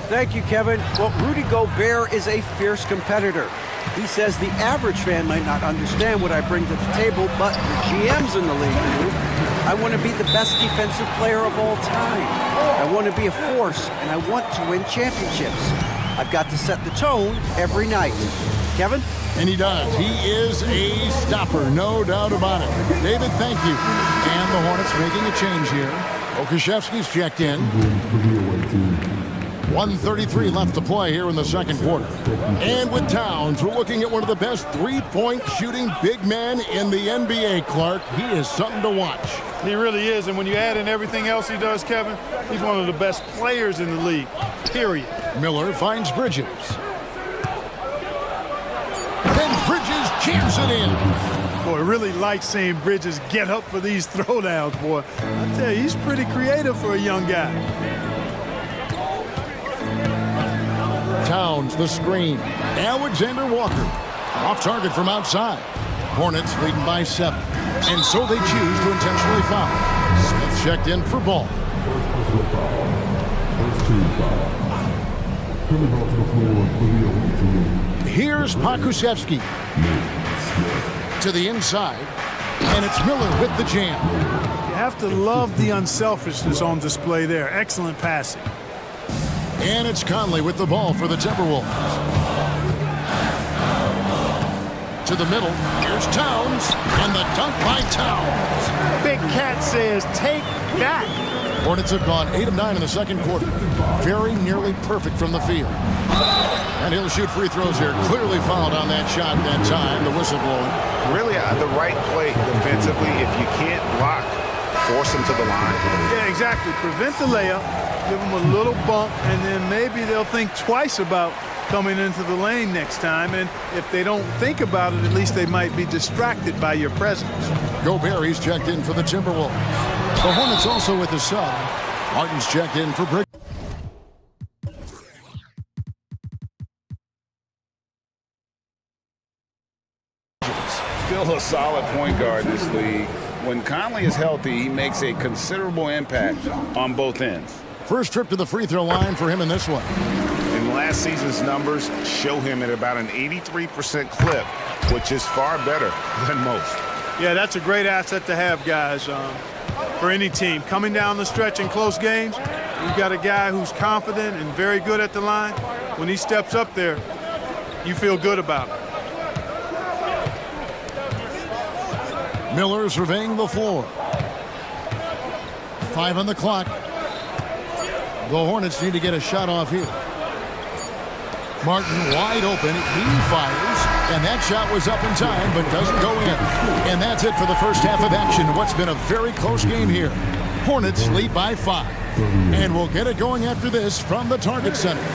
Thank you, Kevin. Well, Rudy Gobert is a fierce competitor. He says the average fan might not understand what I bring to the table, but the GMs in the league do. I want to be the best defensive player of all time. I want to be a force, and I want to win championships. I've got to set the tone every night. Kevin? And he does. He is a stopper, no doubt about it. David, thank you. And the Hornets making a change here. Okashevsky's checked in. 1:33 left to play here in the second quarter. And with Towns, we're looking at one of the best three-point shooting big men in the NBA, Clark. He is something to watch. He really is, and when you add in everything else he does, Kevin, he's one of the best players in the league, period. Miller finds Bridges. And Bridges jams it in. Boy, I really like seeing Bridges get up for these throwdowns, boy. I tell you, he's pretty creative for a young guy. Towns, the screen. Alexander Walker. Off target from outside. Hornets leading by 7. And so they choose to intentionally foul. Smith checked in for ball. Here's Pokusevsky. To the inside. And it's Miller with the jam. You have to love the unselfishness on display there. Excellent passing. And it's Conley with the ball for the Timberwolves. To the middle, here's Towns, and the dunk by Towns. Big Cat says, take that. Hornets have gone 8 of 9 in the second quarter. Very nearly perfect from the field. And he'll shoot free throws here. Clearly fouled on that shot that time, the whistle blowing. Really, the right play defensively. If you can't block, force him to the line. Yeah, exactly. Prevent the layup, give him a little bump, and then maybe they'll think twice about coming into the lane next time. And if they don't think about it, at least they might be distracted by your presence. Gobert, he's checked in for the Timberwolves. The Hornets also with the sub. Martin's checked in for Brick. Still a solid point guard in this league. When Conley is healthy, he makes a considerable impact on both ends. First trip to the free throw line for him in this one. And last season's numbers show him at about an 83% clip, which is far better than most. Yeah, that's a great asset to have, guys, for any team. Coming down the stretch in close games, you've got a guy who's confident and very good at the line. When he steps up there, you feel good about it. Miller surveying the floor. 5 on the clock. The Hornets need to get a shot off here. Martin wide open. He fires. And that shot was up in time, but doesn't go in. And that's it for the first half of action. What's been a very close game here. Hornets lead by 5. And we'll get it going after this from the Target Center.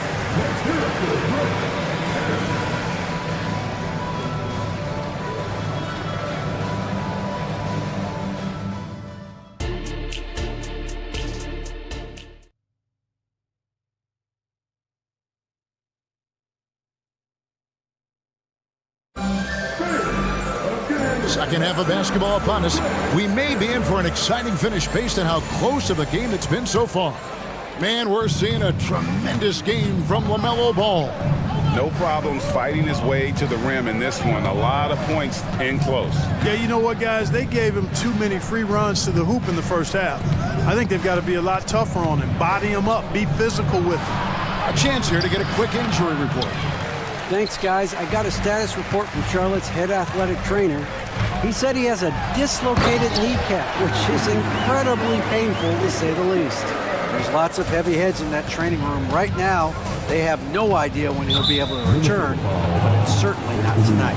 Second half of basketball upon us. We may be in for an exciting finish based on how close of a game it's been so far. Man, we're seeing a tremendous game from LaMelo Ball. No problems fighting his way to the rim in this one. A lot of points in close. Yeah, you know what, guys? They gave him too many free runs to the hoop in the first half. I think they've got to be a lot tougher on him. Body him up. Be physical with him. A chance here to get a quick injury report. Thanks, guys. I got a status report from Charlotte's head athletic trainer. He said he has a dislocated kneecap, which is incredibly painful to say the least. There's lots of heavy heads in that training room right now. They have no idea when he'll be able to return, but it's certainly not tonight.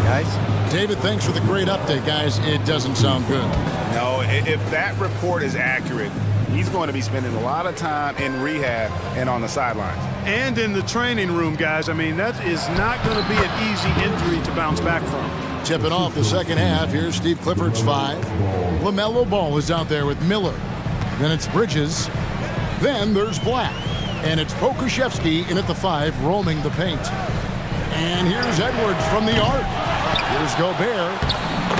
Guys? David, thanks for the great update, guys. It doesn't sound good. No, if that report is accurate, he's going to be spending a lot of time in rehab and on the sidelines. And in the training room, guys. I mean, that is not going to be an easy injury to bounce back from. Tipping off the second half. Here's Steve Clifford's 5. LaMelo Ball is out there with Miller. Then it's Bridges. Then there's Black. And it's Pokuševski in at the 5, roaming the paint. And here's Edwards from the arc. Here's Gobert.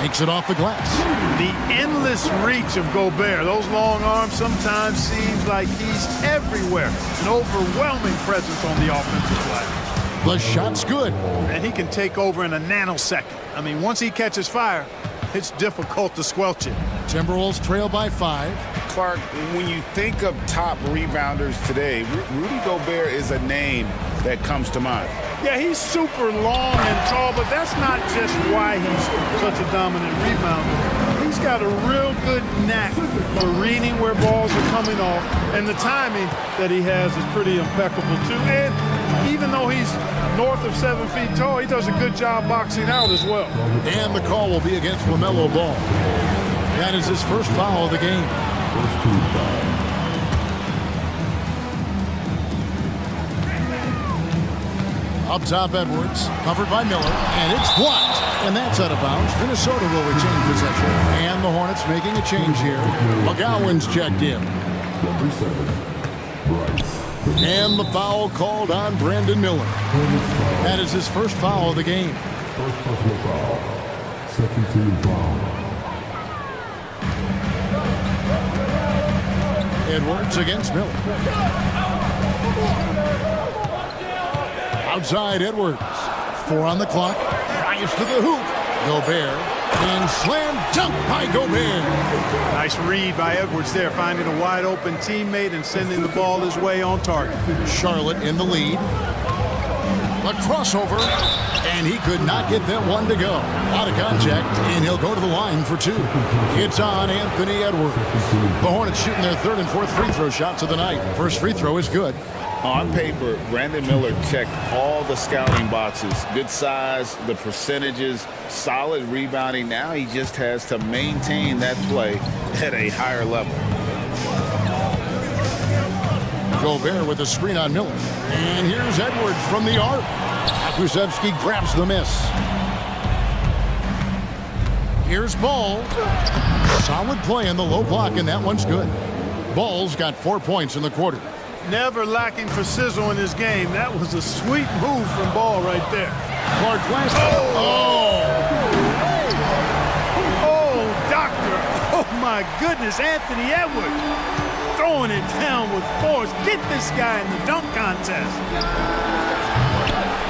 Takes it off the glass. The endless reach of Gobert. Those long arms sometimes seems like he's everywhere. An overwhelming presence on the offensive flag. The shot's good. And he can take over in a nanosecond. I mean, once he catches fire, it's difficult to squelch it. Timberwolves trail by 5. Clark, when you think of top rebounders today, Rudy Gobert is a name that comes to mind. Yeah, he's super long and tall, but that's not just why he's such a dominant rebounder. He's got a real good knack for reading where balls are coming off, and the timing that he has is pretty impeccable too. And even though he's north of 7 feet tall, he does a good job boxing out as well. And the call will be against LaMelo Ball. That is his first foul of the game. First team foul. Up top, Edwards, covered by Miller, and it's blocked. And that's out of bounds. Minnesota will retain possession. And the Hornets making a change here. McGowan's checked in. And the foul called on Brandon Miller. That is his first foul of the game. First personal foul. Second team foul. Edwards against Miller. Outside Edwards. 4 on the clock. Drives to the hoop. Gobert And slam dunk by Gobert. Nice read by Edwards there, finding a wide open teammate and sending the ball his way on target. Charlotte in the lead. A crossover, and he could not get that one to go. Out of contact, and he'll go to the line for two. It's on Anthony Edwards. The Hornets shooting their third and fourth free throw shots of the night. First free throw is good. On paper, Brandon Miller checked all the scouting boxes. Good size, the percentages, solid rebounding. Now he just has to maintain that play at a higher level. Gobert with a screen on Miller. And here's Edwards from the arc. Kulusevski grabs the miss. Here's Ball. Solid play in the low block, and that one's good. Ball's got 4 points in the quarter. Never lacking for sizzle in his game. That was a sweet move from Ball right there. Clark West. Oh, doctor. Oh, my goodness. Anthony Edwards throwing it down with force. Get this guy in the dunk contest.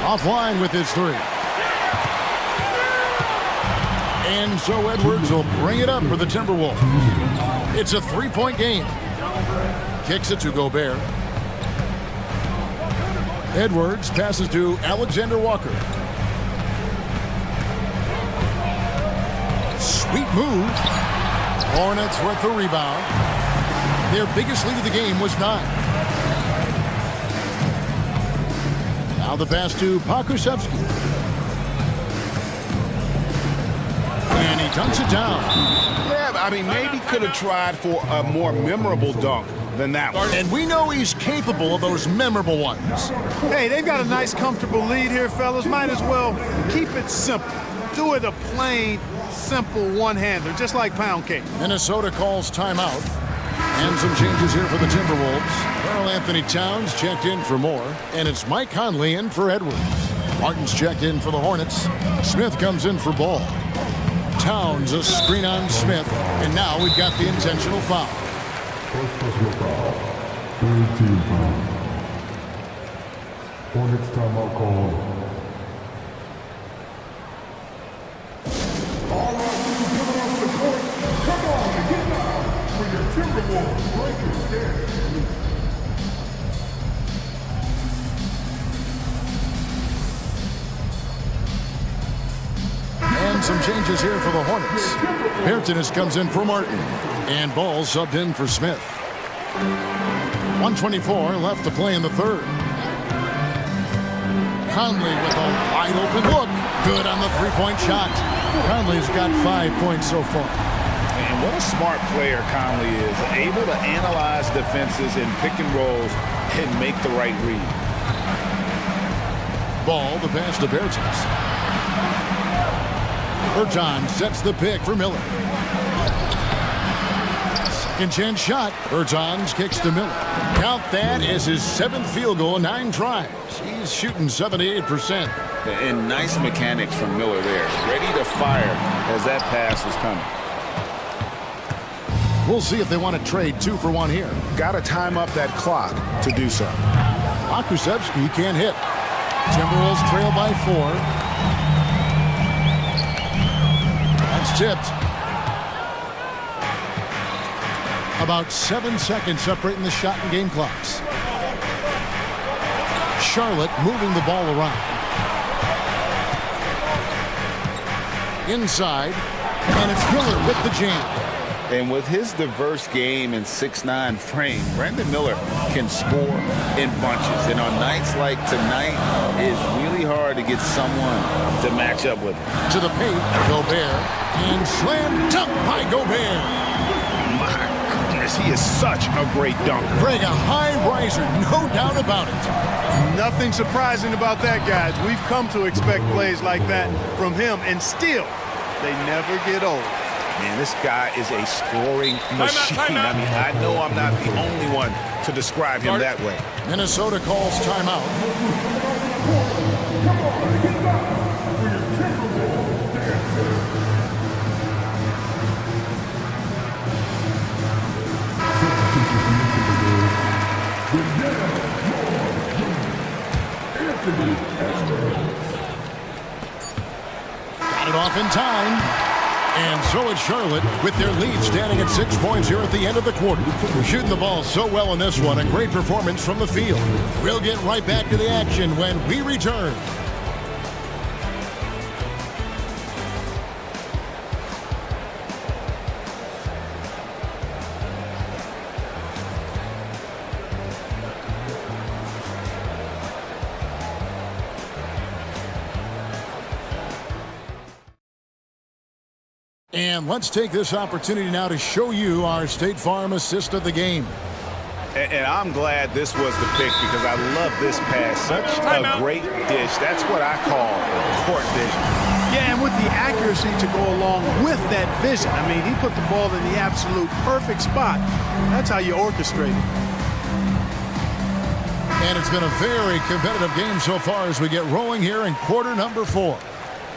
Offline with his three. And so Edwards will bring it up for the Timberwolves. It's a three-point game. Kicks it to Gobert. Edwards passes to Alexander Walker. Sweet move. Hornets with the rebound. Their biggest lead of the game was 9. Now the pass to Pokusevski. And he dunks it down. Yeah, I mean, maybe could have tried for a more memorable dunk than that one. And we know he's capable of those memorable ones. Hey, they've got a nice, comfortable lead here, fellas. Might as well keep it simple. Do it a plain, simple one-hander, just like pound cake. Minnesota calls timeout. And some changes here for the Timberwolves. Karl Anthony Towns checked in for Moore. And it's Mike Conley in for Edwards. Martin's checked in for the Hornets. Smith comes in for Ball. Towns a screen on Smith. And now we've got the intentional foul. First personal foul. Third team foul. Hornets timeout call. All right, coming off the court. Come on, get down for your Timberwolves breakers dance. And some changes here for the Hornets. Hairton comes in for Martin. And Ball subbed in for Smith. 1:24 left to play in the third. Conley with a wide open look. Good on the three-point shot. Conley's got 5 points so far. And what a smart player Conley is. Able to analyze defenses in pick and rolls and make the right read. Ball, the pass to Bertans. Bertans sets the pick for Miller. Second chance shot. Bertans kicks to Miller. Count that as his 7th field goal in 9 tries. He's shooting 78%. And nice mechanics from Miller there. Ready to fire as that pass is coming. We'll see if they want to trade 2 for 1 here. Got to time up that clock to do so. Pokusevski can't hit. Timberwolves trail by 4. That's tipped. About 7 seconds separating the shot and game clocks. Charlotte moving the ball around. Inside, and it's Miller with the jam. And with his diverse game and 6'9" frame, Brandon Miller can score in bunches. And on nights like tonight, it's really hard to get someone to match up with him. To the paint, Gobert, and slam dunk by Gobert. My goodness, he is such a great dunker. Greg, a high riser, no doubt about it. Nothing surprising about that, guys. We've come to expect plays like that from him, and still, they never get old. Man, this guy is a scoring machine. I mean, I know I'm not the only one to describe him that way. Minnesota calls timeout. Got it off in time. And so it's Charlotte with their lead standing at 6 points here at the end of the quarter. Shooting the ball so well in this one. A great performance from the field. We'll get right back to the action when we return. And let's take this opportunity now to show you our State Farm assist of the game. And I'm glad this was the pick because I love this pass. Such a great dish. That's what I call court vision. Yeah, and with the accuracy to go along with that vision. I mean, he put the ball in the absolute perfect spot. That's how you orchestrate it. And it's been a very competitive game so far as we get rolling here in quarter number 4.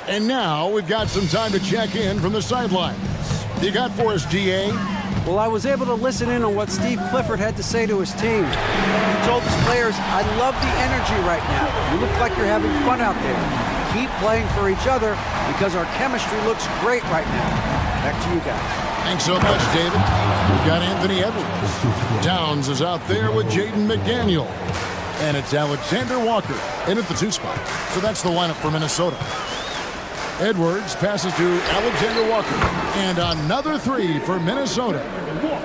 And now we've got some time to check in from the sidelines. You got for us, GA? Well, I was able to listen in on what Steve Clifford had to say to his team. He told his players, I love the energy right now. You look like you're having fun out there. Keep playing for each other because our chemistry looks great right now. Back to you guys. Thanks so much, David. We've got Anthony Edwards. Downs is out there with Jaden McDaniel. And it's Alexander Walker in at the 2 spot. So that's the lineup for Minnesota. Edwards passes to Alexander Walker. And another 3 for Minnesota.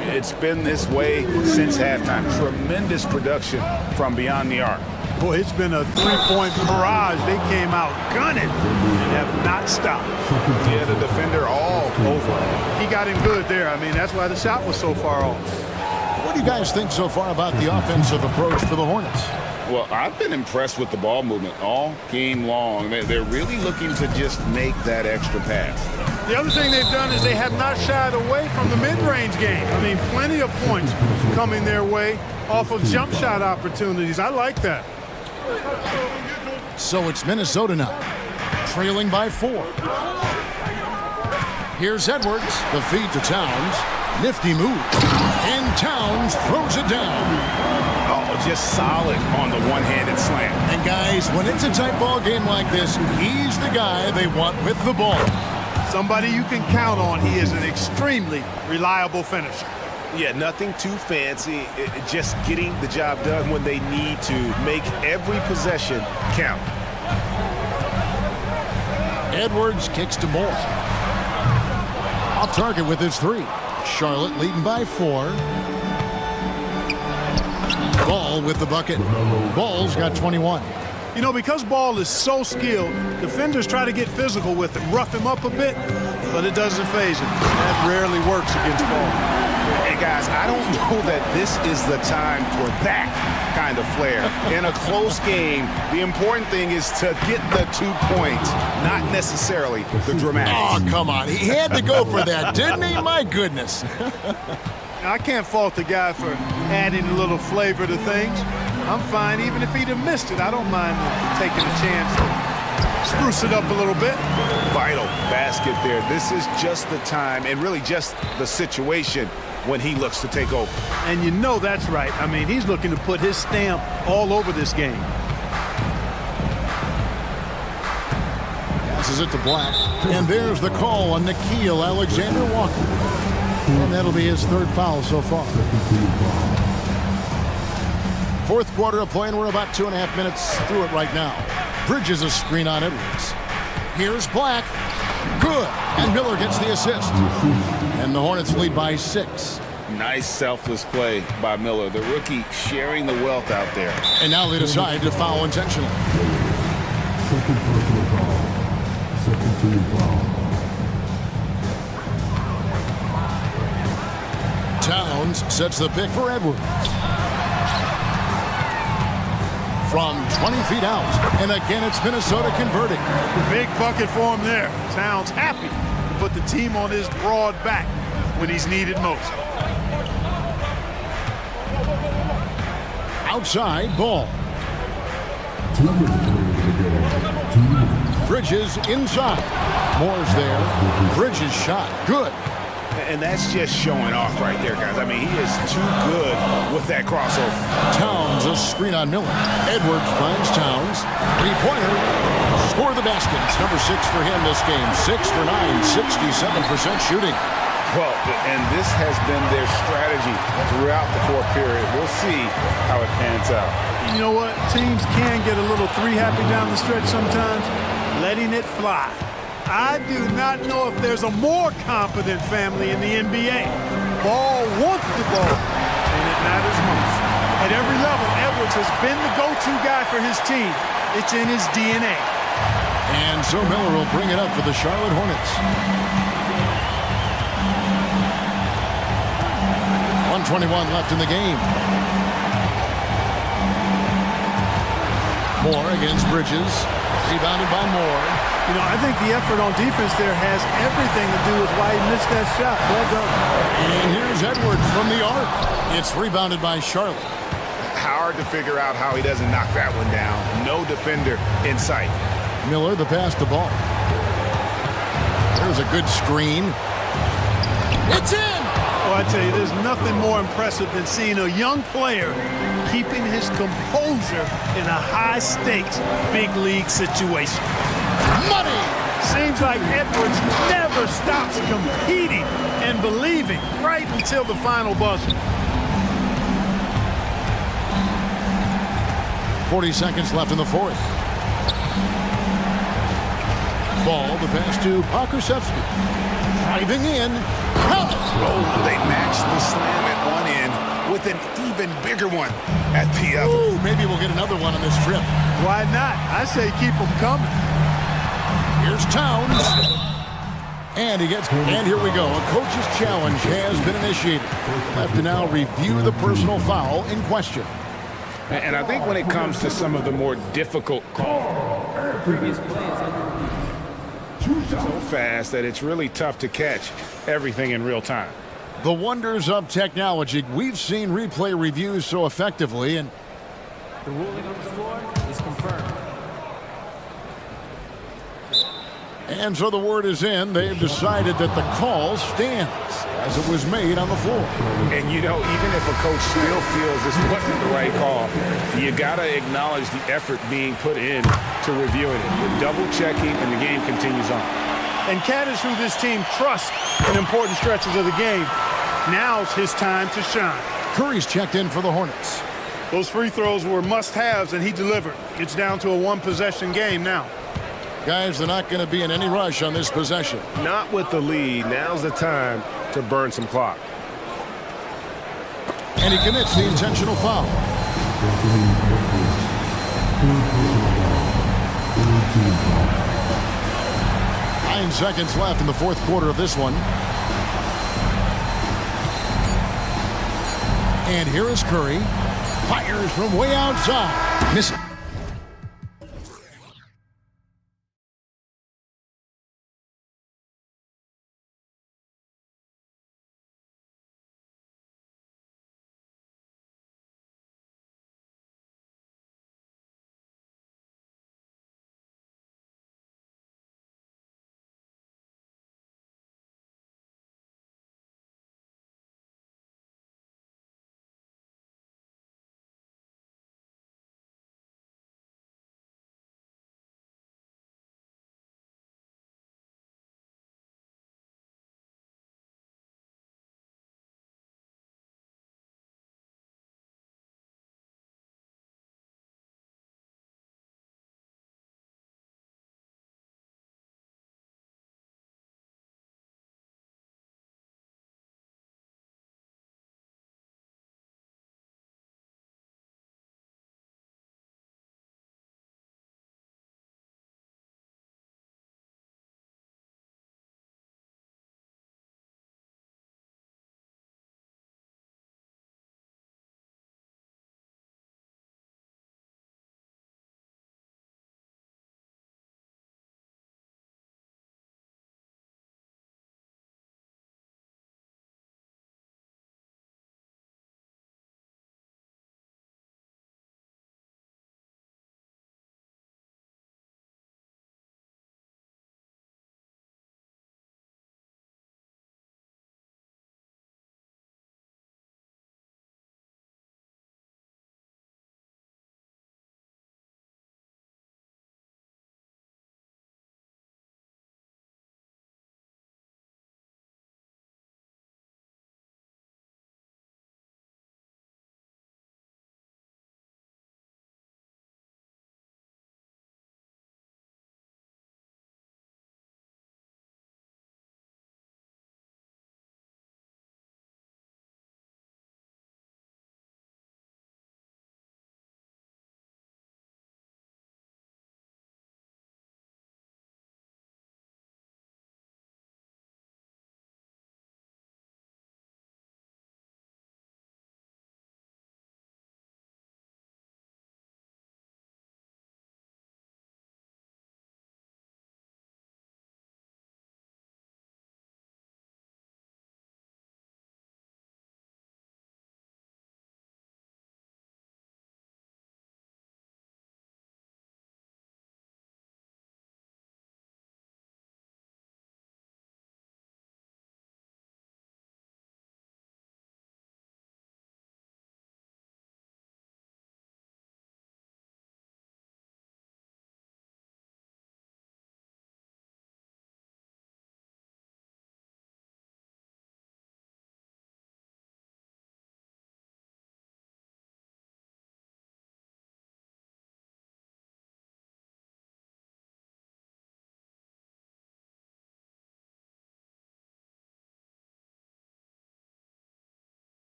It's been this way since halftime. Tremendous production from beyond the arc. Boy, it's been a 3-point barrage. They came out gunning and have not stopped. Yeah, the defender all over. He got him good there. I mean, that's why the shot was so far off. What do you guys think so far about the offensive approach for the Hornets? Well, I've been impressed with the ball movement all game long. They're really looking to just make that extra pass. The other thing they've done is they have not shied away from the mid-range game. I mean, plenty of points coming their way off of jump shot opportunities. I like that. So it's Minnesota now, trailing by 4. Here's Edwards, the feed to Towns. Nifty move. And Towns throws it down. Oh, just solid on the one-handed slam. And guys, when it's a tight ball game like this, he's the guy they want with the ball. Somebody you can count on. He is an extremely reliable finisher. Yeah, nothing too fancy. Just getting the job done when they need to. Make every possession count. Edwards kicks to Moore. Off target with his 3. Charlotte leading by 4. Ball with the bucket. Ball's got 21. You know, because Ball is so skilled, defenders try to get physical with him, rough him up a bit, but it doesn't faze him. That rarely works against Ball. Hey, guys, I don't know that this is the time for that kind of flair. In a close game, the important thing is to get the 2 points, not necessarily the dramatics. Oh, come on. He had to go for that, didn't he? My goodness. I can't fault the guy for adding a little flavor to things. I'm fine. Even if he'd have missed it, I don't mind taking a chance to spruce it up a little bit. Vital basket there. This is just the time and really just the situation when he looks to take over. And you know that's right. I mean, he's looking to put his stamp all over this game. Passes it to Black. And there's the call on Nickeil Alexander-Walker. And that'll be his 3rd foul so far. 4th quarter of play, and we're about 2.5 minutes through it right now. Bridges a screen on Edwards. Here's Black. Good. And Miller gets the assist. And the Hornets lead by 6. Nice selfless play by Miller. The rookie sharing the wealth out there. And now they decide to foul intentionally. Second personal foul. Second team foul. Towns sets the pick for Edwards. From 20 feet out. And again, it's Minnesota converting. Big bucket for him there. Towns happy to put the team on his broad back when he's needed most. Outside ball. Bridges inside. Moore's there. Bridges shot. Good. And that's just showing off right there, guys. I mean, he is too good with that crossover. Towns a screen on Miller. Edwards finds Towns. 3-pointer. Score the basket. It's number 6 for him this game. 6 for 9, 67% shooting. Well, and this has been their strategy throughout the fourth period. We'll see how it pans out. You know what? Teams can get a little three-happy down the stretch sometimes, letting it fly. I do not know if there's a more competent family in the NBA. Ball wants the ball, and it matters most. At every level, Edwards has been the go-to guy for his team. It's in his DNA. And so Miller will bring it up for the Charlotte Hornets. 1:21 left in the game. Moore against Bridges. Rebounded by Moore. You know, I think the effort on defense there has everything to do with why he missed that shot. Well done. And here's Edwards from the arc. It's rebounded by Charlotte. Hard to figure out how he doesn't knock that one down. No defender in sight. Miller, the pass to ball. There's a good screen. It's in! Oh, I tell you, there's nothing more impressive than seeing a young player keeping his composure in a high-stakes, big-league situation. Money! Seems like Edwards never stops competing and believing right until the final buzzer. 40 seconds left in the fourth. Ball, the pass to Pokusevski. Driving in. Oh, they matched the slam at one end with an even bigger one at the other. Ooh, maybe we'll get another one on this trip. Why not? I say keep them coming. Here's Towns. And here we go. A coach's challenge has been initiated. We'll have to now review the personal foul in question. And I think when it comes to some of the more difficult calls, Previous plays so fast that it's really tough to catch everything in real time. The wonders of technology. We've seen replay reviews so effectively, and The ruling on the floor is confirmed. And so the word is in. They've decided that the call stands as it was made on the floor. And you know, even if a coach still feels this wasn't the right call, you got to acknowledge the effort being put in to reviewing it. The double checking, and the game continues on. And Cat is who this team trusts in important stretches of the game. Now's his time to shine. Curry's checked in for the Hornets. Those free throws were must-haves, and he delivered. It's down to a one-possession game now. Guys, they're not going to be in any rush on this possession. Not with the lead. Now's the time to burn some clock. And he commits the intentional foul. Nine seconds left in the fourth quarter of this one. And here is Curry. Fires from way outside. Misses.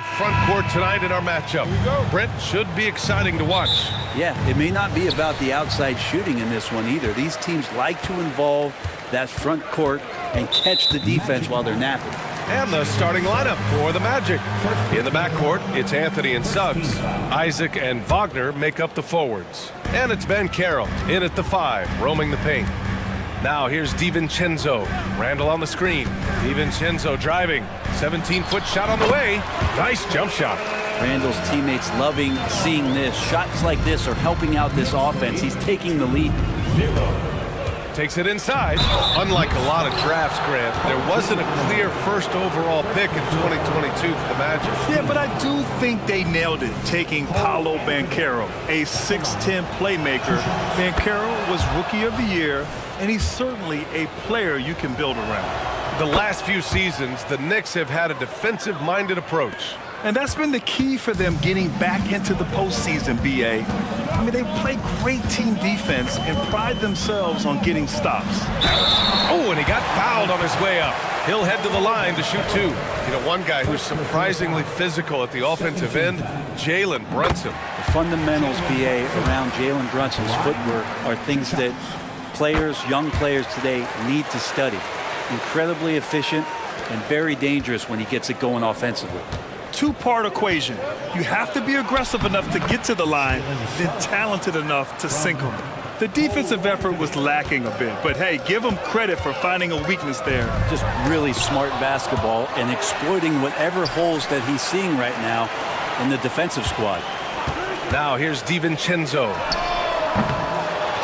the front court tonight in our matchup. Brent, should be exciting to watch. Yeah, it may not be about the outside shooting in this one either. These teams like to involve that front court and catch the defense while they're napping. And the starting lineup for the Magic. In the backcourt, it's Anthony and Suggs. Isaac and Wagner make up the forwards. And it's Ben Carroll in at the 5, roaming the paint. Now here's DiVincenzo. Randall on the screen. DiVincenzo driving. 17-foot shot on the way. Nice jump shot. Randall's teammates loving seeing this. Shots like this are helping out this offense. He's taking the lead. Takes it inside. Unlike a lot of drafts, Grant, there wasn't a clear first overall pick in 2022 for the Magic. Yeah, but I do think they nailed it, taking Paolo Banchero, a 6'10 playmaker. Banchero was Rookie of the Year, and he's certainly a player you can build around. The last few seasons, the Knicks have had a defensive-minded approach. And that's been the key for them getting back into the postseason, B.A. I mean, they play great team defense and pride themselves on getting stops. Oh, and he got fouled on his way up. He'll head to the line to shoot 2. You know, one guy who's surprisingly physical at the offensive end, Jalen Brunson. The fundamentals, B.A., around Jalen Brunson's footwork are things that players, young players today, need to study. Incredibly efficient and very dangerous when he gets it going offensively. Two-part equation. You have to be aggressive enough to get to the line, then talented enough to sink them. The defensive effort was lacking a bit, but hey, give them credit for finding a weakness there. Just really smart basketball and exploiting whatever holes that he's seeing right now in the defensive squad. Now here's DiVincenzo.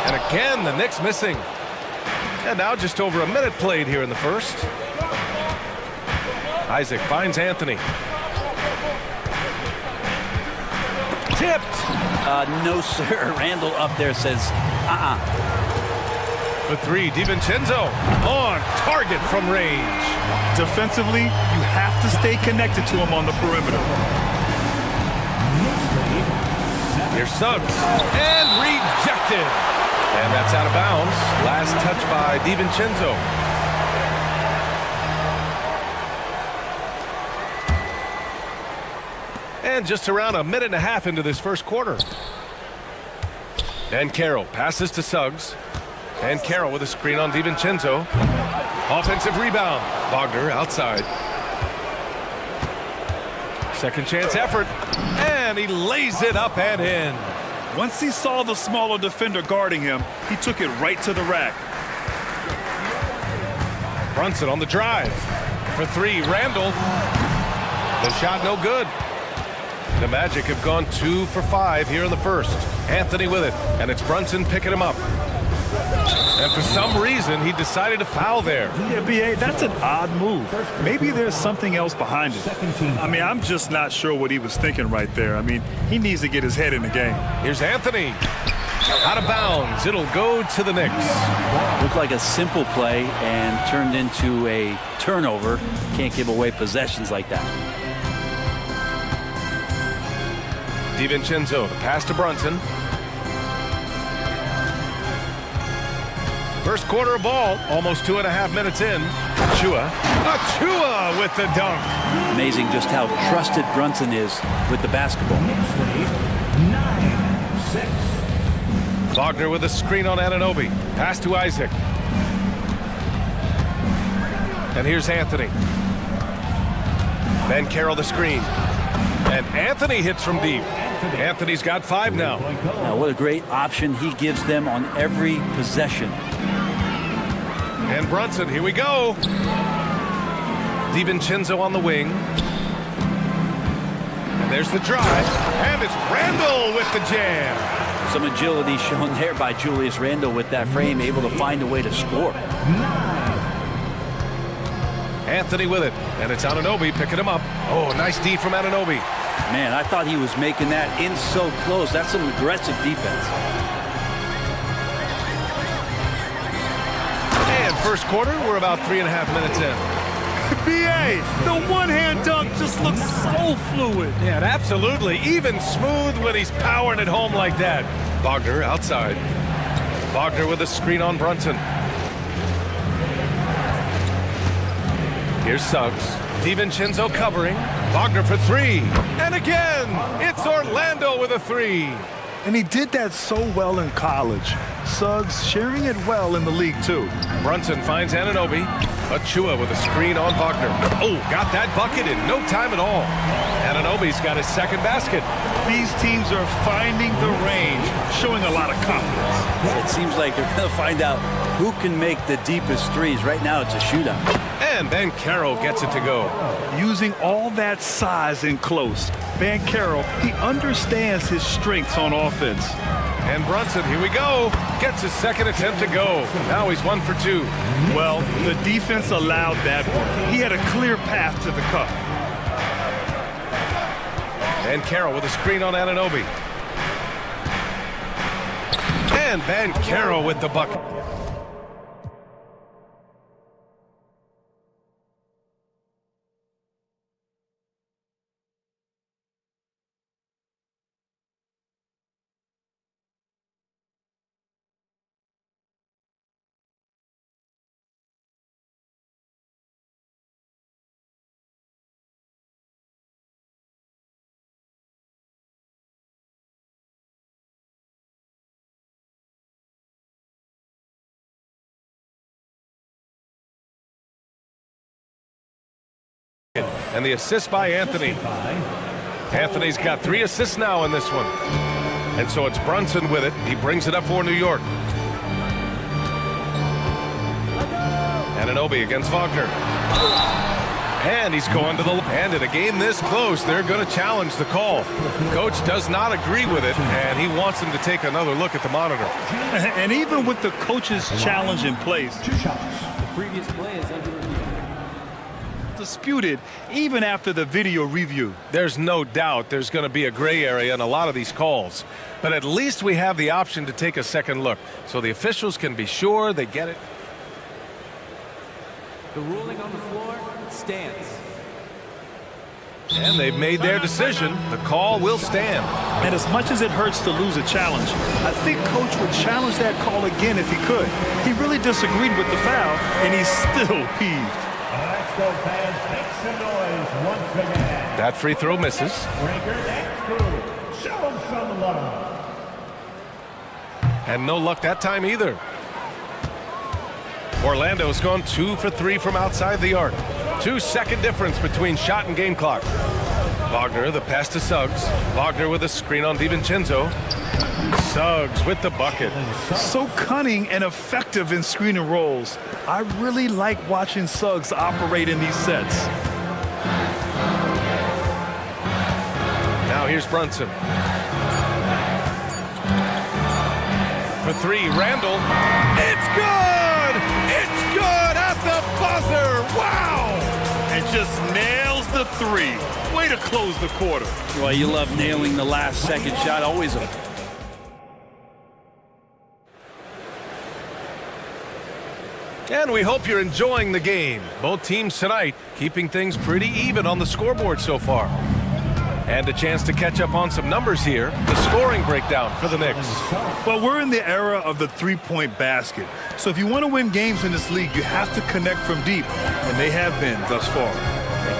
And again, the Knicks missing. And now just over a minute played here in the first. Isaac finds Anthony. Tipped. No, sir. Randall up there says, For 3, DiVincenzo on target from range. Defensively, you have to stay connected to him on the perimeter. Here's Suggs. And rejected. And that's out of bounds. Last touch by DiVincenzo. And just around a minute and a half into this first quarter. And Carroll passes to Suggs. And Carroll with a screen on DiVincenzo. Offensive rebound. Wagner outside. Second chance effort. And he lays it up and in. Once he saw the smaller defender guarding him, he took it right to the rack. Brunson on the drive. For 3, Randall. The shot no good. The Magic have gone 2 for 5 here in the first. Anthony with it, and it's Brunson picking him up. And for some reason, he decided to foul there. Yeah, B.A., that's an odd move. Maybe there's something else behind it. I mean, I'm just not sure what he was thinking right there. I mean, he needs to get his head in the game. Here's Anthony. Out of bounds. It'll go to the Knicks. Looked like a simple play and turned into a turnover. Can't give away possessions like that. DiVincenzo, the pass to Brunson. First quarter of ball, almost 2.5 minutes in. Achua with the dunk. Amazing just how trusted Brunson is with the basketball. 9-6. Wagner with a screen on Anunoby. Pass to Isaac. And here's Anthony. Ben Carroll the screen. And Anthony hits from deep. Anthony's got 5 now. Now, what a great option he gives them on every possession. And Brunson, here we go. DiVincenzo on the wing. And there's the drive. And it's Randall with the jam. Some agility shown there by Julius Randle with that frame, able to find a way to score. Anthony with it. And it's Anunoby picking him up. Oh, nice D from Anunoby. Man, I thought he was making that in so close. That's some aggressive defense. And first quarter, we're about 3.5 minutes in. B.A., the one-hand dunk just looks so fluid. Yeah, absolutely. Even smooth when he's powering it home like that. Wagner outside. Wagner with a screen on Brunson. Here's Suggs. DiVincenzo covering. Wagner for three. And again, it's Orlando with a three. And he did that so well in college. Suggs sharing it well in the league, too. Brunson finds Anunoby. Achua with a screen on Wagner. Oh, got that bucket in no time at all. Anunoby's got his second basket. These teams are finding the range, showing a lot of confidence. It seems like they're going to find out who can make the deepest threes. Right now, it's a shootout. And Banchero gets it to go. Using all that size in close, Banchero, he understands his strengths on offense. And Brunson, here we go, gets his second attempt to go. Now he's 1 for 2. Well, the defense allowed that one. He had a clear path to the cup. Banchero with a screen on Anunoby. And Banchero with the bucket. And the assist by Anthony. Anthony's got 3 assists now in this one. And so it's Brunson with it. He brings it up for New York. Anunoby against Wagner. And he's going to the... And in a game this close, they're going to challenge the call. Coach does not agree with it, and he wants them to take another look at the monitor. And even with the coach's challenge in place, 2 shots. The previous play is under review. Disputed even after the video review. There's no doubt there's going to be a gray area in a lot of these calls. But at least we have the option to take a second look, so the officials can be sure they get it. The ruling on the floor stands. And they've made their decision. The call will stand. And as much as it hurts to lose a challenge, I think Coach would challenge that call again if he could. He really disagreed with the foul, and he's still peeved. Let's go, fans. Make some noise once again. That free throw misses. Breakers and crew, show them some love. And no luck that time either. Orlando's gone 2 for 3 from outside the arc. 2-second difference between shot and game clock. Wagner, the pass to Suggs. Wagner with a screen on DiVincenzo. Suggs with the bucket. So cunning and effective in screen and rolls. I really like watching Suggs operate in these sets. Now here's Brunson. For 3, Randall. It's good! It's good at the buzzer! Wow! And just nails the 3. Way to close the quarter. Well, you love nailing the last second shot. Always a... And we hope you're enjoying the game. Both teams tonight keeping things pretty even on the scoreboard so far. And a chance to catch up on some numbers here. The scoring breakdown for the Knicks. Well, we're in the era of the three-point basket. So if you want to win games in this league, you have to connect from deep. And they have been thus far.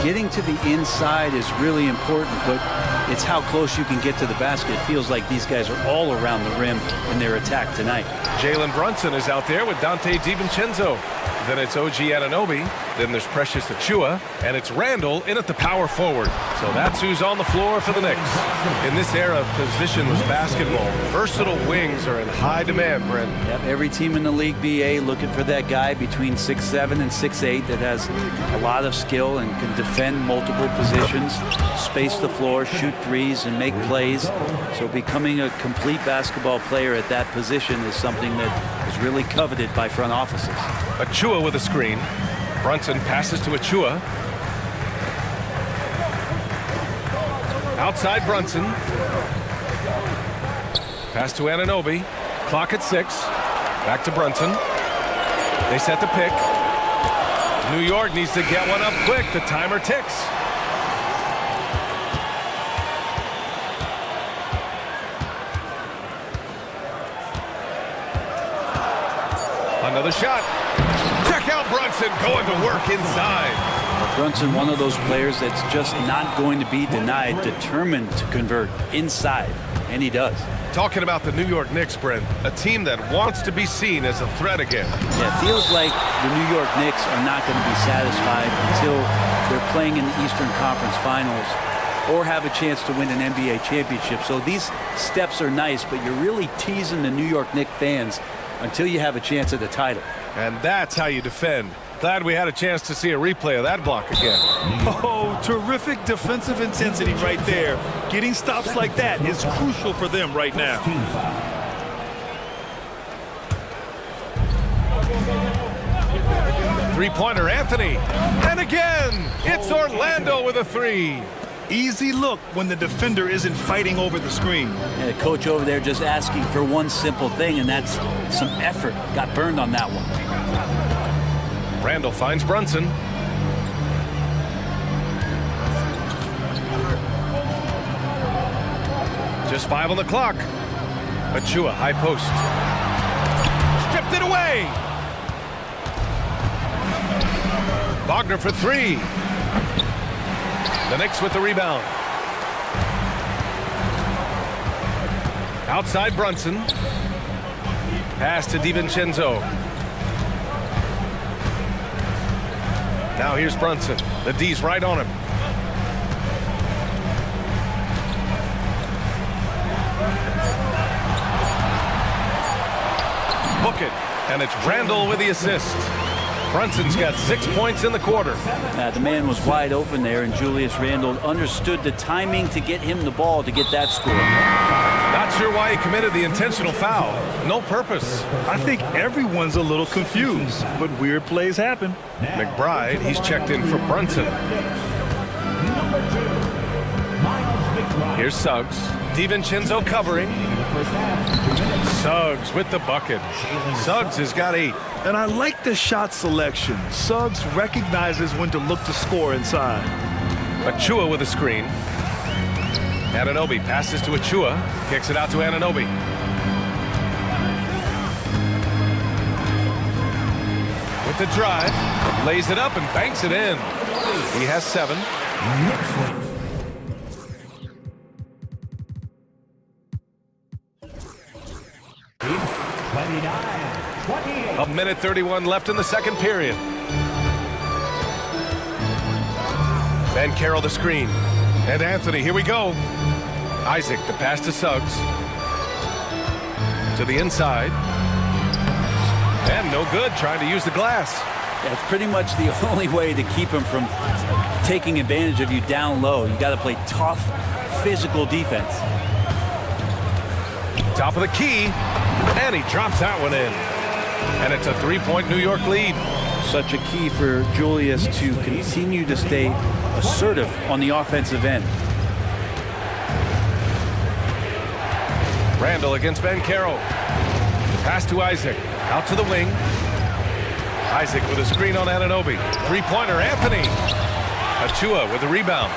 Getting to the inside is really important, but it's how close you can get to the basket. It feels like these guys are all around the rim in their attack tonight. Jalen Brunson is out there with Dante DiVincenzo. Then it's OG Anunoby. Then there's Precious Achua. And it's Randall in at the power forward. So that's who's on the floor for the Knicks. In this era of positionless basketball, versatile wings are in high demand, Brent. Yep, every team in the league BA looking for that guy between 6'7" and 6'8" that has a lot of skill and can defend multiple positions, space the floor, shoot threes, and make plays. So becoming a complete basketball player at that position is something that is really coveted by front offices. Achua with a screen. Brunson passes to Achua. Outside Brunson. Pass to Anunoby. Clock at 6. Back to Brunson. They set the pick. New York needs to get one up quick. The timer ticks. Another shot. Check out Brunson going to work inside. Brunson, one of those players that's just not going to be denied, determined to convert inside, and he does. Talking about the New York Knicks, Brent, a team that wants to be seen as a threat again. Yeah, it feels like the New York Knicks are not going to be satisfied until they're playing in the Eastern Conference Finals or have a chance to win an NBA championship. So these steps are nice, but you're really teasing the New York Knicks fans until you have a chance at the title. And that's how you defend. Glad we had a chance to see a replay of that block again. Oh, terrific defensive intensity right there. Getting stops like that is crucial for them right now. Three-pointer, Anthony. And again, it's Orlando with a three. Easy look when the defender isn't fighting over the screen. And the coach over there just asking for one simple thing, and that's some effort. Got burned on that one. Randall finds Brunson. Just 5 on the clock. Achua, high post. Stripped it away. Wagner for three. The Knicks with the rebound. Outside Brunson. Pass to DiVincenzo. Now here's Brunson. The D's right on him. Book it. And it's Randall with the assist. Brunson's got 6 points in the quarter. The man was wide open there, and Julius Randle understood the timing to get him the ball to get that score. Not sure why he committed the intentional foul. No purpose. I think everyone's a little confused, but weird plays happen. McBride, he's checked in for Brunson. Here's Suggs. DiVincenzo covering. Suggs with the bucket. Suggs has got 8. And I like the shot selection. Suggs recognizes when to look to score inside. Achua with a screen. Anunoby passes to Achua. Kicks it out to Anunoby. With the drive. Lays it up and banks it in. He has 7. A minute 31 left in the second period. Ben Carroll the screen. And Anthony, here we go. Isaac, the pass to Suggs. To the inside. And no good, trying to use the glass. That's pretty much the only way to keep him from taking advantage of you down low. You got to play tough, physical defense. Top of the key. And he drops that one in. And it's a 3-point New York lead. Such a key for Julius to continue to stay assertive on the offensive end. Randall against Ben Carroll. Pass to Isaac. Out to the wing. Isaac with a screen on Anunoby. Three-pointer, Anthony. Achua with a rebound.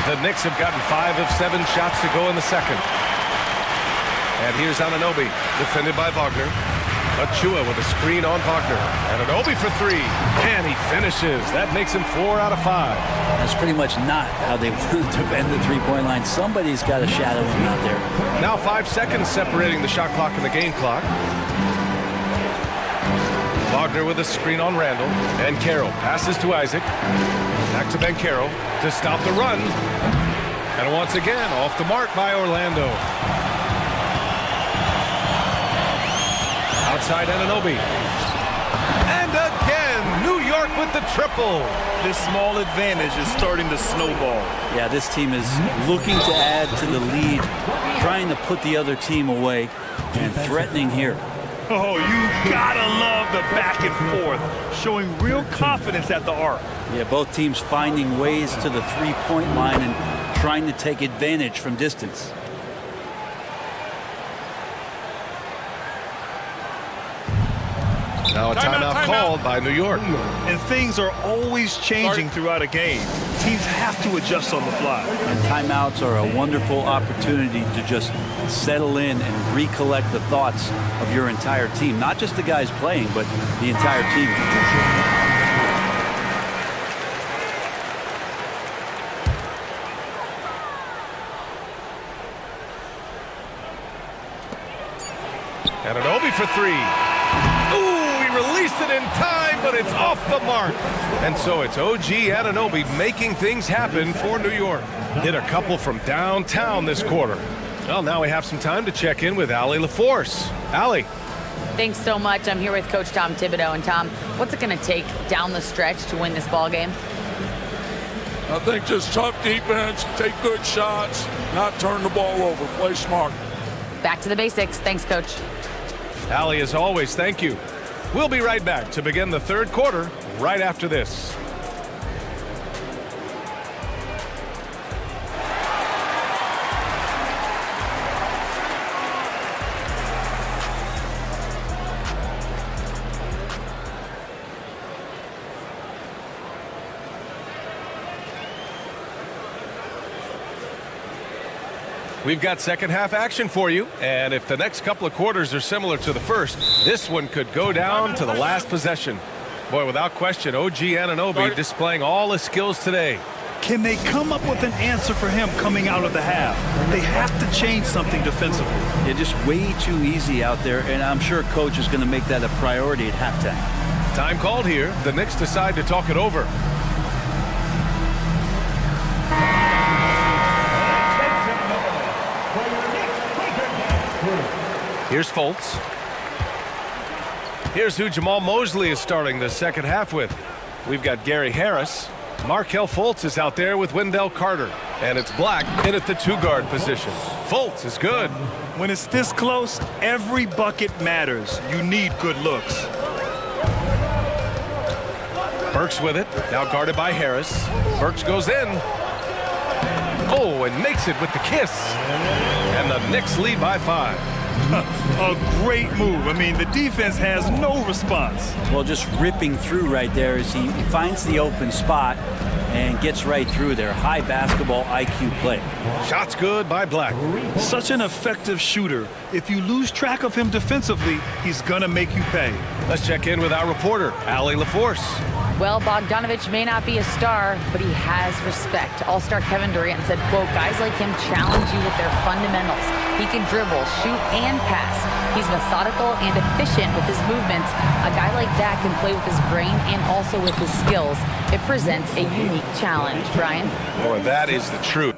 The Knicks have gotten 5 of 7 shots to go in the second. And here's Anunoby, defended by Wagner. Achua with a screen on Wagner. Anunoby for 3. And he finishes. That makes him 4 out of 5. That's pretty much not how they want to defend the three-point line. Somebody's got to shadow him out there. Now 5 seconds separating the shot clock and the game clock. Wagner with a screen on Randall. Ben Carroll passes to Isaac. Back to Ben Carroll to stop the run. And once again, off the mark by Orlando. Outside Anunoby. And again, New York with the triple. This small advantage is starting to snowball. Yeah, this team is looking to add to the lead, trying to put the other team away, and threatening here. Oh, you gotta love the back and forth, showing real confidence at the arc. Yeah, both teams finding ways to the three-point line and trying to take advantage from distance. Now a timeout called by New York. And things are always changing throughout a game. Teams have to adjust on the fly. And timeouts are a wonderful opportunity to just settle in and recollect the thoughts of your entire team. Not just the guys playing, but the entire team. Anunoby for three. Ooh, he released it in time, but it's off the mark. And so it's OG Anunoby making things happen for New York. Hit a couple from downtown this quarter. Well, now we have some time to check in with Allie LaForce. Allie. Thanks so much. I'm here with Coach Tom Thibodeau. And Tom, what's it going to take down the stretch to win this ball game? I think just tough defense, take good shots, not turn the ball over, play smart. Back to the basics. Thanks, Coach. Allie, as always, thank you. We'll be right back to begin the third quarter right after this. We've got second half action for you, and if the next couple of quarters are similar to the first, this one could go down to the last possession. Boy, without question, OG Anunoby displaying all his skills today. Can they come up with an answer for him coming out of the half? They have to change something defensively. They're just way too easy out there, and I'm sure Coach is going to make that a priority at halftime. Time called here. The Knicks decide to talk it over. Here's Fultz. Here's who Jamal Mosley is starting the second half with. We've got Gary Harris. Markelle Fultz is out there with Wendell Carter. And it's Black in at the two-guard position. Fultz is good. When it's this close, every bucket matters. You need good looks. Burks with it. Now guarded by Harris. Burks goes in. Oh, and makes it with the kiss. And the Knicks lead by 5. A great move. I mean, the defense has no response. Well, just ripping through right there as he finds the open spot and gets right through there. High basketball IQ play. Shots good by Black. Such an effective shooter. If you lose track of him defensively, he's gonna make you pay. Let's check in with our reporter, Allie LaForce. Well, Bogdanovich may not be a star, but he has respect. All-star Kevin Durant said, quote, guys like him challenge you with their fundamentals. He can dribble, shoot, and pass. He's methodical and efficient with his movements. A guy like that can play with his brain and also with his skills. It presents a unique challenge. Brian? Boy, that is the truth.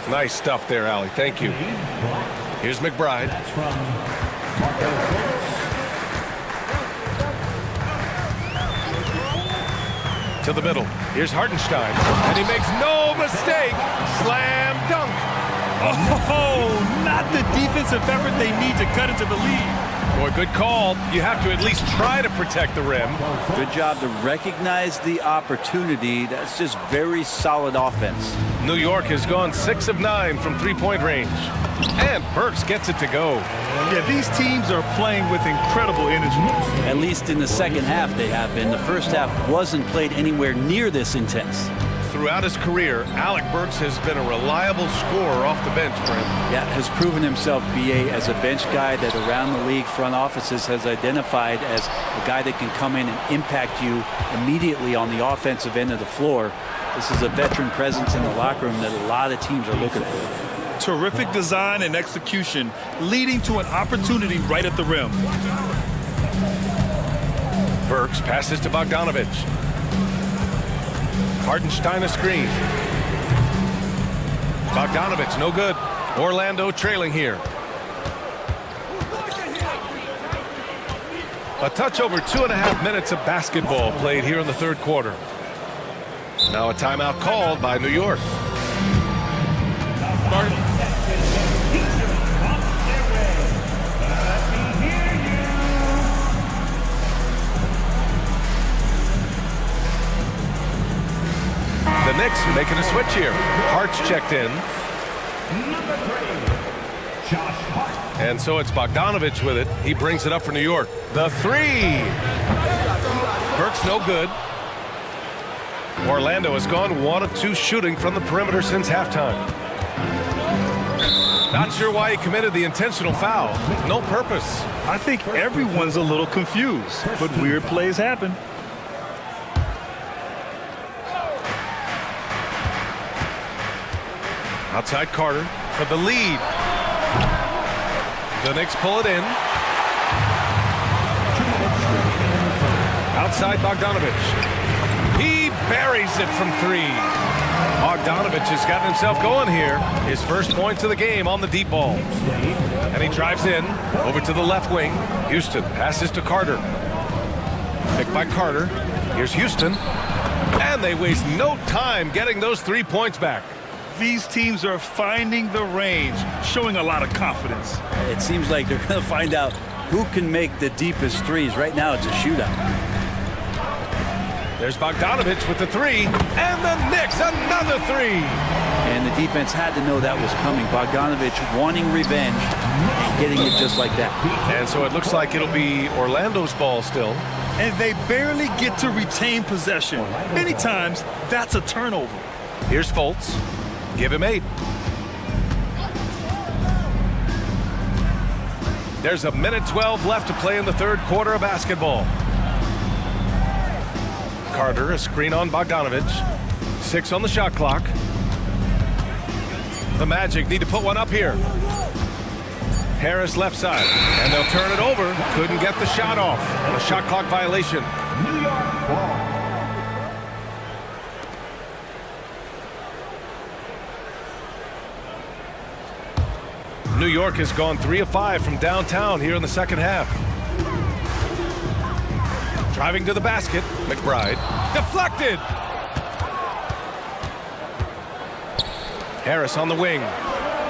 Nice stuff there, Allie. Thank you. Here's McBride. To the middle. Here's Hartenstein. And he makes no mistake. Slam dunk. Oh, not the defensive effort they need to cut into the lead. Boy, good call. You have to at least try to protect the rim. Good job to recognize the opportunity. That's just very solid offense. New York has gone 6 of 9 from three-point range. And Burks gets it to go. Yeah, these teams are playing with incredible energy. At least in the second half they have been. The first half wasn't played anywhere near this intense. Throughout his career, Alec Burks has been a reliable scorer off the bench, Brent. Yeah, has proven himself, BA, as a bench guy that around the league front offices has identified as a guy that can come in and impact you immediately on the offensive end of the floor. This is a veteran presence in the locker room that a lot of teams are looking for. Terrific design and execution, leading to an opportunity right at the rim. Burks passes to Bogdanovich. Hartenstein a screen. Bogdanovich, no good. Orlando trailing here. A touch over 2.5 minutes of basketball played here in the third quarter. Now a timeout called by New York. The Knicks making a switch here. Hart's checked in. And so it's Bogdanovich with it. He brings it up for New York. The three. Burke's no good. Orlando has gone 1 of 2 shooting from the perimeter since halftime. Not sure why he committed the intentional foul. No purpose. I think everyone's a little confused, but weird plays happen. Outside Carter for the lead. The Knicks pull it in. Outside Bogdanovich. He buries it from 3. Bogdanovich has gotten himself going here. His first points of the game on the deep ball. And he drives in over to the left wing. Houston passes to Carter. Picked by Carter. Here's Houston. And they waste no time getting those 3 points back. These teams are finding the range, showing a lot of confidence. It seems like they're going to find out who can make the deepest threes. Right now, it's a shootout. There's Bogdanovich with the 3, and the Knicks another 3. And the defense had to know that was coming. Bogdanovich wanting revenge and getting it just like that. And so it looks like it'll be Orlando's ball still. And they barely get to retain possession. Many times, that's a turnover. Here's Fultz. Give him 8. There's a minute 12 left to play in the third quarter of basketball. Carter, a screen on Bogdanovich. 6 on the shot clock. The Magic need to put one up here. Harris left side, and they'll turn it over. Couldn't get the shot off. A shot clock violation. New York ball. New York has gone 3 of 5 from downtown here in the second half. Driving to the basket, McBride. Deflected! Harris on the wing.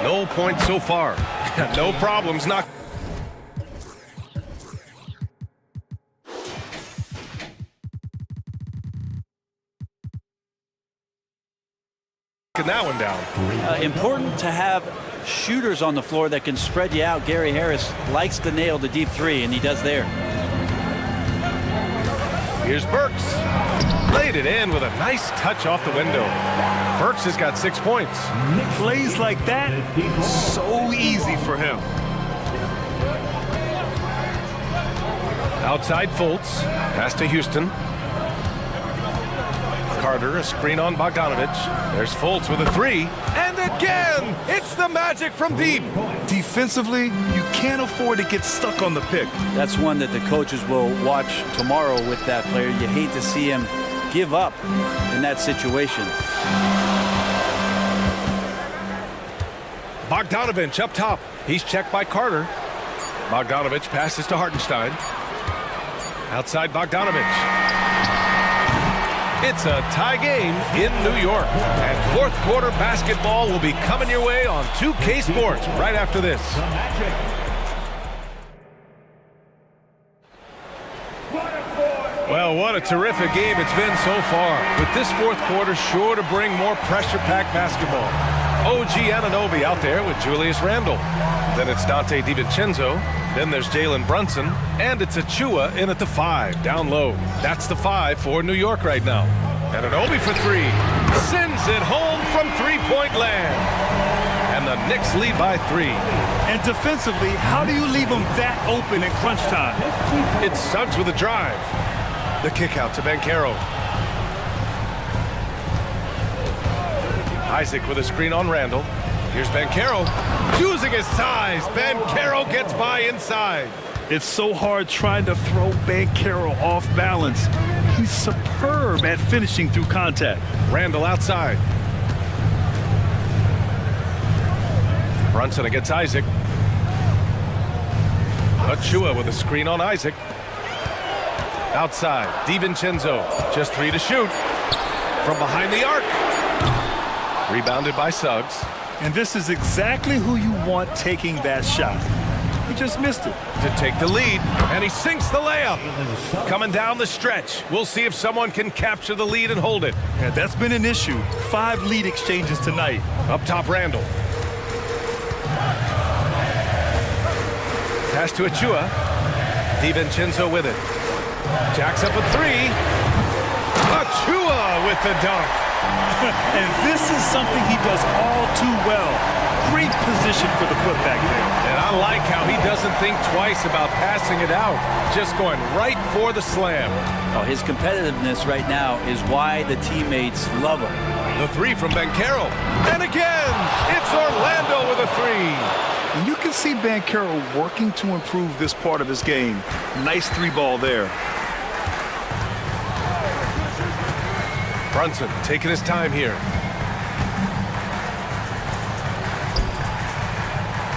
No points so far. No problems. Not. That one down. Important to have shooters on the floor that can spread you out. Gary Harris likes to nail the deep 3, and he does there. Here's Burks. Laid it in with a nice touch off the window. Burks has got 6 points. Plays like that, so easy for him. Outside Fultz. Pass to Houston. Carter, a screen on Bogdanovich. There's Fultz with a 3. And again, it's the Magic from deep. Defensively, you can't afford to get stuck on the pick. That's one that the coaches will watch tomorrow with that player. You hate to see him give up in that situation. Bogdanovich up top. He's checked by Carter. Bogdanovich passes to Hartenstein. Outside Bogdanovich. It's a tie game in New York. And fourth quarter basketball will be coming your way on 2K Sports right after this. Well, what a terrific game it's been so far. With this fourth quarter sure to bring more pressure-packed basketball. OG Anunoby out there with Julius Randle. Then it's Dante DiVincenzo. Then there's Jalen Brunson. And it's Achua in at the 5, down low. That's the 5 for New York right now. Anunoby for 3. Sends it home from three-point land. And the Knicks lead by 3. And defensively, how do you leave them that open in crunch time? It's Suggs with a drive. The kick out to Banchero. Isaac with a screen on Randle. Here's Banchero. Using his size. Banchero gets by inside. It's so hard trying to throw Banchero off balance. He's superb at finishing through contact. Randle outside. Brunson against Isaac. Achua with a screen on Isaac. Outside, DiVincenzo. Just 3 to shoot. From behind the arc. Rebounded by Suggs. And this is exactly who you want taking that shot. He just missed it. To take the lead, and he sinks the layup. Coming down the stretch. We'll see if someone can capture the lead and hold it. Yeah, that's been an issue. 5 lead exchanges tonight. Up top, Randall. Pass to Achua. DiVincenzo with it. Jacks up a 3. Achua with the dunk. And this is something he does all too well. Great position for the putback there. And I like how he doesn't think twice about passing it out. Just going right for the slam. Oh, his competitiveness right now is why the teammates love him. The 3 from Banchero. And again, it's Orlando with a 3. And you can see Banchero working to improve this part of his game. Nice 3-ball there. Brunson taking his time here.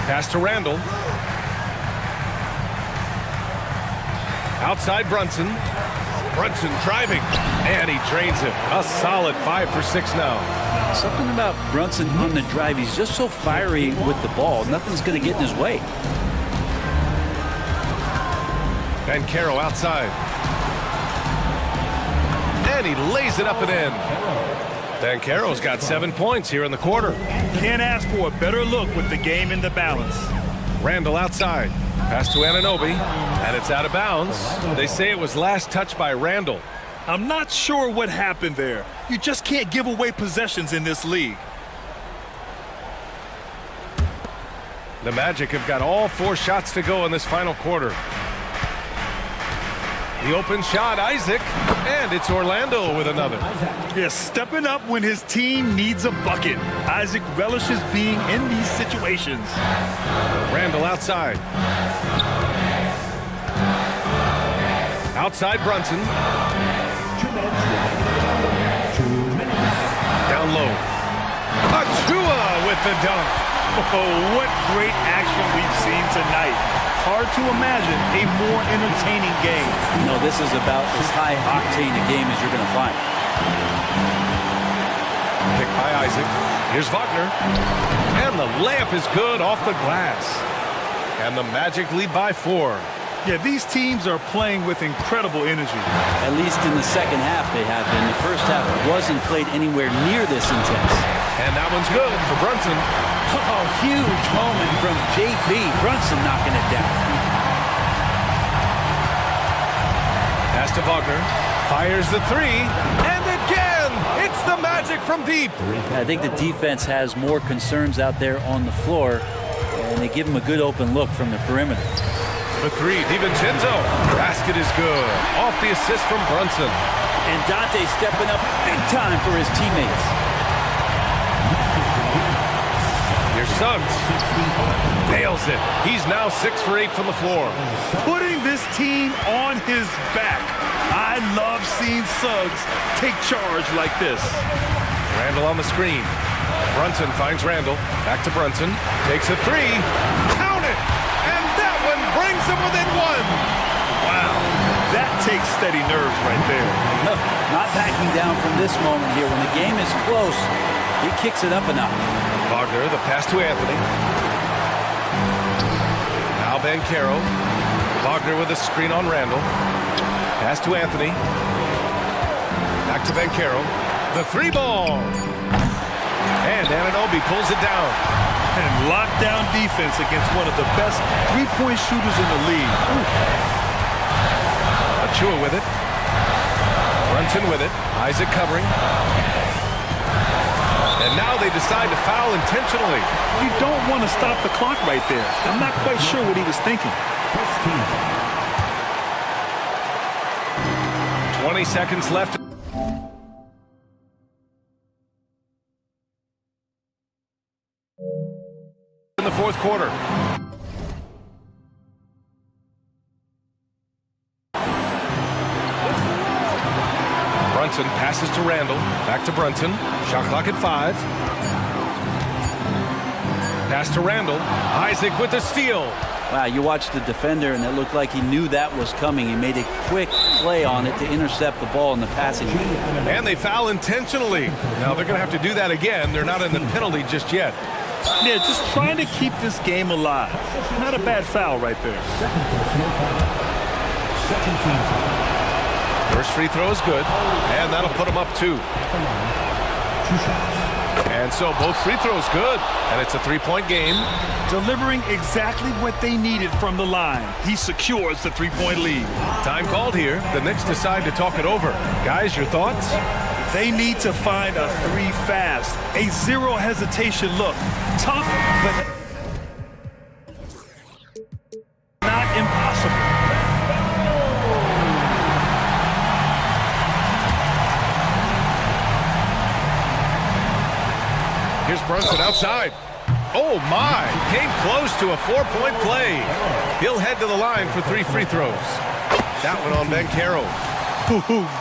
Pass to Randall. Outside Brunson. Brunson driving, and he drains it. A solid 5 for 6 now. Something about Brunson on the drive. He's just so fiery with the ball. Nothing's going to get in his way. Banchero outside. And he lays it up and in. Banchero's got 7 points here in the quarter. Can't ask for a better look with the game in the balance. Randall outside. Pass to Anunoby, and it's out of bounds. They say it was last touched by Randall. I'm not sure what happened there. You just can't give away possessions in this league. The Magic have got all 4 shots to go in this final quarter. The open shot, Isaac, and it's Orlando with another. Yeah, stepping up when his team needs a bucket. Isaac relishes being in these situations. Randall outside. Outside Brunson. Down low. Achua with the dunk. Oh, what great action we've seen tonight. Hard to imagine a more entertaining game. No, this is about as high-octane a game as you're going to find. Picked by Isaac. Here's Wagner. And the layup is good off the glass. And the Magic lead by 4. Yeah, these teams are playing with incredible energy. At least in the second half they have been. The first half wasn't played anywhere near this intense. And that one's good for Brunson. Oh, huge moment from JB. Brunson knocking it down. Pass to Wagner. Fires the 3. And again, it's the Magic from deep. I think the defense has more concerns out there on the floor, and they give him a good open look from the perimeter. The 3, DiVincenzo. Basket is good. Off the assist from Brunson. And Dante stepping up big time for his teammates. Here's Suggs. Nails it. He's now 6 for 8 from the floor. Putting this team on his back. I love seeing Suggs take charge like this. Randall on the screen. Brunson finds Randall. Back to Brunson. Takes a 3. Count it! And that one brings him within 1. Wow. That takes steady nerves right there. No, not backing down from this moment here. When the game is close, he kicks it up a notch. Wagner, the pass to Anthony. Now Banchero. Wagner with a screen on Randall. Pass to Anthony. Back to Banchero. The 3-ball. And Anunoby pulls it down. And lockdown defense against one of the best three-point shooters in the league. Achua with it. Brunson with it. Isaac covering. And now they decide to foul intentionally. You don't want to stop the clock right there. I'm not quite sure what he was thinking. 20 seconds left. In the fourth quarter. Brunson passes to Randall. Back to Brunson. Shot clock at 5. Pass to Randall. Isaac with the steal. Wow, you watched the defender, and it looked like he knew that was coming. He made a quick play on it to intercept the ball in the passing game. And they foul intentionally. Now they're going to have to do that again. They're not in the penalty just yet. Yeah, just trying to keep this game alive. Not a bad foul right there. First free throw is good, and that'll put him up 2. And so both free throws good, and it's a 3-point game. Delivering exactly what they needed from the line. He secures the 3-point lead. Time called here. The Knicks decide to talk it over. Guys, your thoughts? They need to find a 3 fast. A zero hesitation look. Tough, but not impossible. Here's Brunson outside. Oh, my. Came close to a 4-point play. He'll head to the line for 3 free throws. That one on Bankero.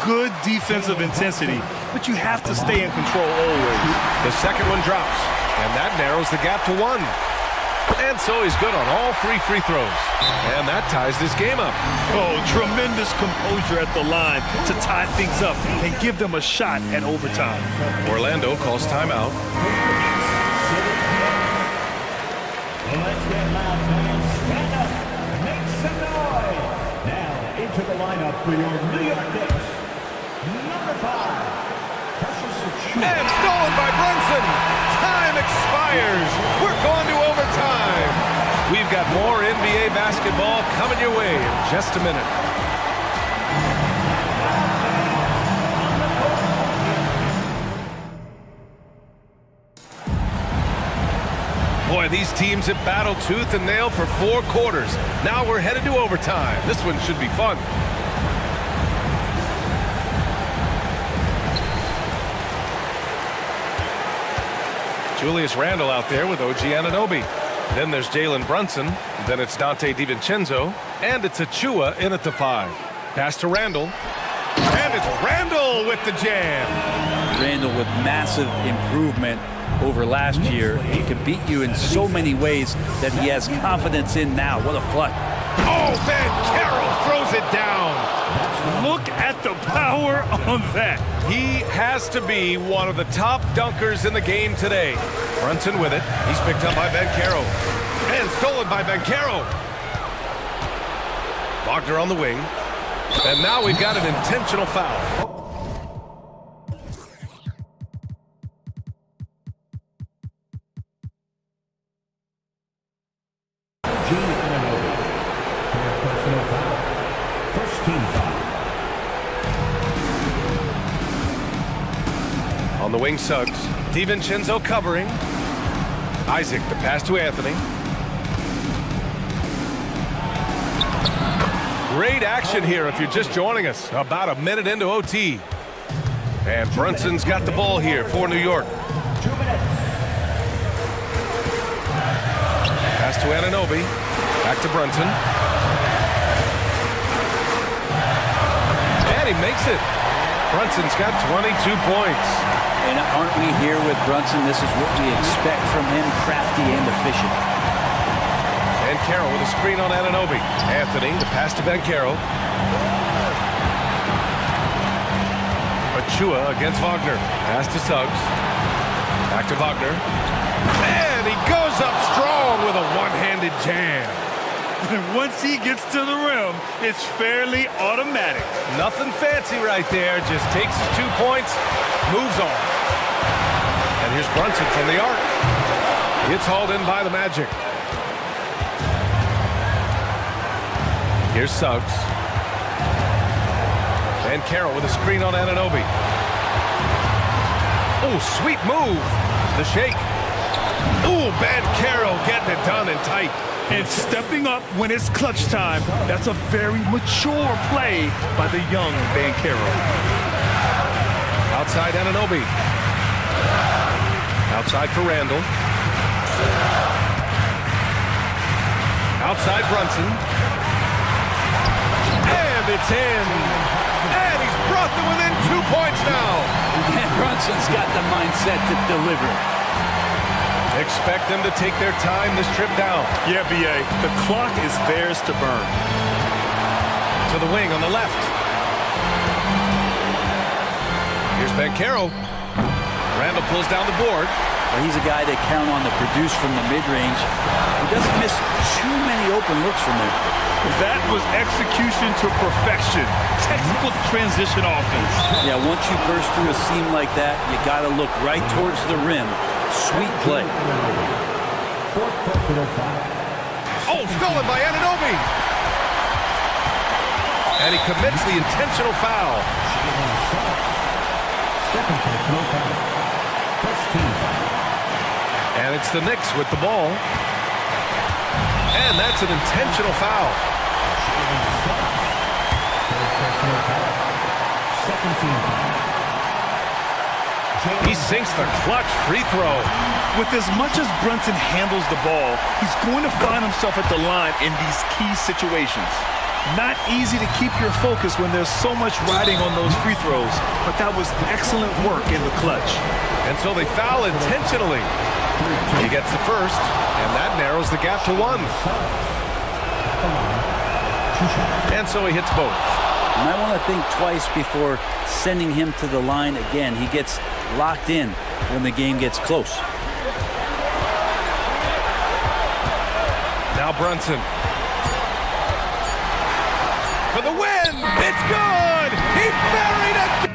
Good defensive intensity, but you have to stay in control always. The second one drops, and that narrows the gap to 1. And so he's good on all 3 free throws. And that ties this game up. Oh, tremendous composure at the line to tie things up and give them a shot at overtime. Orlando calls timeout. Let's get loud, fans. Stand up. Make some noise. Now into the lineup for your New York Knicks. Number 5. And stolen by Brunson. Time expires. We're going to overtime. We've got more NBA basketball coming your way in just a minute. Boy, these teams have battled tooth and nail for 4 quarters. Now we're headed to overtime. This one should be fun. Julius Randle out there with OG Anunoby. Then there's Jalen Brunson. Then it's Dante DiVincenzo. And it's Achua in at the 5. Pass to Randle. And it's Randle with the jam. Randle with massive improvement over last year. He can beat you in so many ways that he has confidence in now. What a flood. Oh, Bankero throws it down. Look at the power on that. He has to be one of the top dunkers in the game today. Brunson with it. He's picked up by Bankero. And stolen by Bankero. Wagner on the wing. And now we've got an intentional foul. On the wing, Suggs. DiVincenzo covering. Isaac, the pass to Anthony. Great action here if you're just joining us. About a minute into OT. And Brunson's got the ball here for New York. 2 minutes. Pass to Anunoby. Back to Brunson. And he makes it. Brunson's got 22 points. And aren't we here with Brunson? This is what we expect from him, crafty and efficient. And Carroll with a screen on Anunoby. Anthony, the pass to Bankero. Achua against Wagner. Pass to Suggs. Back to Wagner. And he goes up strong with a one-handed jam. Once he gets to the rim, it's fairly automatic. Nothing fancy right there. Just takes his 2 points, moves on. And here's Brunson from the arc. It's hauled in by the Magic. Here's Suggs. And Carroll with a screen on Anunoby. Oh, sweet move. The shake. Oh, Bankero getting it done and tight. And stepping up when it's clutch time. That's a very mature play by the young Bankero. Outside Anunoby. Outside for Randle. Outside Brunson. And it's in. And he's brought them within 2 points now. And Brunson's got the mindset to deliver. Expect them to take their time this trip down. Yeah, B.A. The clock is theirs to burn. To the wing on the left. Here's Bankero. Randle pulls down the board. Well, he's a guy they count on to produce from the mid-range. He doesn't miss too many open looks from there. That was execution to perfection. Textbook transition offense. Yeah, once you burst through a seam like that, you got to look right towards the rim. Sweet play. Oh, stolen by Anunoby. And he commits the intentional foul. Second personal foul. First team foul. And it's the Knicks with the ball. And that's an intentional foul. Second team foul. He sinks the clutch free throw. With as much as Brunson handles the ball, he's going to find himself at the line in these key situations. Not easy to keep your focus when there's so much riding on those free throws, but that was excellent work in the clutch. And so they foul intentionally. He gets the first, and that narrows the gap to 1. And so he hits both. You might want to think twice before sending him to the line again. He gets locked in when the game gets close. Now Brunson. For the win! It's good! He buried it!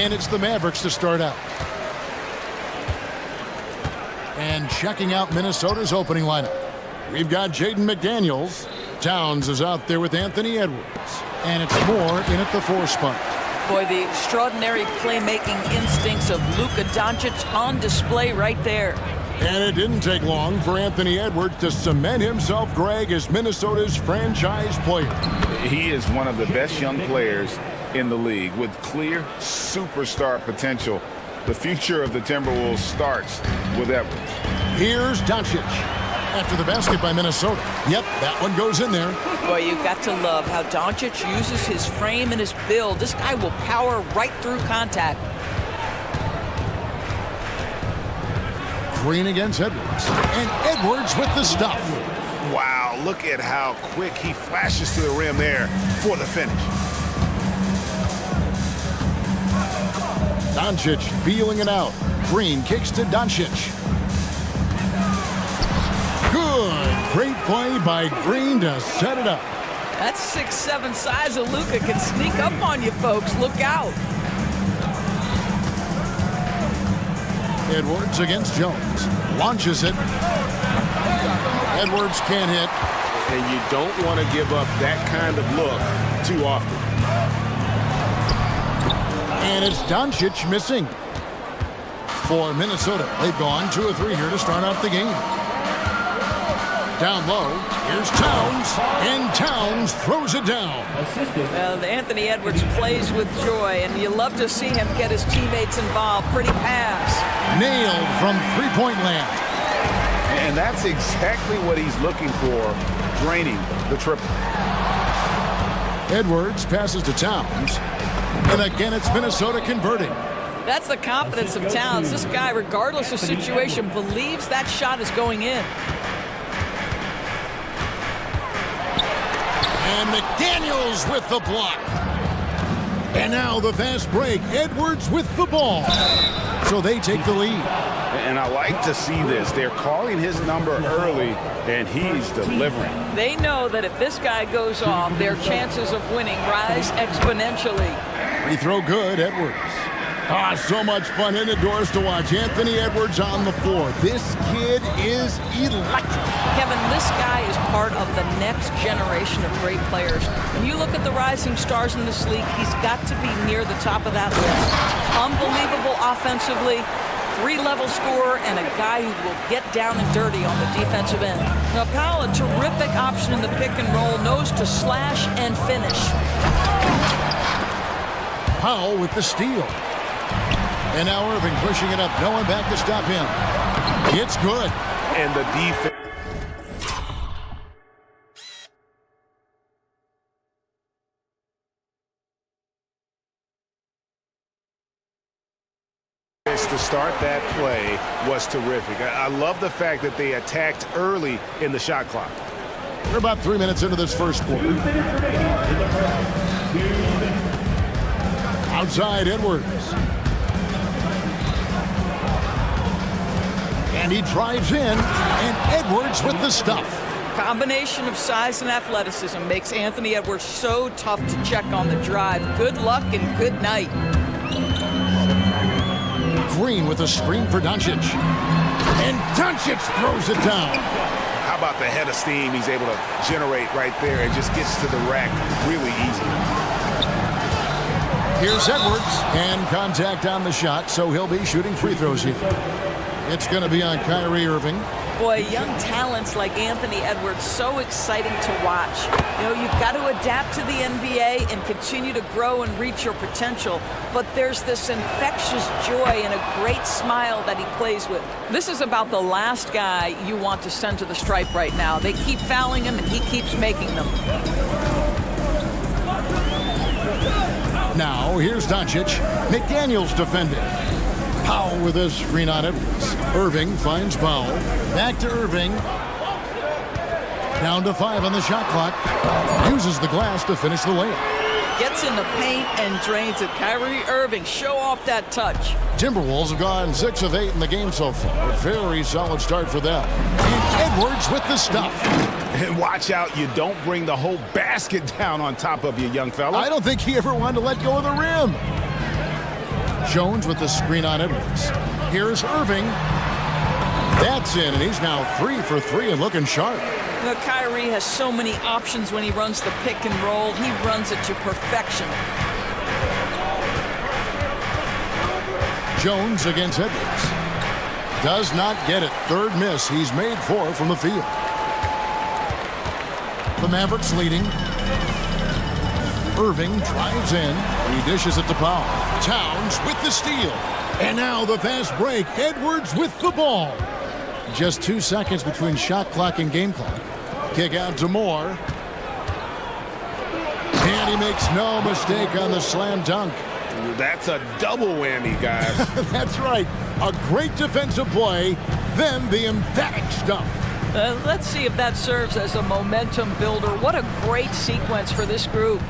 And it's the Mavericks to start out. And checking out Minnesota's opening lineup, we've got Jaden McDaniels. Towns is out there with Anthony Edwards. And it's Moore in at the 4 spot. Boy, the extraordinary playmaking instincts of Luka Doncic on display right there. And it didn't take long for Anthony Edwards to cement himself, Greg, as Minnesota's franchise player. He is one of the best young players in the league with clear superstar potential. The future of the Timberwolves starts with Edwards. Here's Doncic. After the basket by Minnesota. Yep, that one goes in there. Boy, you've got to love how Doncic uses his frame and his build. This guy will power right through contact. Green against Edwards. And Edwards with the stuff. Wow, look at how quick he flashes to the rim there for the finish. Doncic feeling it out. Green kicks to Doncic. Good. Great play by Green to set it up. That 6'7" size of Luka can sneak up on you, folks. Look out. Edwards against Jones. Launches it. Edwards can't hit. And you don't want to give up that kind of look too often. And it's Doncic missing. For Minnesota, they've gone 2 of 3 here to start out the game. Down low, here's Towns, and Towns throws it down. Anthony Edwards plays with joy, and you love to see him get his teammates involved. Pretty pass. Nailed from three-point land. And that's exactly what he's looking for, draining the triple. Edwards passes to Towns, and again it's Minnesota converting. That's the confidence of Towns. This guy, regardless of situation, believes that shot is going in. And McDaniels with the block. And now the fast break. Edwards with the ball. So they take the lead. And I like to see this. They're calling his number early, and he's delivering. They know that if this guy goes off, their chances of winning rise exponentially. Free throw good, Edwards. So much fun indoors to watch. Anthony Edwards on the floor. This kid is electric. Kevin, this guy is part of the next generation of great players. When you look at the rising stars in this league, he's got to be near the top of that list. Unbelievable offensively, 3-level scorer, and a guy who will get down and dirty on the defensive end. Now, Powell, a terrific option in the pick and roll, knows to slash and finish. Powell with the steal. And now Irving pushing it up. No one back to stop him. It's good. And the defense. To start that play was terrific. I love the fact that they attacked early in the shot clock. We're about 3 minutes into this first quarter. Outside Edwards. And he drives in, and Edwards with the stuff. Combination of size and athleticism makes Anthony Edwards so tough to check on the drive. Good luck and good night. Green with a screen for Doncic. And Doncic throws it down. How about the head of steam he's able to generate right there and just gets to the rack really easy. Here's Edwards, and contact on the shot, so he'll be shooting free throws here. It's going to be on Kyrie Irving. Boy, young talents like Anthony Edwards, so exciting to watch. You know, you've got to adapt to the NBA and continue to grow and reach your potential. But there's this infectious joy and a great smile that he plays with. This is about the last guy you want to send to the stripe right now. They keep fouling him, and he keeps making them. Now, here's Doncic. McDaniels defending. Powell with a screen on Edwards. Irving finds Powell. Back to Irving. Down to 5 on the shot clock. Uses the glass to finish the layup. Gets in the paint and drains it. Kyrie Irving, show off that touch. Timberwolves have gone 6 of 8 in the game so far. A very solid start for them. And Edwards with the stuff. And watch out, you don't bring the whole basket down on top of you, young fella. I don't think he ever wanted to let go of the rim. Jones with the screen on Edwards. Here's Irving. That's in, and he's now 3 for 3 and looking sharp. Now, Kyrie has so many options when he runs the pick and roll. He runs it to perfection. Jones against Edwards. Does not get it. Third miss. He's made 4 from the field. The Mavericks leading. Irving drives in. He dishes it to Powell. Towns with the steal. And now the fast break. Edwards with the ball. Just 2 seconds between shot clock and game clock. Kick out to Moore. And he makes no mistake on the slam dunk. That's a double whammy, guys. That's right. A great defensive play, then the emphatic stuff. Let's see if that serves as a momentum builder. What a great sequence for this group.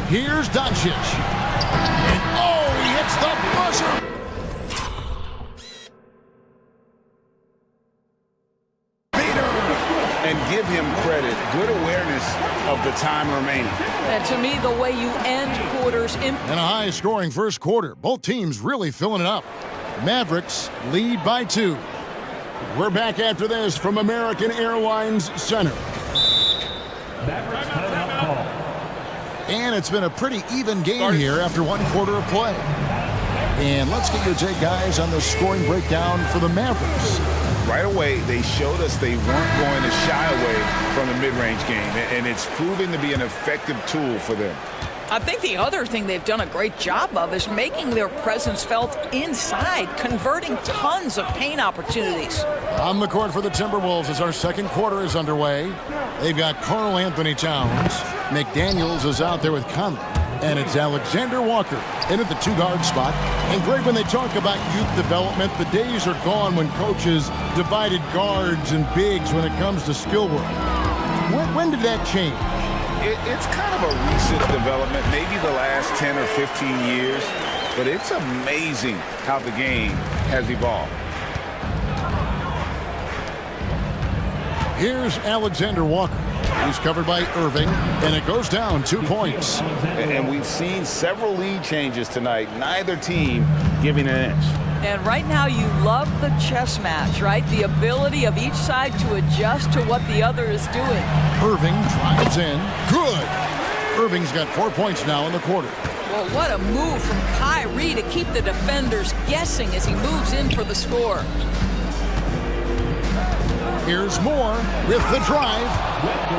Here's Doncic. And oh, he hits the buzzer. And give him credit. Good awareness of the time remaining. And to me, the way you end quarters in... And a high-scoring first quarter. Both teams really filling it up. Mavericks lead by 2. We're back after this from American Airlines Center. And it's been a pretty even game here after 1 quarter of play. And let's get your take, guys, on the scoring breakdown for the Mavericks. Right away, they showed us they weren't going to shy away from the mid-range game, and it's proven to be an effective tool for them. I think the other thing they've done a great job of is making their presence felt inside, converting tons of paint opportunities. On the court for the Timberwolves as our second quarter is underway. They've got Karl Anthony Towns. McDaniels is out there with Conley. And it's Alexander Walker in at the 2-guard spot. And Greg, when they talk about youth development, the days are gone when coaches divided guards and bigs when it comes to skill work. When did that change? It's kind of a recent development, maybe the last 10 or 15 years. But it's amazing how the game has evolved. Here's Alexander Walker. He's covered by Irving, and it goes down 2 points. And we've seen several lead changes tonight, neither team giving an inch. And right now you love the chess match, right? The ability of each side to adjust to what the other is doing. Irving drives in. Good. Irving's got 4 points now in the quarter. Well, what a move from Kyrie to keep the defenders guessing as he moves in for the score. Here's Moore with the drive.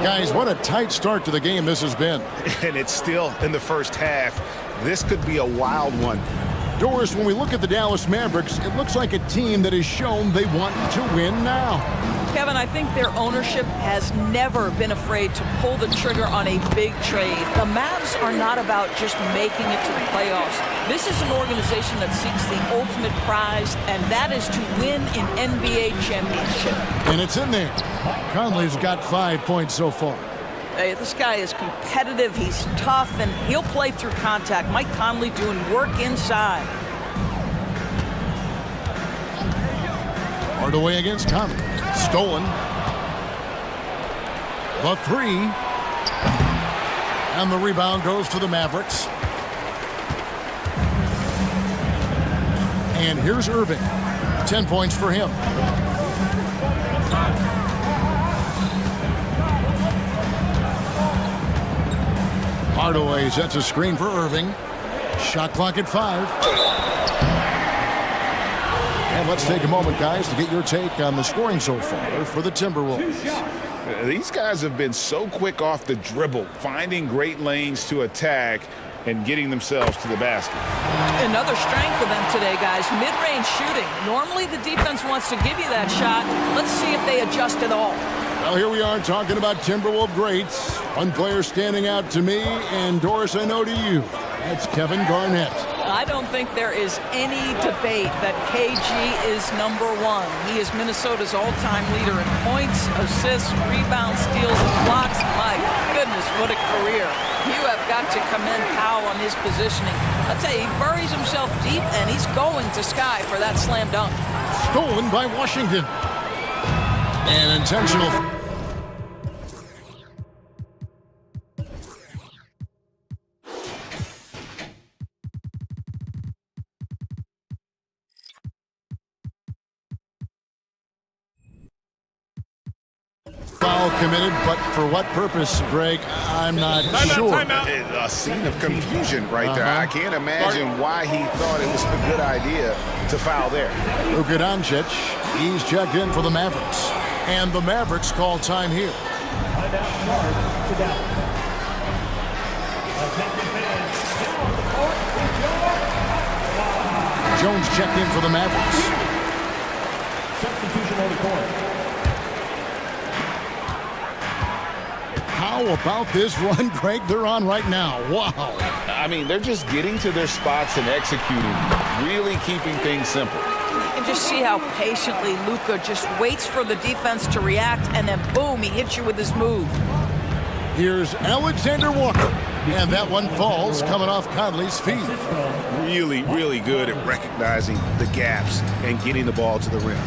Guys, what a tight start to the game this has been. And it's still in the first half. This could be a wild one. Doris, when we look at the Dallas Mavericks, it looks like a team that has shown they want to win now. Kevin, I think their ownership has never been afraid to pull the trigger on a big trade. The Mavs are not about just making it to the playoffs. This is an organization that seeks the ultimate prize, and that is to win an NBA championship. And it's in there. Conley's got 5 points so far. Hey, this guy is competitive, he's tough, and he'll play through contact. Mike Conley doing work inside. Hardaway against Conley. Stolen. The 3. And the rebound goes to the Mavericks. And here's Irving. 10 points for him. Hardaway sets a screen for Irving. Shot clock at 5. And let's take a moment, guys, to get your take on the scoring so far for the Timberwolves. These guys have been so quick off the dribble, finding great lanes to attack and getting themselves to the basket. Another strength for them today, guys. Mid-range shooting. Normally the defense wants to give you that shot. Let's see if they adjust at all. Well, here we are talking about Timberwolves greats. One player standing out to me, and Doris, I know to you. That's Kevin Garnett. I don't think there is any debate that KG is #1. He is Minnesota's all-time leader in points, assists, rebounds, steals, and blocks. My goodness, what a career. You have got to commend Powell on his positioning. I'll tell you, he buries himself deep, and he's going to Sky for that slam dunk. Stolen by Washington. And intentional. Well committed, but for what purpose, Greg? I'm not sure. A scene of confusion right there. I can't imagine why he thought it was a good idea to foul there. Luka Doncic, he's checked in for the Mavericks. And the Mavericks call time here. Jones checked in for the Mavericks. Substitution on the court. How about this run, Greg, they're on right now? Wow. I mean, they're just getting to their spots and executing, really keeping things simple. You can just see how patiently Luka just waits for the defense to react, and then boom, he hits you with his move. Here's Alexander Walker, and that one falls coming off Conley's feet. Really, really good at recognizing the gaps and getting the ball to the rim.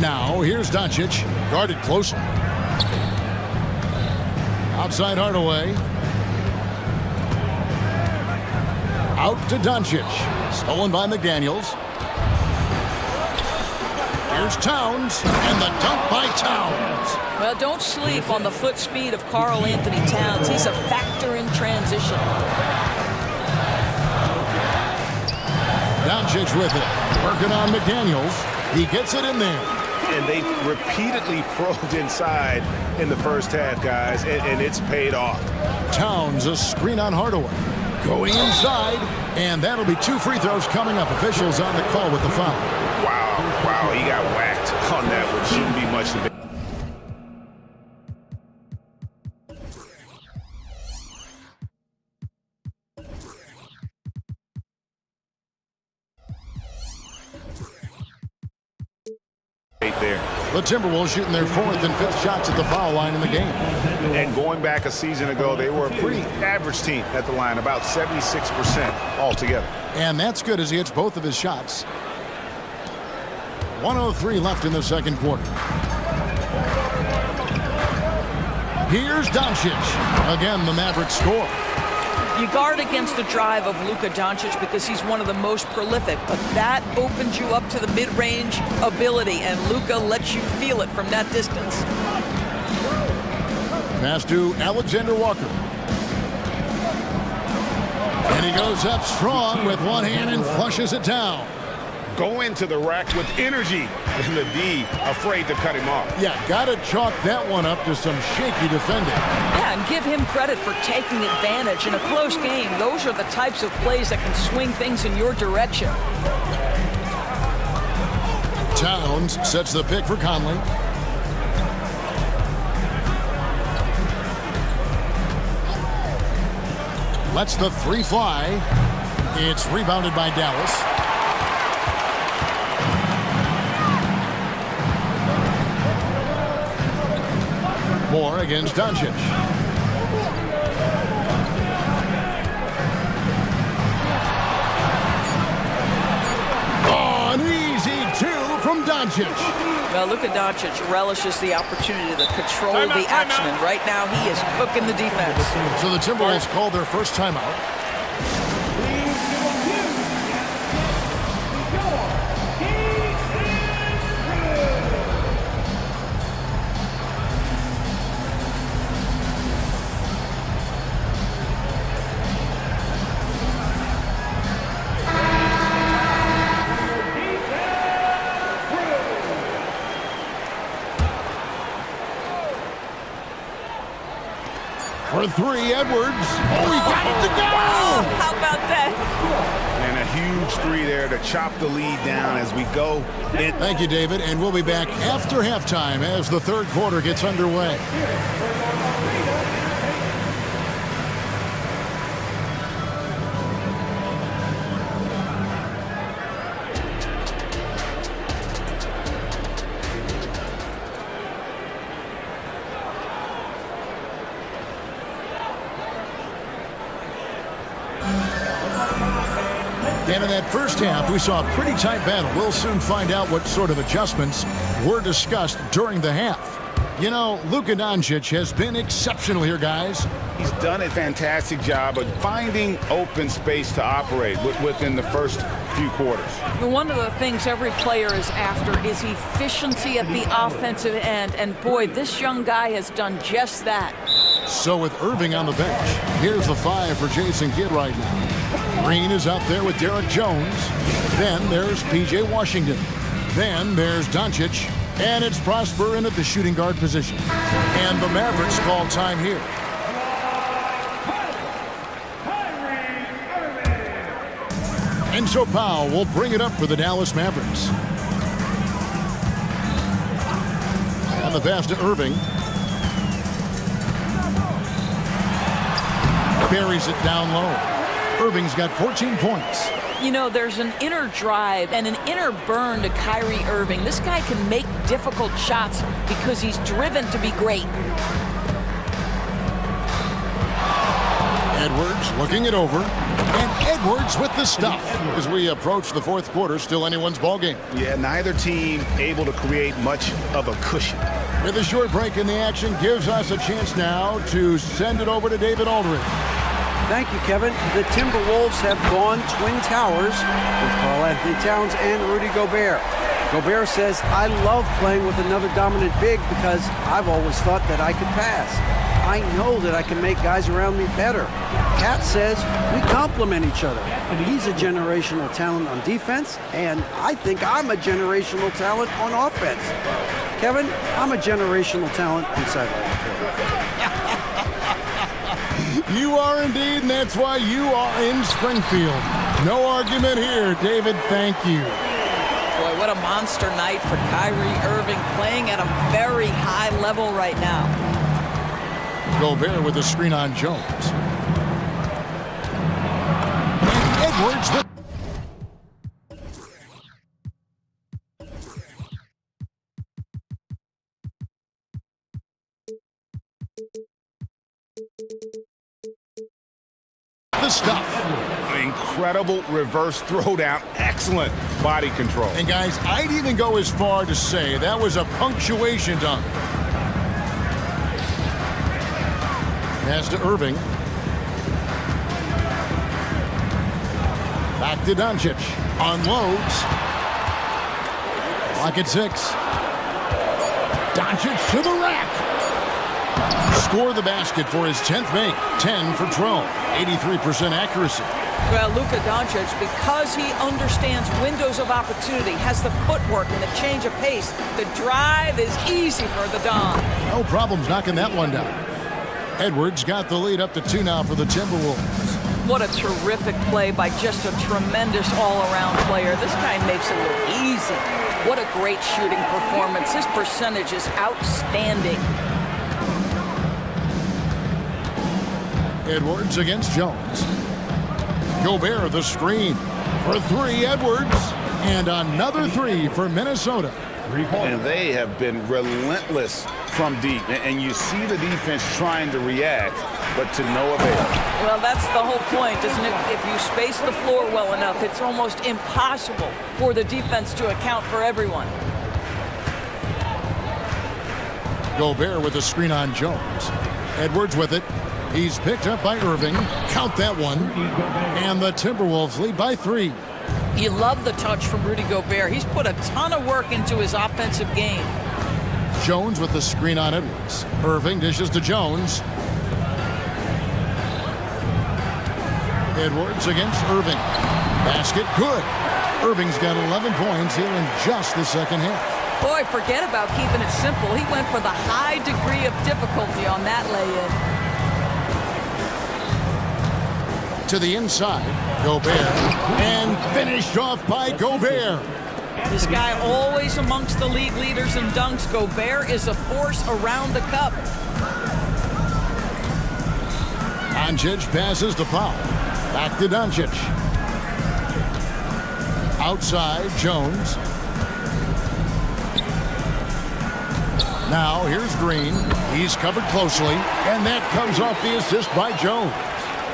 Now, here's Doncic, guarded closer. Outside Hardaway. Out to Doncic. Stolen by McDaniels. Here's Towns, and the dunk by Towns. Well, don't sleep on the foot speed of Karl Anthony Towns. He's a factor in transition. Doncic with it. Working on McDaniels. He gets it in there. And they've repeatedly probed inside in the first half, guys, and it's paid off. Towns, a screen on Hardaway. Going inside, and that'll be 2 free throws coming up. Officials on the call with the foul. Wow, he got whacked on that, which shouldn't be much to be. There. The Timberwolves shooting their 4th and 5th shots at the foul line in the game. And going back a season ago, they were a pretty average team at the line, about 76% altogether. And that's good as he hits both of his shots. 1:03 left in the second quarter. Here's Doncic. Again, the Mavericks score. You guard against the drive of Luka Doncic because he's one of the most prolific, but that opens you up to the mid-range ability, and Luka lets you feel it from that distance. Pass to Alexander Walker. And he goes up strong with one hand and flushes it down. Go into the rack with energy, and the D afraid to cut him off. Yeah, got to chalk that one up to some shaky defending. Yeah, and give him credit for taking advantage in a close game. Those are the types of plays that can swing things in your direction. Towns sets the pick for Conley. Lets the three fly. It's rebounded by Dallas. Moore against Doncic. Oh, an easy 2 from Doncic. Well, Luka Doncic relishes the opportunity to control the action, and right now he is cooking the defense. So the Timberwolves called their first timeout. For 3, Edwards. Oh, he got it to go! Oh, how about that? And a huge 3 there to chop the lead down as we go. Thank you, David, and we'll be back after halftime as the third quarter gets underway. And in that first half, we saw a pretty tight battle. We'll soon find out what sort of adjustments were discussed during the half. You know, Luka Doncic has been exceptional here, guys. He's done a fantastic job of finding open space to operate within the first few quarters. One of the things every player is after is efficiency at the offensive end. And boy, this young guy has done just that. So with Irving on the bench, here's the 5 for Jason Kidd right now. Green is out there with Derek Jones. Then there's P.J. Washington. Then there's Doncic. And it's Prosper in at the shooting guard position. And the Mavericks call time here. And so Powell will bring it up for the Dallas Mavericks. And the pass to Irving. Buries it down low. Irving's got 14 points. You know, there's an inner drive and an inner burn to Kyrie Irving. This guy can make difficult shots because he's driven to be great. Edwards looking it over. And Edwards with the stuff. As we approach the fourth quarter, still anyone's ball game. Yeah, neither team able to create much of a cushion. With a short break in the action, gives us a chance now to send it over to David Aldridge. Thank you, Kevin. The Timberwolves have gone Twin Towers with Karl-Anthony Towns and Rudy Gobert. Gobert says, I love playing with another dominant big because I've always thought that I could pass. I know that I can make guys around me better. Cat says we complement each other. He's a generational talent on defense, and I think I'm a generational talent on offense. Kevin, I'm a generational talent on sideline. You are indeed, and that's why you are in Springfield. No argument here, David. Thank you. Boy, what a monster night for Kyrie Irving, playing at a very high level right now. Gobert with the screen on Jones. And Edwards with... the stuff. Incredible reverse throwdown. Excellent body control. And guys, I'd even go as far to say that was a punctuation dunk. Pass to Irving. Back to Doncic. Unloads. Clock at 6. Doncic to the rack. Score the basket for his 10th make. 10 for 12. 83% accuracy. Well, Luka Doncic, because he understands windows of opportunity, has the footwork and the change of pace, the drive is easy for the Don. No problems knocking that one down. Edwards got the lead up to 2 now for the Timberwolves. What a terrific play by just a tremendous all-around player. This guy makes it look easy. What a great shooting performance. His percentage is outstanding. Edwards against Jones. Gobert the screen for 3. Edwards. And another 3 for Minnesota. And they have been relentless from deep. And you see the defense trying to react, but to no avail. Well, that's the whole point, isn't it? If you space the floor well enough, it's almost impossible for the defense to account for everyone. Gobert with the screen on Jones. Edwards with it. He's picked up by Irving. Count that one. And the Timberwolves lead by 3. You love the touch from Rudy Gobert. He's put a ton of work into his offensive game. Jones with the screen on Edwards. Irving dishes to Jones. Edwards against Irving. Basket good. Irving's got 11 points here in just the second half. Boy, forget about keeping it simple. He went for the high degree of difficulty on that lay-in. To the inside, Gobert, and finished off by Gobert. This guy always amongst the league leaders in dunks. Gobert is a force around the cup. Doncic passes to Powell. Back to Doncic. Outside, Jones. Now, here's Green. He's covered closely, and that comes off the assist by Jones.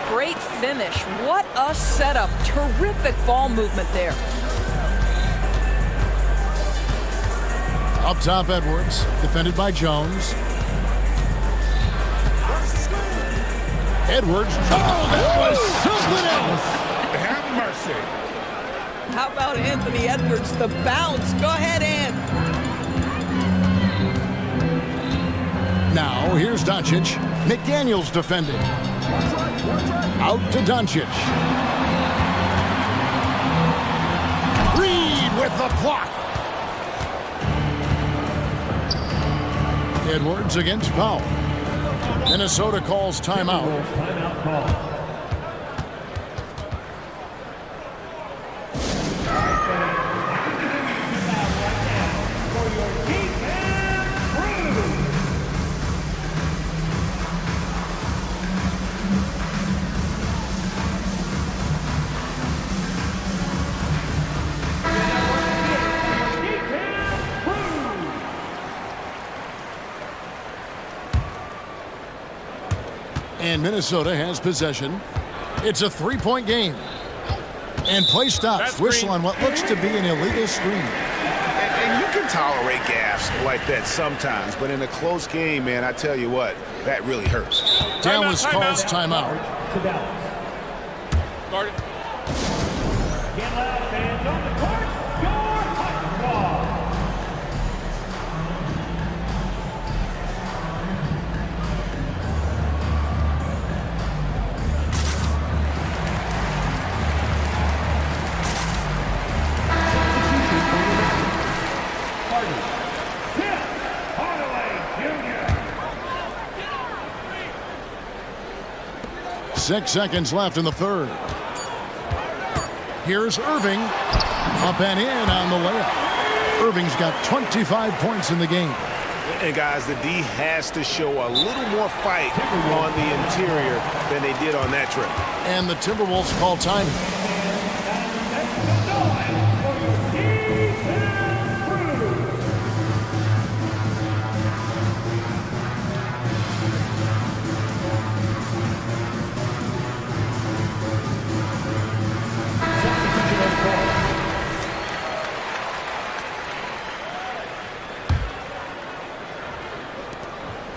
Great finish. What a setup. Terrific ball movement there. Up top, Edwards, defended by Jones. Edwards. Oh, that was something else. Have mercy. How about Anthony Edwards, the bounce? Go ahead, Ant. Now, here's Doncic. McDaniels defending. Out to Doncic. Reed with the block. Edwards against Powell. Minnesota calls timeout. Timeout call. And Minnesota has possession. It's a three-point game. And play stops. Whistle on what looks to be an illegal screen. And you can tolerate gaffes like that sometimes, but in a close game, man, I tell you what, that really hurts. Dallas calls timeout. Guard it. Get loud, fans on the court. Your hot ball. Tim Hardaway Jr. 6 seconds left in the third. Here's Irving. Up and in on the layup. Irving's got 25 points in the game. And guys, the D has to show a little more fight on the interior than they did on that trip. And the Timberwolves call time.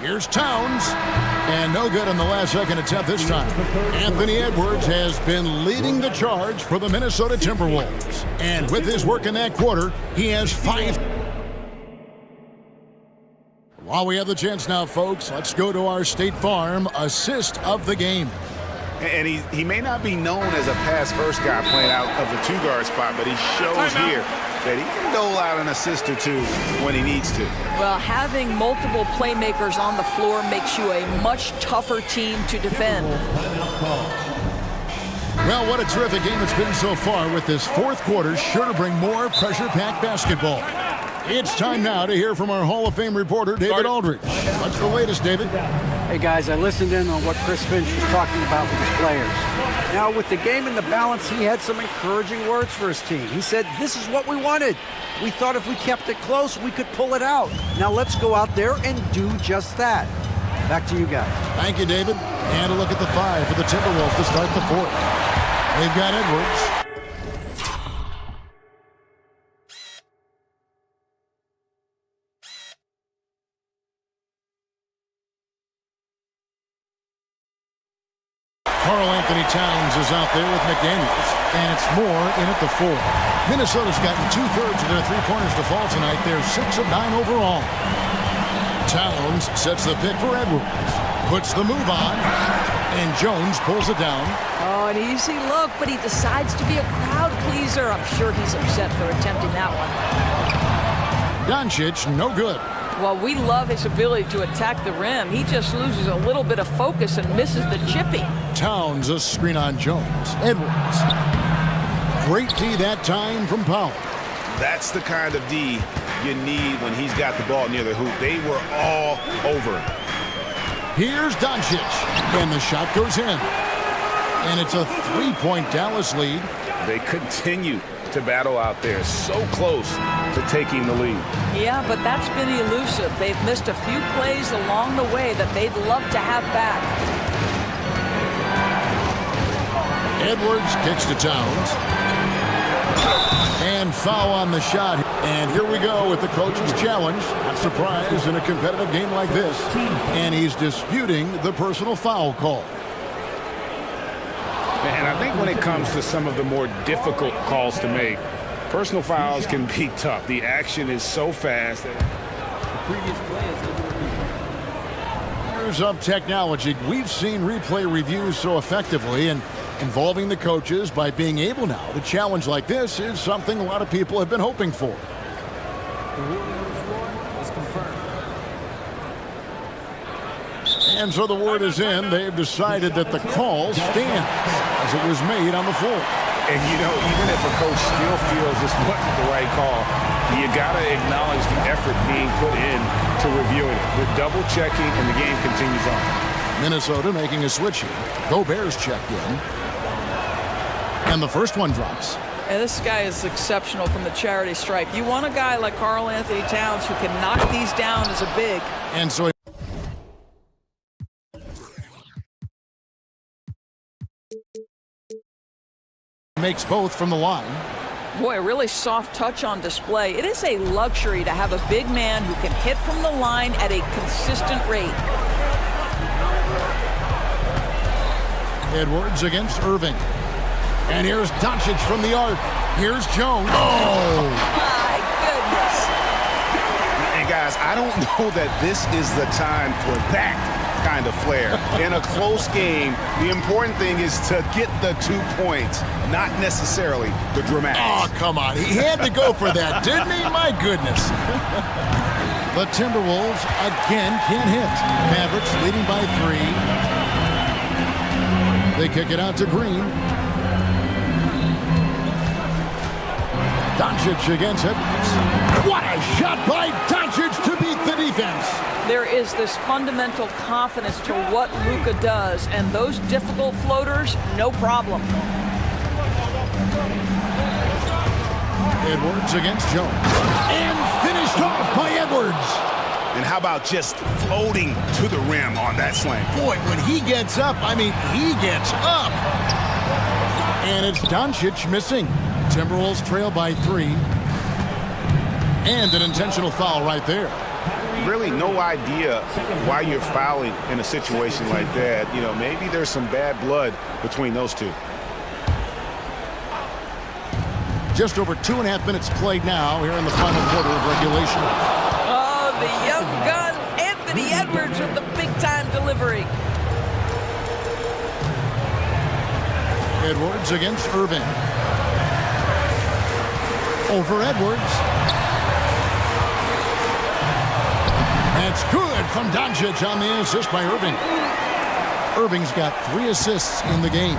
Here's Towns, and no good on the last second attempt this time. Anthony Edwards has been leading the charge for the Minnesota Timberwolves. And with his work in that quarter, he has 5. While we have the chance now, folks, let's go to our State Farm assist of the game. And he may not be known as a pass-first guy playing out of the two-guard spot, but he shows here that he can dole out an assist or two when he needs to. Well, having multiple playmakers on the floor makes you a much tougher team to defend. Well, what a terrific game it's been so far, with this fourth quarter sure to bring more pressure-packed basketball. It's time now to hear from our Hall of Fame reporter, David Aldridge. What's the latest, David? Hey, guys, I listened in on what Chris Finch was talking about with his players. Now, with the game in the balance, he had some encouraging words for his team. He said, this is what we wanted. We thought if we kept it close, we could pull it out. Now, let's go out there and do just that. Back to you guys. Thank you, David. And a look at the 5 for the Timberwolves to start the fourth. They've got Edwards. Karl-Anthony Towns is out there with McDaniels, and it's Moore in at the 4. Minnesota's gotten 2/3 of their three-pointers to fall tonight. They're 6 of 9 overall. Towns sets the pick for Edwards, puts the move on, and Jones pulls it down. Oh, an easy look, but he decides to be a crowd pleaser. I'm sure he's upset for attempting that one. Doncic, no good. Well, we love his ability to attack the rim. He just loses a little bit of focus and misses the chipping. Towns, a screen on Jones. Edwards. Great D that time from Powell. That's the kind of D you need when he's got the ball near the hoop. They were all over him. Here's Doncic, and the shot goes in. And it's a 3-point Dallas lead. They continue to battle out there, so close to taking the lead. Yeah, but that's been elusive. They've missed a few plays along the way that they'd love to have back. Edwards kicks to Towns. And foul on the shot. And here we go with the coach's challenge. Not surprised in a competitive game like this. And he's disputing the personal foul call. And I think when it comes to some of the more difficult calls to make, personal fouls can be tough. The action is so fast. Previous play is over. Years of technology, we've seen replay reviews so effectively, and involving the coaches by being able now to challenge like this is something a lot of people have been hoping for. The ruling on the floor is confirmed. And so the word is in. They've decided that the call stands as it was made on the floor. And, you know, even if a coach still feels this wasn't the right call, you got to acknowledge the effort being put in to reviewing it. With double checking, and the game continues on. Minnesota making a switch here. Gobert's checked in. And the first one drops. Yeah, this guy is exceptional from the charity stripe. You want a guy like Karl Anthony Towns who can knock these down as a big. And so makes both from the line. Boy, a really soft touch on display. It is a luxury to have a big man who can hit from the line at a consistent rate. Edwards against Irving. And here's Doncic from the arc. Here's Jones. Oh! My goodness. And guys, I don't know that this is the time for that kind of flair. In a close game, the important thing is to get the 2 points, not necessarily the dramatics. Oh, come on. He had to go for that, didn't he? My goodness. The Timberwolves again can't hit. Mavericks leading by 3. They kick it out to Green. Doncic against Edwards. What a shot by Doncic to beat the defense. There is this fundamental confidence to what Luka does, and those difficult floaters, no problem. Edwards against Jones. And finished off by Edwards. And how about just floating to the rim on that slam? Boy, when he gets up, I mean, he gets up. And it's Doncic missing. Timberwolves trail by 3. And an intentional foul right there. Really no idea why you're fouling in a situation like that. You know, maybe there's some bad blood between those two. Just over 2.5 minutes played now here in the final quarter of regulation. Oh, the young gun, Anthony Edwards with the big-time delivery. Edwards against Irving. Over Edwards. That's good from Doncic on the assist by Irving. Irving's got 3 assists in the game.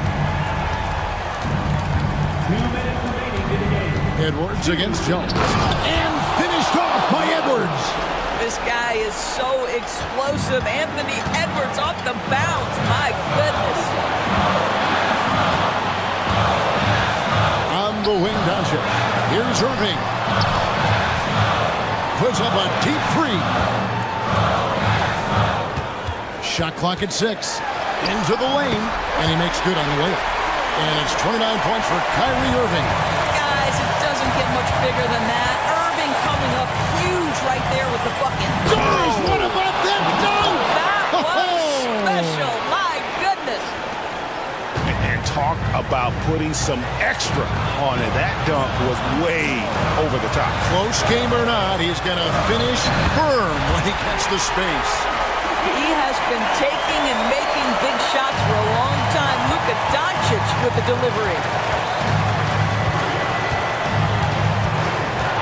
2 minutes remaining in the game. Edwards against Jones. And finished off by Edwards. This guy is so explosive. Anthony Edwards off the bounce. My goodness. On the wing, Doncic. Here's Irving. Puts up a deep 3. Shot clock at 6. Into the lane. And he makes good on the layup. And it's 29 points for Kyrie Irving. Guys, it doesn't get much bigger than that. Irving coming up huge right there with the bucket. Gosh, what about that dunk? That was special. My goodness. And talk about putting some extra on it. That dunk was way over the top. Close game or not, he's going to finish firm when he gets the space. He has been taking and making big shots for a long time. Luka Doncic with the delivery.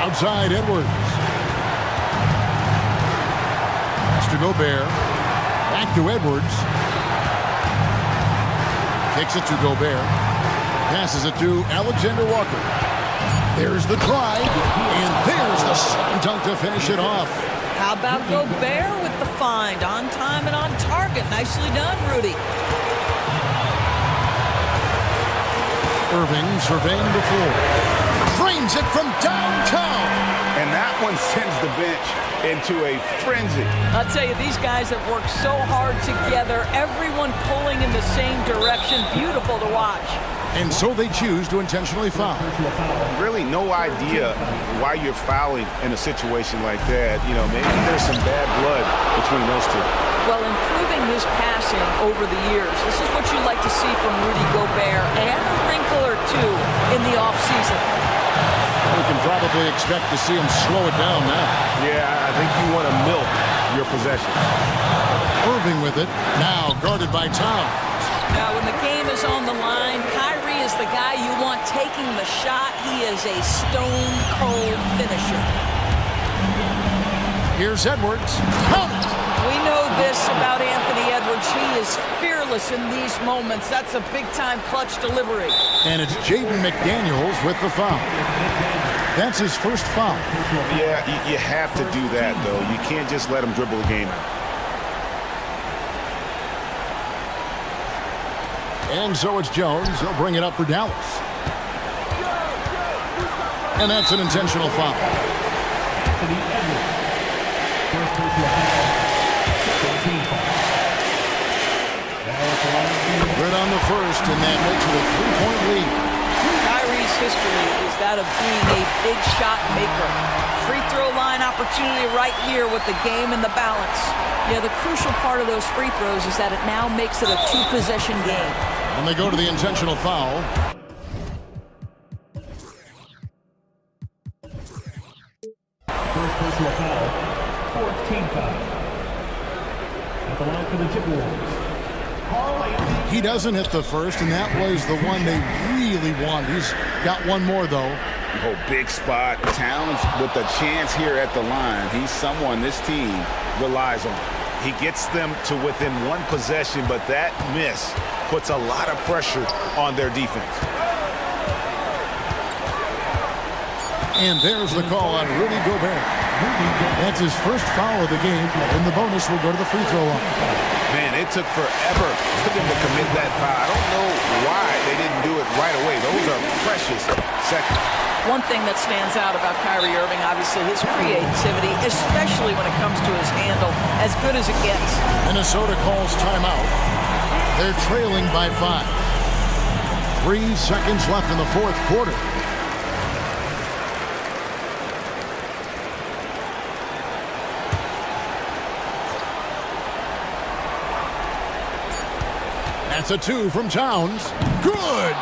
Outside Edwards. Pass to Gobert. Back to Edwards. Kicks it to Gobert. Passes it to Alexander Walker. There's the drive. And there's the slam dunk to finish it off. How about Gobert with the find? On time and on target. Nicely done, Rudy. Irving surveying the floor. Drains it from downtown. And that one sends the bench into a frenzy. I'll tell you, these guys have worked so hard together. Everyone pulling in the same direction. Beautiful to watch. And so they choose to intentionally foul. Really no idea why you're fouling in a situation like that. You know, maybe there's some bad blood between those two. Well, improving his passing over the years. This is what you like to see from Rudy Gobert, and a wrinkle or two in the offseason. We can probably expect to see him slow it down now. Yeah, I think you want to milk your possession. Irving with it, now guarded by Towns. Now, when the game is on the line, Kyrie is the guy you want taking the shot. He is a stone-cold finisher. Here's Edwards. We know this about Anthony Edwards. He is fearless in these moments. That's a big-time clutch delivery. And it's Jaden McDaniels with the foul. That's his first foul. Yeah, you have to do that, though. You can't just let him dribble the game out. And so it's Jones. He'll bring it up for Dallas. And that's an intentional foul. Good on the first, and that makes it a 3-point lead. Kyrie's history is that of being a big shot maker. Free throw line opportunity right here with the game in the balance. Yeah, the crucial part of those free throws is that it now makes it a two-possession game. And they go to the intentional foul. First personal foul, 14 foul. At the line for the Timberwolves. He doesn't hit the first, and that was the one they really wanted. He's got one more, though. Oh, big spot. Towns with a chance here at the line. He's someone this team relies on. He gets them to within one possession, but that miss puts a lot of pressure on their defense. And there's the call on Rudy Gobert. That's his first foul of the game, and the bonus will go to the free throw line. Man, it took forever for them to commit that foul. I don't know why they didn't do it right away. Those are precious seconds. One thing that stands out about Kyrie Irving, obviously, his creativity, especially when it comes to his handle, as good as it gets. Minnesota calls timeout. They're trailing by 5. 3 seconds left in the fourth quarter. That's a 2 from Towns. Good!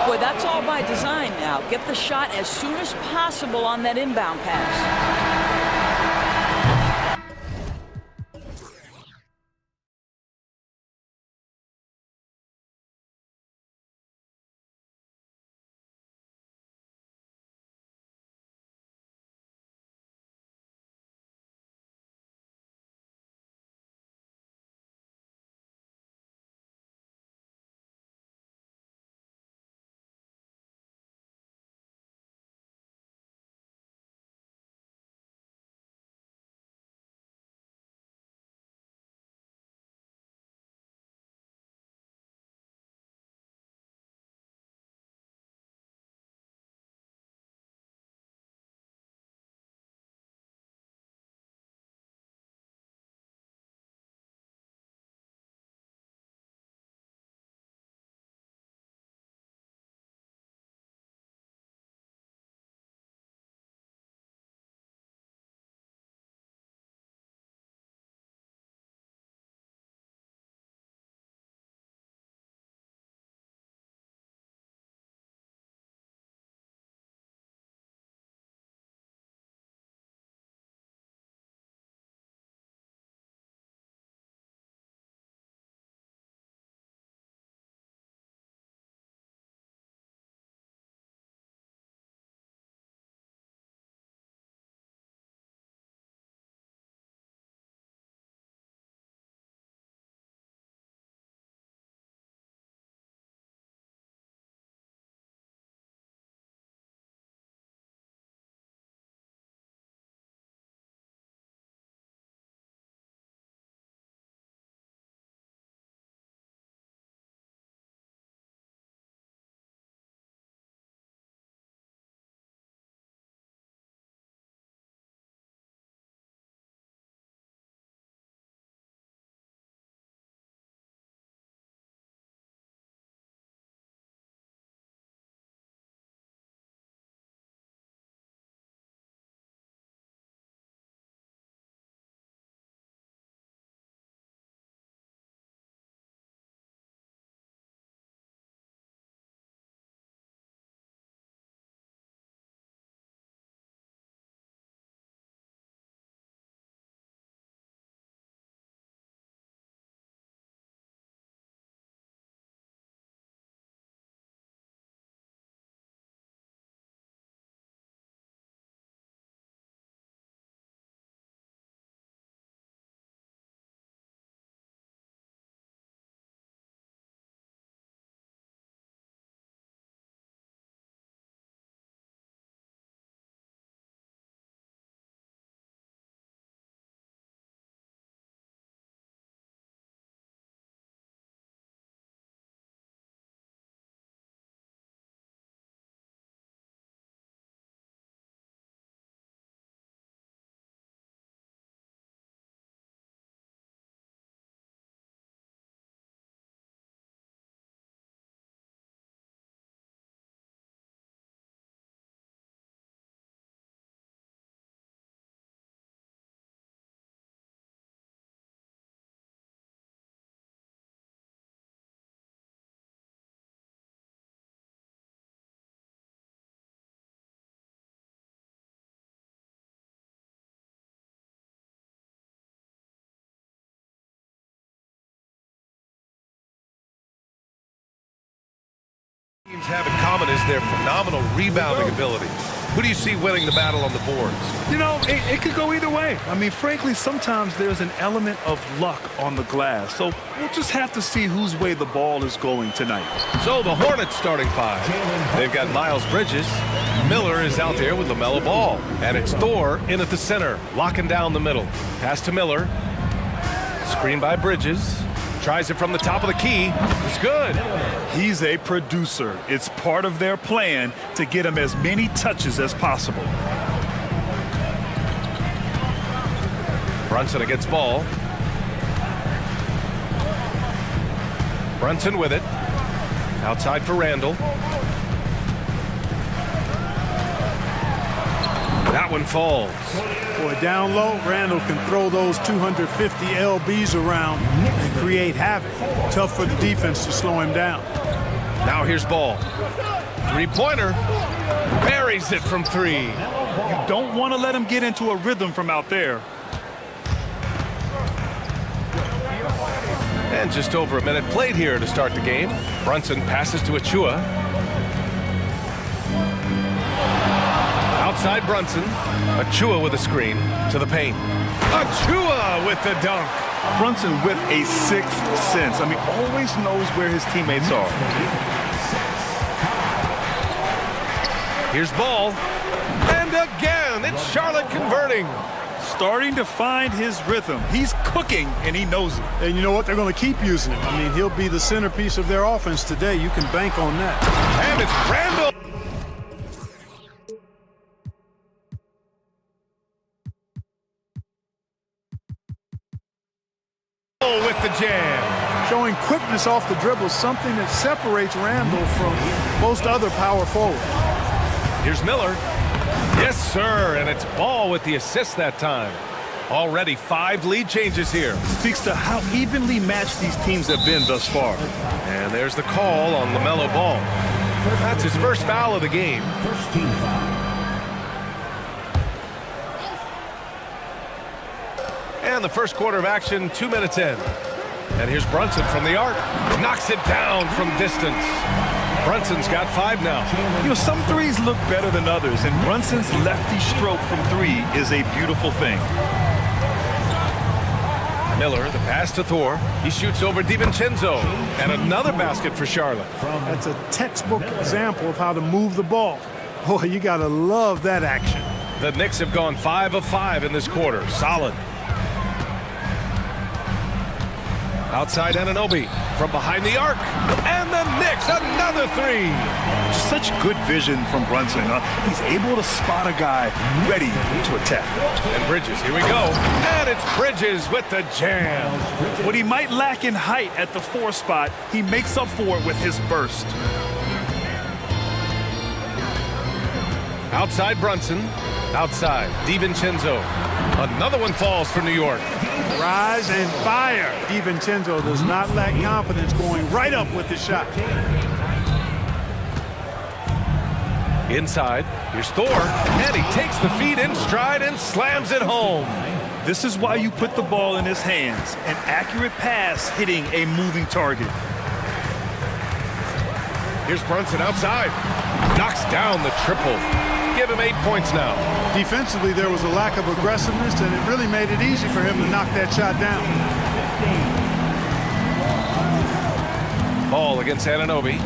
Boy, that's all by design now. Get the shot as soon as possible on that inbound pass. guards have in common is their phenomenal rebounding ability. Who do you see winning the battle on the boards? You know, it could go either way. I mean, frankly, sometimes there's an element of luck on the glass. So we'll just have to see whose way the ball is going tonight. So the Hornets starting five. They've got Miles Bridges. Miller is out there with LaMelo Ball. And it's Thor in at the center, locking down the middle. Pass to Miller. Screen by Bridges. Tries it from the top of the key. It's good. He's a producer. It's part of their plan to get him as many touches as possible. Brunson against ball. Brunson with it. Outside for Randall. That one falls. Boy, down low, Randall can throw those 250 LBs around and create havoc. Tough for the defense to slow him down. Now here's ball. Three-pointer. Buries it from three. You don't want to let him get into a rhythm from out there. And just over a minute played here to start the game. Brunson passes to Achua. Outside Brunson. Achua with a screen to the paint. Achua with the dunk. Brunson with a sixth sense. I mean, always knows where his teammates are. Here's ball. And again, it's Charlotte converting. Starting to find his rhythm. He's cooking, and he knows it. And you know what? They're going to keep using him. I mean, he'll be the centerpiece of their offense today. You can bank on that. And it's Randall. With the jam. Showing quickness off the dribble, something that separates Randall from most other power forwards. Here's Miller. Yes, sir, and it's Ball with the assist that time. Already 5 lead changes here. Speaks to how evenly matched these teams have been thus far. And there's the call on LaMelo Ball. That's his first foul of the game. First team foul. And the first quarter of action, 2 minutes in. And here's Brunson from the arc. Knocks it down from distance. Brunson's got 5 now. You know, some threes look better than others, and Brunson's lefty stroke from 3 is a beautiful thing. Miller, the pass to Thor. He shoots over DiVincenzo. And another basket for Charlotte. That's a textbook example of how to move the ball. Boy, you got to love that action. The Knicks have gone 5 of 5 in this quarter. Solid. Outside Anunoby from behind the arc. And the Knicks, another 3. Such good vision from Brunson. He's able to spot a guy ready to attack. And Bridges, here we go. And it's Bridges with the jam. What he might lack in height at the 4 spot, he makes up for it with his burst. Outside Brunson. Outside DiVincenzo. Another one falls for New York. Rise and fire. DiVincenzo does not lack confidence, going right up with the shot. Inside, here's Thor, and he takes the feed in stride and slams it home. This is why you put the ball in his hands. An accurate pass hitting a moving target. Here's Brunson outside. Knocks down the triple. Give him 8 points now. Defensively, there was a lack of aggressiveness, and it really made it easy for him to knock that shot down. Ball against Anunoby.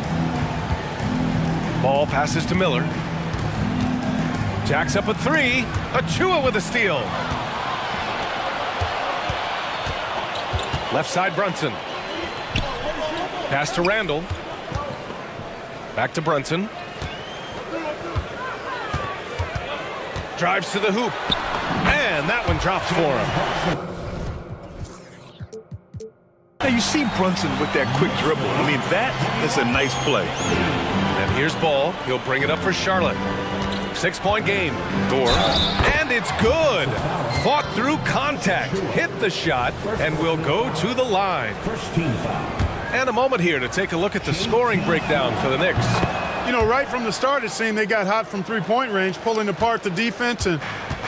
Ball passes to Miller. Jacks up a 3. Achua with a steal. Left side Brunson. Pass to Randall. Back to Brunson. Drives to the hoop. And that one drops for him. Now you see Brunson with that quick dribble. I mean, that is a nice play. And here's Ball. He'll bring it up for Charlotte. 6-point game. Thor. And it's good. Fought through contact. Hit the shot. And will go to the line. First team foul. And a moment here to take a look at the scoring breakdown for the Knicks. You know, right from the start, it seemed they got hot from three-point range, pulling apart the defense and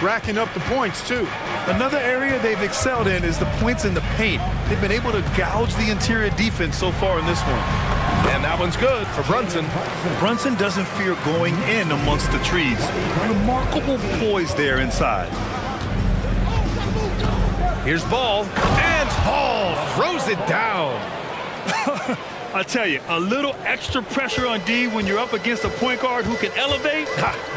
racking up the points, too. Another area they've excelled in is the points in the paint. They've been able to gouge the interior defense so far in this one. And that one's good for Brunson. Brunson doesn't fear going in amongst the trees. Remarkable poise there inside. Here's Ball, and Ball throws it down. I tell you, a little extra pressure on D when you're up against a point guard who can elevate.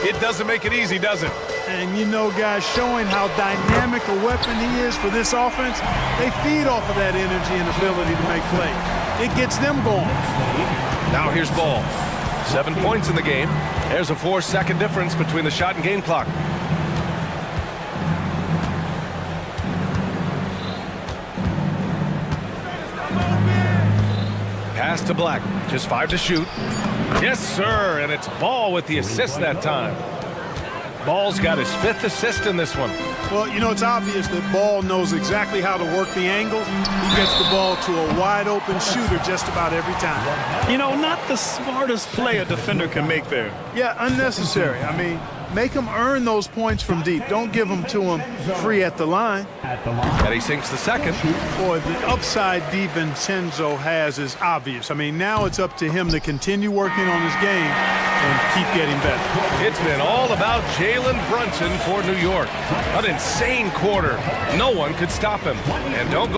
It doesn't make it easy, does it? And you know, guys, showing how dynamic a weapon he is for this offense, they feed off of that energy and ability to make plays. It gets them going. Now here's Ball. 7 points in the game. There's a 4-second difference between the shot and game clock. Pass to Black. Just 5 to shoot. Yes, sir. And it's Ball with the assist that time. Ball's got his 5th assist in this one. Well, you know, it's obvious that Ball knows exactly how to work the angles. He gets the ball to a wide-open shooter just about every time. You know, not the smartest play a defender can make there. Yeah, unnecessary. I mean, make him earn those points from deep. Don't give them to him free at the line. And he sinks the second. Boy, the upside DiVincenzo has is obvious. I mean, now it's up to him to continue working on his game and keep getting better. It's been all about Jalen Brunson for New York. An insane quarter. No one could stop him. And don't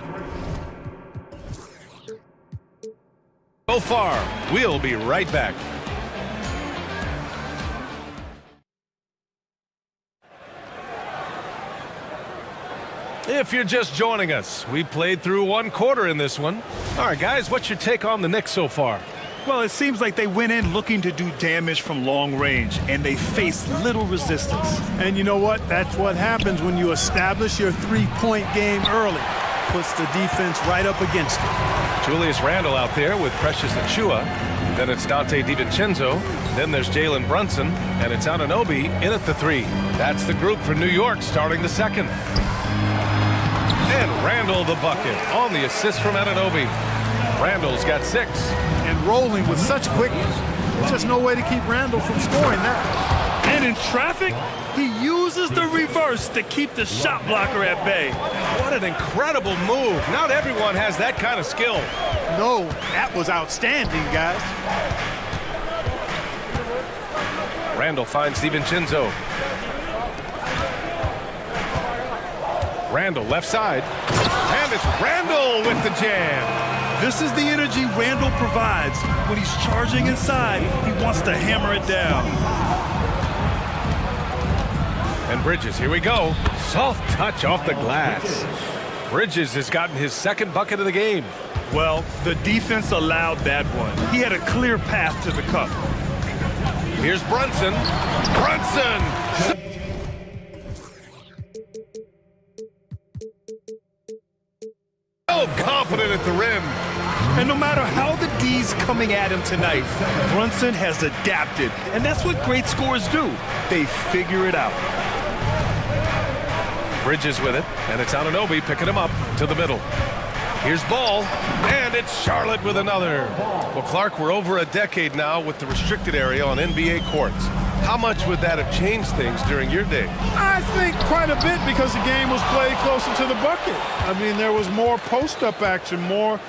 go far. We'll be right back. If you're just joining us, we played through 1 quarter in this one. All right, guys, what's your take on the Knicks so far? Well, it seems like they went in looking to do damage from long range, and they faced little resistance. And you know what? That's what happens when you establish your three-point game early. Puts the defense right up against it. Julius Randle out there with Precious Achiuwa. Then it's Dante DiVincenzo. Then there's Jalen Brunson, and it's Anunoby in at the 3. That's the group for New York starting the second. And Randle the bucket on the assist from Anunoby. Randle's got 6. And rolling with such quickness. There's just no way to keep Randle from scoring that. And in traffic, he uses the reverse to keep the shot blocker at bay. What an incredible move. Not everyone has that kind of skill. No, that was outstanding, guys. Randle finds DiVincenzo. Randle left side. And it's Randle with the jam. This is the energy Randle provides. When he's charging inside, he wants to hammer it down. And Bridges, here we go. Soft touch off the glass. Bridges has gotten his 2nd bucket of the game. Well, the defense allowed that one. He had a clear path to the cup. Here's Brunson. Brunson! So confident at the rim. And no matter how the D's coming at him tonight, Brunson has adapted. And that's what great scorers do. They figure it out. Bridges with it, and it's Anunoby picking him up to the middle. Here's Ball, and it's Charlotte with another. Well, Clark, we're over a decade now with the restricted area on NBA courts. How much would that have changed things during your day? I think quite a bit because the game was played closer to the bucket. I mean, there was more post-up action, more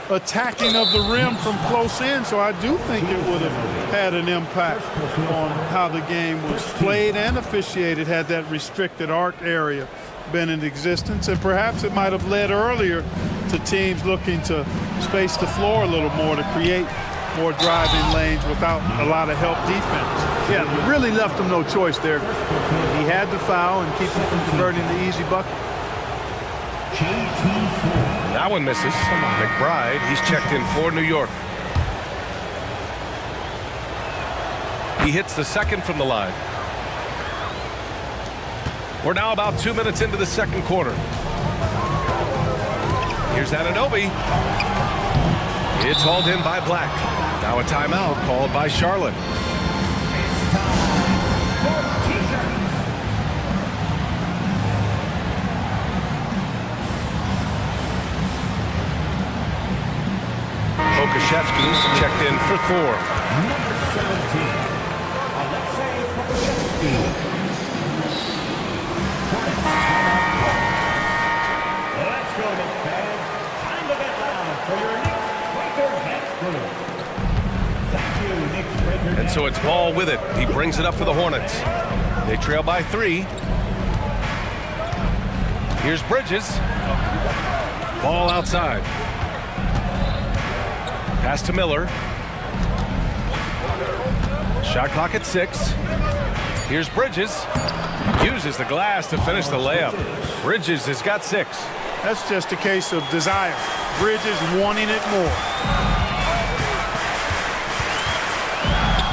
attacking of the rim from close in, so I do think it would have had an impact on how the game was played and officiated had that restricted arc area been in existence, and perhaps it might have led earlier to teams looking to space the floor a little more to create more driving lanes without a lot of help defense. Yeah, really left them no choice there. He had the foul and keep him from converting the easy bucket. That one misses. McBride, he's checked in for New York. He hits the 2nd from the line. We're now about 2 minutes into the 2nd quarter. Here's Anunoby. It's hauled in by Black. Now a timeout called by Charlotte. Okashevsky's checked in for 4. And so it's Ball with it. He brings it up for the Hornets. They trail by 3. Here's Bridges. Ball outside. Pass to Miller. Shot clock at 6. Here's Bridges. Uses the glass to finish the layup. Bridges has got 6. That's just a case of desire. Bridges wanting it more.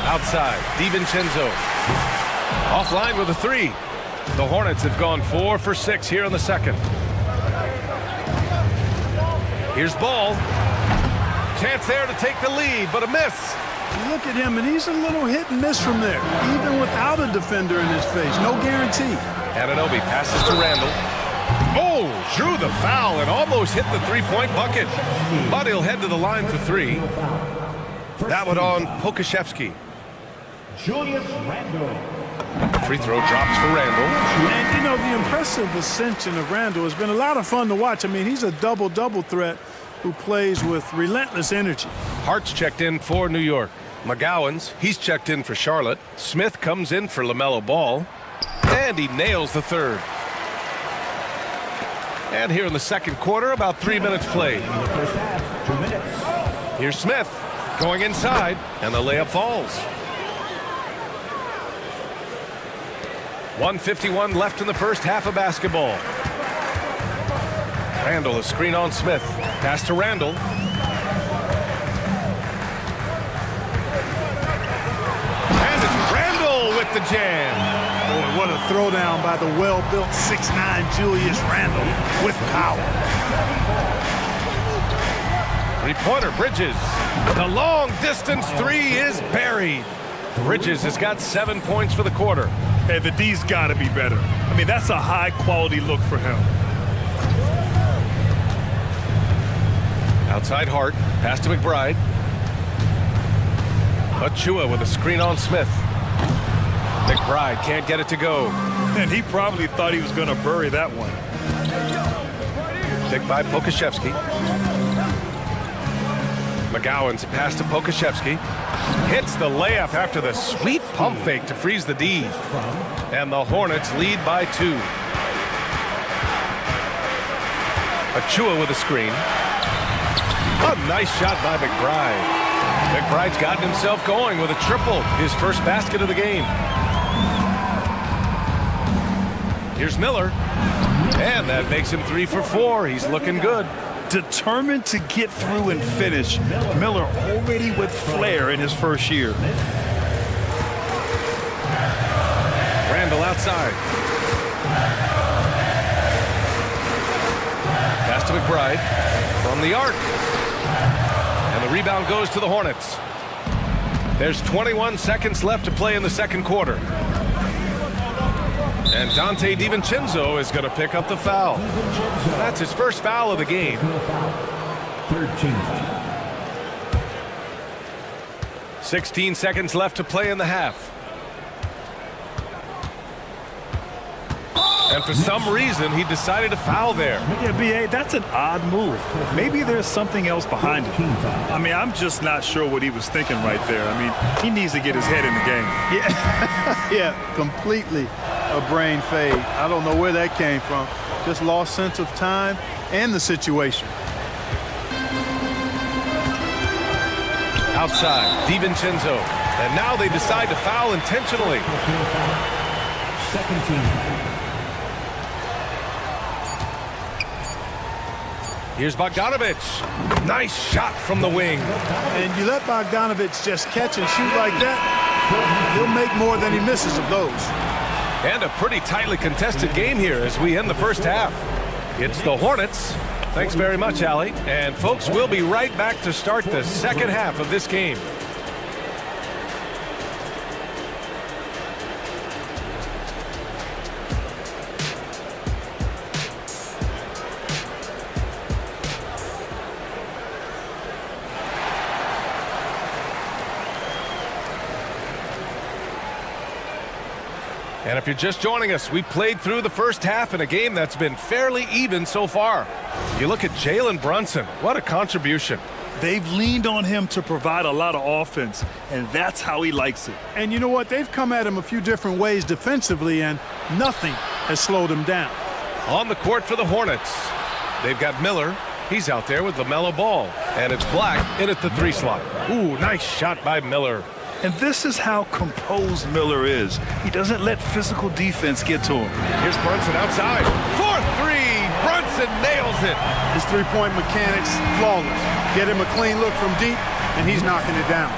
Outside, DiVincenzo. Offline with a 3. The Hornets have gone 4 for 6 here in the second. Here's Ball. Chance there to take the lead, but a miss. Look at him, and he's a little hit and miss from there, even without a defender in his face. No guarantee. Anunoby passes to Randall. Oh, drew the foul and almost hit the three-point bucket. But he'll head to the line for 3. That one on Pokashevsky. Julius Randle. Free throw drops for Randall. And, you know, the impressive ascension of Randall has been a lot of fun to watch. I mean, he's a double-double threat who plays with relentless energy. Hart's checked in for New York. McGowan's, he's checked in for Charlotte. Smith comes in for LaMelo Ball. And he nails the third. And here in the second quarter, about 3 minutes played. Here's Smith going inside, and the layup falls. 1:51 left in the first half of basketball. Randall, a screen on Smith. Pass to Randall. And it's Randall with the jam. Boy, what a throwdown by the well-built 6'9" Julius Randall with power. Three-pointer, Bridges. The long-distance 3 is buried. Bridges has got 7 points for the quarter. Hey, the D's got to be better. I mean, that's a high-quality look for him. Outside Hart. Pass to McBride. Achua with a screen on Smith. McBride can't get it to go. And he probably thought he was going to bury that one. Picked by Pokashevsky. McGowan's pass to Pokashevsky. Hits the layup after the sweet pump fake to freeze the D. And the Hornets lead by 2. Achua with a screen. A nice shot by McBride. McBride's gotten himself going with a triple, his first basket of the game. Here's Miller. And that makes him 3 for 4. He's looking good. Determined to get through and finish. Miller already with flair in his first year. Randall outside. Pass to McBride from the arc. And the rebound goes to the Hornets. There's 21 seconds left to play in the second quarter. And Dante DiVincenzo is going to pick up the foul. That's his first foul of the game. 16 seconds left to play in the half. And for some reason, he decided to foul there. Yeah, B.A., that's an odd move. Maybe there's something else behind it. I mean, I'm just not sure what he was thinking right there. I mean, he needs to get his head in the game. Yeah, yeah, completely a brain fade. I don't know where that came from. Just lost sense of time and the situation. Outside, DiVincenzo. And now they decide to foul intentionally. Second team. Here's Bogdanovich. Nice shot from the wing. And you let Bogdanovich just catch and shoot like that, he'll make more than he misses of those. And a pretty tightly contested game here as we end the first half. It's the Hornets. Thanks very much, Allie. And folks, we'll be right back to start the second half of this game. And if you're just joining us, we played through the first half in a game that's been fairly even so far. You look at Jalen Brunson, what a contribution. They've leaned on him to provide a lot of offense, and that's how he likes it. And you know what? They've come at him a few different ways defensively, and nothing has slowed him down. On the court for the Hornets, they've got Miller. He's out there with LaMelo Ball, and it's Black in at the 3 slot. Ooh, nice shot by Miller. And this is how composed Miller is. He doesn't let physical defense get to him. Here's Brunson outside. 4-3. Brunson nails it. His three-point mechanics, flawless. Get him a clean look from deep, and he's knocking it down.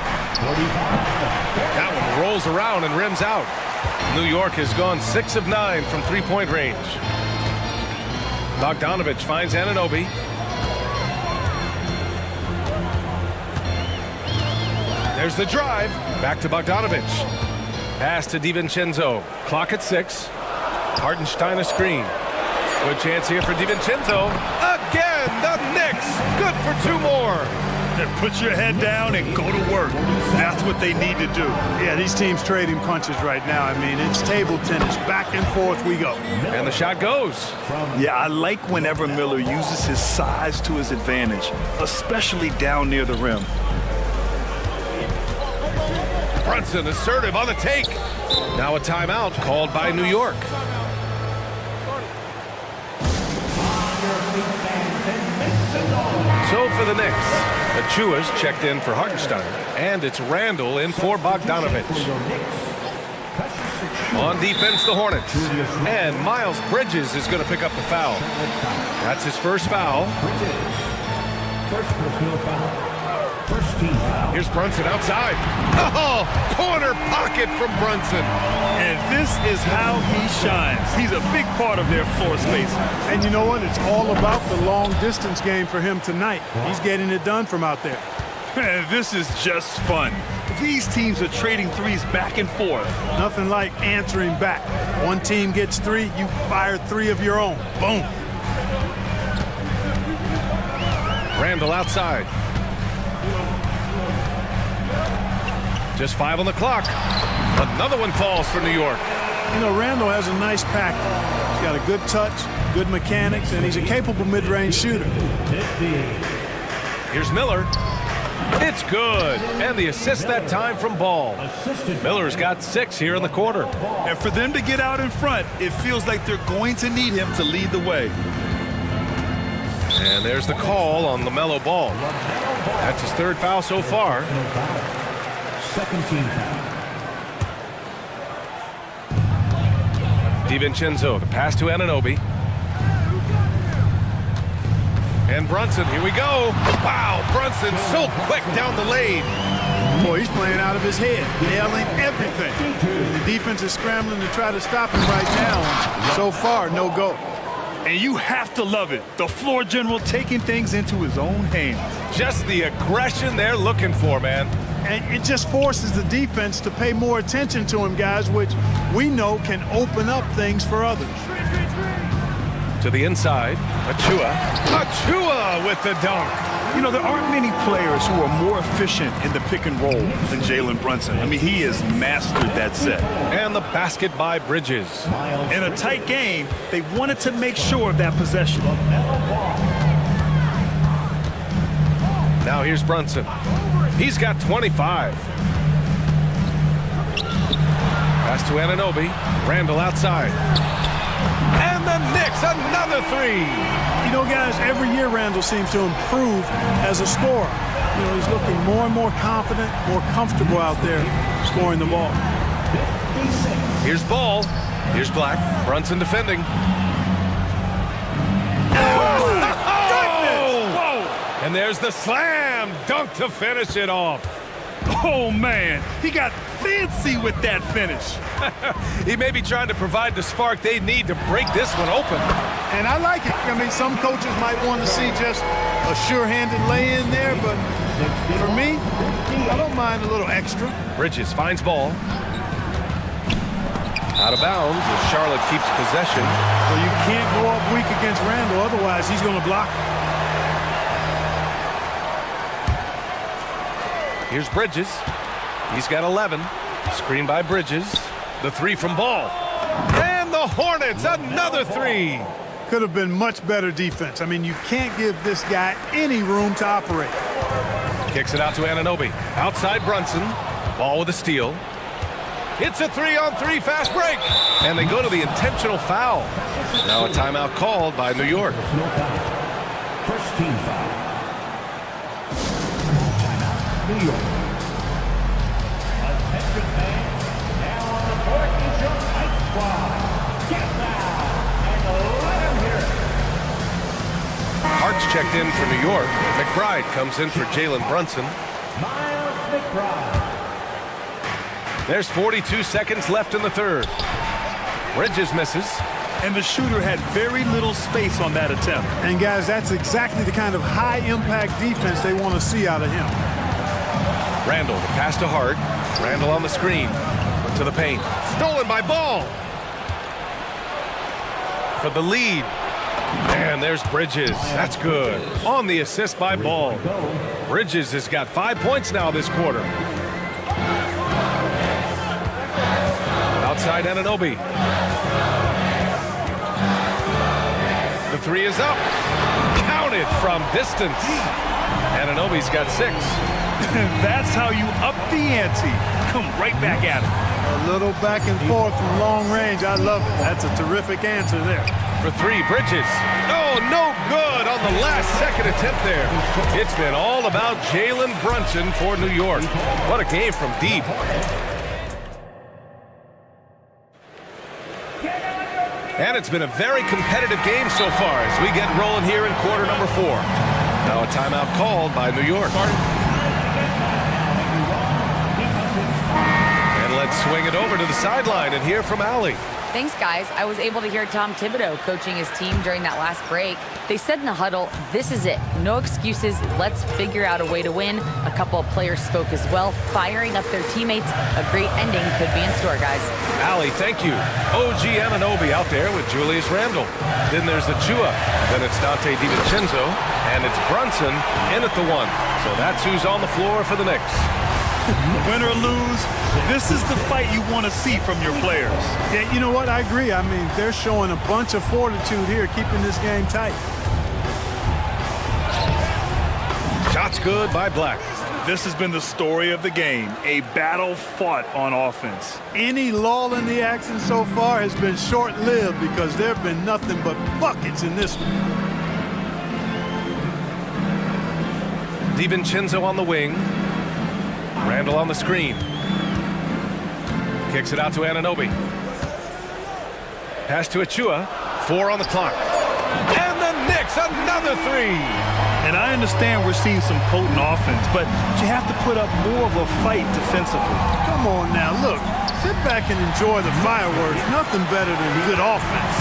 That one rolls around and rims out. New York has gone 6 of 9 from three-point range. Bogdanovich finds Anunoby. There's the drive. Back to Bogdanovich. Pass to DiVincenzo. Clock at 6. Hartenstein a screen. Good chance here for DiVincenzo. Again, the Knicks. Good for 2 more. Then put your head down and go to work. That's what they need to do. Yeah, these teams trading punches right now. I mean, it's table tennis. Back and forth we go. And the shot goes. Yeah, I like whenever Miller uses his size to his advantage, especially down near the rim. Brunson assertive on the take. Now a timeout called by New York. So for the Knicks, Achua's checked in for Hartenstein, and it's Randall in for Bogdanovich. On defense, the Hornets, and Miles Bridges is going to pick up the foul. That's his first foul. First personal foul. First team foul. Here's Brunson outside. Oh, corner pocket from Brunson. And this is how he shines. He's a big part of their floor space. And you know what? It's all about the long distance game for him tonight. He's getting it done from out there. And this is just fun. These teams are trading threes back and forth. Nothing like answering back. One team gets 3, you fire 3 of your own. Boom. Randall outside. Just 5 on the clock. Another one falls for New York. You know, Randall has a nice package. He's got a good touch, good mechanics, and he's a capable mid-range shooter. Here's Miller. It's good. And the assist that time from Ball. Miller's got 6 here in the quarter. And for them to get out in front, it feels like they're going to need him to lead the way. And there's the call on LaMelo Ball. That's his 3rd foul so far. Second team foul. DiVincenzo, the pass to Anunoby. And Brunson, here we go. Wow, Brunson so quick down the lane. Boy, he's playing out of his head, nailing everything. The defense is scrambling to try to stop him right now. So far, no go. And you have to love it. The floor general taking things into his own hands. Just the aggression they're looking for, man. And it just forces the defense to pay more attention to him, guys, which we know can open up things for others. To the inside, Achua. Achua with the dunk. You know, there aren't many players who are more efficient in the pick and roll than Jalen Brunson. I mean, he has mastered that set. And the basket by Bridges. In a tight game, they wanted to make sure of that possession. Now here's Brunson. He's got 25. Pass to Anunoby. Randall outside. And the Knicks, another 3. You know, guys, every year Randall seems to improve as a scorer. You know, he's looking more and more confident, more comfortable out there scoring the ball. Here's Ball. Here's Black. Brunson defending. And there's the slam dunk to finish it off. Oh, man, he got fancy with that finish. He may be trying to provide the spark they need to break this one open. And I like it. I mean, some coaches might want to see just a sure-handed lay-in there, but for me, I don't mind a little extra. Bridges finds Ball. Out of bounds as Charlotte keeps possession. Well, you can't go up weak against Randall, otherwise he's going to block. Here's Bridges. He's got 11. Screen by Bridges. The 3 from Ball. And the Hornets, another three. Could have been much better defense. I mean, you can't give this guy any room to operate. Kicks it out to Anunoby. Outside Brunson. Ball with a steal. It's a 3-on-3 fast break. And they go to the intentional foul. Now a timeout called by New York. First team foul. Timeout, New York. Attention fans, now on the court is your fight squad. Get down and let them hear it. Hart's checked in for New York. McBride comes in for Jalen Brunson. Miles McBride. There's 42 seconds left in the third. Bridges misses. And the shooter had very little space on that attempt. And guys, that's exactly the kind of high-impact defense they want to see out of him. Randall, the pass to Hart. Randall on the screen. To the paint. Stolen by Ball. For the lead. And there's Bridges. That's good. On the assist by Ball. Bridges has got 5 points now this quarter. Outside Anunoby. The three is up. Counted from distance. Anunoby's got 6. That's how you up the ante. Come right back at it. A little back and forth from long range. I love it. That's a terrific answer there. For 3, Bridges. Oh, no good on the last second attempt there. It's been all about Jalen Brunson for New York. What a game from deep. And it's been a very competitive game so far as we get rolling here in quarter number 4. Now a timeout called by New York. And let's swing it over to the sideline and hear from Allie. Thanks, guys. I was able to hear Tom Thibodeau coaching his team during that last break. They said in the huddle, this is it. No excuses. Let's figure out a way to win. A couple of players spoke as well, firing up their teammates. A great ending could be in store, guys. Allie, thank you. OG Anunoby out there with Julius Randle. Then there's Achua. Then it's Dante DiVincenzo. And it's Brunson in at the 1. So that's who's on the floor for the Knicks. Win or lose, this is the fight you want to see from your players. Yeah, you know what? I agree. I mean, they're showing a bunch of fortitude here, keeping this game tight. Shots good by Black. This has been the story of the game, a battle fought on offense. Any lull in the action so far has been short-lived because there have been nothing but buckets in this one. DiVincenzo on the wing. Randall on the screen. Kicks it out to Anunoby. Pass to Achua. 4 on the clock. And the Knicks, another 3. And I understand we're seeing some potent offense, but you have to put up more of a fight defensively. Come on now, look. Sit back and enjoy the fireworks. Nothing better than good offense.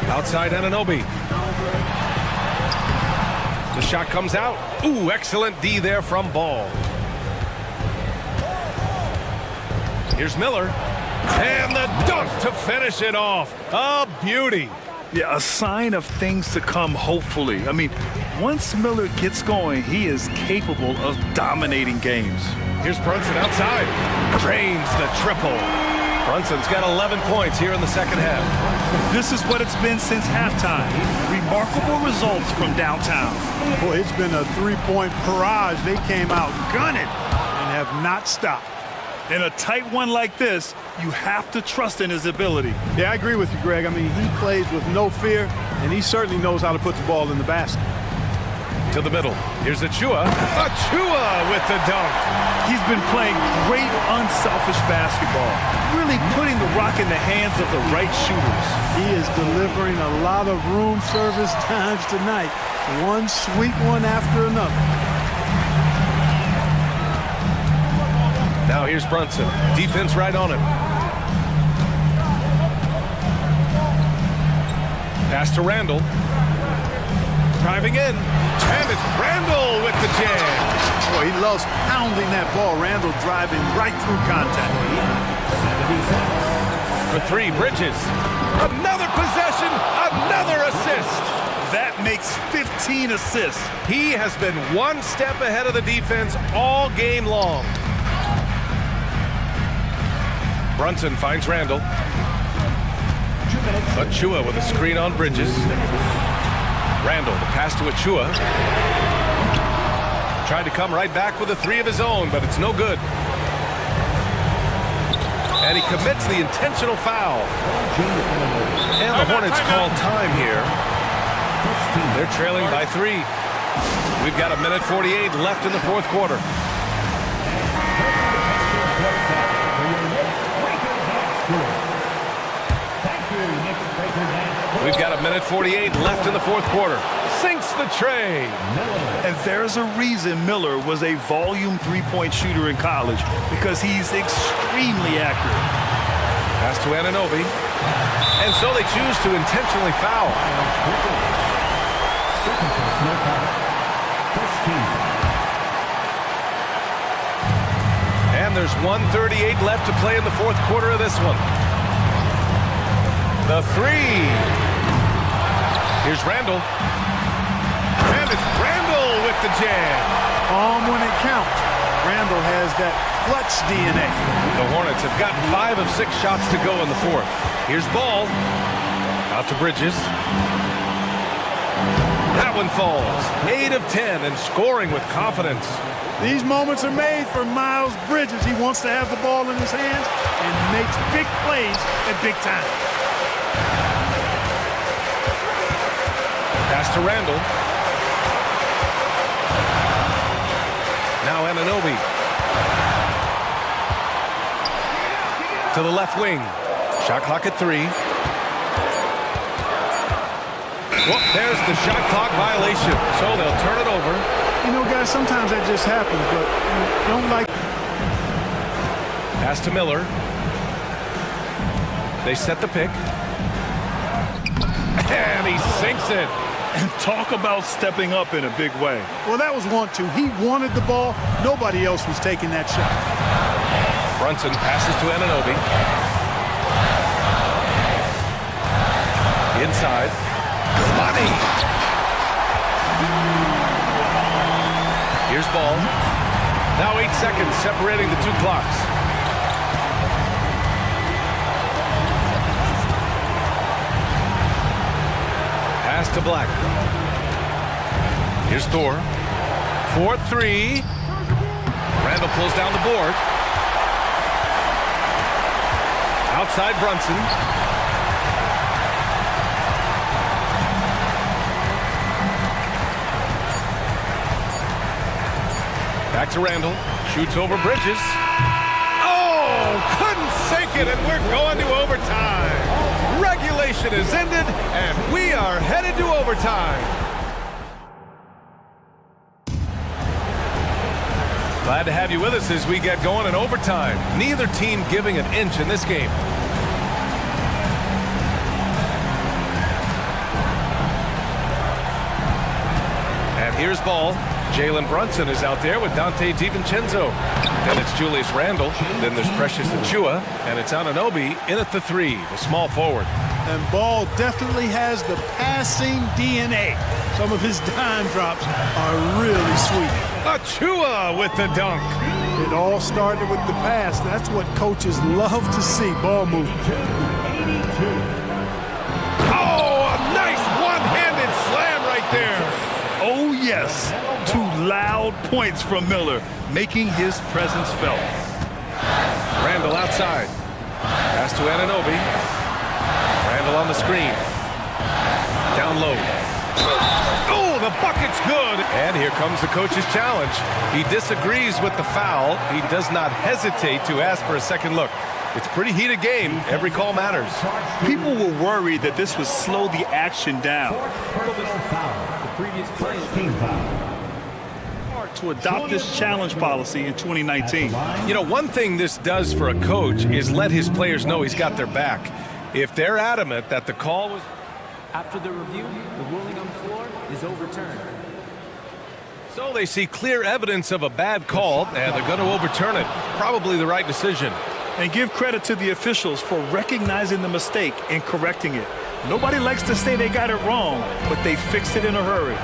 Outside Anunoby. The shot comes out. Ooh, excellent D there from Ball. Here's Miller. And the dunk to finish it off. A beauty. Yeah, a sign of things to come, hopefully. I mean, once Miller gets going, he is capable of dominating games. Here's Brunson outside. Drains the triple. Brunson's got 11 points here in the second half. This is what it's been since halftime. Remarkable results from downtown. Boy, it's been a three-point barrage. They came out gunning and have not stopped. In a tight one like this, you have to trust in his ability. Yeah, I agree with you, Greg. I mean, he plays with no fear, and he certainly knows how to put the ball in the basket. To the middle. Here's Achua. Achua with the dunk. He's been playing great, unselfish basketball, really putting the rock in the hands of the right shooters. He is delivering a lot of room service times tonight. One sweet one after another. Now here's Brunson. Defense right on him. Pass to Randall. Driving in. And it's Randall with the jam. Boy, he loves pounding that ball. Randall driving right through contact. For 3, Bridges. Another possession, another assist. That makes 15 assists. He has been one step ahead of the defense all game long. Brunson finds Randall. Achua with a screen on Bridges. Randall, the pass to Achua. Tried to come right back with a three of his own, but it's no good. And he commits the intentional foul. And the Hornets call time here. They're trailing by 3. We've got 1:48 left in the fourth quarter. We've got 1:48 left in the fourth quarter. Sinks the tray. And there's a reason Miller was a volume three-point shooter in college, because he's extremely accurate. Pass to Anunoby. And so they choose to intentionally foul. And there's 1:38 left to play in the fourth quarter of this one. The three. Here's Randall. And it's Randall with the jam. When it counts. Randall has that clutch DNA. The Hornets have gotten 5 of 6 shots to go in the fourth. Here's Ball. Out to Bridges. That one falls. 8 of 10 and scoring with confidence. These moments are made for Miles Bridges. He wants to have the ball in his hands and makes big plays at big time. Pass to Randall. Now Anunoby. To the left wing. Shot clock at 3. Well, there's the shot clock violation. So they'll turn it over. You know, guys, sometimes that just happens, but you don't like... Pass to Miller. They set the pick. And he sinks it. And talk about stepping up in a big way. Well, that was 1-2. He wanted the ball. Nobody else was taking that shot. Brunson passes to Anunoby. Inside. Money. Here's Ball. Now 8 seconds separating the 2 clocks. Pass to Black. Here's Thor. 4-3. Randall pulls down the board. Outside Brunson. Back to Randall. Shoots over Bridges. Oh, couldn't sink it, and we're going to overtime. Regulation is ended, and we are headed to overtime. Glad to have you with us as we get going in overtime. Neither team giving an inch in this game. And here's Ball. Jalen Brunson is out there with Dante DiVincenzo. Then it's Julius Randle. Then there's Precious Achua. And it's Anunoby in at the 3, the small forward. And Ball definitely has the passing DNA. Some of his dime drops are really sweet. Achua with the dunk. It all started with the pass. That's what coaches love to see, ball movement. Oh, a nice one-handed slam right there. Oh, yes. 2 loud points from Miller, making his presence felt. Randall outside. Pass to Anunoby. Randall on the screen. Down low. Oh, the bucket's good. And here comes the coach's challenge. He disagrees with the foul. He does not hesitate to ask for a second look. It's a pretty heated game. Every call matters. People were worried that this would slow the action down. The previous play is team foul. To adopt this challenge policy in 2019. You know, one thing this does for a coach is let his players know he's got their back. If they're adamant that the call was... After the review, the ruling on the floor is overturned. So they see clear evidence of a bad call, and they're going to overturn it. Probably the right decision. And give credit to the officials for recognizing the mistake and correcting it. Nobody likes to say they got it wrong, but they fixed it in a hurry.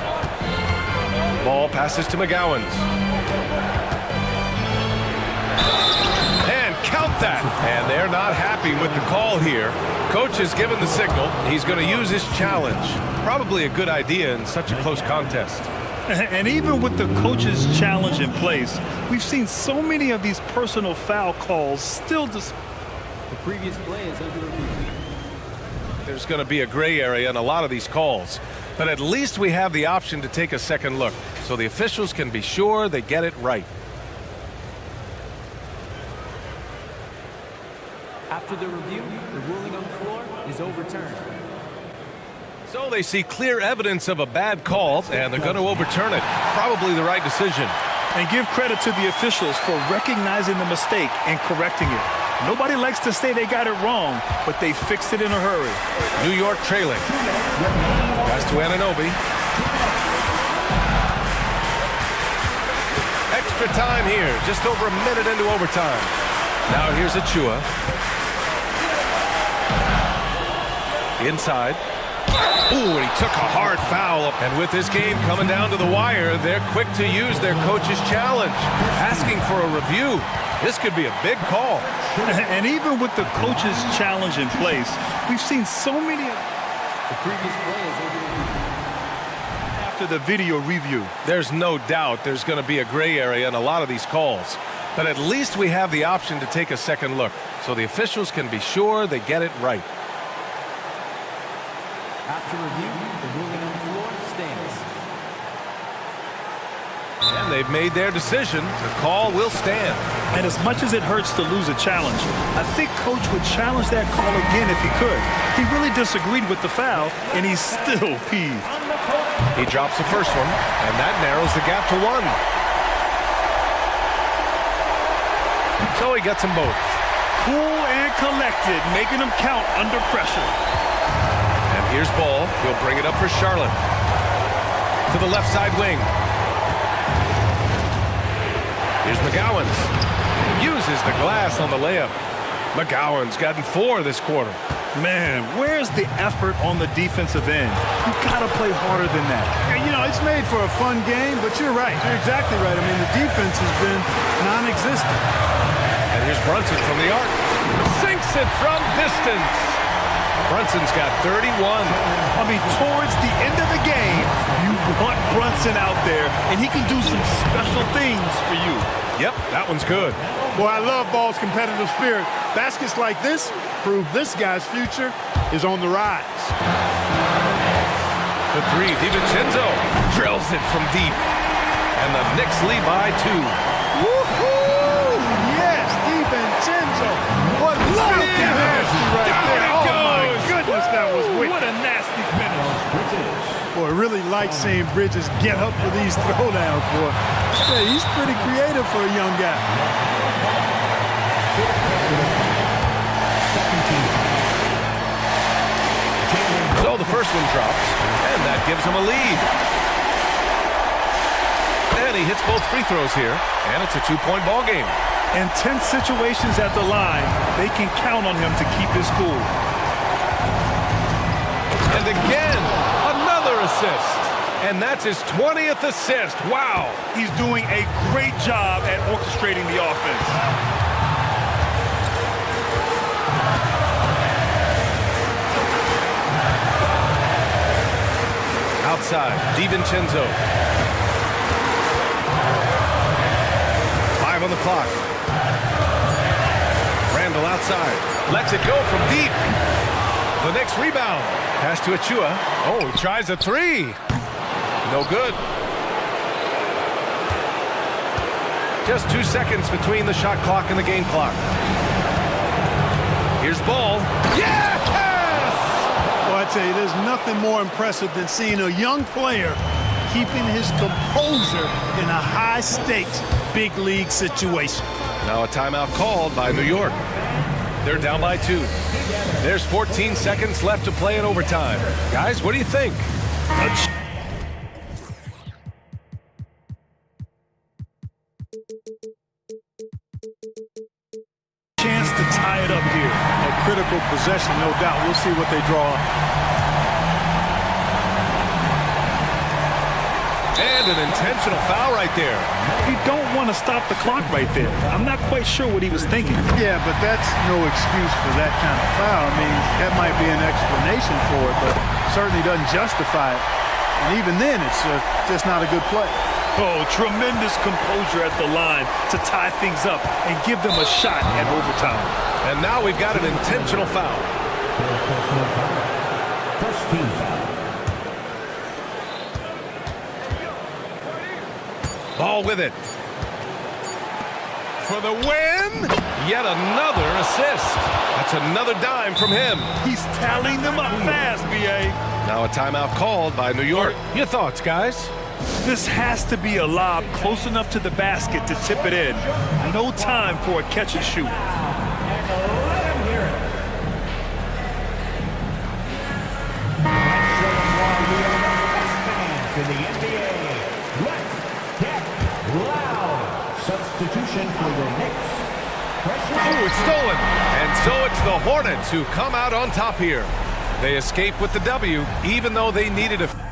Ball passes to McGowans. And count with that. And they're not happy with the call here. Coach has given the signal. He's going to use his challenge. Probably a good idea in such a close contest. And even with the coach's challenge in place, we've seen so many of these personal foul calls still The previous play is under review. There's going to be a gray area in a lot of these calls. But at least we have the option to take a second look, so the officials can be sure they get it right. After the review, the ruling on the floor is overturned. So they see clear evidence of a bad call, and they're going to overturn it. Probably the right decision. And give credit to the officials for recognizing the mistake and correcting it. Nobody likes to say they got it wrong, but they fixed it in a hurry. New York trailing. Pass to Anunoby. Extra time here, just over a minute into overtime. Now here's Achua. Inside. Ooh, and he took a hard foul. And with this game coming down to the wire, they're quick to use their coach's challenge, asking for a review. This could be a big call. And even with the coach's challenge in place, we've seen so many The previous play is under review. after the video review. There's no doubt there's going to be a gray area in a lot of these calls. But at least we have the option to take a second look, so the officials can be sure they get it right. After review, the ruling on the floor stands. And they've made their decision. The call will stand. And as much as it hurts to lose a challenge, I think Coach would challenge that call again if he could. He really disagreed with the foul, and he's still peeved. He drops the first one, and that narrows the gap to 1. So he gets them both. Cool and collected, making them count under pressure. And here's Ball. He'll bring it up for Charlotte. To the left side wing. Here's McGowan's. Uses the glass on the layup. McGowan's gotten 4 this quarter. Man, where's the effort on the defensive end? You gotta play harder than that. Yeah, you know, it's made for a fun game, but you're right. You're exactly right. I mean, the defense has been non-existent. And here's Brunson from the arc. Sinks it from distance. Brunson's got 31. I mean, towards the end of the game, you want Brunson out there, and he can do some special things for you. Yep, that one's good. Boy, I love Ball's competitive spirit. Baskets like this prove this guy's future is on the rise. The 3, DiVincenzo drills it from deep. And the Knicks lead by 2. Woohoo! Yes, DiVincenzo. What nasty right there. Oh, my goodness, that was wicked. What a nasty finish. Boy, I really like seeing Bridges get up for these throwdowns, boy. Yeah, he's pretty creative for a young guy. So the first one drops, and that gives him a lead. And he hits both free throws here, and it's a 2-point ball game. In tense situations at the line, they can count on him to keep his cool. And again, another assist. And that's his 20th assist. Wow. He's doing a great job at orchestrating the offense. Outside, DiVincenzo. 5 on the clock. Randall outside. Lets it go from deep. The Knicks rebound. Pass to Achua. Oh, he tries a 3. No good. Just 2 seconds between the shot clock and the game clock. Here's Ball. Yes! Well, I tell you, there's nothing more impressive than seeing a young player keeping his composure in a high-stakes, big-league situation. Now a timeout called by New York. They're down by 2. There's 14 seconds left to play in overtime. Guys, what do you think? Chance to tie it up here. A critical possession, no doubt. We'll see what they draw up. And an intentional foul right there. You don't want to stop the clock right there. I'm not quite sure what he was thinking. Yeah, but that's no excuse for that kind of foul. I mean, that might be an explanation for it, but certainly doesn't justify it. And even then, it's just not a good play. Oh, tremendous composure at the line to tie things up and give them a shot at overtime. And now we've got an intentional foul. First team foul. Ball with it. For the win. Yet another assist. That's another dime from him. He's tallying them up fast, B.A. Now a timeout called by New York. Your thoughts, guys? This has to be a lob close enough to the basket to tip it in. No time for a catch and shoot. In the NBA, let's get loud. Substitution for the Knicks. Oh, it's stolen. And so it's the Hornets who come out on top here. They escape with the W, even though they needed a...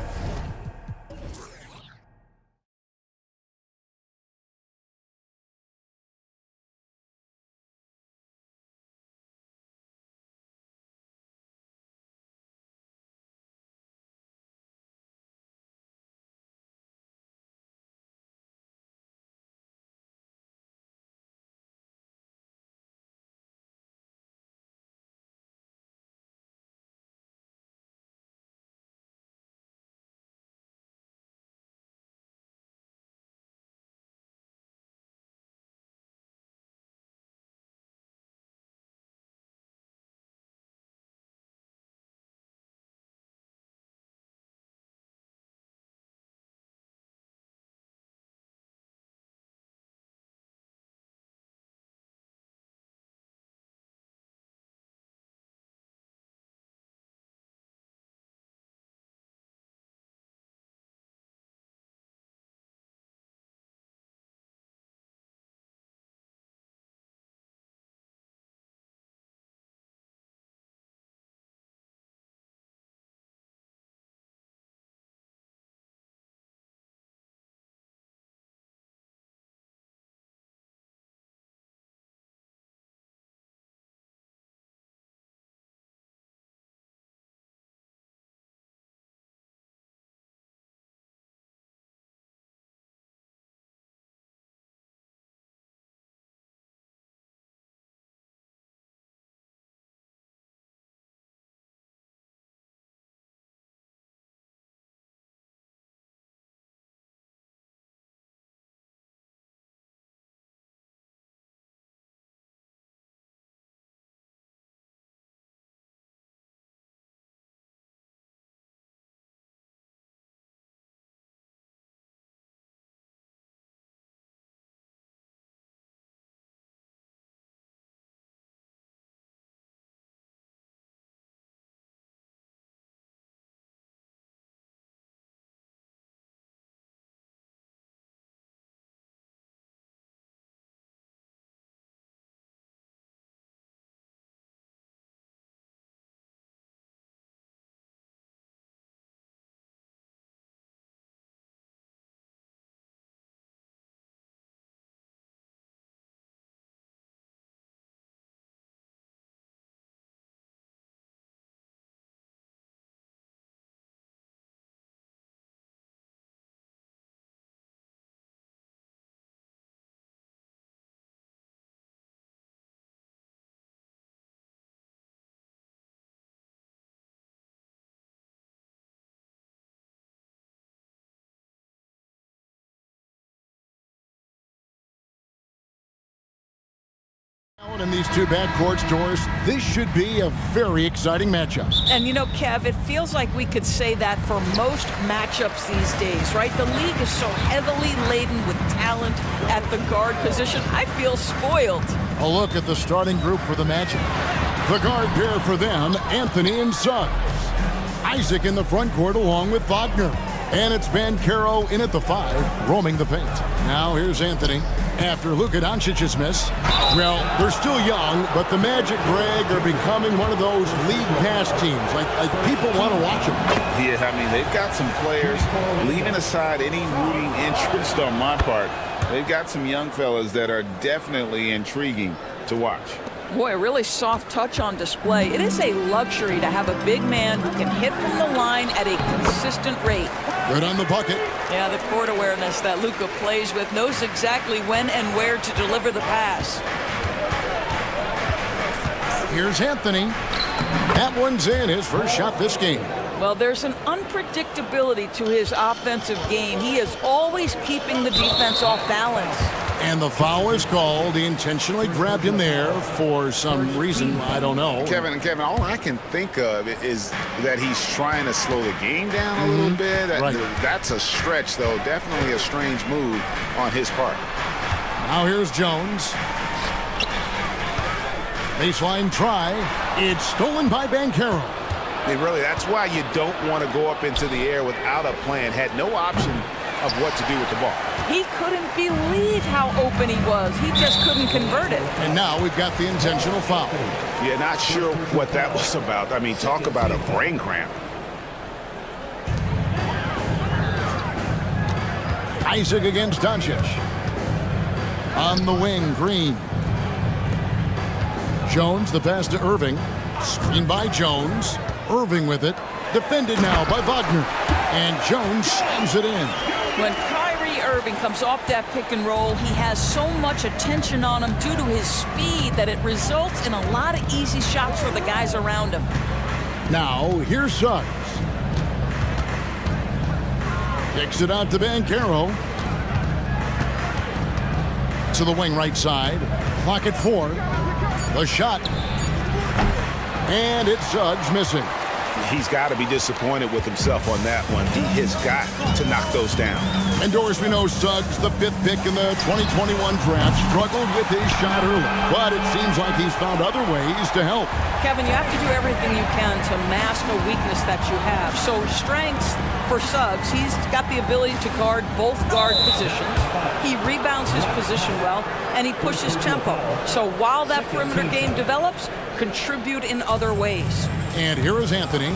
In these two backcourt stores, this should be a very exciting matchup. And you know, Kev, it feels like we could say that for most matchups these days, right? The league is so heavily laden with talent at the guard position. I feel spoiled. A look at the starting group for the matchup. The guard pair for them, Anthony and Suggs. Isaac in the front court along with Wagner. And it's Bancaro in at the 5, roaming the paint. Now here's Anthony. after Luka Doncic's miss. Well, they're still young, but the Magic, Greg, are becoming one of those league pass teams. Like people want to watch them. Yeah, I mean, they've got some players, leaving aside any rooting interest on my part, they've got some young fellas that are definitely intriguing to watch. Boy, a really soft touch on display. It is a luxury to have a big man who can hit from the line at a consistent rate. Good on the bucket. Yeah, the court awareness that Luka plays with, knows exactly when and where to deliver the pass. Here's Anthony. That one's in, his first shot this game. Well, there's an unpredictability to his offensive game. He is always keeping the defense off balance. And the foul is called. He intentionally grabbed him there for some reason, I don't know. Kevin, all I can think of is that he's trying to slow the game down a little bit. That's a stretch, though. Definitely a strange move on his part. Now here's Jones. Baseline try. It's stolen by Banchero. Really, that's why you don't want to go up into the air without a plan. Had no option of what to do with the ball. He couldn't believe how open he was. He just couldn't convert it. And now we've got the intentional foul. Yeah, not sure what that was about. I mean, talk about a brain cramp. Isaac against Doncic. On the wing, Green. Jones, the pass to Irving. Screen by Jones. Irving with it. Defended now by Wagner. And Jones slams it in. When Kyrie Irving comes off that pick and roll, he has so much attention on him due to his speed that it results in a lot of easy shots for the guys around him. Now, here's Suggs. Kicks it out to Banchero. To the wing right side. Clock at 4. The shot. And it's Suggs missing. He's got to be disappointed with himself on that one. He has got to knock those down. And Doris, we know Suggs, the 5th pick in the 2021 draft, struggled with his shot early. But it seems like he's found other ways to help. Kevin, you have to do everything you can to mask a weakness that you have. So strengths for Suggs, he's got the ability to guard both guard positions. He rebounds his position well, and he pushes tempo. So while that perimeter game develops, contribute in other ways. And here is Anthony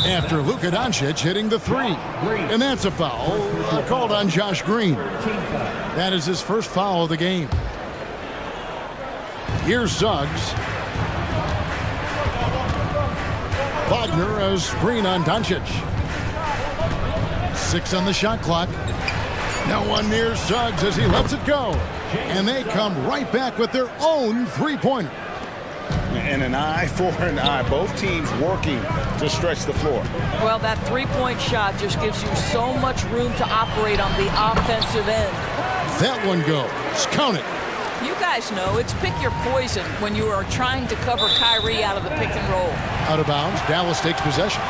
after Luka Doncic hitting the 3. And that's a foul called on Josh Green. That is his first foul of the game. Here's Suggs. Wagner, a screen on Doncic. 6 on the shot clock. No one near Suggs as he lets it go. And they come right back with their own three-pointer. And an eye for an eye. Both teams working to stretch the floor. Well, that three-point shot just gives you so much room to operate on the offensive end. That one goes. Count it. You guys know it's pick your poison when you are trying to cover Kyrie out of the pick and roll. Out of bounds. Dallas takes possession.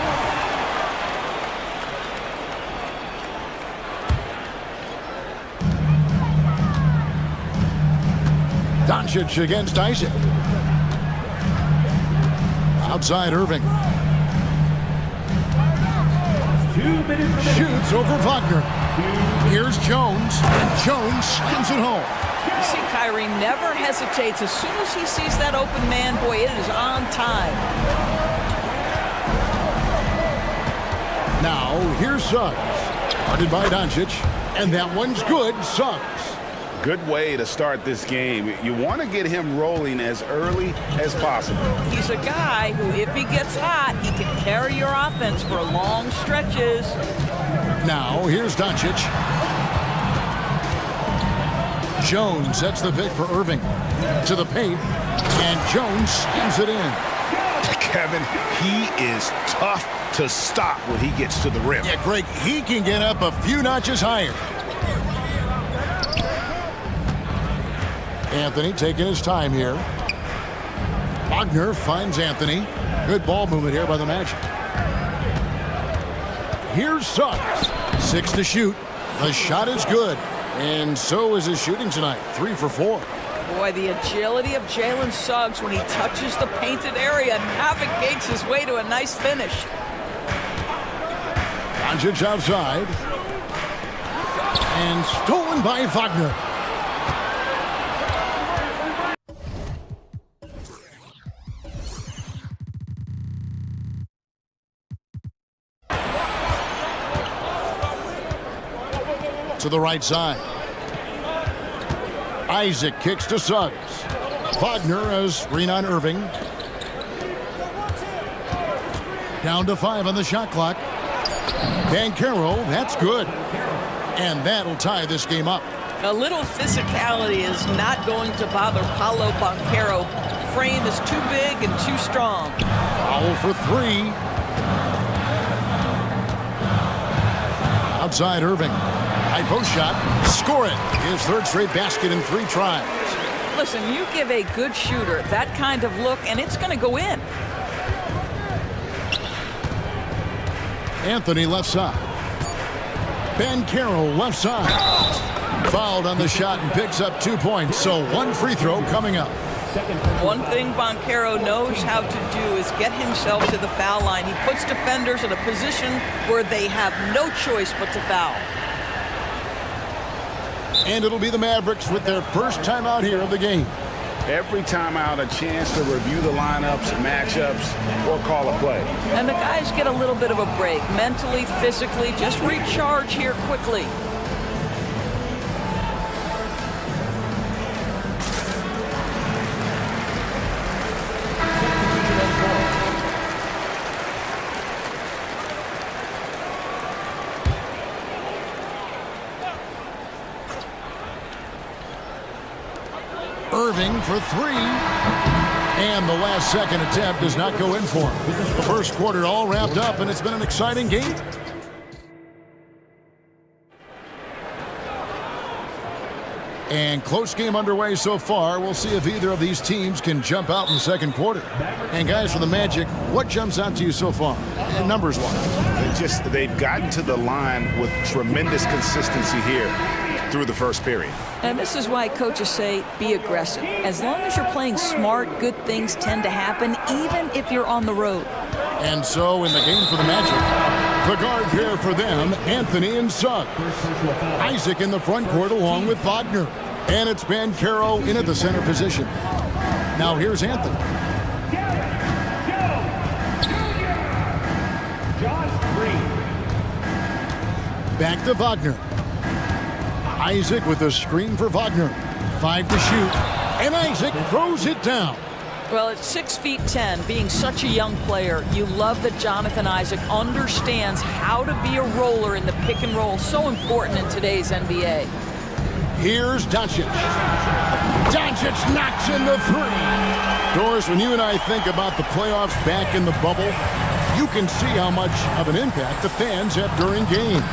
Doncic against Isaac. Outside Irving. Shoots over Wagner. Here's Jones. And Jones slams it home. You see, Kyrie never hesitates. As soon as he sees that open man, boy, it is on time. Now, here's Suggs. Guarded by Doncic. And that one's good. Suggs. Good way to start this game. You want to get him rolling as early as possible. He's a guy who, if he gets hot, he can carry your offense for long stretches. Now, here's Doncic. Jones sets the pick for Irving. To the paint. And Jones slams it in. Kevin, he is tough to stop when he gets to the rim. Yeah, Greg, he can get up a few notches higher. Anthony taking his time here. Wagner finds Anthony. Good ball movement here by the Magic. Here's Suggs. 6 to shoot. The shot is good. And so is his shooting tonight. 3 for 4. Boy, the agility of Jalen Suggs when he touches the painted area navigates his way to a nice finish. Doncic outside. And stolen by Wagner. to the right side. Isaac kicks to Suggs. Wagner has screen on Irving. Down to 5 on the shot clock. Banchero, that's good. And that'll tie this game up. A little physicality is not going to bother Paolo Banchero. Frame is too big and too strong. Foul for 3. Outside Irving. High post shot. Score it. His third straight basket in 3 tries. Listen, you give a good shooter that kind of look, and it's going to go in. Anthony left side. Banchero left side. Fouled on the shot and picks up 2 points. So 1 free throw coming up. One thing Banchero knows how to do is get himself to the foul line. He puts defenders in a position where they have no choice but to foul. And it'll be the Mavericks with their first timeout here of the game. Every timeout, a chance to review the lineups, matchups, or call a play. And the guys get a little bit of a break, mentally, physically, just recharge here quickly. Irving for 3. And the last second attempt does not go in for him. The first quarter all wrapped up, and it's been an exciting game. And close game underway so far. We'll see if either of these teams can jump out in the second quarter. And guys, for the Magic, what jumps out to you so far, numbers-wise? They've gotten to the line with tremendous consistency here through the first period. And this is why coaches say be aggressive. As long as you're playing smart, good things tend to happen, even if you're on the road. And so in the game for the Magic, the guard pair for them, Anthony and Suggs. Isaac in the front court along with Wagner. And it's Banchero in at the center position. Now here's Anthony. Back to Wagner. Isaac with a screen for Wagner. 5 to shoot. And Isaac throws it down. Well, at 6'10", being such a young player, you love that Jonathan Isaac understands how to be a roller in the pick and roll. So important in today's NBA. Here's Doncic. Doncic knocks in the 3. Doris, when you and I think about the playoffs back in the bubble, you can see how much of an impact the fans have during games.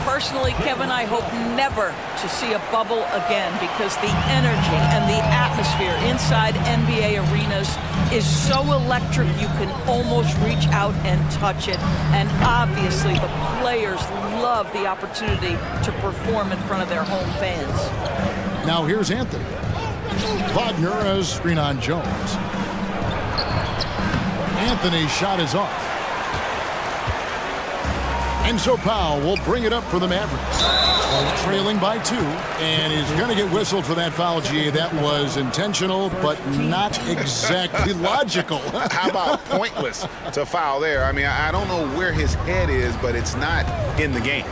Personally, Kevin, I hope never to see a bubble again because the energy and the atmosphere inside NBA arenas is so electric you can almost reach out and touch it. And obviously, the players love the opportunity to perform in front of their home fans. Now here's Anthony. Wagner has screen on Jones. Anthony's shot is off. And so Powell will bring it up for the Mavericks. Trailing by 2, and he's going to get whistled for that foul, G. That was intentional, but not exactly logical. How about pointless to foul there? I mean, I don't know where his head is, but it's not in the game.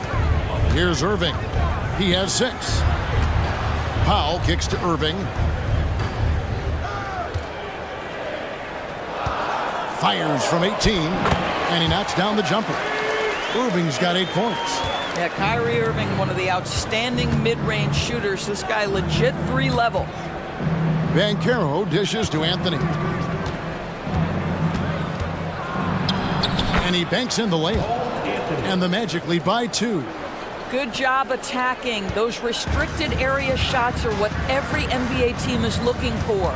Here's Irving. He has 6. Powell kicks to Irving. Fires from 18, and he knocks down the jumper. Irving's got 8 points. Yeah, Kyrie Irving, one of the outstanding mid-range shooters. This guy legit 3 level. Banchero dishes to Anthony. And he banks in the layup. And the Magic lead by 2. Good job attacking. Those restricted area shots are what every NBA team is looking for.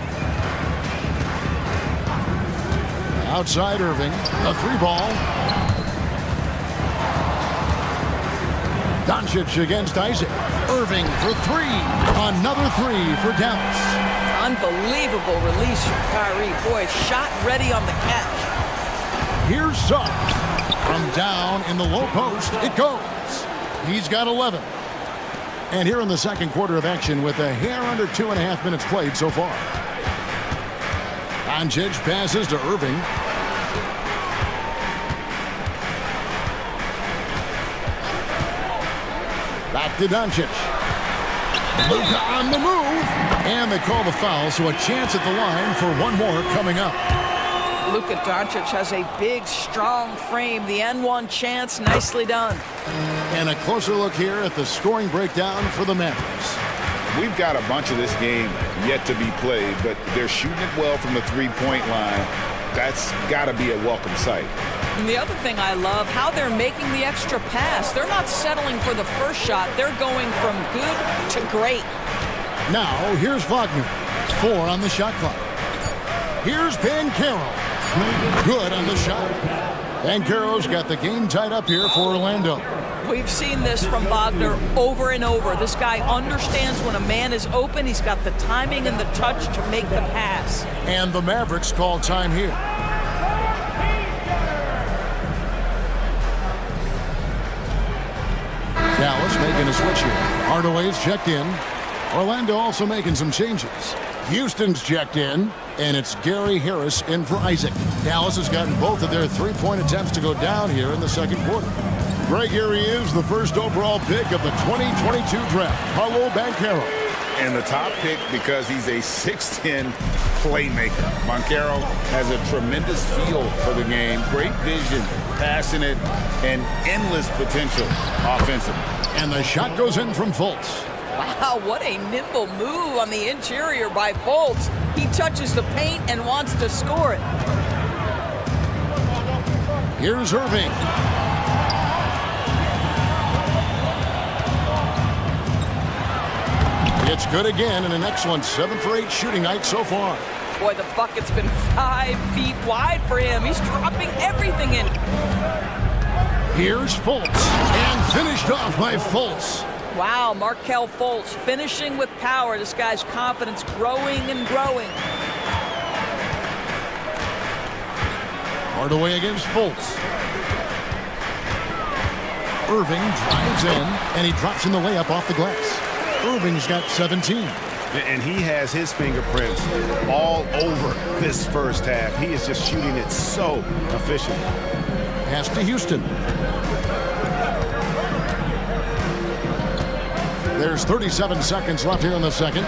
Outside Irving, a 3-ball. Doncic against Isaac. Irving for 3. Another 3 for Dallas. Unbelievable release from Kyrie. Boy, shot ready on the catch. Here's Suggs. From down in the low post, it goes. He's got 11. And here in the second quarter of action with a hair under 2.5 minutes played so far. Doncic passes to Irving. Back to Doncic. Luka on the move. And they call the foul, so a chance at the line for one more coming up. Luka Doncic has a big, strong frame. The N1 chance, nicely done. And a closer look here at the scoring breakdown for the Mavericks. We've got a bunch of this game yet to be played, but they're shooting it well from the three-point line. That's got to be a welcome sight. And the other thing I love, how they're making the extra pass. They're not settling for the first shot. They're going from good to great. Now, here's Wagner. 4 on the shot clock. Here's Banchero. Good on the shot. Banchero's got the game tied up here for Orlando. We've seen this from Wagner over and over. This guy understands when a man is open. He's got the timing and the touch to make the pass. And the Mavericks call time here. Dallas making a switch here. Hardaway's checked in. Orlando also making some changes. Houston's checked in, and it's Gary Harris in for Isaac. Dallas has gotten both of their three-point attempts to go down here in the second quarter. Greg, here he is, the first overall pick of the 2022 draft, Paolo Banchero. And the top pick because he's a 6'10 playmaker. Banchero has a tremendous feel for the game, great vision, passing it, and endless potential offensively. And the shot goes in from Fultz. Wow, what a nimble move on the interior by Fultz. He touches the paint and wants to score it. Here's Irving. It's good again, and an excellent 7 for 8 shooting night so far. Boy, the bucket's been 5 feet wide for him. He's dropping everything in. Here's Fultz, and finished off by Fultz. Wow, Markelle Fultz finishing with power. This guy's confidence growing and growing. Hardaway against Fultz. Irving drives in, and he drops in the layup off the glass. Irving's got 17. And he has his fingerprints all over this first half. He is just shooting it so efficient. Pass to Houston. There's 37 seconds left here in the second.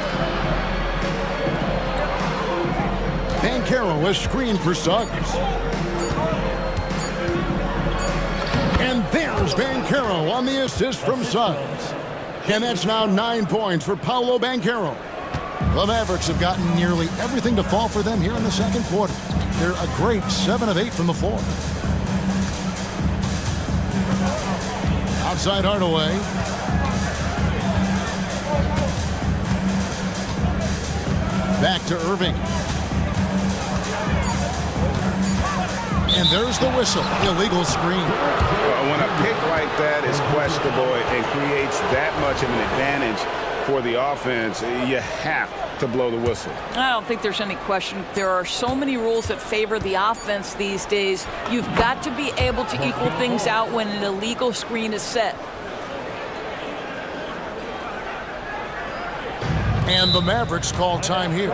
Banchero is screened for Suggs. And there's Banchero on the assist from Suggs. And that's now 9 points for Paolo Banchero. The Mavericks have gotten nearly everything to fall for them here in the second quarter. They're a great 7 of 8 from the floor. Outside Hardaway. Back to Irving. And there's the whistle. Illegal screen. When a pick like that is questionable and creates that much of an advantage for the offense, you have to blow the whistle. I don't think there's any question. There are so many rules that favor the offense these days. You've got to be able to equal things out when an illegal screen is set. And the Mavericks call time here.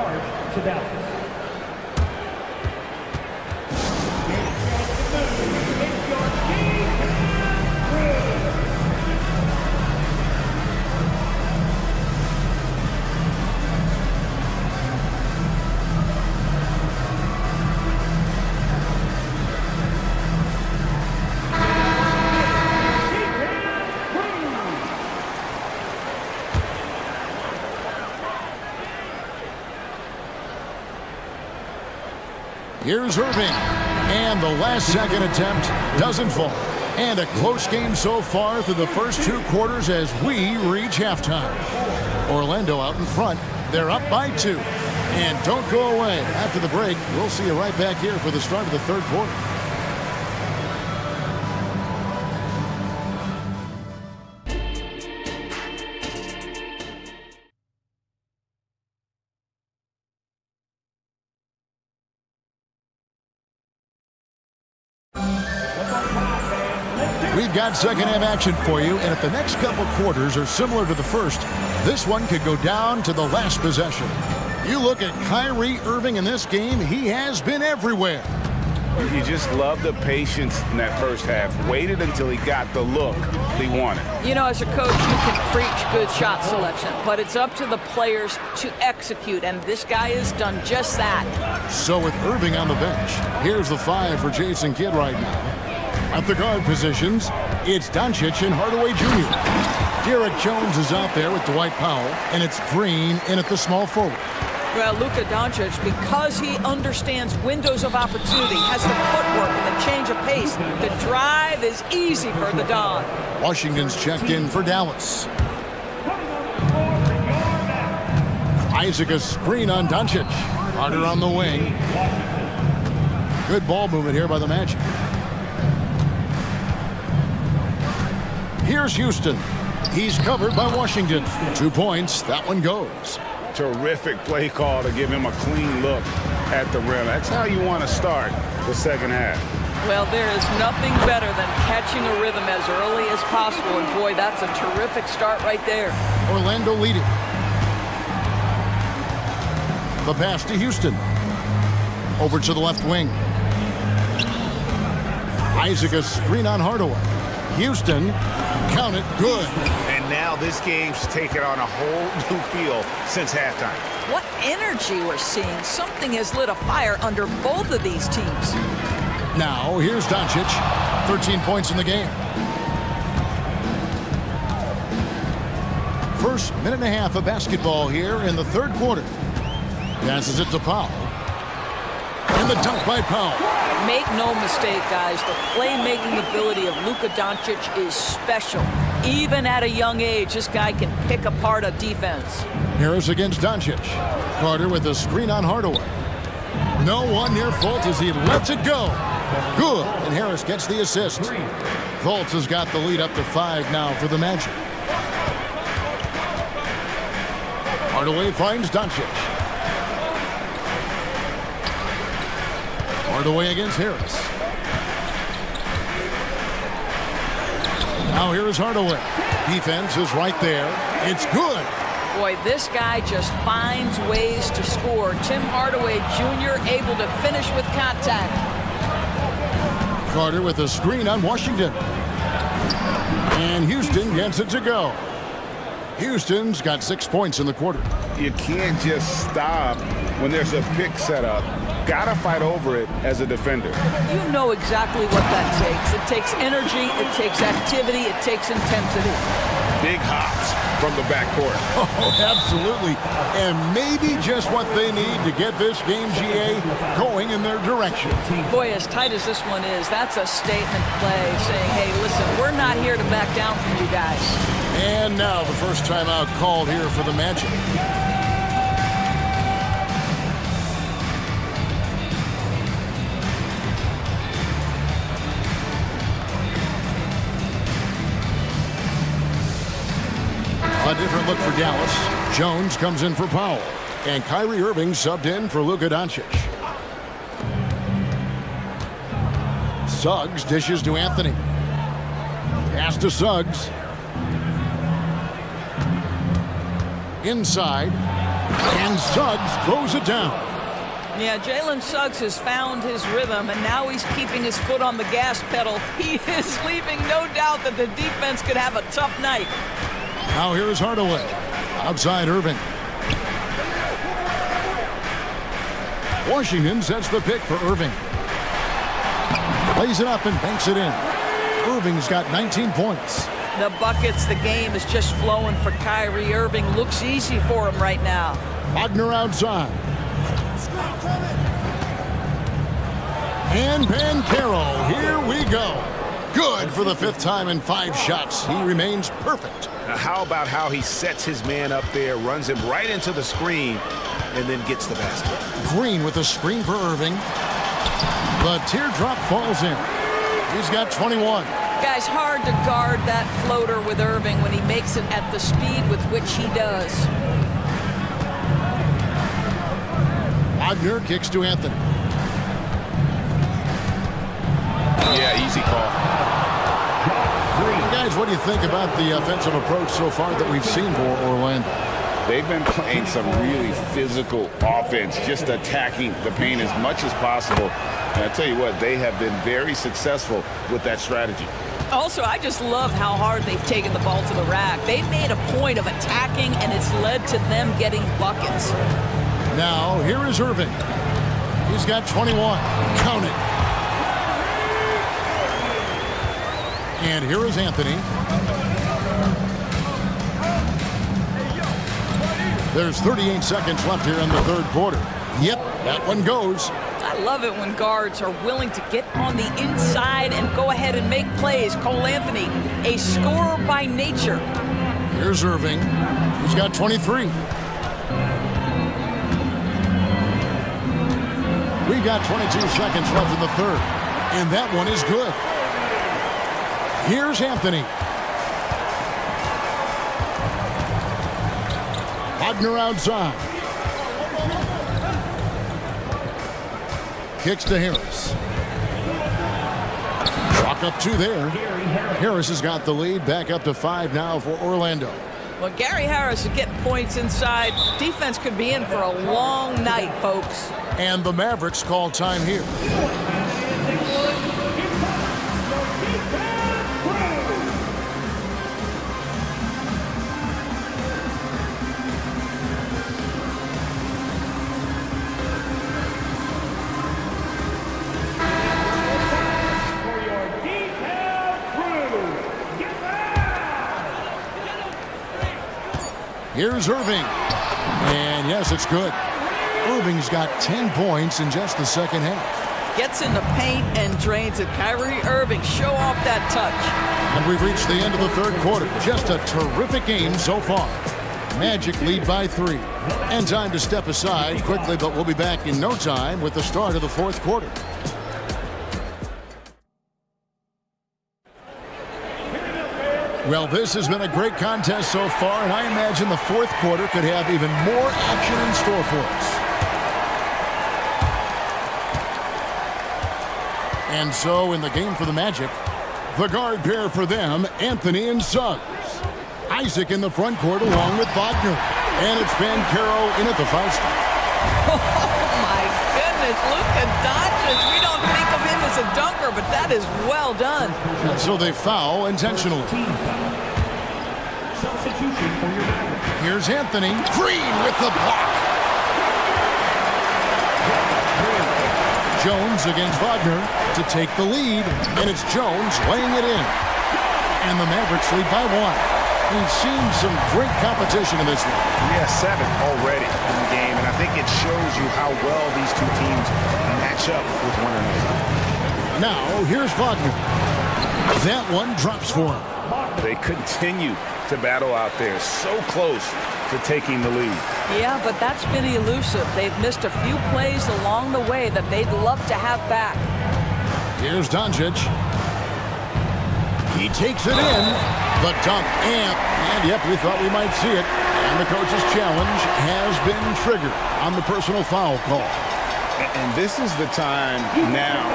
Here's Irving, and the last-second attempt doesn't fall. And a close game so far through the first 2 quarters as we reach halftime. Orlando out in front. They're up by 2. And don't go away. After the break, we'll see you right back here for the start of the third quarter. We've got second half action for you, and if the next couple quarters are similar to the first, this one could go down to the last possession. You look at Kyrie Irving in this game, he has been everywhere. You just love the patience in that first half. Waited until he got the look he wanted. You know, as a coach, you can preach good shot selection, but it's up to the players to execute, and this guy has done just that. So with Irving on the bench, here's the 5 for Jason Kidd right now. At the guard positions, it's Doncic and Hardaway Jr. Derek Jones is out there with Dwight Powell, and it's Green in at the small forward. Well, Luka Doncic, because he understands windows of opportunity, has the footwork and the change of pace. The drive is easy for the Don. Washington's checked in for Dallas. Isaac a screen on Doncic. Carter on the wing. Good ball movement here by the Magic. Here's Houston. He's covered by Washington. 2 points. That one goes. Terrific play call to give him a clean look at the rim. That's how you want to start the second half. Well, there is nothing better than catching a rhythm as early as possible, and boy, that's a terrific start right there. Orlando leading. The pass to Houston. Over to the left wing. Isaac a screen on Hardaway. Houston, count it, good. And now this game's taken on a whole new feel since halftime. What energy we're seeing. Something has lit a fire under both of these teams. Now, here's Doncic. 13 points in the game. First minute and a half of basketball here in the third quarter. Passes it to Powell. And the dunk by Powell. Make no mistake, guys, the playmaking ability of Luka Doncic is special. Even at a young age, this guy can pick apart a defense. Harris against Doncic. Carter with a screen on Hardaway. No one near Fultz as he lets it go. Good, and Harris gets the assist. Fultz has got the lead up to 5 now for the Magic. Hardaway finds Doncic. Hardaway against Harris. Now here is Hardaway. Defense is right there. It's good. Boy, this guy just finds ways to score. Tim Hardaway Jr. able to finish with contact. Carter with a screen on Washington. And Houston gets it to go. Houston's got 6 points in the quarter. You can't just stop when there's a pick set up. Gotta fight over it as a defender. You know exactly what that takes. It takes energy, it takes activity, it takes intensity. Big hops from the backcourt. Oh, absolutely. And maybe just what they need to get this game, GA, going in their direction. Boy, as tight as this one is, that's a statement play saying, hey, listen, we're not here to back down from you guys. And now the first timeout called here for the Magic. A different look for Dallas. Jones comes in for Powell. And Kyrie Irving subbed in for Luka Doncic. Suggs dishes to Anthony. Pass to Suggs. Inside. And Suggs throws it down. Yeah, Jalen Suggs has found his rhythm, and now he's keeping his foot on the gas pedal. He is leaving no doubt that the defense could have a tough night. Now here is Hardaway. Outside Irving. Washington sets the pick for Irving. Plays it up and banks it in. Irving's got 19 points. The buckets, the game is just flowing for Kyrie Irving. Looks easy for him right now. Wagner outside. And Banchero, here we go. Good for the 5th time in 5 shots. He remains perfect. Now how about how he sets his man up there, runs him right into the screen, and then gets the basket. Green with a screen for Irving. The teardrop falls in. He's got 21. Guys, hard to guard that floater with Irving when he makes it at the speed with which he does. Wagner kicks to Anthony. Yeah, easy call. Guys, what do you think about the offensive approach so far that we've seen for Orlando? They've been playing some really physical offense, just attacking the paint as much as possible. And I tell you what, they have been very successful with that strategy. Also, I just love how hard they've taken the ball to the rack. They've made a point of attacking, and it's led to them getting buckets. Now, here is Irving. He's got 21. Count it. And here is Anthony. There's 38 seconds left here in the third quarter. Yep, that one goes. I love it when guards are willing to get on the inside and go ahead and make plays. Cole Anthony, a scorer by nature. Here's Irving. He's got 23. We got 22 seconds left in the third. And that one is good. Here's Anthony. Wagner outside. Kicks to Harris. Chalk up 2 there. Harris has got the lead. Back up to 5 now for Orlando. Well, Gary Harris is getting points inside. Defense could be in for a long night, folks. And the Mavericks call time here. Here's Irving. And yes, it's good. Irving's got 10 points in just the second half. Gets in the paint and drains it. Kyrie Irving, show off that touch. And we've reached the end of the third quarter. Just a terrific game so far. Magic lead by 3. And time to step aside quickly, but we'll be back in no time with the start of the fourth quarter. Well, this has been a great contest so far, and I imagine the fourth quarter could have even more action in store for us. And so in the game for the Magic, the guard pair for them, Anthony and Suggs. Isaac in the front court along with Wagner. And it's Bancaro in at the foul spot. Oh, my goodness. Luka Doncic. We don't think of him as a dunker, but that is well done. And so they foul intentionally. Here's Anthony. Green with the block. Jones against Wagner to take the lead. And it's Jones laying it in. And the Mavericks lead by 1. We've seen some great competition in this one. Yeah, 7 already in the game, and I think it shows you how well these two teams match up with one another. Now, here's Wagner. That one drops for him. They continue to battle out there, so close to taking the lead. Yeah, but that's been elusive. They've missed a few plays along the way that they'd love to have back. Here's Doncic. He takes it in. The dunk, and yep, we thought we might see it. And the coach's challenge has been triggered on the personal foul call. And this is the time now.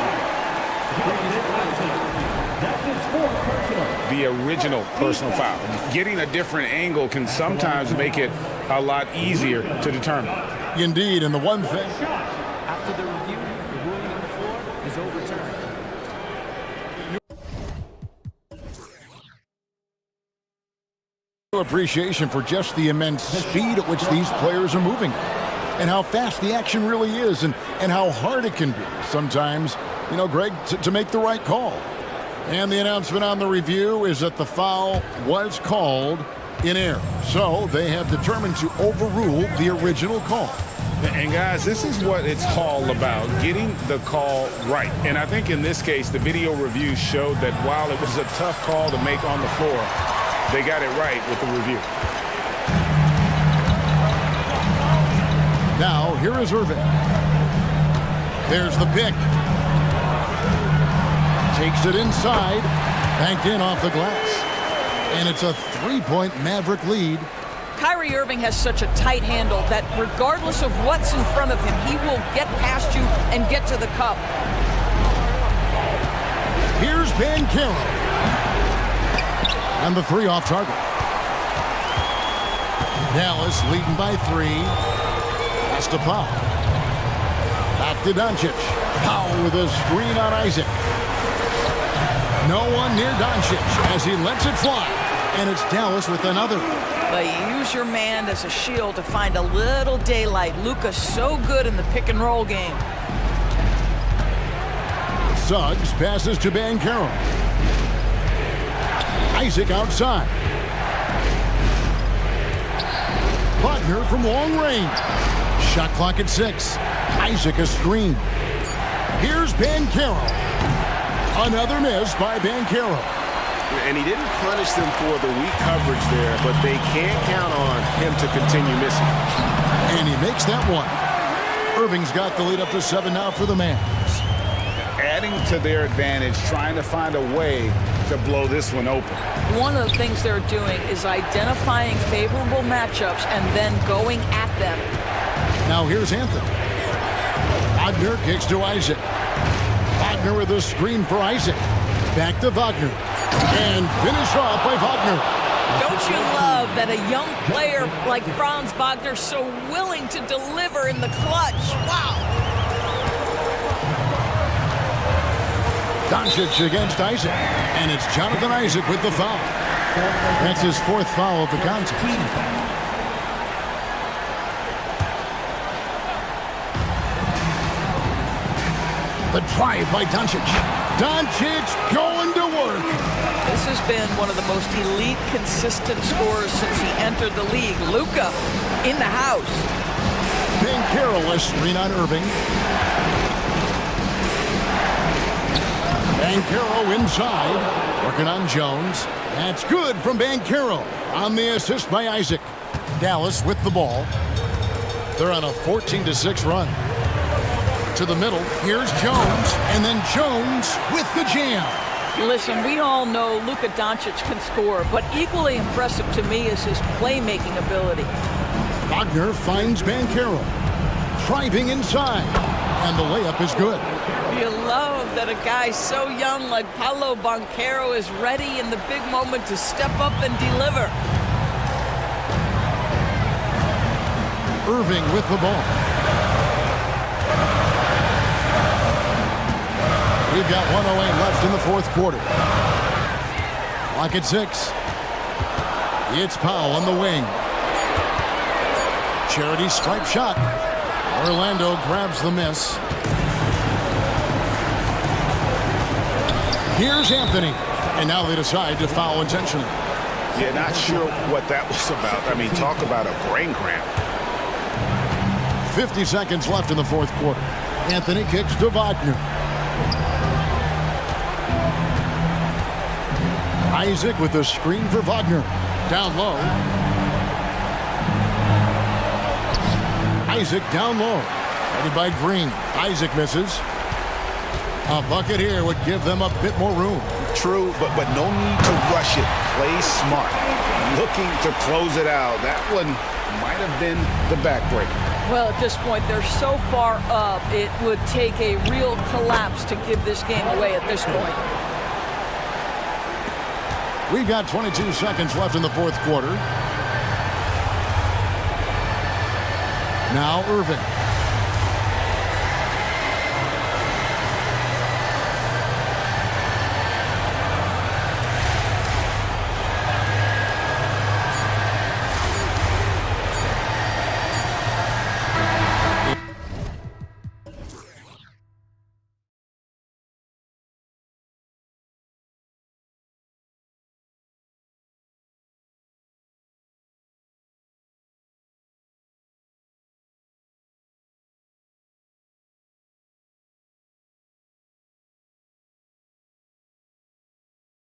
The original personal foul. Getting a different angle can sometimes make it a lot easier to determine. Indeed, and the one thing. After the review, the ruling on the floor is overturned. Appreciation for just the immense speed at which these players are moving and how fast the action really is and how hard it can be sometimes, you know, Greg, to make the right call. And the announcement on the review is that the foul was called in error. So they have determined to overrule the original call. And guys, this is what it's all about, getting the call right. And I think in this case, the video review showed that while it was a tough call to make on the floor, they got it right with the review. Now, here is Irving. There's the pick. Takes it inside. Banked in off the glass. And it's a 3-point Maverick lead. Kyrie Irving has such a tight handle that regardless of what's in front of him, he will get past you and get to the cup. Here's Bancaro. And the 3 off target. Dallas leading by 3. Has to pop. Back to Doncic. Powell with a screen on Isaac. No one near Doncic as he lets it fly. And it's Dallas with another. But you use your man as a shield to find a little daylight. Luka's so good in the pick and roll game. Suggs passes to Banchero. Isaac outside. Wagner from long range. Shot clock at 6. Isaac a screen. Here's Banchero. Another miss by Banchero. And he didn't punish them for the weak coverage there, but they can't count on him to continue missing. And he makes that one. Irving's got the lead up to 7 now for the Mavs. Adding to their advantage, trying to find a way to blow this one open. One of the things they're doing is identifying favorable matchups and then going at them. Now here's Anthony. Wagner kicks to Isaac. Wagner with a screen for Isaac. Back to Wagner. And finish off by Wagner. Don't you love that a young player like Franz Wagner so willing to deliver in the clutch? Wow. Doncic against Isaac. And it's Jonathan Isaac with the foul. That's his 4th foul of the contest. The drive by Doncic. Doncic going to work. This has been one of the most elite, consistent scorers since he entered the league. Luka in the house. Banchero a screen on Irving. Banchero inside. Working on Jones. That's good from Banchero. On the assist by Isaac. Dallas with the ball. They're on a 14-6 run. To the middle. Here's Jones. And then Jones with the jam. Listen, we all know Luka Doncic can score, but equally impressive to me is his playmaking ability. Wagner finds Banchero. Driving inside. And the layup is good. You love that a guy so young like Paolo Banchero is ready in the big moment to step up and deliver. Irving with the ball. We've got 1:08 left in the 4th quarter. Clock at 6. It's Powell on the wing. Charity stripe shot. Orlando grabs the miss. Here's Anthony. And now they decide to foul intentionally. Yeah, not sure what that was about. I mean, talk about a brain cramp. 50 seconds left in the 4th quarter. Anthony kicks to Wagner. Isaac with a screen for Wagner. Down low. Isaac down low. Ready by Green. Isaac misses. A bucket here would give them a bit more room. True, but no need to rush it. Play smart. Looking to close it out. That one might have been the backbreaker. Well, at this point, they're so far up, it would take a real collapse to give this game away at this point. We've got 22 seconds left in the 4th quarter. Now Irving.